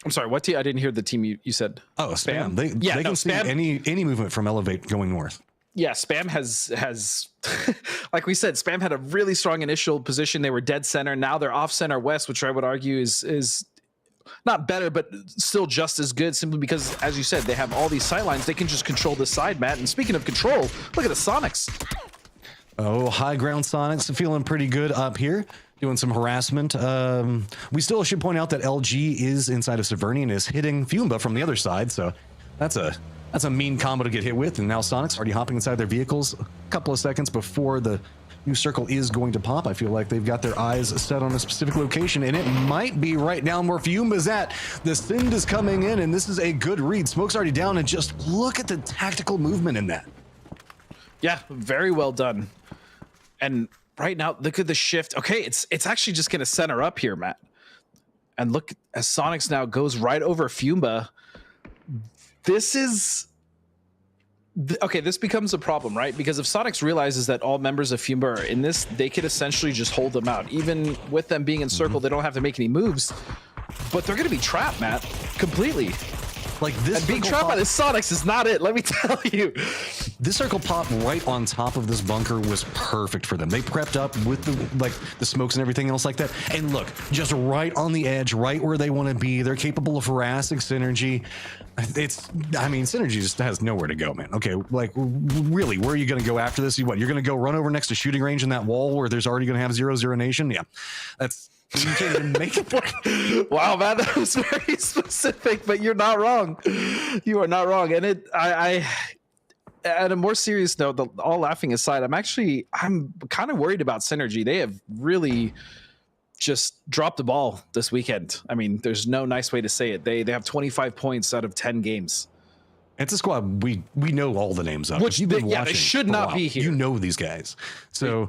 I'm sorry, what team? I didn't hear the team you said. Oh, Spam. They can see any movement from Elevate going north. Yeah, Spam has like we said, Spam had a really strong initial position. They were dead center. Now they're off center west, which I would argue is not better, but still just as good, simply because, as you said, they have all these sightlines. They can just control this side, Matt. And speaking of control, look at the Sonics. Oh, high ground Sonics feeling pretty good up here, doing some harassment. We still should point out that LG is inside of Severny and is hitting Fumba from the other side, so that's a mean combo to get hit with. And now Sonic's already hopping inside their vehicles a couple of seconds before the new circle is going to pop. I feel like they've got their eyes set on a specific location, and it might be right down where Fumba's at. The Sind is coming in, and this is a good read. Smoke's already down, and just look at the tactical movement in that. Yeah, very well done. And right now, look at the shift. Okay, it's actually just going to center up here, Matt. And look, as Sonics now goes right over Fumba. This is... Okay, this becomes a problem, right? Because if Sonics realizes that all members of Fumba are in this, they could essentially just hold them out. Even with them being in circle, they don't have to make any moves. But they're going to be trapped, Matt, completely. Like this, and being trapped by the Sonics is not it, let me tell you. This circle pop right on top of this bunker was perfect for them. They prepped up with the smokes and everything else like that. And look, just right on the edge, right where they want to be. They're capable of harassing Synergy. Synergy just has nowhere to go, man. Okay, like, really, where are you going to go after this? You're going to go run over next to shooting range in that wall where there's already going to have 0-0 Nation? Yeah, You can't even make it. Wow, man, that was very specific, but you're not wrong. You are not wrong. And I at a more serious note, all laughing aside, I'm kind of worried about Synergy. They have really just dropped the ball this weekend. I mean, there's no nice way to say it. They have 25 points out of 10 games. It's a squad we know all the names of. Which they should not be here. You know these guys. So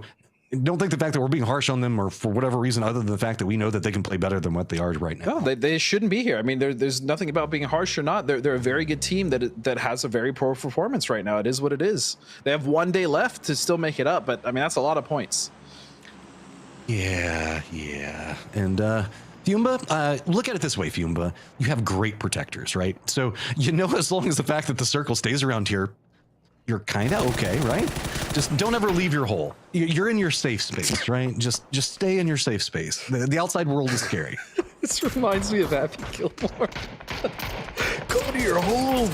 don't think the fact that we're being harsh on them or for whatever reason other than the fact that we know that they can play better than what they are right now. No, they shouldn't be here. I mean, there's nothing about being harsh or not. They're a very good team that has a very poor performance right now. It is what it is. They have 1 day left to still make it up, but I mean, that's a lot of points. Yeah. And Fiumba, look at it this way, Fiumba. You have great protectors, right? So as long as the fact that the circle stays around here, you're kind of okay, right? Just don't ever leave your hole. You're in your safe space, right? Just stay in your safe space. The outside world is scary. This reminds me of Happy Gilmore. Go to your home.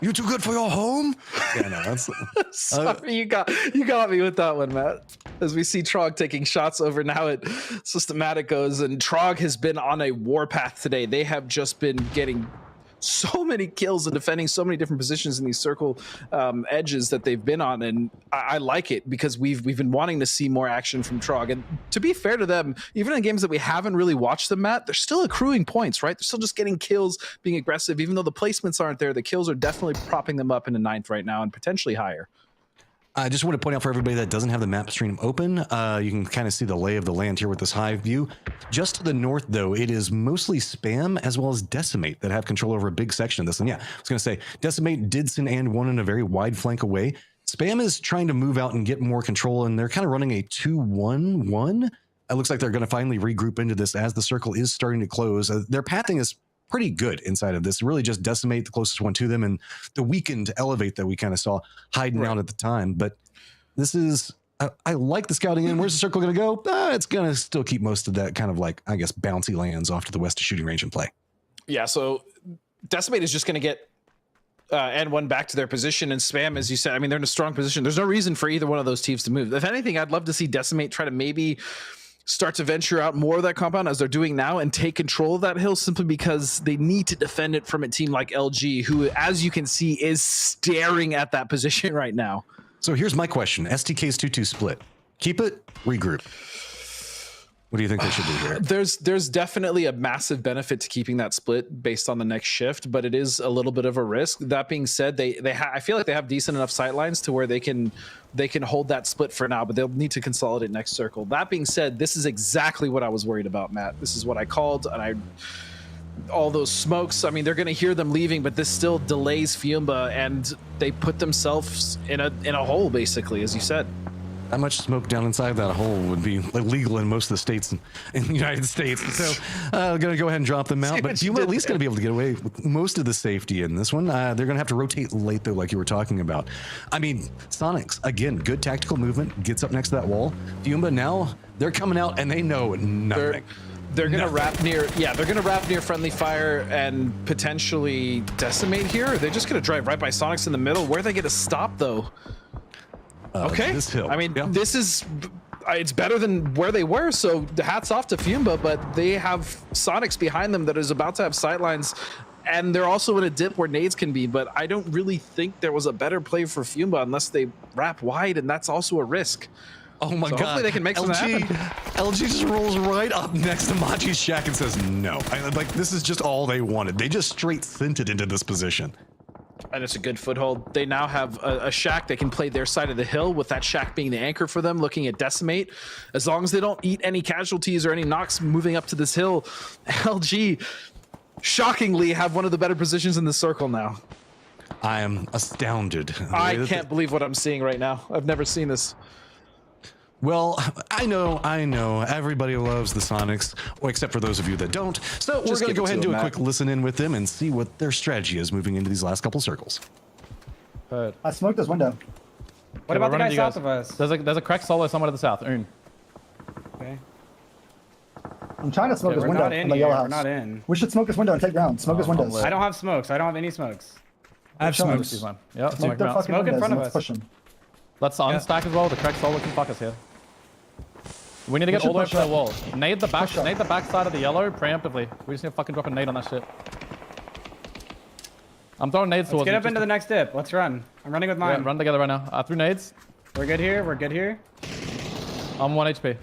You too good for your home? Yeah, no, that's sorry. You got me with that one, Matt. As we see Trog taking shots over now at Systematicos, and Trog has been on a warpath today. They have just been getting so many kills and defending so many different positions in these circle edges that they've been on, and I like it because we've been wanting to see more action from Trog. And to be fair to them, even in games that we haven't really watched them at, they're still accruing points, right? They're still just getting kills, being aggressive. Even though the placements aren't there, the kills are definitely propping them up into 9th right now and potentially higher. I just want to point out for everybody that doesn't have the map stream open, you can kind of see the lay of the land here with this high view. Just to the north, though, it is mostly Spam as well as Decimate that have control over a big section of this. And yeah, I was going to say, Decimate did send and one in a very wide flank away. Spam is trying to move out and get more control, and they're kind of running a 2-1-1. It looks like they're going to finally regroup into this as the circle is starting to close. Their pathing is pretty good inside of this. Really just Decimate the closest one to them, and the weakened Elevate that we kind of saw hiding out at the time. But this is, I like the scouting in. Where's the circle going to go? It's going to still keep most of that kind of like, I guess, bouncy lands off to the west of shooting range and play. Yeah, so Decimate is just going to get N1 back to their position, and Spam, as you said, I mean, they're in a strong position. There's no reason for either one of those teams to move. If anything, I'd love to see Decimate try to maybe start to venture out more of that compound as they're doing now and take control of that hill, simply because they need to defend it from a team like LG, who, as you can see, is staring at that position right now. So here's my question. STK's 2-2 split. Keep it, regroup. What do you think they should do here? There's definitely a massive benefit to keeping that split based on the next shift, but it is a little bit of a risk. That being said, I feel like they have decent enough sightlines to where they can hold that split for now, but they'll need to consolidate next circle. That being said, this is exactly what I was worried about, Matt. This is what I called, and all those smokes, I mean, they're going to hear them leaving, but this still delays Fiumba, and they put themselves in a hole, basically, as you said. That much smoke down inside that hole would be illegal in most of the states in the United States. So I'm going to go ahead and drop them out. But Fiumba at least going to be able to get away with most of the safety in this one. They're going to have to rotate late, though, like you were talking about. I mean, Sonics, again, good tactical movement, gets up next to that wall. Fiumba now, they're coming out, and they know nothing. They're going to wrap near, they're going to wrap near friendly fire and potentially Decimate here. They're just going to drive right by Sonics in the middle. Where are they going to stop, though? Okay, this hill. I mean, this is, it's better than where they were, so hats off to Fiumba, but they have Sonics behind them that is about to have sightlines, and they're also in a dip where nades can be, but I don't really think there was a better play for Fiumba unless they wrap wide, and that's also a risk. Oh my God. Hopefully they can make something happen. LG just rolls right up next to Machi's shack and says no. This is just all they wanted. They just straight sent it into this position. And it's a good foothold. They now have a shack. They can play their side of the hill with that shack being the anchor for them, looking at Decimate. As long as they don't eat any casualties or any knocks moving up to this hill, LG shockingly have one of the better positions in the circle now. I am astounded. I can't believe what I'm seeing right now. I've never seen this. Well, I know. Everybody loves the Sonics, except for those of you that don't. So we're going to go ahead and do a quick listen in with them and see what their strategy is moving into these last couple circles. I smoked this window. What about the guy south of us? There's a cracked solo somewhere to the south. Okay. I'm trying to smoke this window in the yellow house. We're not in. We should smoke this window and take ground. Smoke this windows. I don't have smokes. I don't have any smokes. I have smokes. Yep. Smoke the fucking Smoke in front of us. Push them. Let's unstack as well. The cracked solo can fuck us here. We need to get all the way up push to the up. wall. Nade the back Push up. side of the yellow preemptively. We just need to fucking drop a nade on that shit. I'm throwing nades Let's towards get you, up into the next dip. Let's run. I'm running with mine. Yeah, run together right now. I threw nades. We're good here. We're good here. I'm 1 HP.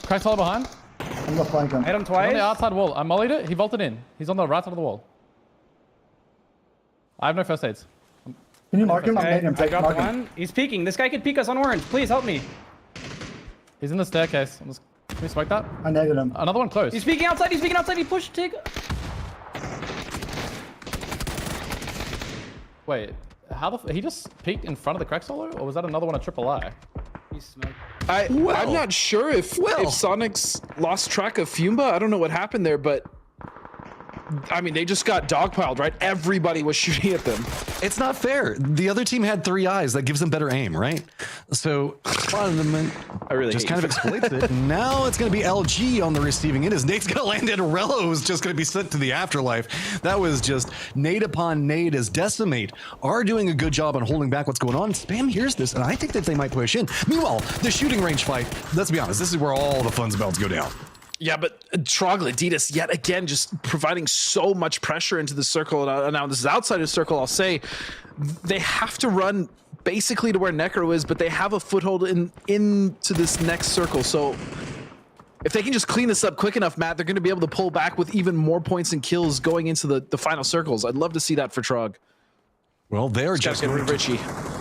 Crack's all behind. I'm gonna flank him. Hit him He's twice. on the outside wall. I mollied it. He vaulted in. He's on the right side of the wall. I have no first aids. Can you mark him? I'm Okay, nading him. I dropped Mark him. one. He's peeking. This guy could peek us on orange. Please help me. He's in the staircase. Can we smoke that? I naded him. Another one close. He's peeking outside. He's peeking outside. He pushed Tig. Wait, how he just peeked in front of the crack solo, or was that another one at triple I? He's smoked. I'm not sure if Sonics lost track of Fumba. I don't know what happened there, but I mean, they just got dogpiled, right? Everybody was shooting at them. It's not fair. The other team had 3 eyes. That gives them better aim, right? So one of them I really just hate kind of exploits it. Now it's going to be LG on the receiving end. As Nate's going to land in Rello is just going to be sent to the afterlife. That was just nade upon nade as Decimate are doing a good job on holding back what's going on. Spam hears this, and I think that they might push in. Meanwhile, the shooting range fight, let's be honest, this is where all the fun's about to go down. Yeah, but Troglodytes yet again just providing so much pressure into the circle. Now this is outside of the circle. I'll say they have to run basically to where Necro is, but they have a foothold into this next circle. So if they can just clean this up quick enough, Matt, they're going to be able to pull back with even more points and kills going into the final circles. I'd love to see that for Trog. Well, they're just going to, Richie.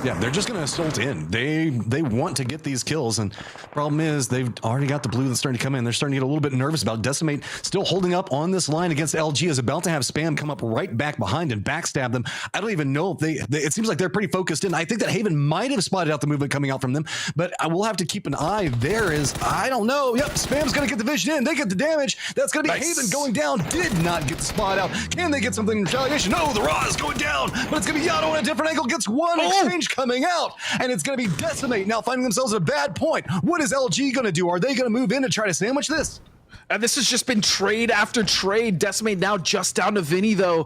Yeah, they're just going to assault in. They want to get these kills, and problem is they've already got the blue that's starting to come in. They're starting to get a little bit nervous about Decimate still holding up on this line against LG. Is about to have Spam come up right back behind and backstab them. I don't even know if they it seems like they're pretty focused in. I think that Haven might have spotted out the movement coming out from them, but I will have to keep an eye there. Is I don't know. Yep, Spam's going to get the vision in. They get the damage. That's going to be Haven going down. Did not get the spot out. Can they get something in retaliation? No, the Raw is going down, but it's going to be Yato on a different angle. Gets one exchange coming out, and it's going to be Decimate now finding themselves at a bad point. What is LG going to do? Are they going to move in and try to sandwich this? And this has just been trade after trade. Decimate now just down to Vinny, though.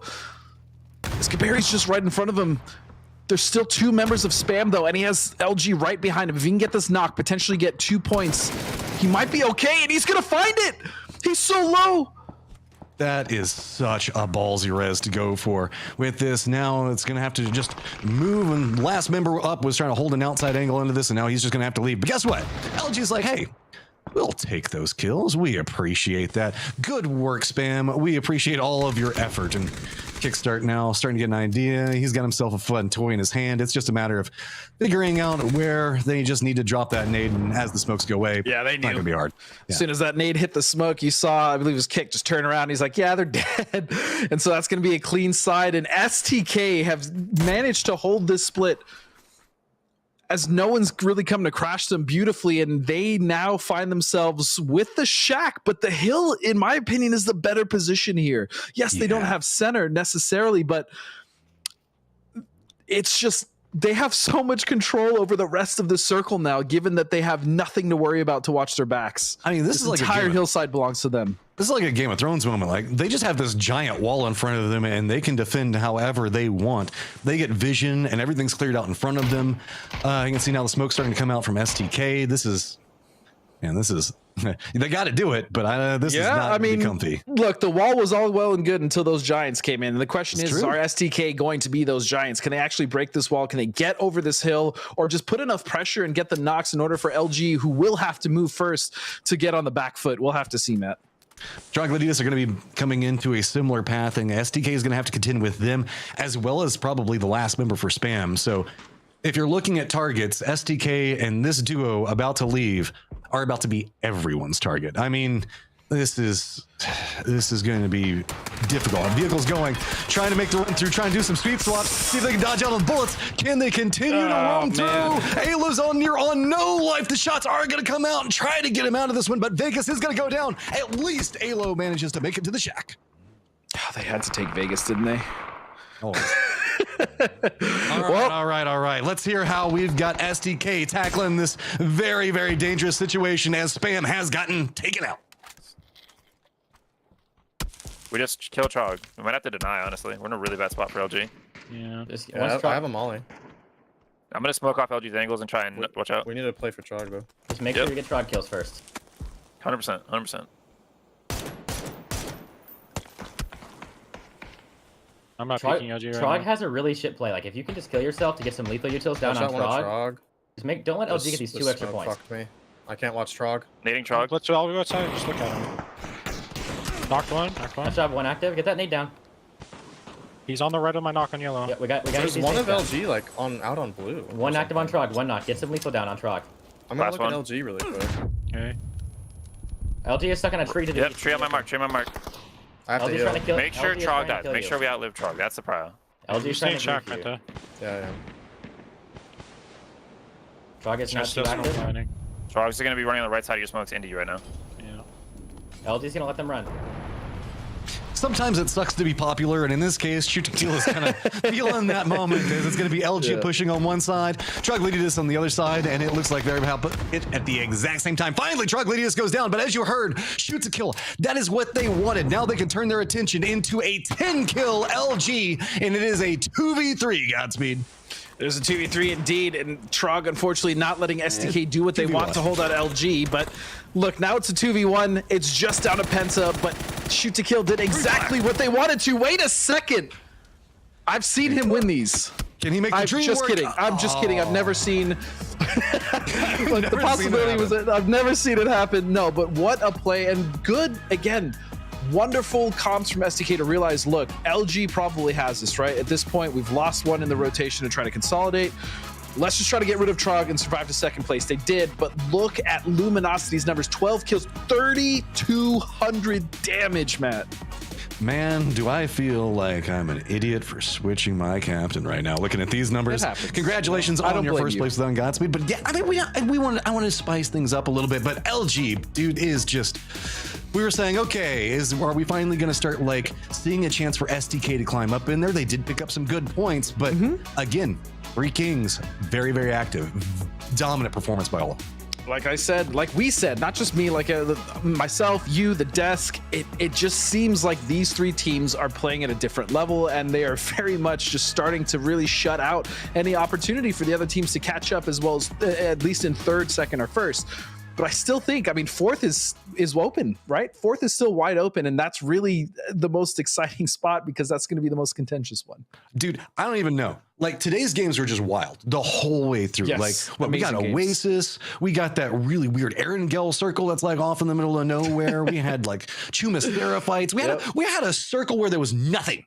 Skiberi's just right in front of him. There's still 2 members of Spam, though, and he has LG right behind him. If he can get this knock, potentially get 2 points, he might be okay, and he's going to find it. He's so low. That is such a ballsy res to go for. With this, now it's going to have to just move, and last member up was trying to hold an outside angle into this, and now he's just going to have to leave. But guess what? LG's like, hey, we'll take those kills. We appreciate that. Good work, Spam. We appreciate all of your effort. And Kickstart now starting to get an idea. He's got himself a fun toy in his hand. It's just a matter of figuring out where they just need to drop that nade, and as the smokes go away, yeah, they knew. Not going to be hard. As soon as that nade hit the smoke, you saw, I believe it was Kick, just turn around. He's like, yeah, they're dead. And so that's going to be a clean side. And STK have managed to hold this split as no one's really come to crash them beautifully, and they now find themselves with the shack, but the hill, in my opinion, is the better position here. Yes, they don't have center necessarily, but it's just they have so much control over the rest of the circle now, given that they have nothing to worry about to watch their backs. I mean, this is like entire hillside belongs to them. This is like a Game of Thrones moment. Like, they just have this giant wall in front of them, and they can defend however they want. They get vision, and everything's cleared out in front of them. You can see now the smoke starting to come out from STK. This is, man, this is, they got to do it, but this is not gonna be comfy. Look, the wall was all well and good until those giants came in. And the question is, are STK going to be those giants? Can they actually break this wall? Can they get over this hill, or just put enough pressure and get the knocks in order for LG, who will have to move first, to get on the back foot? We'll have to see, Matt. Troglodytes are going to be coming into a similar path, and STK is going to have to contend with them, as well as probably the last member for Spam. So if you're looking at targets, STK and this duo about to leave are about to be everyone's target. I mean, this is going to be difficult. Vehicles going, trying to make the run through, trying to do some sweep swaps, see if they can dodge out of the bullets. Can they continue to run through? Ayla's on no life. The shots are going to come out and try to get him out of this one, but Vegas is going to go down. At least Alo manages to make it to the shack. Oh, they had to take Vegas, didn't they? Always. All right. Let's hear how we've got STK tackling this very, very dangerous situation as Spam has gotten taken out. We just kill Trog. We might have to deny, honestly. We're in a really bad spot for LG. Yeah. I have a molly. I'm gonna smoke off LG's angles and try and watch out. We need to play for Trog though. Just make sure you get Trog kills first. 100%, 100%. I'm not Trog, peeking LG right Trog now. has a really shit play. Like if you can just kill yourself to get some lethal utils down on Trog, just don't let LG get these 2 extra points. Fucked me. I can't watch Trog. Nading Trog. Let's all go outside and just look at him. Knocked one. Nice job, 1 active. Get that nade down. He's on the right of my knock on yellow. Yeah, we got There's one of LG like out on blue. 1 active on Trog, 1 knock. Get some lethal down on Trog. I'm gonna look at LG really quick. Okay. LG is stuck on a tree to do. Yep, tree on my mark, tree on my mark. I have to LG's heal. trying to kill. Make sure LG is Trog trying to dies. kill Make you. sure we outlive Trog. That's the prio. LG is trying to shock grief right you. there. Yeah. Trog is not too Still active. finding. Trogs are gonna be running on the right side of your smokes into you right now. Yeah. LG's gonna let them run. Sometimes it sucks to be popular, and in this case, Shoot to Kill is kind of feeling that moment because it's going to be LG pushing on one side, Troglodius on the other side, and it looks like they're about to put it at the exact same time. Finally, Troglodius goes down, but as you heard, Shoot to Kill, that is what they wanted. Now they can turn their attention into a 10-kill LG, and it is a 2v3, Godspeed. There's a 2v3 indeed, and Trog unfortunately not letting SDK do what they want to hold out LG, but look, now it's a 2v1, it's just down to Penta, but Shoot to Kill did exactly what they wanted to. Wait a second! I've seen him win these. Can he make the dream just work? kidding. I'm just kidding. I've never seen like, the possibility was that I've never seen it happen. No, but what a play, and good again. Wonderful comms from SDK to realize, look, LG probably has this, right? At this point, we've lost one in the rotation and trying to consolidate. Let's just try to get rid of Trog and survive to second place. They did, but look at Luminosity's numbers. 12 kills, 3,200 damage, Matt. Man, do I feel like I'm an idiot for switching my captain right now. Looking at these numbers, congratulations on your first place on Godspeed. But yeah, I mean, I want to spice things up a little bit. But LG, dude, is just. We were saying, okay, are we finally going to start like seeing a chance for SDK to climb up in there? They did pick up some good points, but again, 3 Kings, very, very active, dominant performance by all of them. Like I said, like we said, not just me, like myself, you, the desk, it just seems like these 3 teams are playing at a different level, and they are very much just starting to really shut out any opportunity for the other teams to catch up, as well as at least in 3rd, 2nd, or 1st. But I still think, I mean, 4th is open, right? 4th is still wide open, and that's really the most exciting spot because that's going to be the most contentious one. Dude, I don't even know. Like, today's games were just wild the whole way through. Yes, like, what, we got games. Oasis, we got that really weird Erangel circle that's like off in the middle of nowhere. We had like Chumacera fights. We had a circle where there was nothing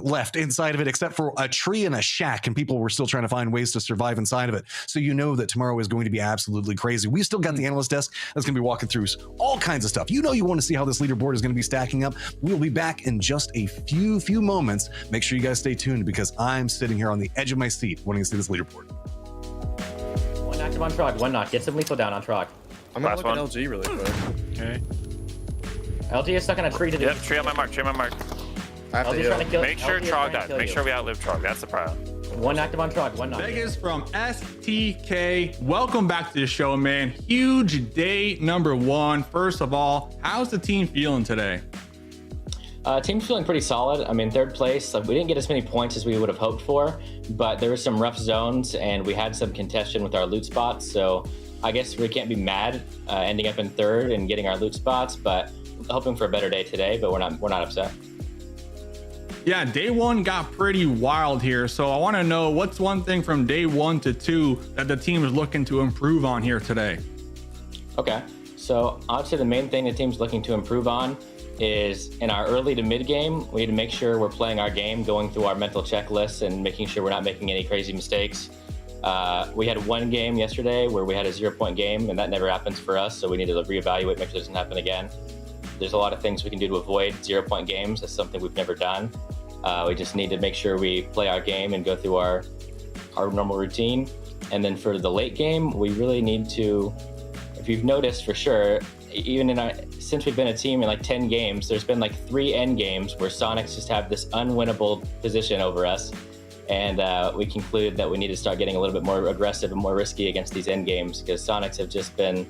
left inside of it except for a tree and a shack, and people were still trying to find ways to survive inside of it. So you know that tomorrow is going to be absolutely crazy. We still got the analyst desk that's going to be walking through all kinds of stuff. You know, you want to see how this leaderboard is going to be stacking up. We'll be back in just a few moments. Make sure you guys stay tuned because I'm sitting here on the edge of my seat wanting to see this leaderboard. 1 active on Trog, 1 knock. Get some lethal down on Trog. I'm gonna look at LG really quick. Okay. LG is stuck on a tree to do. Yep, tree on my mark, tree on my mark. LG's trying to kill. Make sure LG is Trog trying to dies. kill Make you. sure we outlive Trog. That's the prio. 1 active on Trog, 1 knock. Vegas from STK. Welcome back to the show, man. Huge day number 1. First of all, how's the team feeling today? Team's feeling pretty solid. I mean, 3rd place. We didn't get as many points as we would have hoped for, but there were some rough zones, and we had some contention with our loot spots. So I guess we can't be mad ending up in 3rd and getting our loot spots, but hoping for a better day today. But we're not upset. Yeah, day 1 got pretty wild here. So I want to know what's one thing from day 1 to 2 that the team is looking to improve on here today. Okay, so I'd say the main thing the team's looking to improve on is in our early to mid game, we need to make sure we're playing our game, going through our mental checklists and making sure we're not making any crazy mistakes. We had 1 game yesterday where we had a 0-point game, and that never happens for us. So we need to reevaluate, make sure it doesn't happen again. There's a lot of things we can do to avoid 0-point games. That's something we've never done. We just need to make sure we play our game and go through our normal routine. And then for the late game, we really need to, if you've noticed for sure, even since we've been a team in like 10 games, there's been like 3 end games where Sonics just have this unwinnable position over us. And we concluded that we need to start getting a little bit more aggressive and more risky against these end games because Sonics have just been,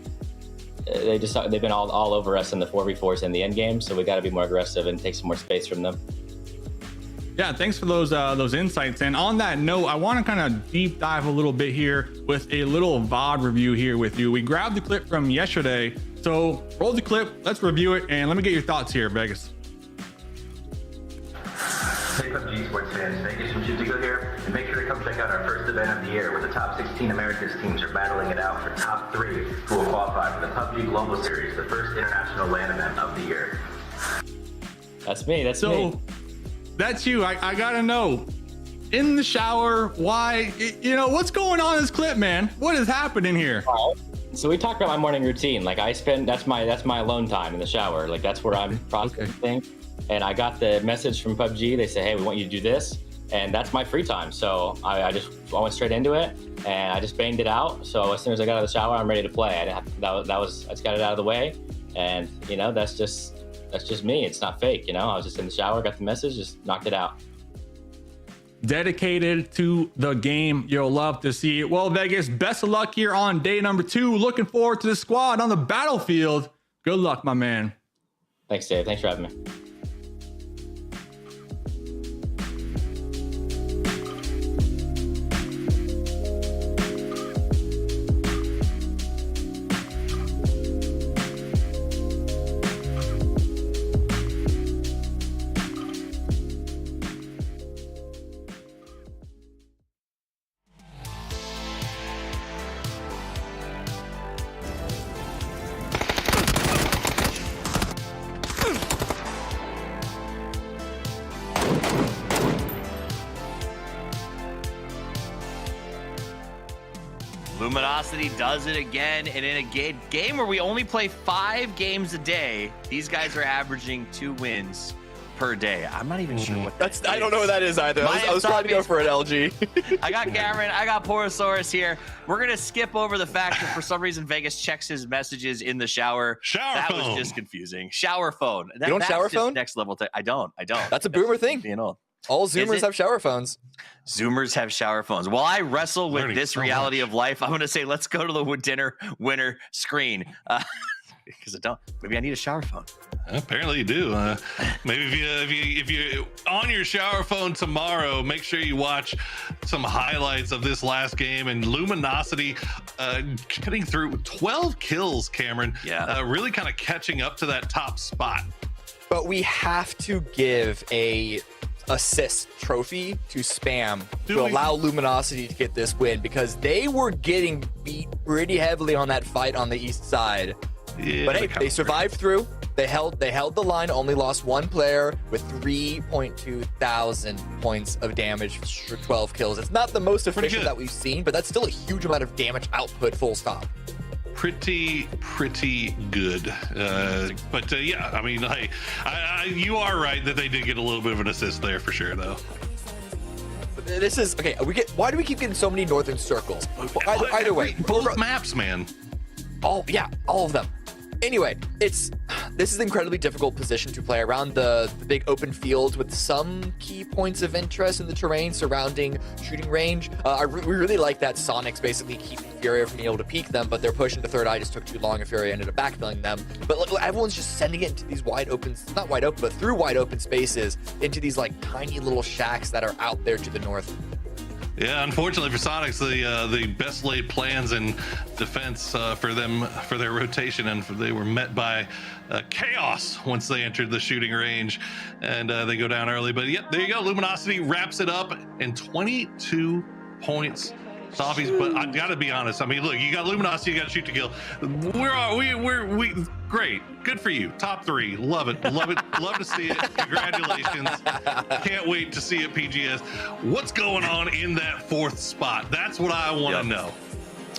they've been all over us in the 4v4s and the end game. So we got to be more aggressive and take some more space from them. Yeah, thanks for those insights. And on that note, I want to kind of deep dive a little bit here with a little VOD review here with you. We grabbed the clip from yesterday, so roll the clip, let's review it, and let me get your thoughts here, Vegas. Hey PUBG Esports fans, Vegas from Chico here, and make sure to come check out our first event of the year where the top 16 Americas teams are battling it out for top 3 who will qualify for the PUBG Global Series, the first international LAN event of the year. That's me, that's me. That's you. I gotta know. In the shower, why? What's going on in this clip, man? What is happening here? So we talked about my morning routine. Like that's my alone time in the shower. Like that's where I'm processing. Okay. And I got the message from PUBG. They say, hey, we want you to do this. And that's my free time. So I went straight into it and I just banged it out. So as soon as I got out of the shower, I'm ready to play. I just got it out of the way. And that's just me. It's not fake. I was just in the shower, got the message, just knocked it out. Dedicated to the game. You'll love to see it. Well, Vegas, best of luck here on day number 2. Looking forward to the squad on the battlefield. Good luck, my man. Thanks, Dave. Thanks for having me. Luminosity does it again, and in a game where we only play 5 games a day, these guys are averaging 2 wins per day. I'm not even sure what that's. I don't know what that is either. I was trying to go for an LG. I got Cameron. I got Porosaurus here. We're gonna skip over the fact that for some reason Vegas checks his messages in the shower. That phone. Was just confusing. Shower phone. You don't shower phone? Next level. I don't. That's a boomer thing. All Zoomers have shower phones. Zoomers have shower phones. While I wrestle with this reality of life, I'm going to say, let's go to the dinner winner screen. Because maybe I need a shower phone. Apparently you do. Maybe if you on your shower phone tomorrow, make sure you watch some highlights of this last game and Luminosity cutting through 12 kills, Cameron. Yeah. Really kind of catching up to that top spot. But we have to give a assist trophy to Spam to allow Luminosity to get this win, because they were getting beat pretty heavily on that fight on the east side. Yeah, but hey, they survived through. They held the line, only lost 1 player with 3.2 thousand points of damage for 12 kills. It's not the most efficient that we've seen, but that's still a huge amount of damage output, full stop. Pretty good. Yeah, I mean, you are right that they did get a little bit of an assist there for sure, though. This is okay. Why do we keep getting so many northern circles? Either way, both maps, man. All of them. Anyway, this is an incredibly difficult position to play around the big open fields with some key points of interest in the terrain surrounding shooting range. We really like that Sonic's basically keeping Furia from being able to peek them, but their push into third eye just took too long and Furia ended up backfilling them. But look, everyone's just sending it into these wide open, not wide open, but through wide open spaces into these like tiny little shacks that are out there to the north. Yeah, unfortunately for Sonics, the best laid plans in defense for their rotation, and they were met by chaos once they entered the shooting range, and they go down early. But yep, there you go. Luminosity wraps it up in 22 points. Soffies, but I gotta be honest. I mean, look, you got Luminosity, you got Shoot to Kill. We great, good for you. Top 3, love it, love to see it. Congratulations. Can't wait to see it, PGS. What's going on in that 4th spot? That's what I want to know.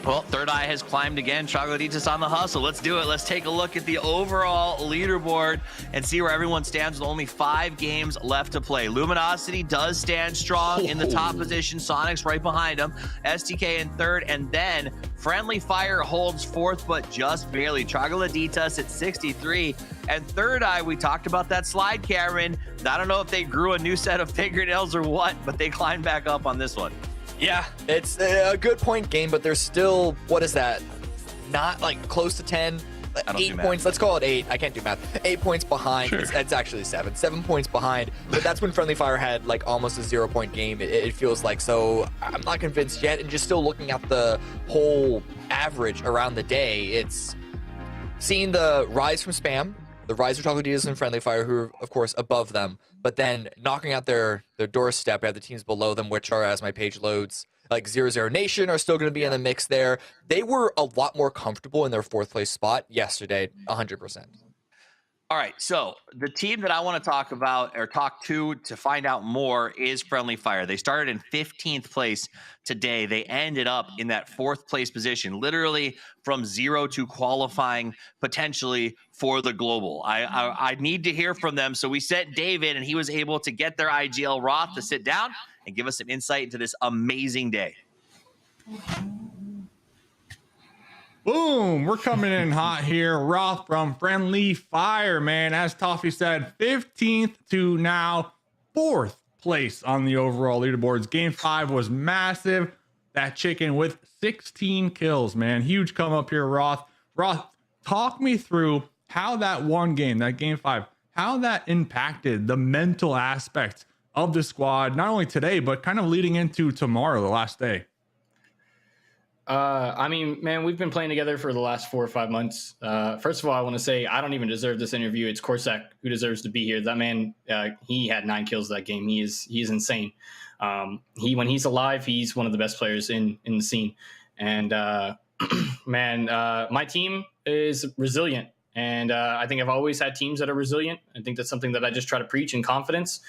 Well, Third Eye has climbed again. Troglodytes on the hustle. Let's do it. Let's take a look at the overall leaderboard and see where everyone stands with only 5 games left to play. Luminosity does stand strong in the top position. Sonic's right behind him. STK in 3rd, and then Friendly Fire holds 4th, but just barely. Troglodytes at 63. And Third Eye, we talked about that slide, Cameron. I don't know if they grew a new set of fingernails or what, but they climbed back up on this one. Yeah, it's a good point game, but there's still, what is that? Not like close to 10 8 points. Let's call it 8. I can't do math. 8 points behind. Sure. It's actually 7. 7 points behind. But that's when Friendly Fire had like almost a 0-point game. It feels like. So I'm not convinced yet. And just still looking at the whole average around the day, it's seeing the rise from Spam, the rise of Chocolatitas and Friendly Fire, who are of course above them, but then knocking out their doorstep. I have the teams below them, which are, as my page loads, like 00 Nation are still going to be in the mix there. They were a lot more comfortable in their 4th place spot yesterday, 100%. All right, so the team that I want to talk about or talk to find out more is Friendly Fire. They started in 15th place today. They ended up in that 4th place position, literally from 0 to qualifying potentially for the global. I need to hear from them. So we sent David, and he was able to get their IGL Roth to sit down and give us some insight into this amazing day. Boom, we're coming in hot here. Roth from Friendly Fire, man. As Toffee said, 15th to now 4th place on the overall leaderboards. Game 5 was massive. That chicken with 16 kills, man. Huge come up here, Roth. Roth, talk me through how that one game, that game 5, how that impacted the mental aspect of the squad, not only today, but kind of leading into tomorrow, the last day. I mean, man, we've been playing together for the last 4 or 5 months. First of all, I want to say I don't even deserve this interview. It's Corsac who deserves to be here. That man, he had 9 kills that game. He is insane. When he's alive, he's one of the best players in the scene. And man, my team is resilient. And I think I've always had teams that are resilient. I think that's something that I just try to preach in confidence.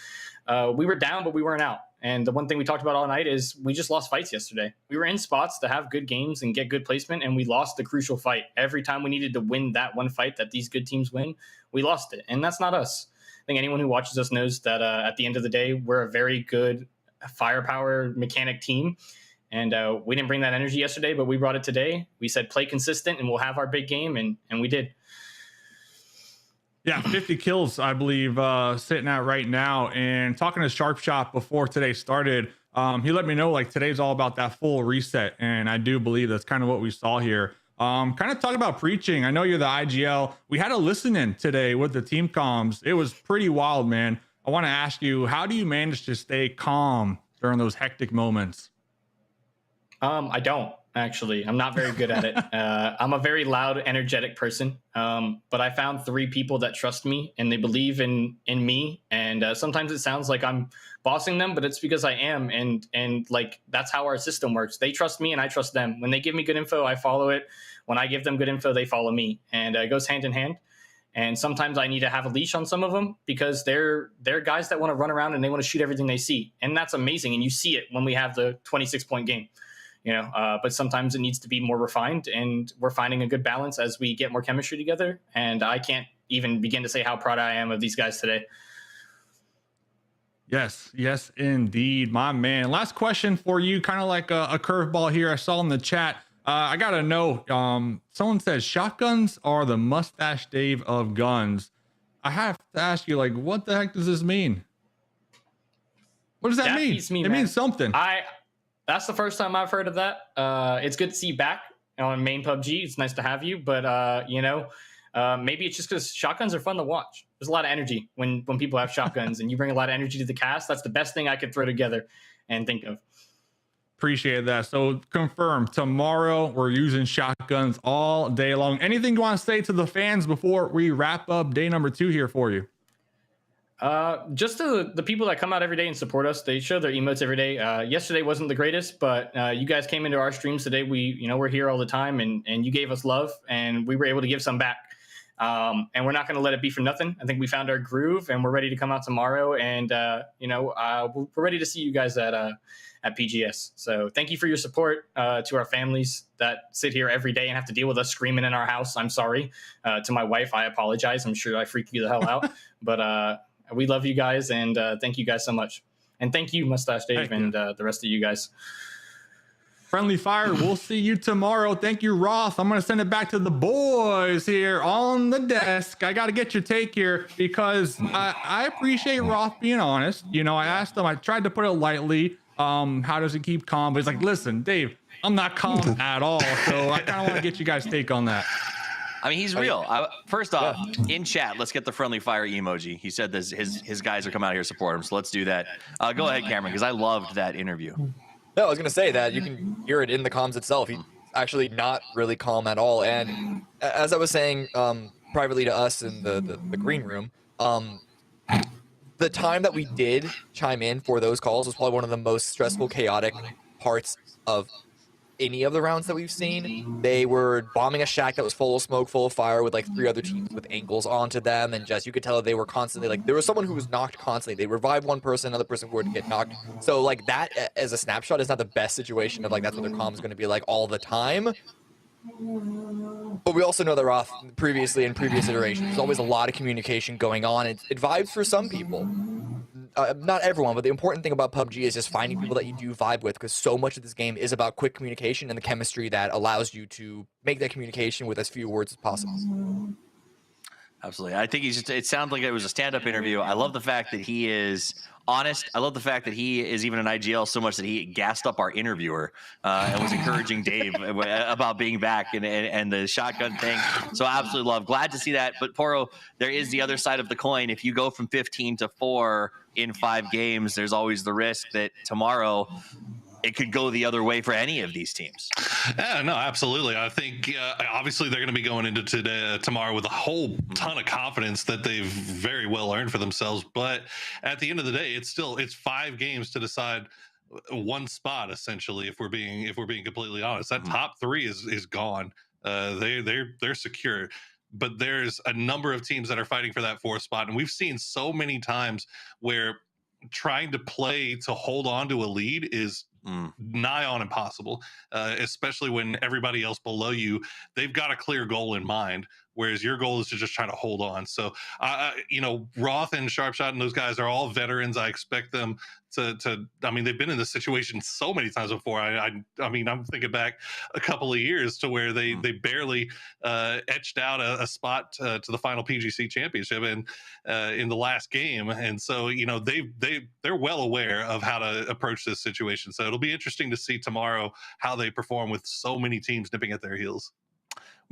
We were down, but we weren't out. And the one thing we talked about all night is we just lost fights yesterday. We were in spots to have good games and get good placement, and we lost the crucial fight. Every time we needed to win that one fight that these good teams win, we lost it. And that's not us. I think anyone who watches us knows that at the end of the day, we're a very good firepower mechanic team. And we didn't bring that energy yesterday, but we brought it today. We said play consistent and we'll have our big game, and we did. Yeah, 50 kills, I believe, sitting at right now. And talking to Sharp Shop before today started, he let me know like today's all about that full reset. And I do believe that's kind of what we saw here. Kind of talk about preaching. I know you're the IGL. We had a listen in today with the team comms. It was pretty wild, man. I want to ask you, how do you manage to stay calm during those hectic moments? I don't. Actually, I'm not very good at it. I'm a very loud, energetic person. But I found 3 people that trust me and they believe in me. And sometimes it sounds like I'm bossing them, but it's because I am. And like, that's how our system works. They trust me and I trust them. When they give me good info, I follow it. When I give them good info, they follow me. And it goes hand in hand. And sometimes I need to have a leash on some of them because they're guys that want to run around and they want to shoot everything they see. And that's amazing. And you see it when we have the 26-point game. But sometimes it needs to be more refined, and we're finding a good balance as we get more chemistry together. And I can't even begin to say how proud I am of these guys today. Yes, indeed, my man. Last question for you, kind of like a curveball here. I saw in the chat. I got to know, someone says shotguns are the Mustache Dave of guns. I have to ask you, like, what the heck does this mean? What does that mean? It means something. That's the first time I've heard of that. It's good to see you back on main PUBG. It's nice to have you, but maybe it's just because shotguns are fun to watch. There's a lot of energy when people have shotguns, and you bring a lot of energy to the cast. That's the best thing I could throw together and think of. Appreciate that. So confirm, tomorrow we're using shotguns all day long. Anything you want to say to the fans before we wrap up day number 2 here for you? Just to the people that come out every day and support us. They show their emotes every day. Yesterday wasn't the greatest, but you guys came into our streams today. We're here all the time, and you gave us love, and we were able to give some back. And we're not going to let it be for nothing. I think we found our groove, and we're ready to come out tomorrow. And we're ready to see you guys at PGS. So thank you for your support to our families that sit here every day and have to deal with us screaming in our house. I'm sorry. To my wife, I apologize. I'm sure I freaked you the hell out, but we love you guys, and thank you guys so much. And thank you, Mustache Dave, and the rest of you guys. Friendly Fire, we'll see you tomorrow. Thank you, Roth. I'm going to send it back to the boys here on the desk. I got to get your take here because I appreciate Roth being honest. I asked him, I tried to put it lightly. How does he keep calm? But he's like, listen, Dave, I'm not calm at all. So I kind of want to get you guys' take on that. I mean, he's real. First off, in chat, let's get the friendly fire emoji. He said this, his guys are coming out here to support him, so let's do that. Go ahead, Cameron, because I loved that interview. No, I was going to say that you can hear it in the comms itself. He's actually not really calm at all. And as I was saying privately to us in the green room, the time that we did chime in for those calls was probably one of the most stressful, chaotic parts of any of the rounds that we've seen. They were bombing a shack that was full of smoke, full of fire, with like 3 other teams with angles onto them, and just you could tell that they were constantly like, there was someone who was knocked constantly. They revived one person, another person would get knocked. So like that as a snapshot is not the best situation of like that's what their comm is going to be like all the time. But we also know that Roth previously in previous iterations, there's always a lot of communication going on. It vibes for some people. Not everyone, but the important thing about PUBG is just finding people that you do vibe with, because so much of this game is about quick communication and the chemistry that allows you to make that communication with as few words as possible. Absolutely. I think it sounds like it was a stand-up interview. I love the fact that he is honest. I love the fact that he is even an IGL so much that he gassed up our interviewer and was encouraging Dave about being back and the shotgun thing. So I absolutely love. Glad to see that. But Poro, there is the other side of the coin. If you go from 15 to 4 in 5 games, there's always the risk that tomorrow it could go the other way for any of these teams. Yeah, no, absolutely. I think obviously they're going to be going into tomorrow with a whole ton of confidence that they've very well earned for themselves. But at the end of the day, it's 5 games to decide one spot, essentially. If we're being completely honest, that top 3 is gone. They're secure. But there's a number of teams that are fighting for that 4th spot, and we've seen so many times where trying to play to hold on to a lead is nigh on impossible, especially when everybody else below you, they've got a clear goal in mind, whereas your goal is to just try to hold on. So, Roth and Sharpshot and those guys are all veterans. I expect them to I mean, they've been in this situation so many times before. I mean, I'm thinking back a couple of years to where they barely etched out a spot to the final PGC championship in the last game. And so, they're well aware of how to approach this situation. So it'll be interesting to see tomorrow how they perform with so many teams nipping at their heels.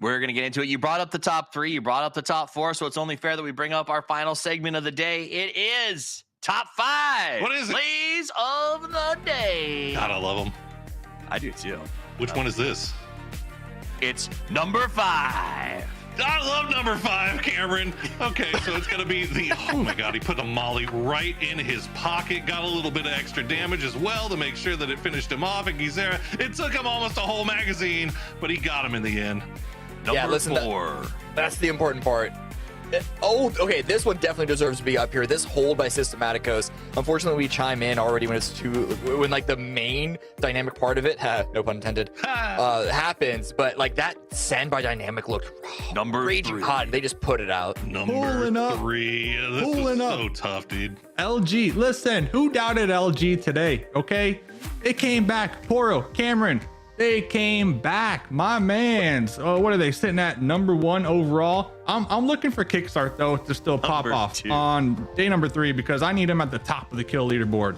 We're going to get into it. You brought up the top 3, you brought up the top 4, so it's only fair that we bring up our final segment of the day. It is top 5. What is it? Plays of the day. God, I love them. I do too. Which one is this? It's number 5. I love number 5, Cameron. Okay, so it's going to be oh my God, he put a molly right in his pocket, got a little bit of extra damage as well to make sure that it finished him off. And Gizera, it took him almost a whole magazine, but he got him in the end. Number 4. That's the important part. Okay, this one definitely deserves to be up here. This hold by Systematicos. Unfortunately, we chime in already when when like the main dynamic part of it, no pun intended, happens. But like that send by Dynamic looked raging hot. They just put it out. Number 3. This is so tough, dude. LG, listen, who doubted LG today? Okay, it came back. Poro, Cameron, they came back, my mans. Oh, what are they sitting at? Number 1 overall. I'm looking for Kickstart though to still pop off on day number 3, because I need him at the top of the kill leaderboard.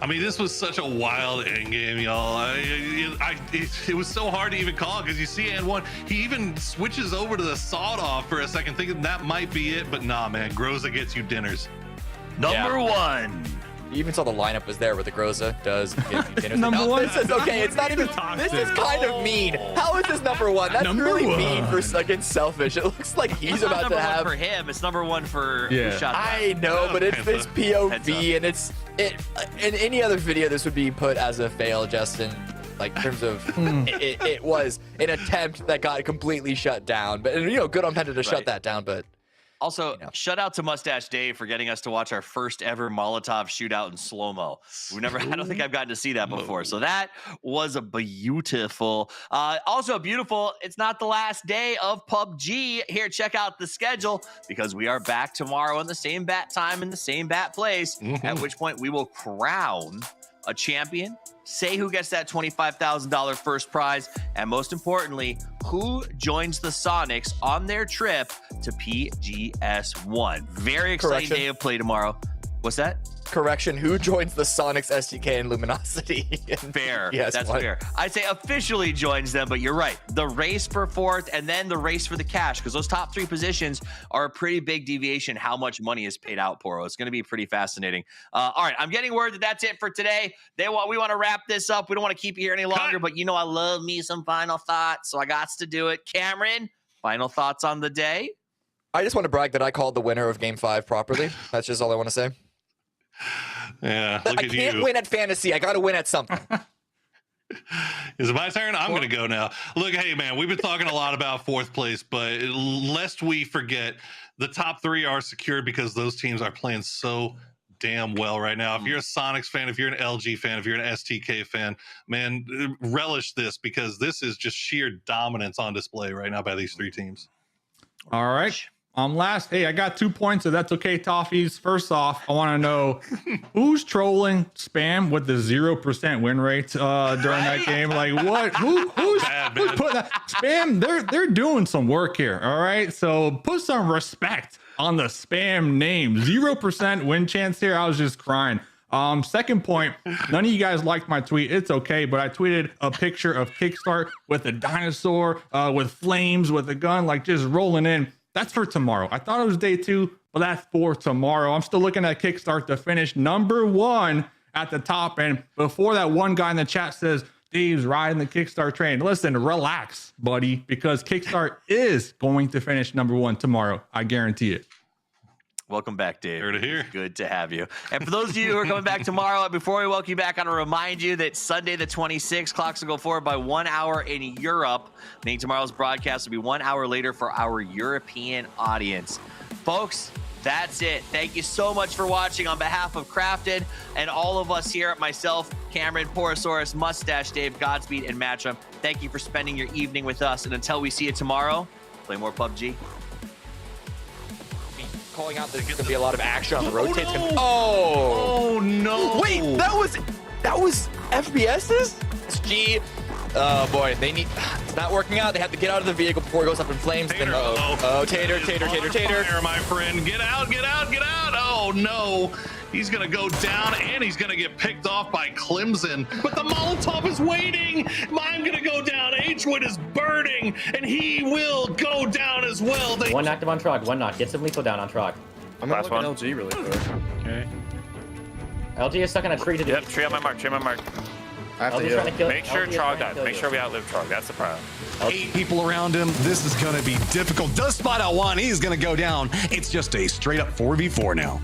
I mean, this was such a wild endgame, y'all. It was so hard to even call, because you see N1, he even switches over to the sawed off for a second, thinking that might be it, but nah, man, Groza gets you dinners. Number 1. You even saw the lineup was there with the Groza does give you dinners. Number 1. This is okay. It's not even. This is kind of mean. How is this number 1? That's number really 1. mean for against Selfish. It looks like he's It's about not to number have. 1 for him. It's number 1 for who shot that. I know, but it's POV, and in any other video this would be put as a fail, Justin. Like in terms of it was an attempt that got completely shut down, but good on Penta to shut that down, but. Also, shout out to Mustache Dave for getting us to watch our first ever Molotov shootout in slow-mo. I don't think I've gotten to see that before. So that was a beautiful. Also beautiful, it's not the last day of PUBG. Here, check out the schedule, because we are back tomorrow in the same bat time in the same bat place, at which point we will crown a champion, say who gets that $25,000 first prize, and most importantly, who joins the Sonics on their trip to PGS1. Very exciting day of play tomorrow. What's that? Correction, who joins the Sonics, STK, and Luminosity? Fair. Yes, that's what? fair. I'd say officially joins them, but you're right. The race for 4th and then the race for the cash, because those top 3 positions are a pretty big deviation how much money is paid out, Poro. It's going to be pretty fascinating. All right, I'm getting word that that's it for today. We want to wrap this up. We don't want to keep you here any longer, but you know I love me some final thoughts, so I got to do it. Cameron, final thoughts on the day? I just want to brag that I called the winner of Game 5 properly. That's just all I want to say. Yeah, look I at can't you. win at fantasy. I got to win at something. Is it my turn? I'm going to go now. Look, hey, man, we've been talking a lot about 4th place, but lest we forget, the top 3 are secured because those teams are playing so damn well right now. If you're a Sonics fan, if you're an LG fan, if you're an STK fan, man, relish this because this is just sheer dominance on display right now by these 3 teams. All right. Last, hey, I got 2 points, so that's okay, Toffees. First off, I want to know who's trolling spam with the 0% win rate during that game. Like, what? Who's putting that spam? They're doing some work here. All right, so put some respect on the spam name. 0% win chance here. I was just crying. Second point, none of you guys liked my tweet. It's okay, but I tweeted a picture of Kickstart with a dinosaur, with flames, with a gun, like just rolling in. That's for tomorrow. I thought it was day 2, but that's for tomorrow. I'm still looking at Kickstart to finish number 1 at the top. And before that one guy in the chat says, Dave's riding the Kickstart train. Listen, relax, buddy, because Kickstart is going to finish number 1 tomorrow. I guarantee it. Welcome back, Dave. Here to hear. Good to have you. And for those of you who are coming back tomorrow, before we welcome you back, I want to remind you that Sunday the 26th, clocks will go forward by 1 hour in Europe, meaning tomorrow's broadcast will be 1 hour later for our European audience. Folks, that's it. Thank you so much for watching. On behalf of Crafted and all of us here, myself, Cameron, Porosaurus, Mustache Dave, Godspeed, and Matchum, thank you for spending your evening with us. And until we see you tomorrow, play more PUBG. Calling out there's going to be a lot of action on the rotates. Oh no! Wait, that was FPS's? SG. Oh boy, they need. It's not working out. They have to get out of the vehicle before it goes up in flames. Tater, Then, oh, Tater. Fire, my friend, get out! Oh no! He's gonna go down and he's gonna get picked off by Clemson. But the Molotov is waiting. I'm gonna go down. H-Wood is burning and he will go down as well. One active on Trog, one knock. Get some lethal down on Trog. I'm gonna look at LG really quick. Okay. LG is stuck on a tree to the Yep, tree on my mark. I have to LG's trying to kill Make sure LG is Trog trying to dies. kill Make you. sure we outlive Trog. That's the problem. 8 people around him. This is going to be difficult. Does spot out one. He's going to go down. It's just a straight up 4v4 now.